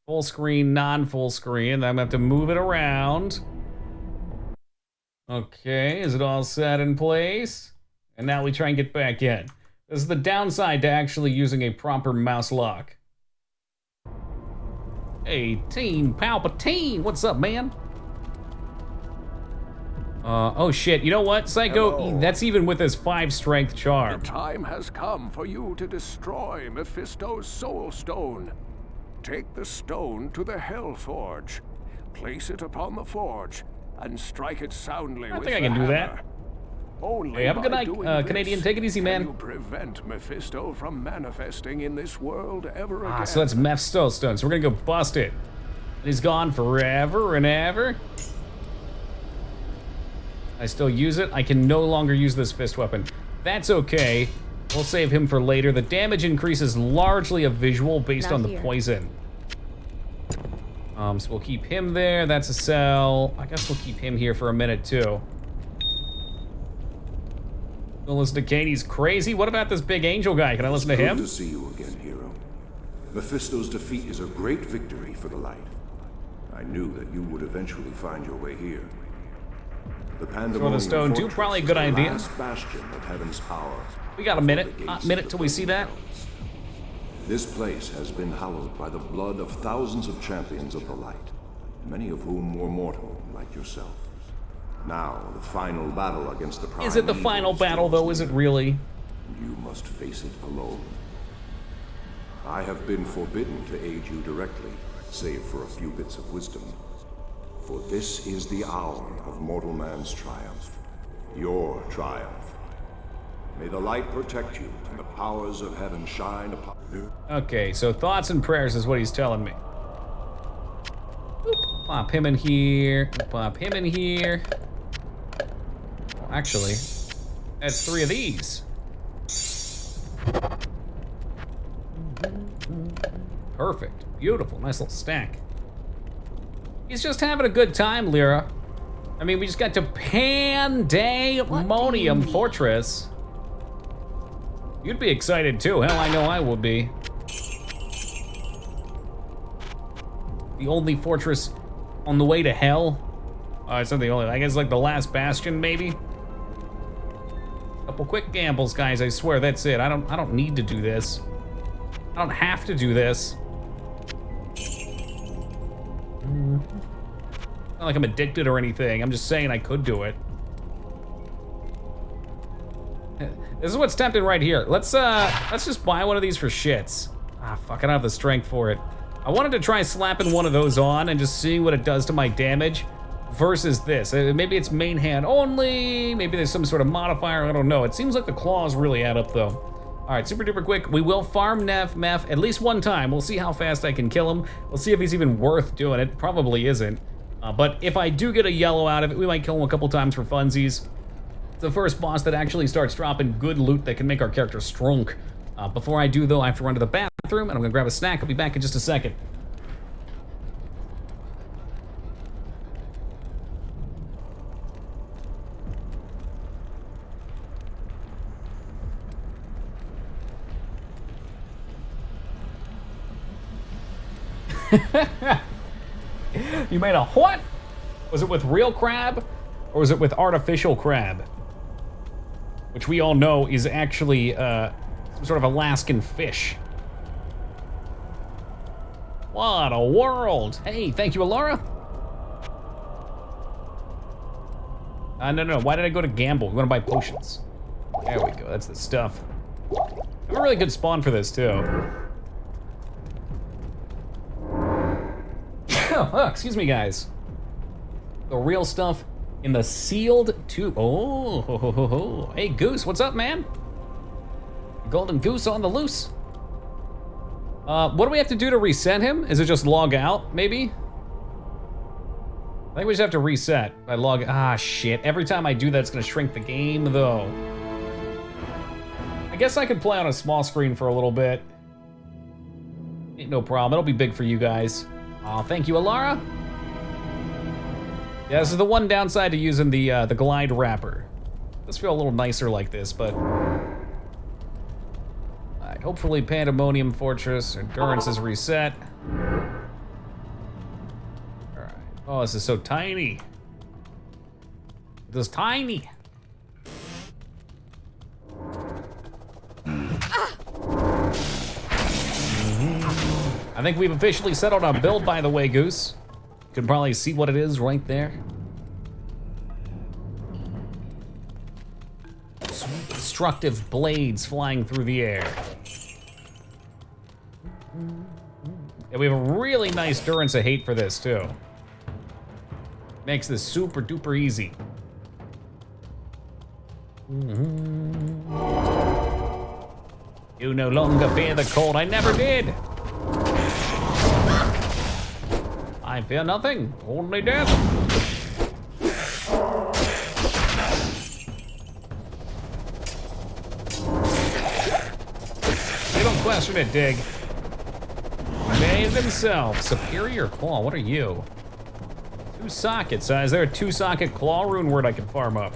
Full screen, non-full screen. Then I'm gonna have to move it around. Okay, is it all set in place? And now we try and get back in. This is the downside to actually using a proper mouse lock. Hey, Team Palpatine, what's up, man? Oh shit, you know what, Psycho? Hello. That's even with his 5 strength charm. The time has come for you to destroy Mephisto's Soul Stone. Take the stone to the Hell Forge. Place it upon the forge, and strike it soundly with the hammer. I think I can do that. Only Hey, have a good by night, doing this Canadian. Take it easy, man. can you prevent Mephisto from manifesting in this world ever again. Ah, so that's Mephisto Stone, so we're gonna go bust it. And he's gone forever and ever. I still use it. I can no longer use this fist weapon. That's okay. We'll save him for later. The damage increase is largely a visual based Not on the here. poison. So we'll keep him there. That's a cell. I guess we'll keep him here for a minute too. Don't listen to Katie's crazy. What about this big angel guy? Can I listen to him? Good to see you again, hero. Mephisto's defeat is a great victory for the light. I knew that you would eventually find your way here. The Pandemonium Stone too, probably a good idea. Last bastion of heaven's power. We got a minute till we see that. This place has been hallowed by the blood of thousands of champions of the light, many of whom were mortal, like yourself. Now, the final battle against the prime Is it the final battle, though? Is it really? You must face it alone. I have been forbidden to aid you directly, save for a few bits of wisdom. For this is the hour of mortal man's triumph. Your triumph. May the light protect you, and the powers of heaven shine upon you. Okay, so thoughts and prayers is what he's telling me. Oop, pop him in here. Pop him in here. Well, actually, that's 3 of these. Perfect. Beautiful. Nice little stack. He's just having a good time, Lyra. I mean, we just got to Pandemonium Fortress. You'd be excited too. Hell, I know I would be. The only fortress on the way to hell. It's not the only. I guess like the last bastion, maybe. Couple quick gambles, guys. I swear that's it. I don't need to do this. I don't have to do this. Not like I'm addicted or anything. I'm just saying I could do it. This is what's tempting right here. Let's just buy one of these for shits. Ah, fuck, I don't have the strength for it. I wanted to try slapping one of those on and just seeing what it does to my damage versus this. Maybe it's main hand only. Maybe there's some sort of modifier. I don't know. It seems like the claws really add up though. All right, super duper quick. We will farm Meph at least one time. We'll see how fast I can kill him. We'll see if he's even worth doing it. Probably isn't. But if I do get a yellow out of it, we might kill him a couple times for funsies. It's the first boss that actually starts dropping good loot that can make our character strong. Before I do though, I have to run to the bathroom and I'm gonna grab a snack. I'll be back in just a second. You made a what? Was it with real crab or was it with artificial crab? Which we all know is actually some sort of Alaskan fish. What a world. Hey, thank you, Alara. No, why did I go to gamble? We want to buy potions. There we go, that's the stuff. I have a really good spawn for this too. Oh, excuse me, guys. The real stuff in the sealed tube. Oh, hey, Goose, what's up, man? Golden Goose on the loose. What do we have to do to reset him? Is it just log out, maybe? I think we just have to reset by log. Ah, shit. Every time I do that, it's gonna shrink the game, though. I guess I could play on a small screen for a little bit. Ain't no problem. It'll be big for you guys. Oh, thank you, Alara. Yeah, this is the one downside to using the glide wrapper. It does feel a little nicer like this, but... Alright, hopefully Pandemonium Fortress Endurance is reset. Alright. Oh, this is so tiny. This is tiny. I think we've officially settled our build, by the way, Goose. You can probably see what it is right there. Destructive blades flying through the air. And we have a really nice Durance of Hate for this, too. Makes this super duper easy. You no longer fear the cold. I never did. I fear nothing, only death. You don't question it, Dig. Made himself. Superior Claw, what are you? 2 sockets. Is there a 2-socket claw rune word I can farm up?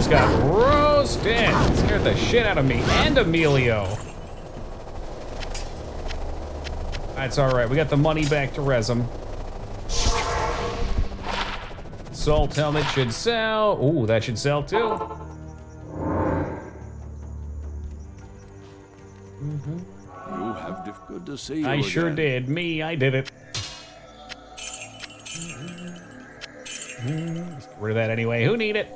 just got roasted. Scared the shit out of me and Emilio. That's all right. We got the money back to Resum. Salt helmet should sell. Ooh, that should sell too. You have good to see you I sure again. did. I did it. Get rid of that anyway. Who need it?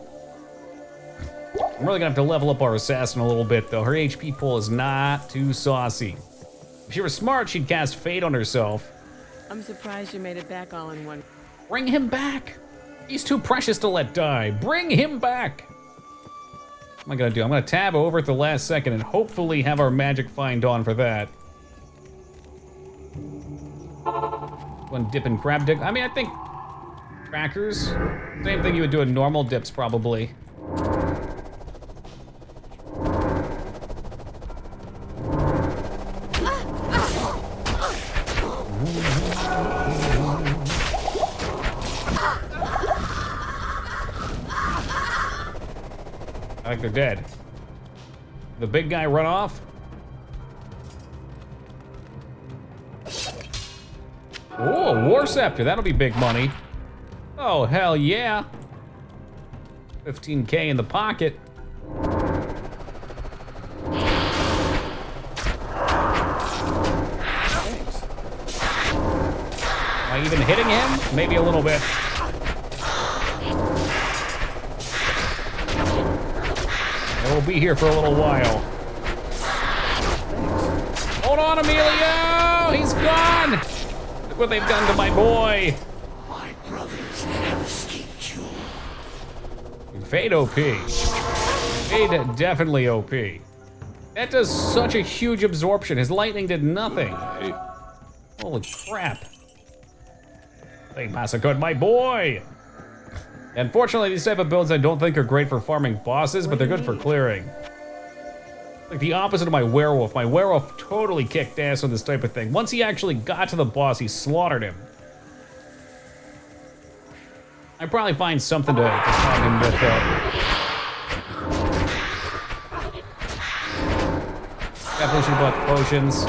I'm really gonna have to level up our assassin a little bit though. Her HP pull is not too saucy. If she were smart, she'd cast Fate on herself. I'm surprised you made it back all in one. Bring him back. He's too precious to let die. Bring him back. What am I gonna do? I'm gonna tab over at the last second and hopefully have our magic find on for that. One dip and crab dip. I mean, I think crackers. Same thing you would do in normal dips, probably. I think they're dead. The big guy run off? Oh, a War Scepter. That'll be big money. Oh, hell yeah. 15K in the pocket. Am I even hitting him? Maybe a little bit. We'll be here for a little while. Hold on, Emilio! He's gone! Look what they've done to my boy. My brothers have escaped you. Fade OP. Fade definitely OP. That does such a huge absorption. His lightning did nothing. Holy crap. They massacred my boy. Unfortunately, these type of builds I don't think are great for farming bosses, but they're good for clearing. Like the opposite of my werewolf. My werewolf totally kicked ass on this type of thing. Once he actually got to the boss, he slaughtered him. I'd probably find something to find him with. Definitely should have bought potions.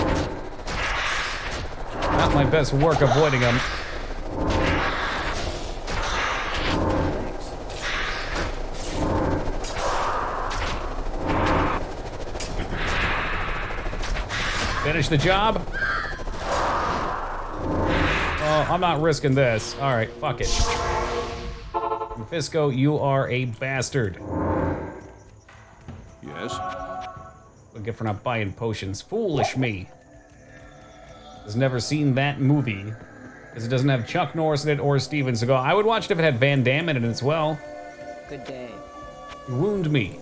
Not my best work avoiding him. Finish the job? Oh, I'm not risking this. All right, fuck it. Fisco, you are a bastard. Yes? What get for not buying potions? Foolish me. Has never seen that movie because it doesn't have Chuck Norris in it or Steven Seagal. I would watch it if it had Van Damme in it as well. Good day. You wound me.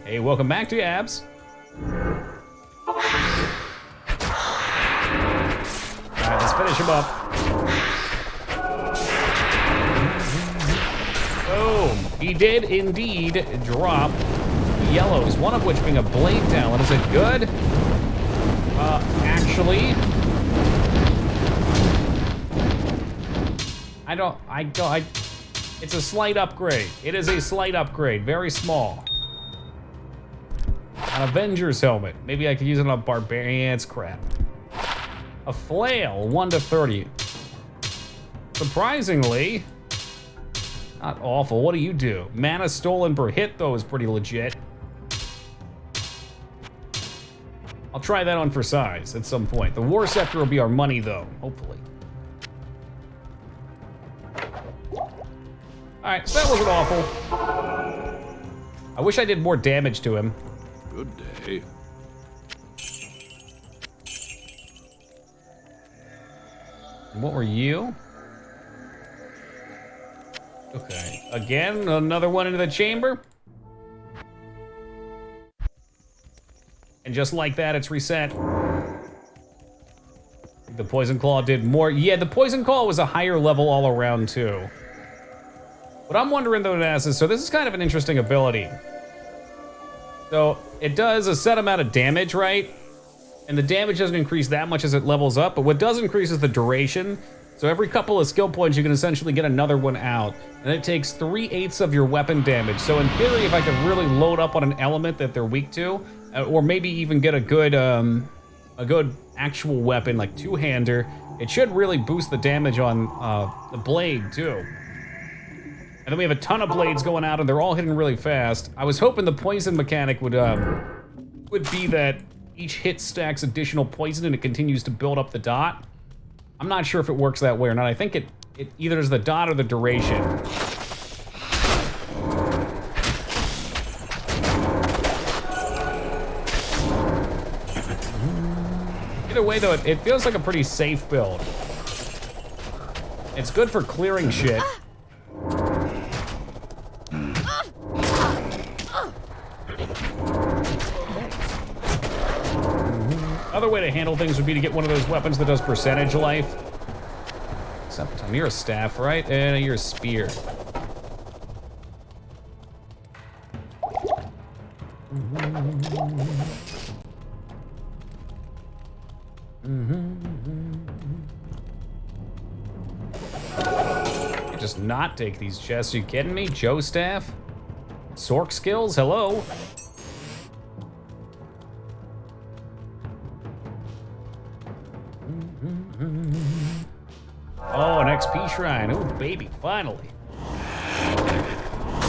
Hey, welcome back to Abs. Alright, let's finish him up. Boom. He did indeed drop yellows, one of which being a blade talent. Is it good? Actually, it's a slight upgrade. It is a slight upgrade, very small. An Avenger's helmet. Maybe I could use it on a barbarian's crap. A flail, 1 to 30. Surprisingly, not awful. What do you do? Mana stolen per hit, though, is pretty legit. I'll try that on for size at some point. The War Scepter will be our money, though, hopefully. Alright, so that wasn't awful. I wish I did more damage to him. Good day. What were you? Okay, again, another one into the chamber. And just like that, it's reset. The Poison Claw did more. Yeah, the Poison Claw was a higher level all around, too. What I'm wondering, though, Nas, is, so this is kind of an interesting ability. So, it does a set amount of damage, right? And the damage doesn't increase that much as it levels up, but what does increase is the duration. So every couple of skill points, you can essentially get another one out. And it takes 3/8 of your weapon damage. So in theory, if I could really load up on an element that they're weak to, or maybe even get a good actual weapon, like two-hander, it should really boost the damage on the blade too. And then we have a ton of blades going out and they're all hitting really fast. I was hoping the poison mechanic would be that each hit stacks additional poison and it continues to build up the dot. I'm not sure if it works that way or not. I think it either is the dot or the duration. Either way though, it feels like a pretty safe build. It's good for clearing shit. Other way to handle things would be to get one of those weapons that does percentage life. Except you're a staff, right? And you're a spear. Just not take these chests. Are you kidding me? Joe staff? Sork skills? Hello? Oh, an XP shrine. Oh, baby, finally. Too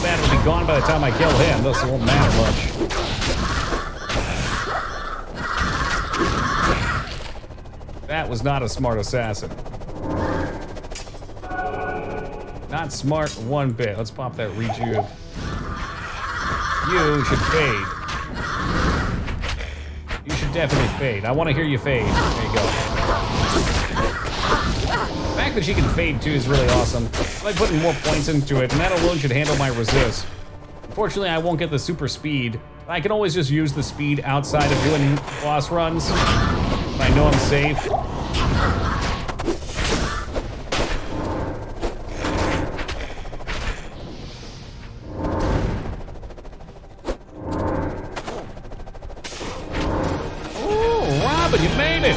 bad it'll be gone by the time I kill him. Thus, it won't matter much. That was not a smart assassin. Not smart one bit. Let's pop that rejuve. You should fade. You should definitely fade. I want to hear you fade. There you go. The fact that she can fade too is really awesome. I like putting more points into it, and that alone should handle my resist. Unfortunately, I won't get the super speed. I can always just use the speed outside of doing boss runs. I know I'm safe. You made it!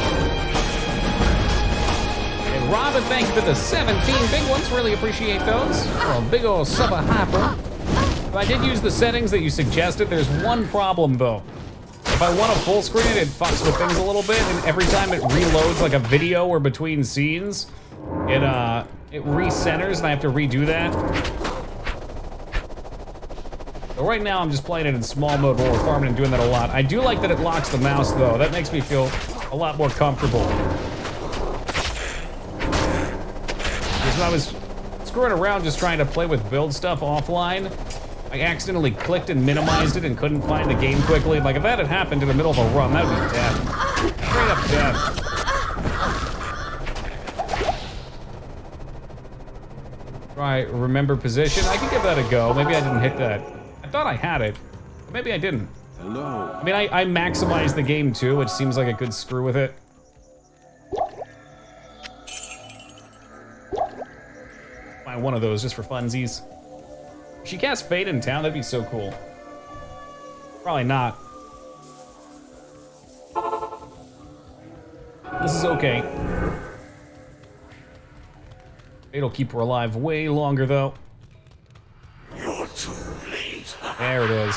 And Robin, thank you for the 17 big ones. Really appreciate those. Oh, big old super hyper. I did use the settings that you suggested. There's one problem though. If I want to full screen it, it fucks with things a little bit, and every time it reloads like a video or between scenes, it recenters and I have to redo that. So right now I'm just playing it in small mode while we're farming and doing that a lot. I do like that it locks the mouse though. That makes me feel a lot more comfortable. Because when I was screwing around just trying to play with build stuff offline, I accidentally clicked and minimized it and couldn't find the game quickly. Like if that had happened in the middle of a run, that would be death. Straight up death. Try remember position. I could give that a go. Maybe I didn't hit that. I thought I had it, but maybe I didn't. Hello. I mean, I maximized the game too, which seems like a good screw with it. Find one of those just for funsies. If she cast Fade in town, that'd be so cool. Probably not. This is okay. Fade'll keep her alive way longer though. You're too late. There it is.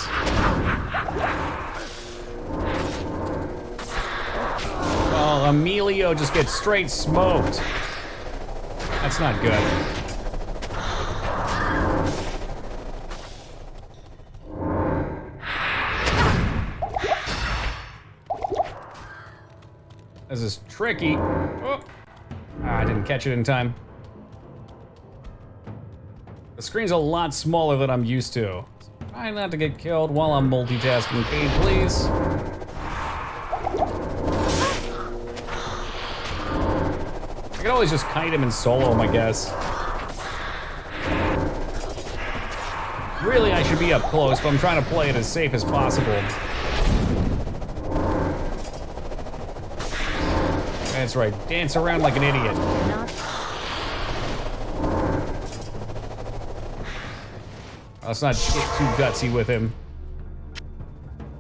Oh, Emilio just gets straight smoked. That's not good. This is tricky. Oh. I didn't catch it in time. The screen's a lot smaller than I'm used to. Try not to get killed while I'm multitasking, Fade, please. I could always just kite him and solo him, I guess. Really, I should be up close, but I'm trying to play it as safe as possible. That's right, dance around like an idiot. Let's not get too gutsy with him.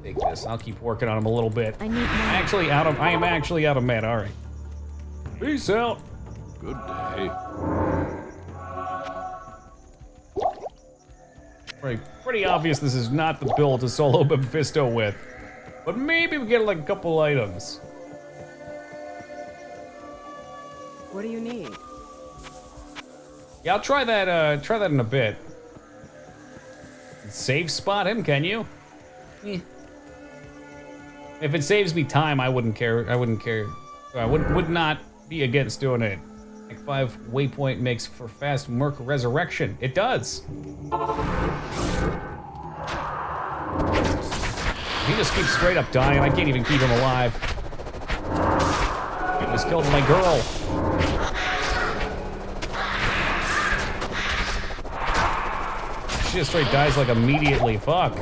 Take this. I'll keep working on him a little bit. I need more. I am actually out of mana. All right. Peace out. Good day. Pretty obvious this is not the build to solo Mephisto with. But maybe we get like a couple items. What do you need? Yeah, I'll try that in a bit. Save spot him, can you? Eh. If it saves me time, I wouldn't care. I wouldn't care. I would not be against doing it. Like 5 waypoint makes for fast Merc resurrection. It does. He just keeps straight up dying. I can't even keep him alive. He just killed my girl. She just straight dies like immediately. Fuck.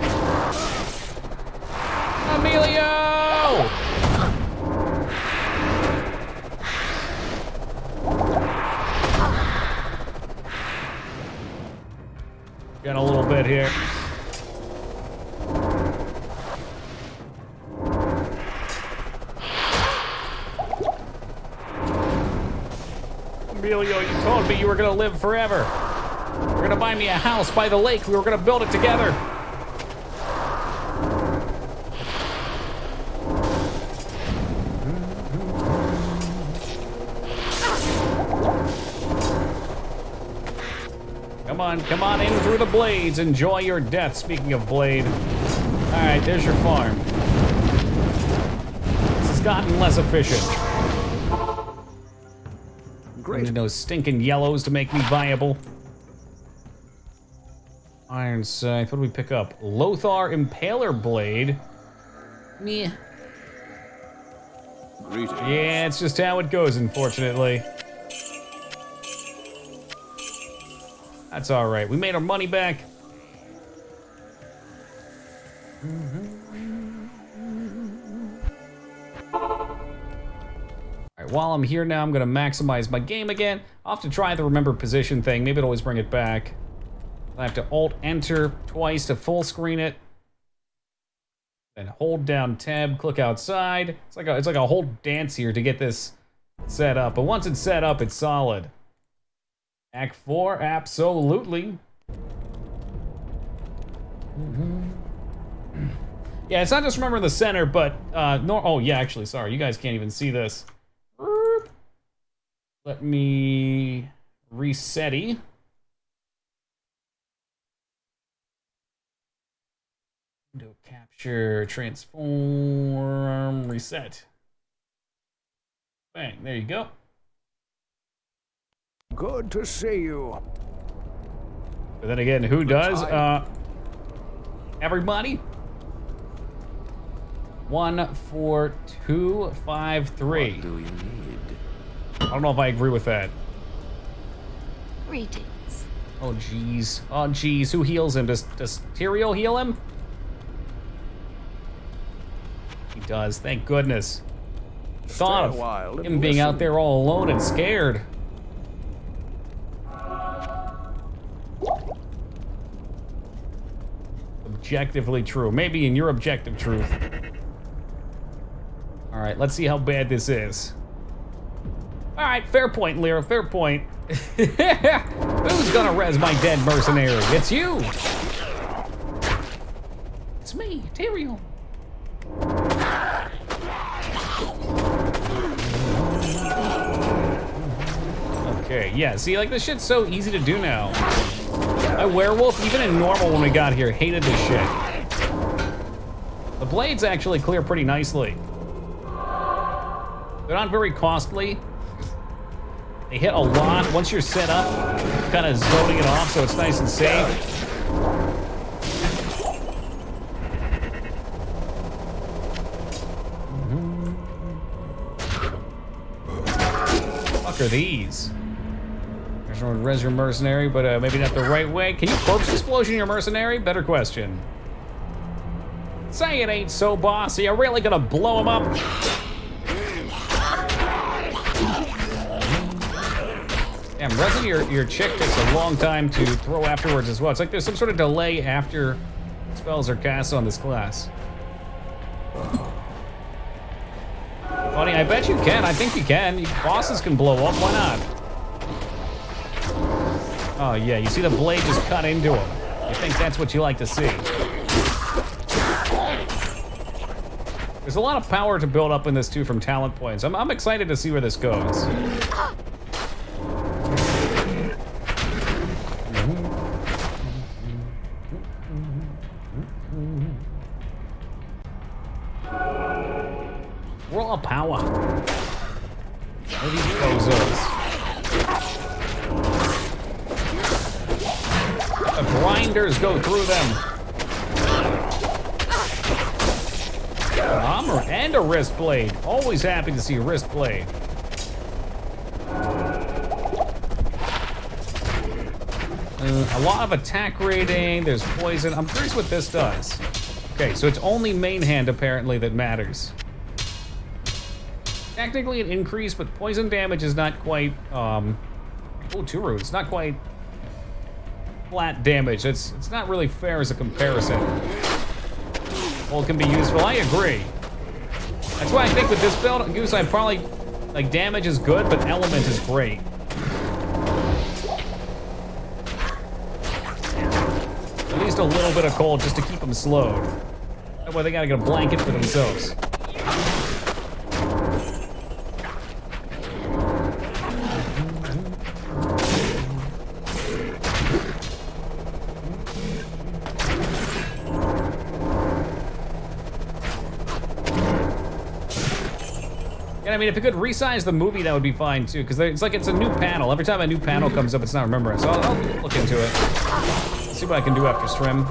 Emilio! Got a little bit here. Emilio, you told me you were gonna live forever. You were gonna buy me a house by the lake. We were gonna build it together. Come on in through the blades. Enjoy your death. Speaking of blade. All right, there's your farm. This has gotten less efficient. Great. Need those stinking yellows to make me viable. Iron Scythe. What do we pick up? Lothar Impaler Blade. Meh. Greetings. Yeah, it's just how it goes, unfortunately. That's all right. We made our money back. All right, while I'm here now, I'm gonna maximize my game again. I'll have to try the remember position thing. Maybe it'll always bring it back. I have to Alt-Enter twice to full screen it. Then hold down Tab, click outside. It's like a whole dance here to get this set up. But once it's set up, it's solid. Act 4, absolutely. Yeah, it's not just remember the center, but oh yeah, actually, sorry, you guys can't even see this. Let me reset-y. Window capture, transform, reset. Bang, there you go. Good to see you. But then again, who does? Everybody? 14253. What do you need? I don't know if I agree with that. Greetings. Oh jeez. Oh jeez. Who heals him? Does Tyrael heal him? He does. Thank goodness. Thought of him being out there all alone and scared. Objectively true. Maybe in your objective truth. All right, let's see how bad this is. All right, fair point, Lyra, fair point. Who's gonna res my dead mercenary? It's you. It's me, Tyrael. Okay, yeah, see, like, this shit's so easy to do now. My werewolf, even in normal when we got here, hated this shit. The blades actually clear pretty nicely. They're not very costly. They hit a lot. Once you're set up, kind of zoning it off so it's nice and safe. Fuck are these? There's no res your mercenary, but maybe not the right way. Can you corpse explosion your mercenary? Better question. Say it ain't so, boss. Are you really gonna blow him up? Damn, resing your chick takes a long time to throw afterwards as well. It's like there's some sort of delay after spells are cast on this class. Funny, I bet you can. I think you can. Bosses can blow up. Why not? Oh, yeah. You see the blade just cut into him. I think that's what you like to see. There's a lot of power to build up in this, too, from talent points. I'm excited to see where this goes. Raw power. What are these bozos? The grinders go through them. An armor and a wrist blade. Always happy to see a wrist blade. A lot of attack rating. There's poison. I'm curious what this does. Okay, so it's only main hand apparently that matters. Technically it increased, but poison damage is not quite, oh, Turu, it's not quite flat damage. It's not really fair as a comparison. Well, it can be useful, I agree. That's why I think with this build, Goose, I probably, like, damage is good, but element is great. At least a little bit of cold just to keep them slowed. That way they gotta get a blanket for themselves. And I mean, if it could resize the movie, that would be fine too, because it's like it's a new panel. Every time a new panel comes up, it's not remembering. So I'll look into it. See what I can do after stream.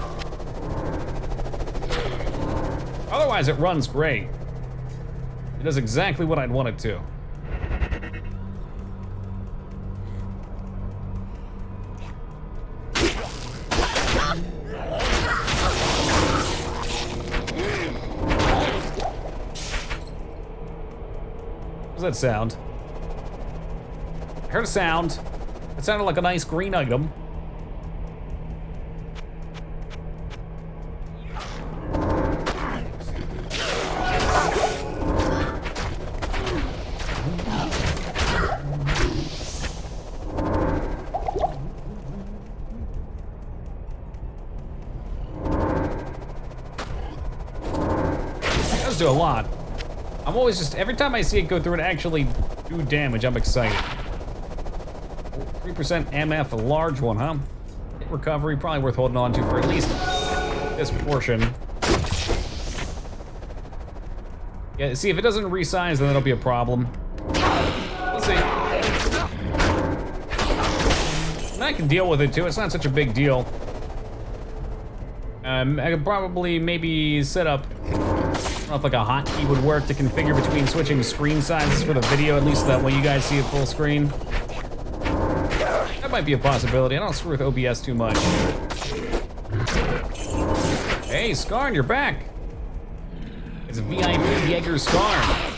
Otherwise, it runs great. It does exactly what I'd want it to. What does that sound? I heard a sound. It sounded like a nice green item. It does do a lot. I'm always just, every time I see it go through and actually do damage, I'm excited. 3% MF, a large one, huh? Hit recovery, probably worth holding on to for at least this portion. Yeah, see, if it doesn't resize, then that'll be a problem. We'll see. And I can deal with it too, it's not such a big deal. I could probably maybe set up, I don't know if like a hotkey would work to configure between switching screen sizes for the video, at least that way you guys see it full screen. That might be a possibility. I don't screw with OBS too much. Hey, Skarn, you're back. It's VIP Jaeger Skarn.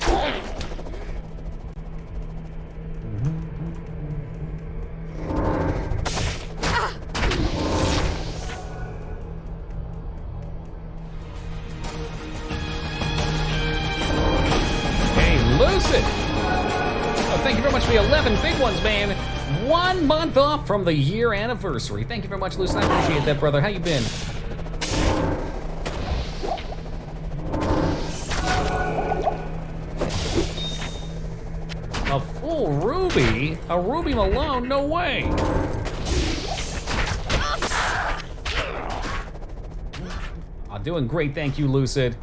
Oh, thank you very much for the 11 big ones, man. 1 month off from the year anniversary. Thank you very much, Lucid. I appreciate that, brother. How you been? A full ruby? A ruby Malone? No way. Oh, doing great. Thank you, Lucid.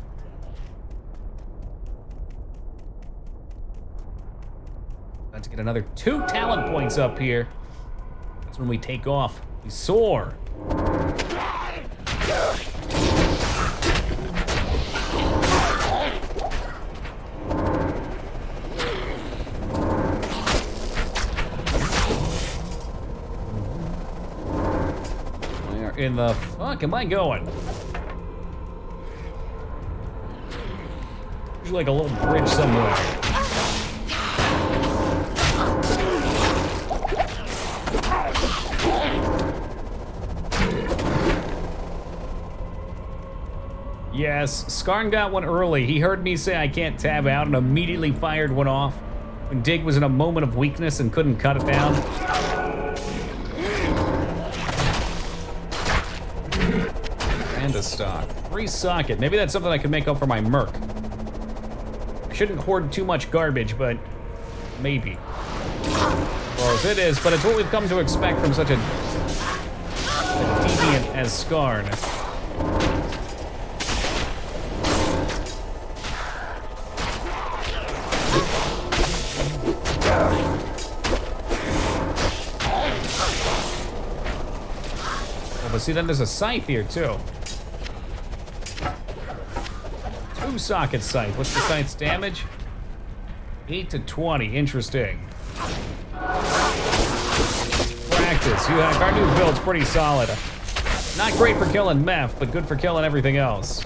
To get another 2 talent points up here. That's when we take off. We soar. Where in the fuck am I going? There's like a little bridge somewhere. Yes, Skarn got one early. He heard me say I can't tab out and immediately fired one off when Dig was in a moment of weakness and couldn't cut it down. And a stock. Free socket. Maybe that's something I could make up for my merc. I shouldn't hoard too much garbage, but maybe. Well, it is, but it's what we've come to expect from such a deviant as Skarn. Oh, but see, then there's a scythe here, too. 2 socket scythe. What's the scythe's damage? 8 to 20. Interesting. Practice. Our new build's pretty solid. Not great for killing meth, but good for killing everything else.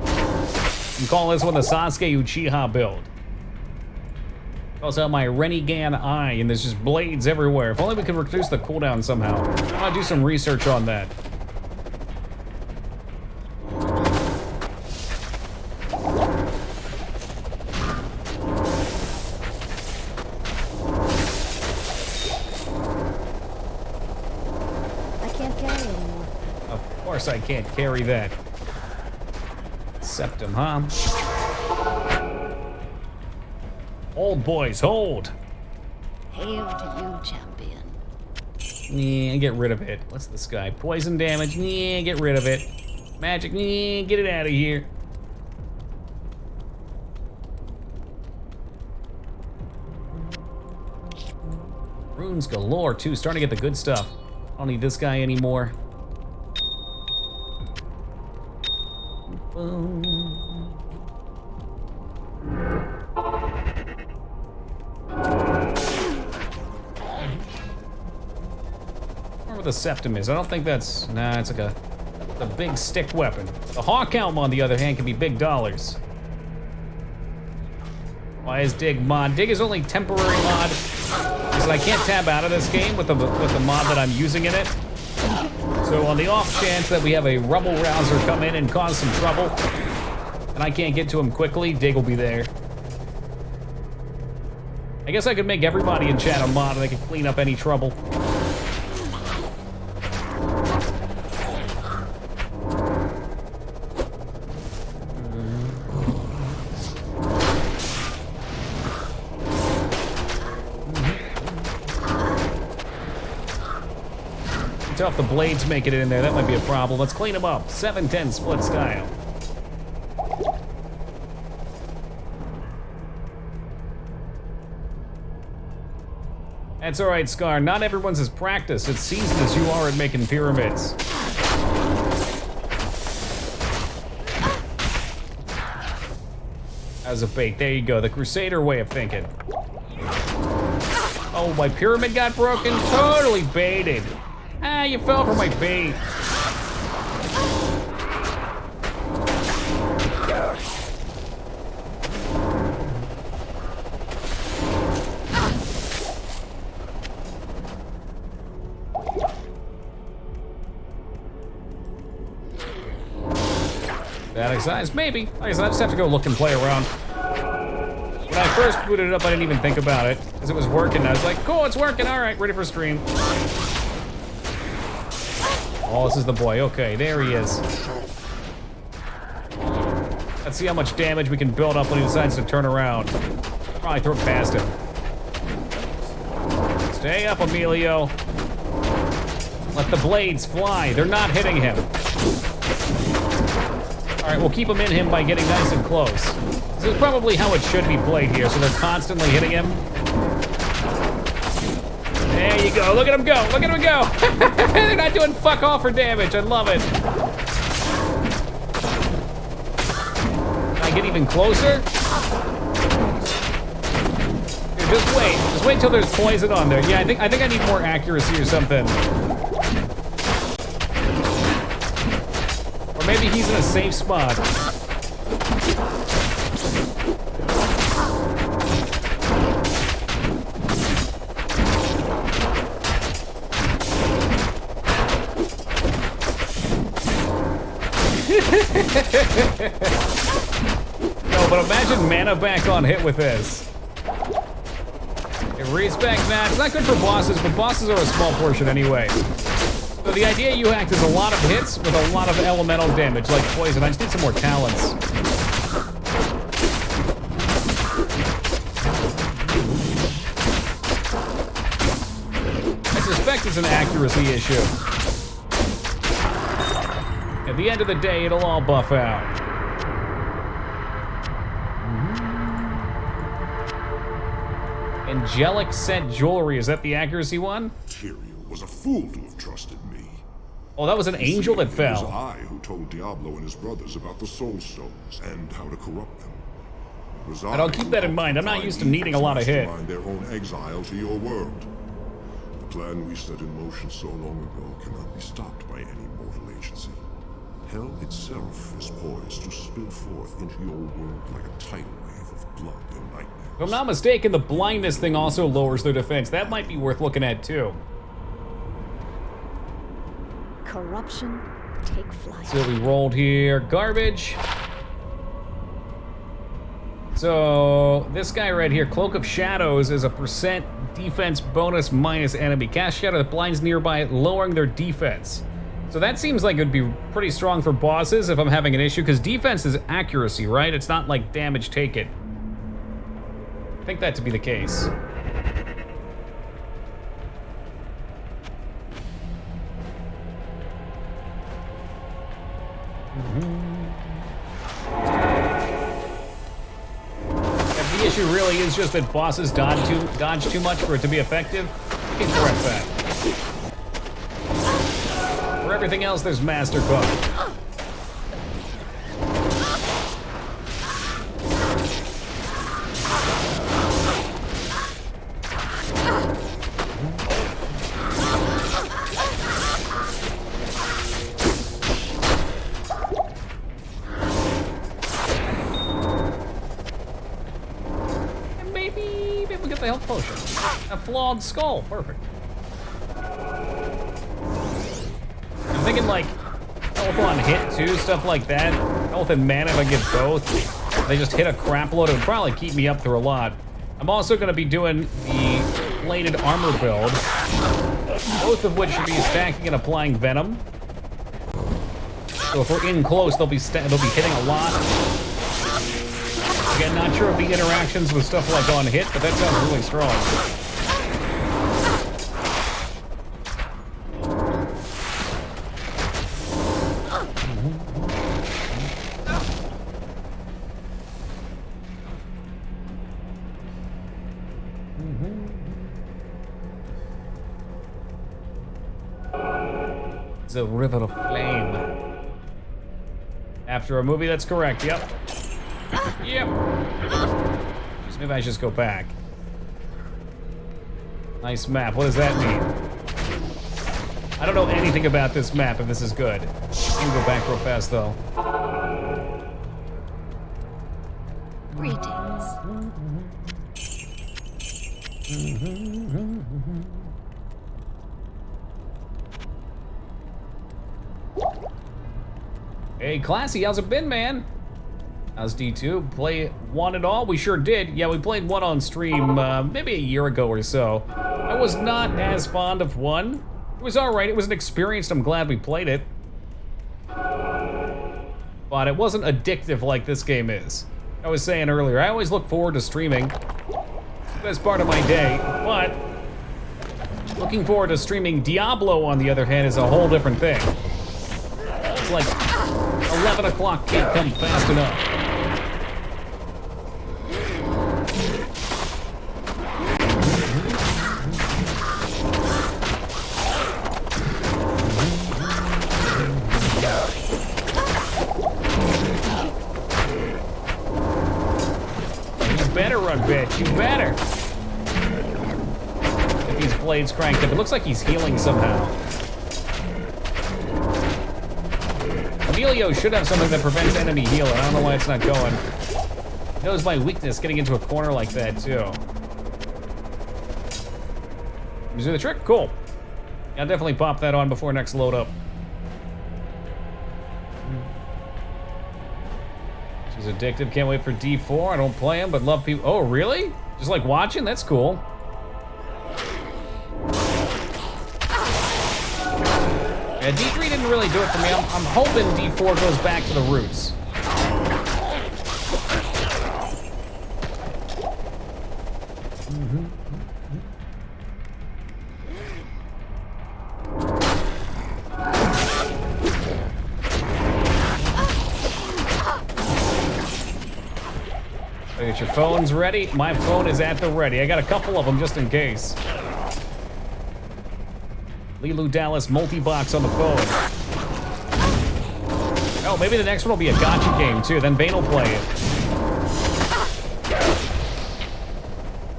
You can call this one the Sasuke Uchiha build. Also, my Renigan eye, and there's just blades everywhere. If only we could reduce the cooldown somehow. I want to do some research on that. I can't carry that. Septum, huh? Old boys, hold! Hail to you, champion. Yeah, get rid of it. What's this guy? Poison damage, yeah, get rid of it. Magic, yeah, get it out of here. Runes galore, too. Starting to get the good stuff. I don't need this guy anymore. Where the septum is. I don't think that's... Nah, it's like a big stick weapon. The Hawk Helm, on the other hand, can be big dollars. Why is Dig mod? Dig is only temporary mod, because I can't tab out of this game with the mod that I'm using in it. So on the off chance that we have a rubble rouser come in and cause some trouble, and I can't get to him quickly, Dig will be there. I guess I could make everybody in chat a mod and they could clean up any trouble. If the blades make it in there, that might be a problem. Let's clean them up. 7-10 split style. That's all right, Scar. Not everyone's as practiced, as seasoned as you are at making pyramids. As a bait. There you go. The Crusader way of thinking. Oh, my pyramid got broken? Totally baited. Ah, you fell for my bait. That size? Maybe. Like I said, I just have to go look and play around. When I first booted it up, I didn't even think about it, because it was working. I was like, cool, it's working. All right, ready for stream. Oh, this is the boy. Okay, there he is. Let's see how much damage we can build up when he decides to turn around. Probably throw it past him. Stay up, Emilio. Let the blades fly. They're not hitting him. All right, we'll keep them in him by getting nice and close. This is probably how it should be played here, so they're constantly hitting him. There you go. Look at him go. Look at him go. They're not doing fuck all for damage. I love it. Can I get even closer? Here, just wait. Just wait until there's poison on there. Yeah, I think I need more accuracy or something. Or maybe he's in a safe spot. No, but imagine mana back on hit with this. It reads back that. It's not good for bosses, but bosses are a small portion anyway. So the idea you act is a lot of hits with a lot of elemental damage, like poison. I just need some more talents. I suspect it's an accuracy issue. At the end of the day, it'll all buff out. Angelic set jewelry, is that the accuracy one? Tyrion was a fool to have trusted me. Oh, that was an angel that It fell. was I who told Diablo and his brothers about the Soul Stones and how to corrupt them. It was And I'll keep that in mind. I'm not used to needing a lot of hit. Find their own exile to your world. The plan we set in motion so long ago cannot be stopped by any mortal agency. Hell itself is poised to spill forth into your world like a tidal wave of blood and nightmare. If I'm not mistaken, the blindness thing also lowers their defense. That might be worth looking at too. Corruption, take flight. So we rolled here. Garbage. So this guy right here, Cloak of Shadows, is a % defense bonus minus enemy. Cast shadow that blinds nearby, lowering their defense. So that seems like it would be pretty strong for bosses if I'm having an issue, because defense is accuracy, right? It's not like damage taken. I think that to be the case. If the issue really is just that bosses dodge too much for it to be effective, you can correct that. For everything else, there's Master Buff. Maybe we'll get the health potion. A flawed skull, perfect. I'm thinking like health on hit too, stuff like that. Health and mana if I get both. If they just hit a crap load, it would probably keep me up through a lot. I'm also gonna be doing the bladed armor build, both of which should be stacking and applying venom. So if we're in close, they'll be hitting a lot. Again, not sure of the interactions with stuff like on hit, but that sounds really strong. The River of Flame. After a movie, that's correct, yep. Yep. Just maybe I should just go back. Nice map, what does that mean? I don't know anything about this map if this is good. I can go back real fast though. Greetings. Hey, Classy, how's it been, man? How's D2? Play one at all? We sure did. Yeah, we played one on stream maybe a year ago or so. I was not as fond of one. It was alright, it was an experience, I'm glad we played it. But it wasn't addictive like this game is. I was saying earlier, I always look forward to streaming. It's the best part of my day, but looking forward to streaming Diablo, on the other hand, is a whole different thing. It's like 11 o'clock can't come fast enough. You better run, bitch. You better. Get these blades cranked up. It looks like he's healing somehow. Emilio should have something that prevents enemy healing. I don't know why it's not going. It knows my weakness, getting into a corner like that, too. Is it the trick? Cool. I'll definitely pop that on before next load up. He's addictive. Can't wait for D4. I don't play him, but love people. Oh, really? Just like watching? That's cool. Yeah, D3 didn't really do it for me. I'm hoping D4 goes back to the roots. Get your phones ready. My phone is at the ready. I got a couple of them just in case. Lilu Dallas multi-box on the phone. Oh, maybe the next one will be a gotcha game too. Then Vane will play it.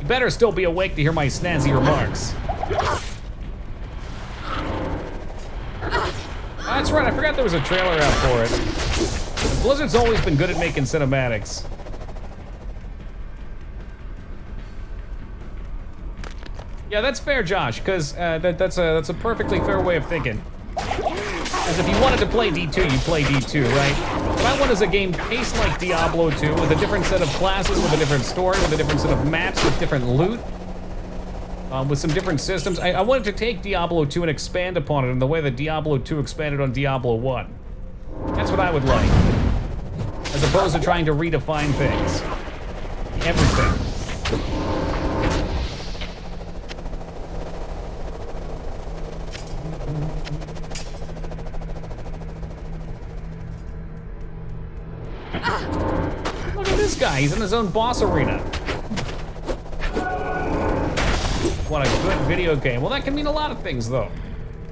You better still be awake to hear my snazzy remarks. That's right, I forgot there was a trailer out for it. Blizzard's always been good at making cinematics. Yeah, that's fair, Josh, because that's a perfectly fair way of thinking. Because if you wanted to play D2, you play D2, right? What I want is a game paced like Diablo 2, with a different set of classes, with a different story, with a different set of maps, with different loot, with some different systems. I wanted to take Diablo 2 and expand upon it in the way that Diablo 2 expanded on Diablo 1. That's what I would like. As opposed to trying to redefine things. Everything. Look at this guy, he's in his own boss arena. What a good video game. Well, that can mean a lot of things, though.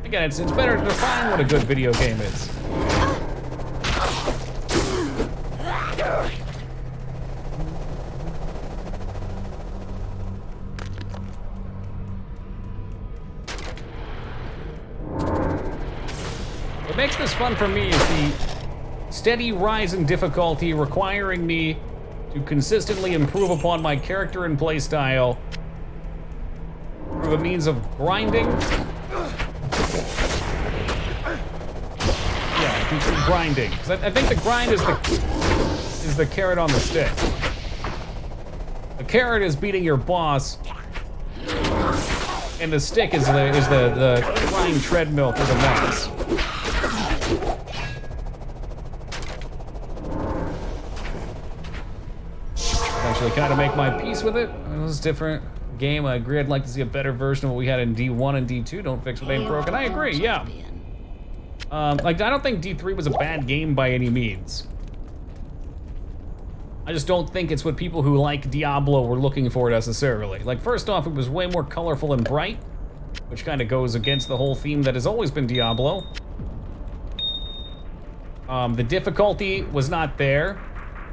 Again, it's better to define what a good video game is. What makes this fun for me is the steady rise in difficulty, requiring me to consistently improve upon my character and playstyle through the means of grinding. Yeah, through grinding. 'Cause I think the grind is the carrot on the stick. The carrot is beating your boss, and the stick is the grind treadmill for the mouse. Eventually kind of make my peace with it. It was a different game. I agree. I'd like to see a better version of what we had in D1 and D2. Don't fix what ain't broken. I agree, yeah. Like, I don't think D3 was a bad game by any means. I just don't think it's what people who like Diablo were looking for necessarily. Like, first off, it was way more colorful and bright, which kind of goes against the whole theme that has always been Diablo. The difficulty was not there.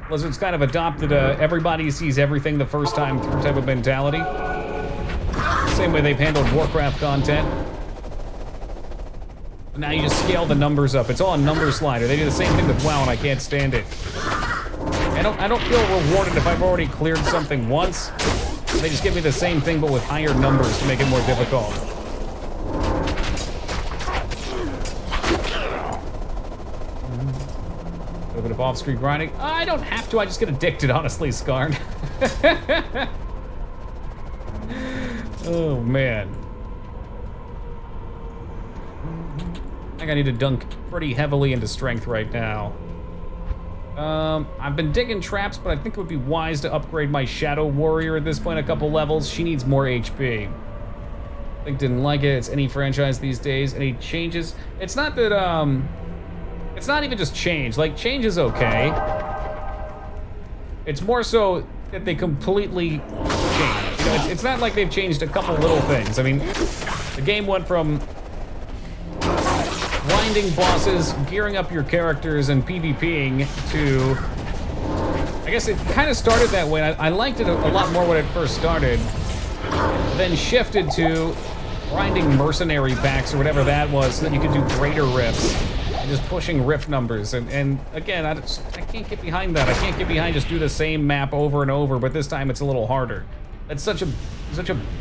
Blizzard's kind of adopted a everybody sees everything the first time through type of mentality. Same way they've handled Warcraft content. But now you just scale the numbers up. It's all a number slider. They do the same thing with WoW, and I can't stand it. I don't feel rewarded if I've already cleared something once. They just give me the same thing, but with higher numbers to make it more difficult. A little bit of off-screen grinding. I don't have to, I just get addicted, honestly, Scarn. Oh, man. I think I need to dunk pretty heavily into strength right now. I've been digging traps, but I think it would be wise to upgrade my Shadow Warrior at this point a couple levels. She needs more HP. I think didn't like it. It's any franchise these days. Any changes? It's not that, it's not even just change. Like, change is okay. It's more so that they completely change. You know, it's not like they've changed a couple little things. I mean, the game went from grinding bosses, gearing up your characters, and PvPing to... I guess it kind of started that way. I liked it a lot more when it first started. Then shifted to grinding mercenary packs or whatever that was so that you could do greater rifts. Just pushing rift numbers, and again, I can't get behind that. I can't get behind just do the same map over and over, but this time it's a little harder. That's such a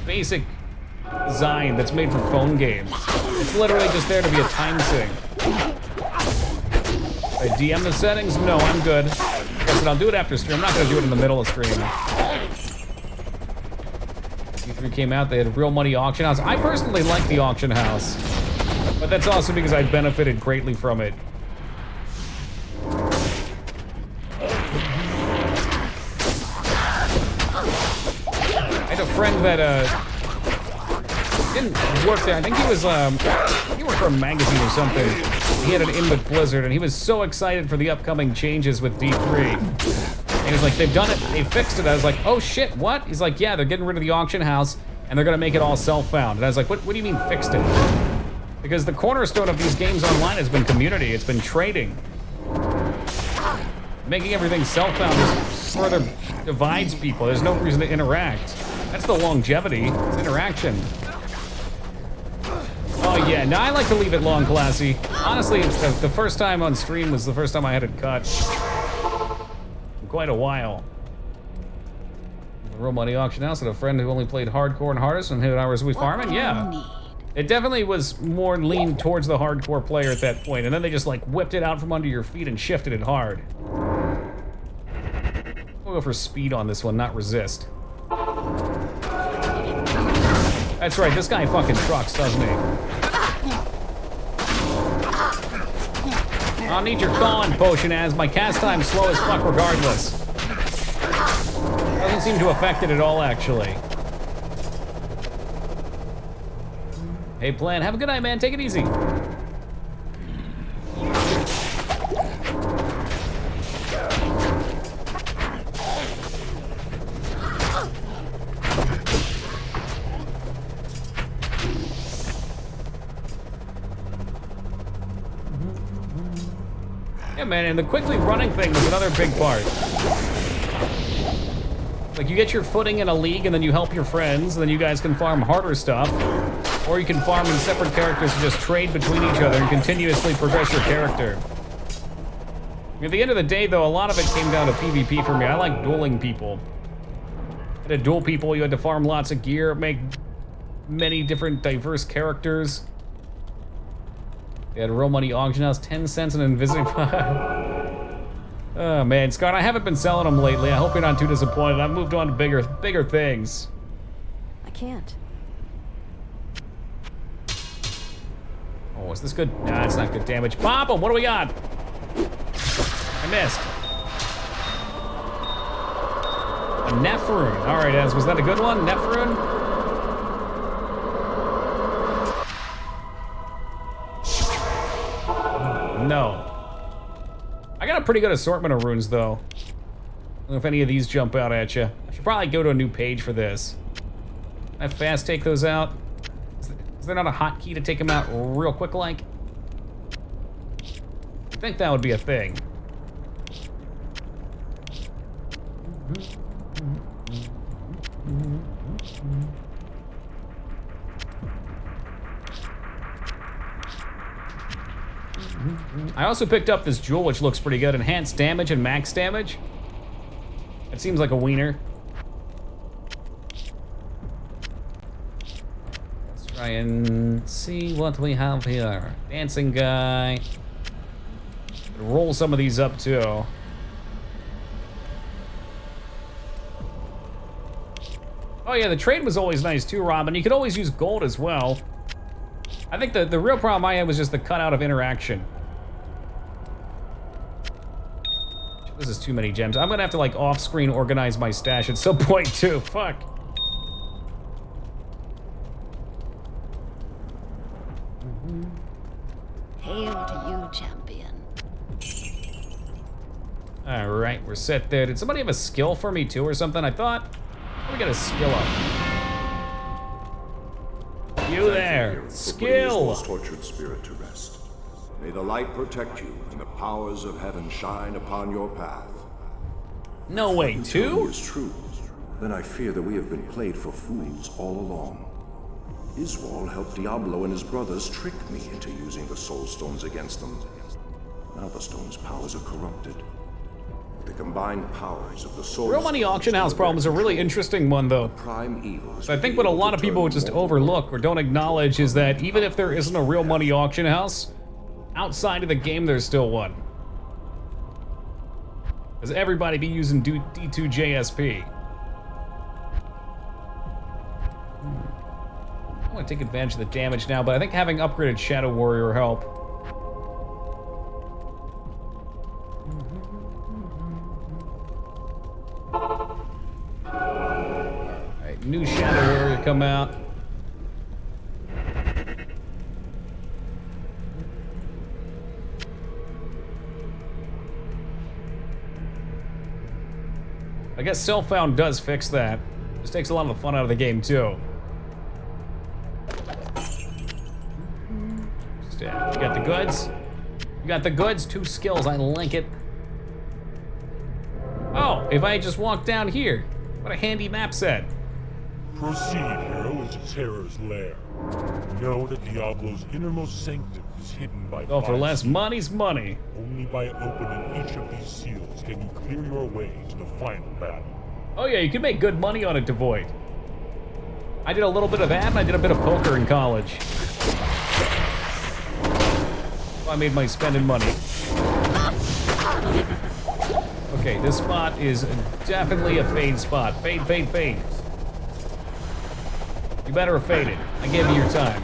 basic design that's made for phone games. It's literally just there to be a time sink. I DM the settings? No, I'm good. Guess Listen, I'll do it after stream. I'm not gonna do it in the middle of stream. D3 came out, they had a real money auction house. I personally like the auction house, but that's also because I benefited greatly from it. I had a friend that didn't work there. I think he was he worked for a magazine or something. He had an in with Blizzard, and he was so excited for the upcoming changes with D3. And he was like, they've done it, they fixed it. I was like, oh shit, what? He's like, yeah, they're getting rid of the auction house, and they're gonna make it all self-found. And I was like, what do you mean fixed it? Because the cornerstone of these games online has been community, it's been trading. Making everything self-found just further divides people. There's no reason to interact. That's the longevity, it's interaction. Oh yeah, no, I like to leave it long, classy. Honestly, it's the first time on stream was the first time I had it cut. In quite a while. The real money auction house and a friend who only played hardcore and hardest and hit hours we farming, yeah. It definitely was more leaned towards the hardcore player at that point, and then they just like whipped it out from under your feet and shifted it hard. We'll go for speed on this one, not resist. That's right, this guy fucking trucks, doesn't he? I'll need your con potion as my cast time's slow as fuck regardless. Doesn't seem to affect it at all, actually. Hey, Plan, have a good night, man. Take it easy. Yeah, man, and the quickly running thing was another big part. Like, you get your footing in a league, and then you help your friends, and then you guys can farm harder stuff. Or you can farm in separate characters and just trade between each other and continuously progress your character. At the end of the day, though, a lot of it came down to PvP for me. I like dueling people. And to duel people, you had to farm lots of gear, make many different diverse characters. They had a real money auction house, 10 cents an invisible. Oh man, Scott, I haven't been selling them lately. I hope you're not too disappointed. I've moved on to bigger things. I can't. Oh, is this good? Nah, it's not good damage. Pop him! What do we got? I missed. A Nephrune. All right, Ez, was that a good one? Nephrune? No. I got a pretty good assortment of runes, though. I don't know if any of these jump out at you. I should probably go to a new page for this. Can I fast take those out? Is there not a hotkey to take them out real quick like? I think that would be a thing. I also picked up this jewel, which looks pretty good. Enhanced damage and max damage. It seems like a wiener. Let's try and see what we have here. Dancing guy. Roll some of these up too. Oh yeah, the trade was always nice too, Robin. You could always use gold as well. I think the real problem I had was just the cutout of interaction. This is too many gems. I'm gonna have to like off-screen organize my stash at some point too. Fuck. Hail to you, champion. All right, we're set there. Did somebody have a skill for me too or something? I thought. Let me get a skill up. You there, skill. Most tortured spirit to rest. May the light protect you and the powers of heaven shine upon your path. No way, two? Is true. Then I fear that we have been played for fools all along. Iswal helped Diablo and his brothers trick me into using the soul stones against them. Now the stone's powers are corrupted. The combined powers of the soul. Real money auction house problem is a really interesting one, though. Prime evils. So I think what a lot of people just overlook or don't acknowledge is that even if there isn't a real money auction house, outside of the game there's still one. Because everybody be using D2 JSP. I want to take advantage of the damage now, but I think having upgraded Shadow Warrior will help. Alright, new Shadow Warrior come out. I guess Self-Found does fix that. Just takes a lot of the fun out of the game, too. You got the goods? You got the goods? 2 skills, I like it. Oh, if I just walk down here. What a handy map set. Proceed, hero, into Terror's lair. Know that Diablo's innermost sanctum is hidden by Oh, for less money's money. Only by opening each of these seals can you clear your way to the final battle. Oh yeah, you can make good money on it, Devoid. I did a little bit of that, and I did a bit of poker in college. So I made my spending money. Okay, this spot is definitely a fade spot. Fade, fade, fade. You better have faded. I gave you your time.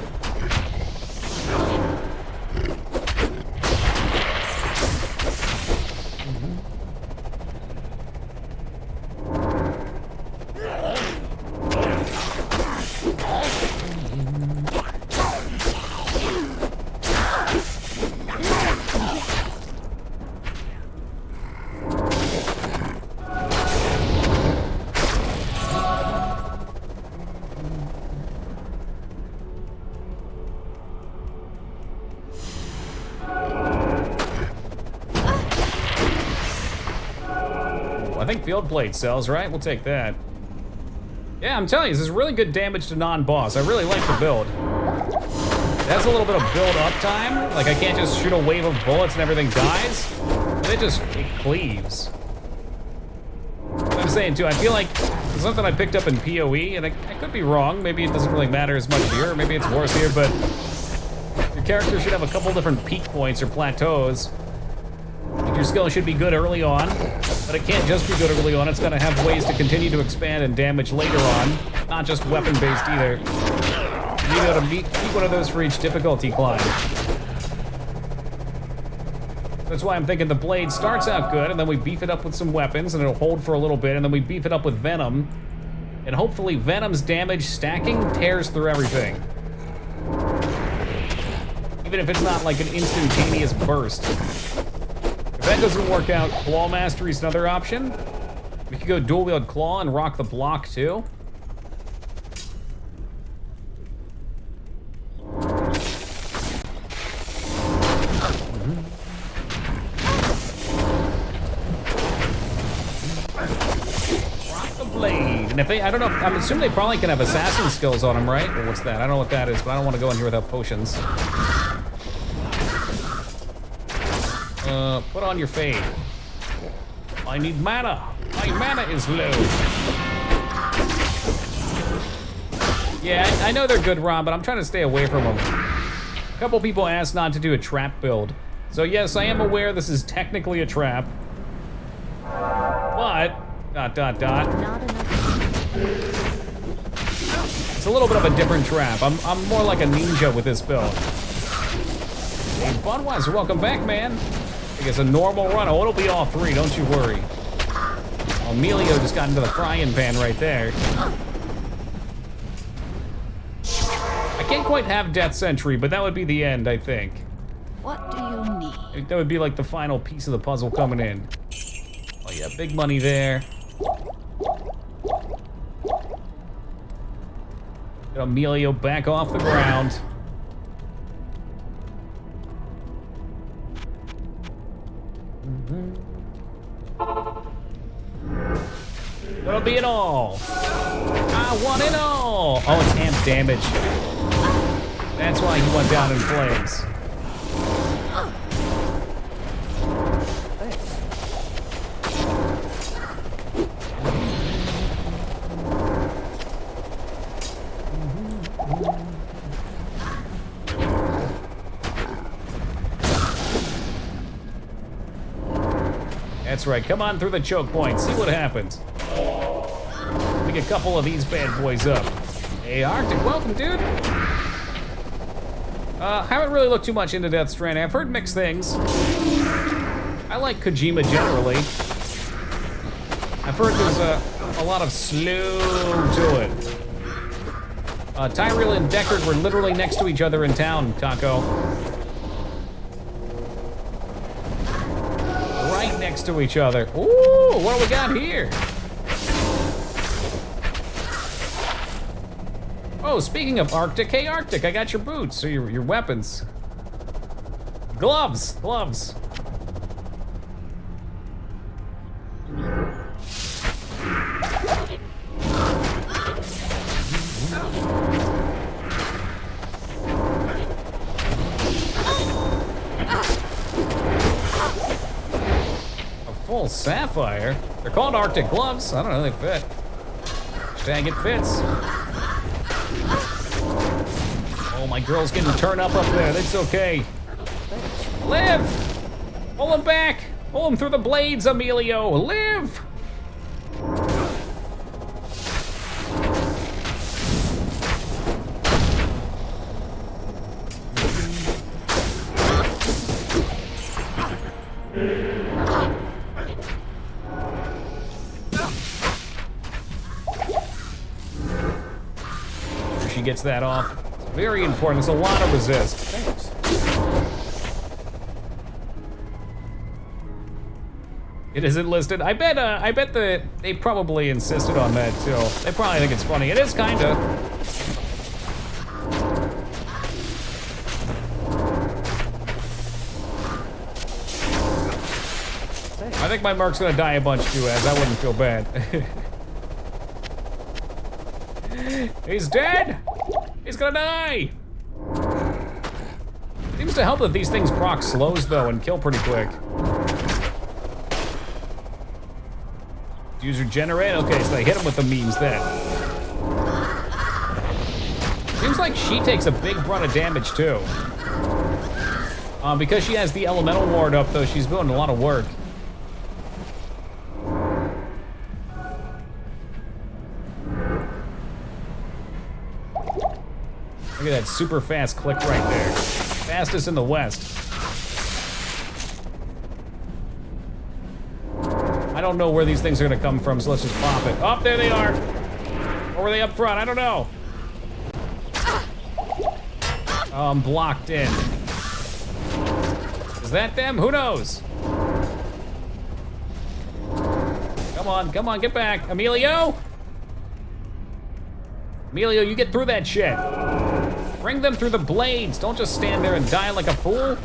I think field plate sells, right? We'll take that. Yeah, I'm telling you, this is really good damage to non-boss. I really like the build. It has a little bit of build-up time. Like, I can't just shoot a wave of bullets and everything dies. But it cleaves. What I'm saying, too, I feel like it's something I picked up in PoE, and I could be wrong. Maybe it doesn't really matter as much here, or maybe it's worse here, but your character should have a couple different peak points or plateaus. Like, your skill should be good early on, but it can't just be good early on. It's gonna have ways to continue to expand and damage later on, not just weapon-based either. You gotta beat one of those for each difficulty climb. That's why I'm thinking the blade starts out good, and then we beef it up with some weapons, and it'll hold for a little bit, and then we beef it up with Venom, and hopefully Venom's damage stacking tears through everything. Even if it's not like an instantaneous burst. If that doesn't work out, Claw Mastery is another option. We could go dual wield Claw and rock the block too. Rock the blade. And if they, I don't know, I'm assuming they probably can have assassin skills on them, right? Or what's that? I don't know what that is, but I don't want to go in here without potions. Put on your fade. I need mana. My mana is low. Yeah, I know they're good, Ron, but I'm trying to stay away from them. A couple people asked not to do a trap build. So yes, I am aware this is technically a trap. But, ... Not enough. It's a little bit of a different trap. I'm more like a ninja with this build. Hey, Budweiser, welcome back, man. I think it's a normal run. Oh, it'll be all 3, don't you worry. Emilio just got into the frying pan right there. I can't quite have Death Sentry, but that would be the end, I think. What do you need? I think that would be like the final piece of the puzzle coming in. Oh yeah, big money there. Get Emilio back off the ground. That'll be it all. I want it all. Oh, it's amp damage. That's why he went down in flames. That's right, come on through the choke point, see what happens. Pick a couple of these bad boys up. Hey, Arctic, welcome, dude. Haven't really looked too much into Death Stranding. I've heard mixed things. I like Kojima generally. I've heard there's a lot of slow to it. Tyrell and Deckard were literally next to each other in town, Taco. Right next to each other. Ooh, what do we got here? Oh, speaking of Arctic, hey Arctic, I got your boots, or your weapons. Gloves. Full sapphire? They're called Arctic gloves. I don't know, they fit. Dang, it fits. Oh, my girl's getting turned up there. That's okay. Live! Pull him back! Pull him through the blades, Emilio! Live! She gets that off. It's very important. There's a lot of resist. Thanks. It isn't listed. I bet that they probably insisted on that too. They probably think it's funny. It is kinda. I think my Merc's gonna die a bunch too, as I wouldn't feel bad. He's dead! He's gonna die! Seems to help that these things proc slows though and kill pretty quick. User generate? Okay, so they hit him with the memes then. Seems like she takes a big brunt of damage too. Because she has the elemental ward up though, she's doing a lot of work. Look at that super fast click right there. Fastest in the West. I don't know where these things are gonna come from, so let's just pop it. Oh, there they are. Or were they up front? I don't know. Oh, I'm blocked in. Is that them? Who knows? Come on, get back. Emilio? Emilio, you get through that shit. Bring them through the blades. Don't just stand there and die like a fool.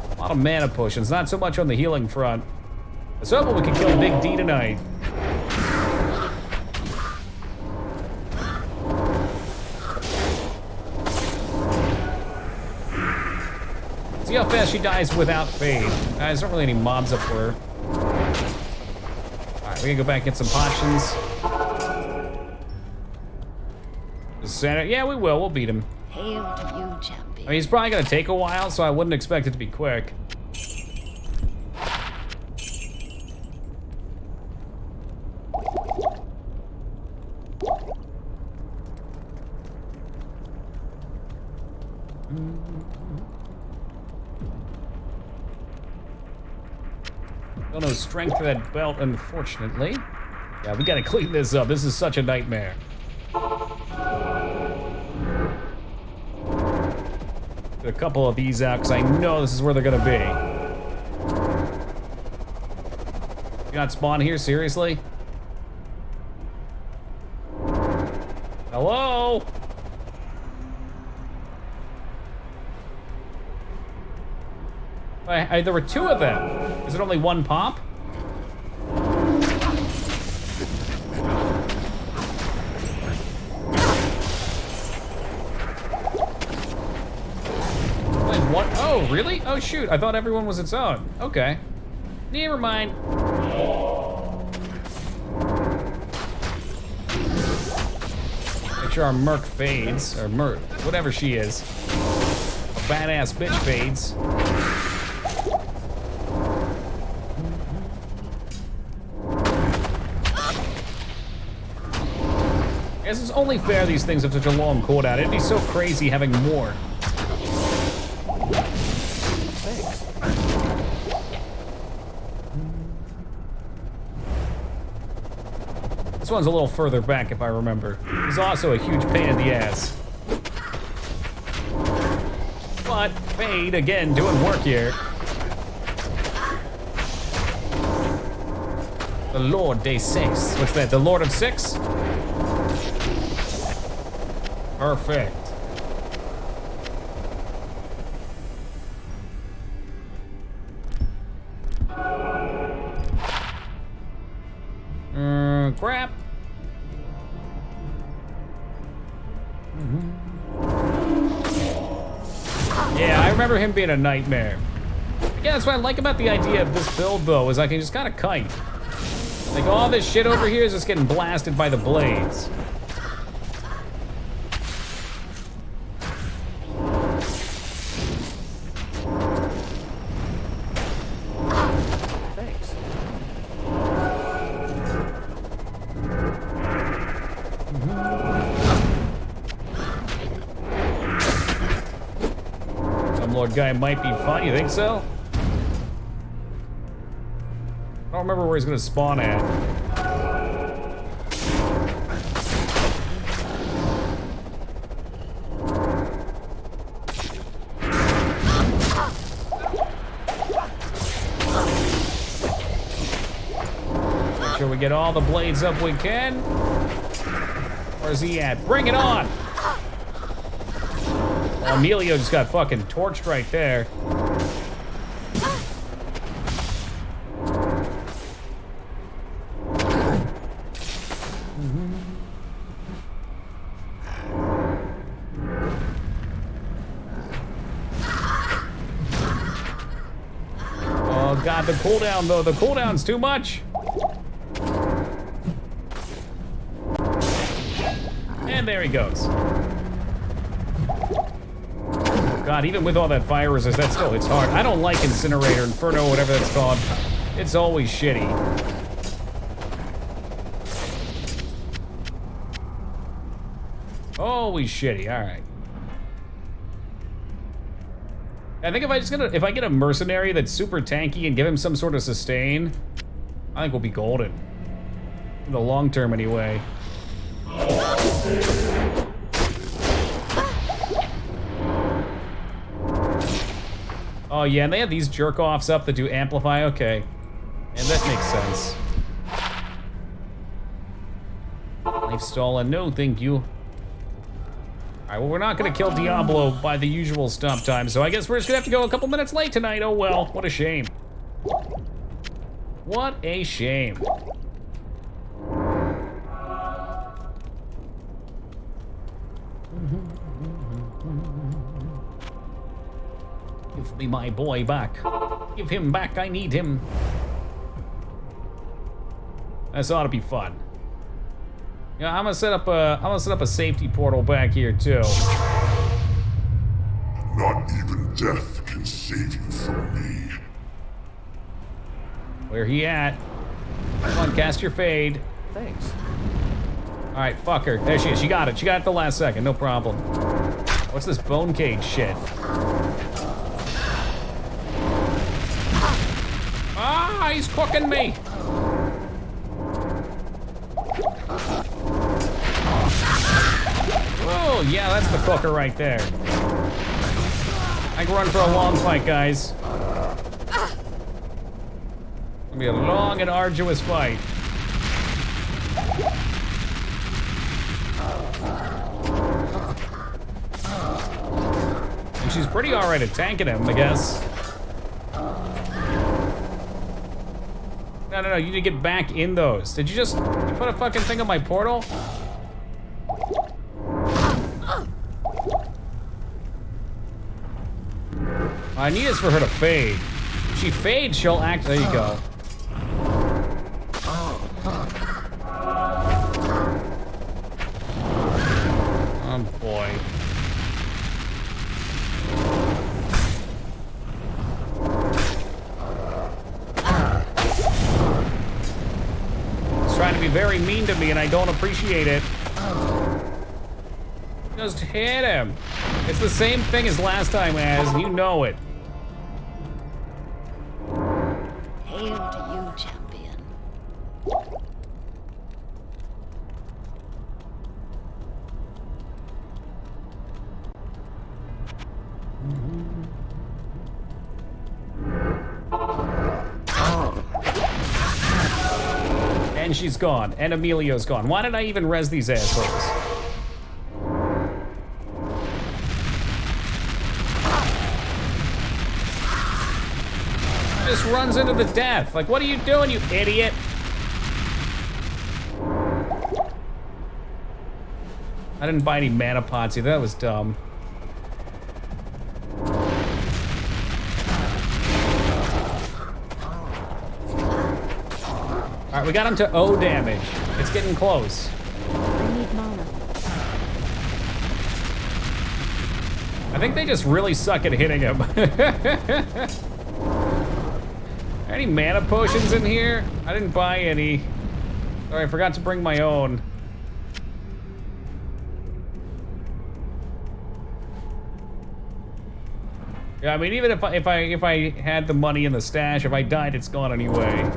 A lot of mana potions, not so much on the healing front. Let's hope we can kill Big D tonight. See how fast she dies without fade. There's not really any mobs up for her. Alright, we can go back and get some potions. Yeah, we will. We'll beat him. Hail to you, champion. I mean, he's probably gonna take a while, so I wouldn't expect it to be quick. Still no strength for that belt, unfortunately. Yeah, we gotta clean this up. This is such a nightmare. Get a couple of these out, because I know this is where they're gonna be. You not spawn here, seriously? Hello? There were two of them. Is it only one pop? Wait, what? Oh, really? Oh, shoot. I thought everyone was its own. Okay. Never mind. Make sure our Merc fades, or Merc, whatever she is. A badass bitch fades. I guess it's only fair these things have such a long cooldown. It'd be so crazy having more. Thanks. This one's a little further back, if I remember. He's also a huge pain in the ass. But Fade, again, doing work here. The Lord de Six. What's that? The Lord of Six? Perfect. Crap. Yeah, I remember him being a nightmare. Yeah, that's what I like about the idea of this build, though, is I can just kind of kite. Like, all this shit over here is just getting blasted by the blades. Thanks. Some Lord guy might be fun, you think so? I don't remember where he's gonna spawn at. Make sure we get all the blades up we can. Where's he at? Bring it on! Well, Emilio just got fucking torched right there. Oh god, the cooldown though, the cooldown's too much. And there he goes. God, even with all that fire resist, that still hits hard. I don't like Incinerator, Inferno, whatever that's called. It's always shitty. Always shitty, alright. I think if I get a mercenary that's super tanky and give him some sort of sustain, I think we'll be golden. In the long term anyway. Oh yeah, and they have these jerk-offs up that do amplify, okay. And that makes sense. Life stolen, no thank you. Alright, well we're not gonna kill Diablo by the usual stomp time, so I guess we're just gonna have to go a couple minutes late tonight, oh well, what a shame. What a shame. Give me my boy back. Give him back, I need him. This ought to be fun. Yeah, I'm gonna set up a safety portal back here too. Not even death can save you from me. Where he at? Come on, cast your fade. Thanks. All right, fuck her. There she is. She got it. She got it the last second. No problem. What's this bone cage shit? Ah, he's cooking me. Oh, yeah, that's the cooker right there. I can run for a long fight, guys. It's gonna be a long and arduous fight. And she's pretty alright at tanking him, I guess. No, you need to get back in those. Did you just put a fucking thing on my portal? I need is for her to fade. If she fades, she'll act. There you go. Oh boy. He's trying to be very mean to me and I don't appreciate it. Just hit him. It's the same thing as last time, Az. You know it. Hail to you, champion. And she's gone. And Emilio's gone. Why did I even res these assholes? Just runs into the death. Like, what are you doing, you idiot? I didn't buy any mana pots either. That was dumb. All right, we got him to O damage. It's getting close. I need mana. I think they just really suck at hitting him. Any mana potions in here? I didn't buy any. Sorry, I forgot to bring my own. Yeah, I mean, even if I had the money in the stash, if I died, it's gone anyway.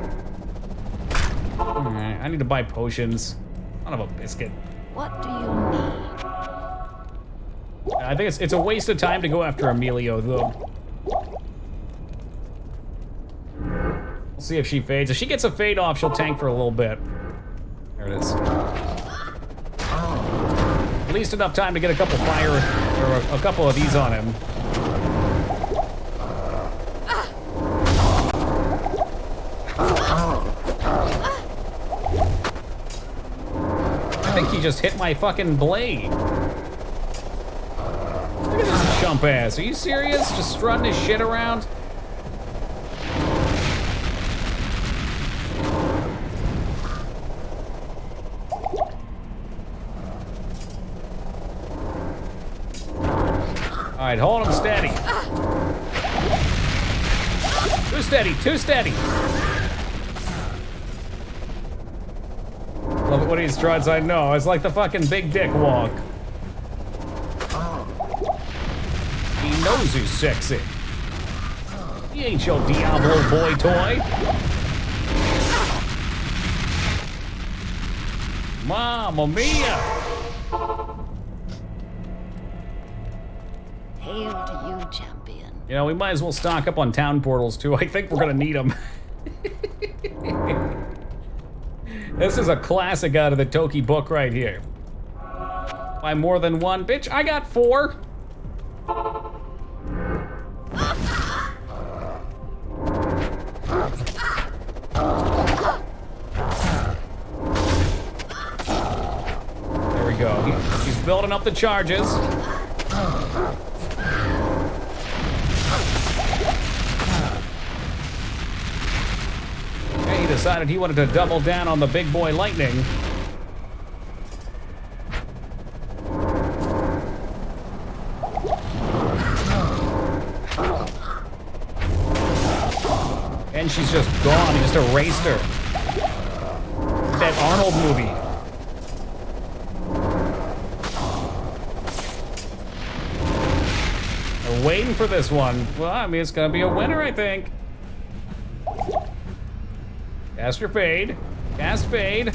Alright, I need to buy potions. Son of a biscuit. What do you need? I think it's a waste of time to go after Emilio, though. We'll see if she fades. If she gets a fade off, she'll tank for a little bit. There it is. At least enough time to get a couple fire, or a couple of these on him. I think he just hit my fucking blade. Look at this chump ass. Are you serious? Just strutting his shit around? All right, hold him steady. Too steady, too steady. Love it when he struts, I know. It's like the fucking big dick walk. He knows he's sexy. He ain't your Diablo boy toy. Mamma mia! Hail to you, champion. You know, we might as well stock up on town portals too. I think we're gonna need them. This is a classic out of the Toki book right here. Buy more than one, bitch. I got 4. There we go. He's building up the charges. He decided he wanted to double down on the big boy lightning. And she's just gone. He just erased her. That Arnold movie. They're waiting for this one. Well, I mean, it's gonna be a winner, I think. Cast your fade. Cast fade.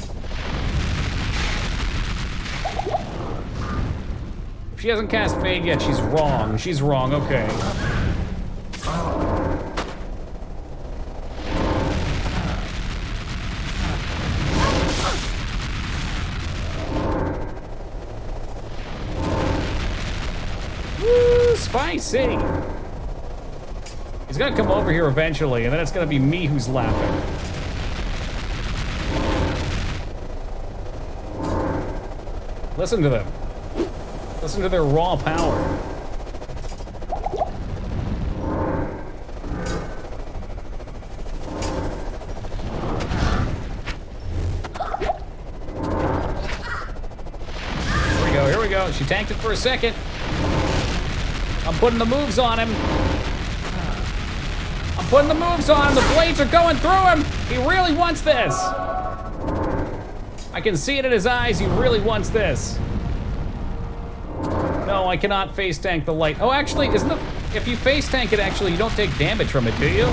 If she hasn't cast fade yet, she's wrong. She's wrong, okay. Woo, spicy. He's gonna come over here eventually, and then it's gonna be me who's laughing. Listen to them. Listen to their raw power. Here we go, here we go. She's She tanked it for a second. I'm putting the moves on him. I'm putting the moves on him. The blades are going through him. He really wants this. I can see it in his eyes. He really wants this. No, I cannot face tank the light. Oh, actually, isn't it? If you face tank it, actually, you don't take damage from it, do you?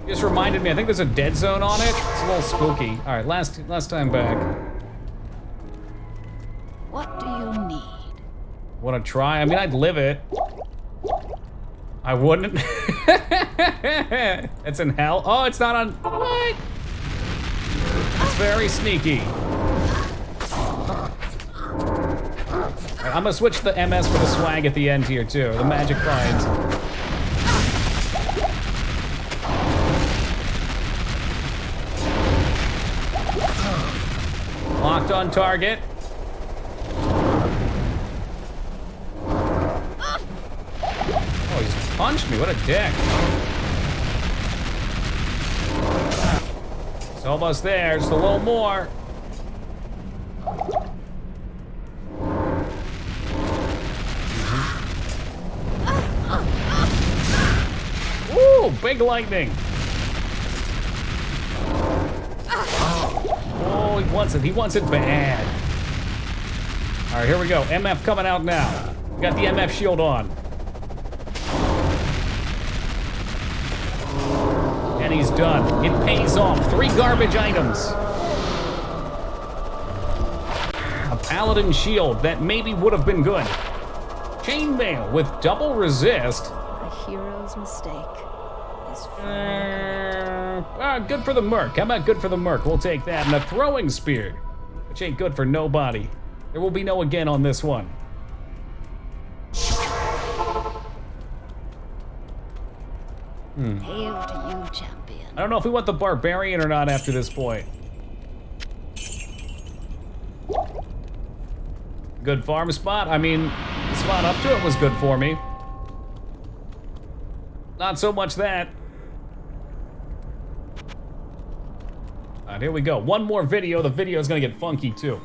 Just reminded me. I think there's a dead zone on it. It's a little spooky. All right, last time back. What do you need? Want to try? I mean, I'd live it. I wouldn't. It's in hell. Oh, it's not on. What? It's very sneaky. Right, I'm gonna switch the MS for the swag at the end here too. The magic finds. Locked on target. Oh, he's punched me. What a dick. It's almost there. Just a little more. Ooh, big lightning. Oh, he wants it. He wants it bad. All right, here we go. MF coming out now. We got the MF shield on. And he's done. It pays off. 3 garbage items. A paladin shield that maybe would have been good. Chainmail with double resist. A hero's mistake is good for the merc. How about good for the merc? We'll take that. And a throwing spear, which ain't good for nobody. There will be no again on this one. Hail to you, champion. I don't know if we want the barbarian or not after this point. Good farm spot. I mean, the spot up to it was good for me. Not so much that. All right, here we go. One more video. The video is gonna get funky too.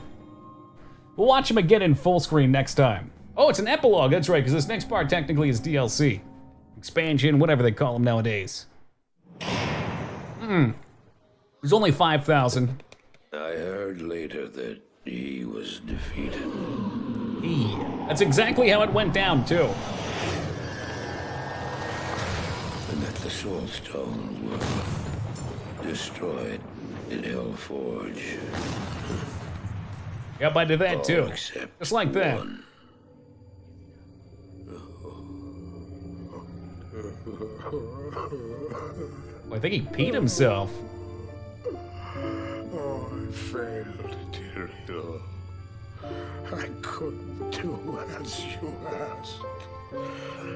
We'll watch him again in full screen next time. Oh, it's an epilogue. That's right, because this next part technically is DLC. Expansion, whatever they call them nowadays. There's only 5,000. I heard later that he was defeated. That's exactly how it went down, too. And that the soul stones were destroyed in Hellforge. Yep, I did that All too. except Just like that. one. I think he peed himself. Oh, I failed, Tyrael. I couldn't do as you asked.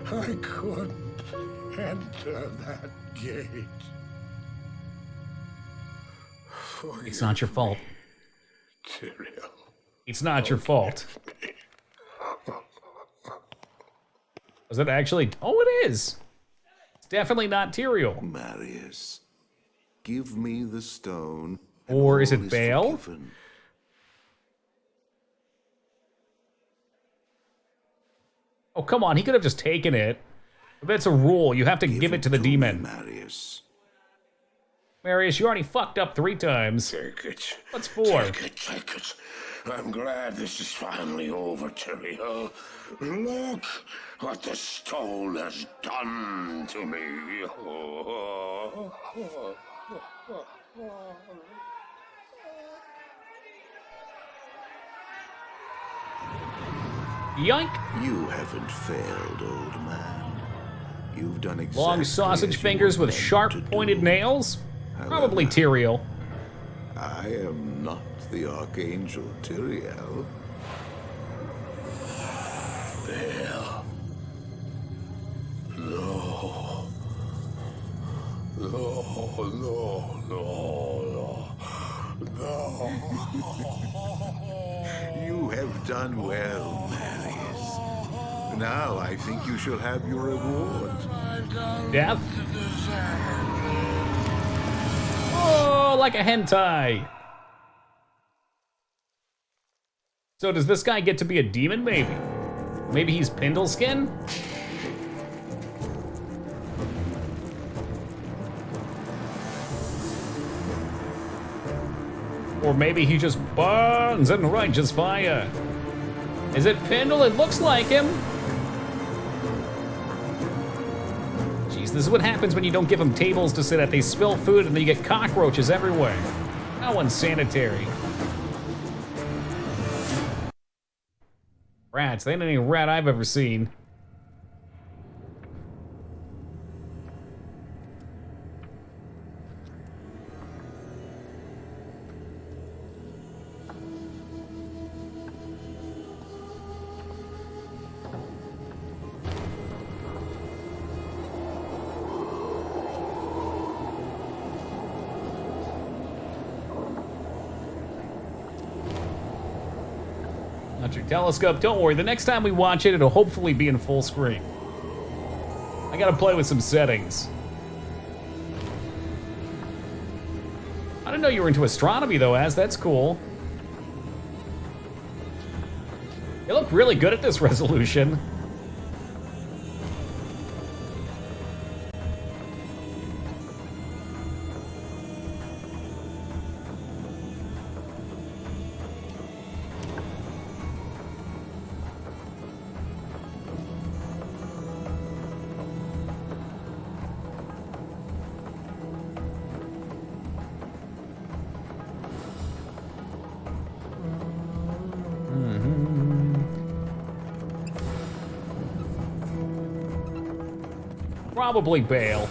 I couldn't enter that gate. It's not your fault. Tyrael. It's not your fault. Was it actually? Oh, it is. It's definitely not Tyrael. Marius, give me the stone. Or is it Baal? Oh, come on. He could have just taken it. But it's a rule. You have to give it to the demon. Marius. Marius, you already fucked up 3 times. Take it. What's 4? Take it, take it. I'm glad this is finally over, Tyrael. Look what the stone has done to me. Yoink! You haven't failed, old man. You've done exactly Long sausage as you fingers were with meant sharp to pointed do. nails? Probably However, Tyrael. I am not the Archangel Tyrael. Baal. No. No, no, no, no. You have done well, Marius. Now I think you shall have your reward. Death? Oh, like a hentai. So does this guy get to be a demon, maybe? Maybe he's Pindleskin? Or maybe he just burns in righteous fire. Is it Pindle? It looks like him. Jeez, this is what happens when you don't give them tables to sit at. They spill food and then you get cockroaches everywhere. How unsanitary. Rats, they ain't any rat I've ever seen. Not your telescope. Don't worry, the next time we watch it, it'll hopefully be in full screen. I gotta play with some settings. I didn't know you were into astronomy though, Az. That's cool. You look really good at this resolution. Probably Bale.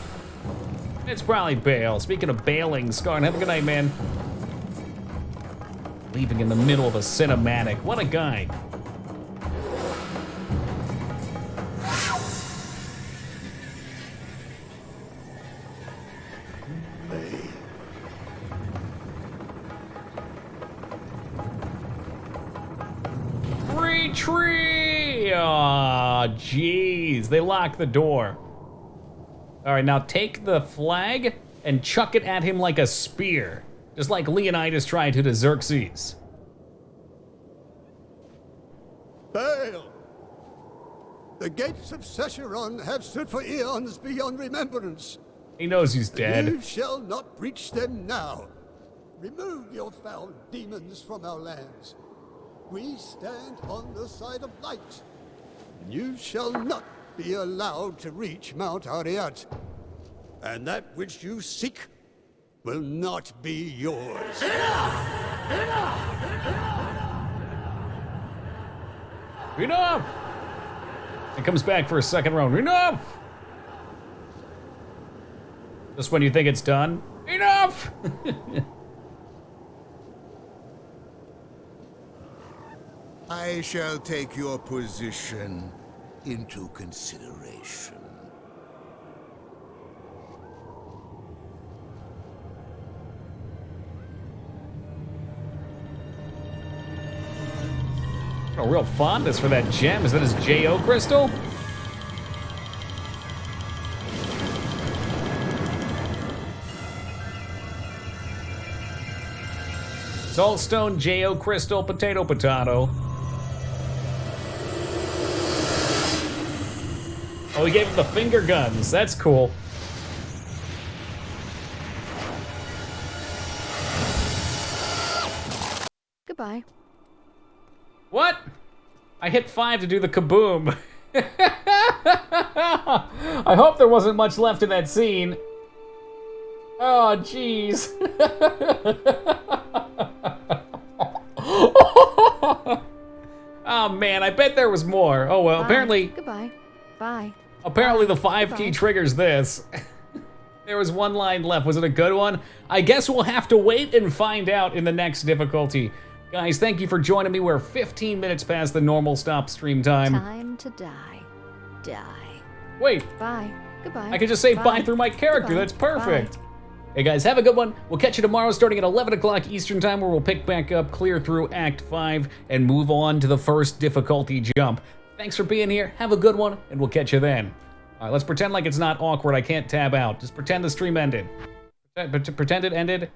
It's probably Bale. Speaking of bailing, Scarn, have a good night, man. Leaving in the middle of a cinematic. What a guy. Retreat! Aw, jeez. They locked the door. All right, now take the flag and chuck it at him like a spear, just like Leonidas tried to Xerxes. Bail! The gates of Secheron have stood for eons beyond remembrance. He knows he's dead. You shall not breach them now. Remove your foul demons from our lands. We stand on the side of light. You shall not be allowed to reach Mount Ariat, and that which you seek will not be yours. Enough! Enough! It comes back for a second round. Enough! Just when you think it's done. Enough! I shall take your position into consideration. A real fondness for that gem. Is that his J.O. crystal? Saltstone, J.O. crystal, potato, potato. Oh, he gave him the finger guns. That's cool. Goodbye. What? I hit 5 to do the kaboom. I hope there wasn't much left in that scene. Oh, jeez. Oh, man, I bet there was more. Oh, well, Bye. apparently... Goodbye. Bye. Apparently the 5 key triggers this. There was one line left. Was it a good one? I guess we'll have to wait and find out in the next difficulty. Guys, thank you for joining me. We're 15 minutes past the normal stop stream time. Time to die. Die. Wait. Bye. Goodbye. I can just say bye through my character. Goodbye. That's perfect. Bye. Hey guys, have a good one. We'll catch you tomorrow starting at 11 o'clock Eastern time, where we'll pick back up, clear through Act 5, and move on to the first difficulty jump. Thanks for being here. Have a good one, and we'll catch you then. All right, let's pretend like it's not awkward. I can't tab out. Just pretend the stream ended. Pretend it ended.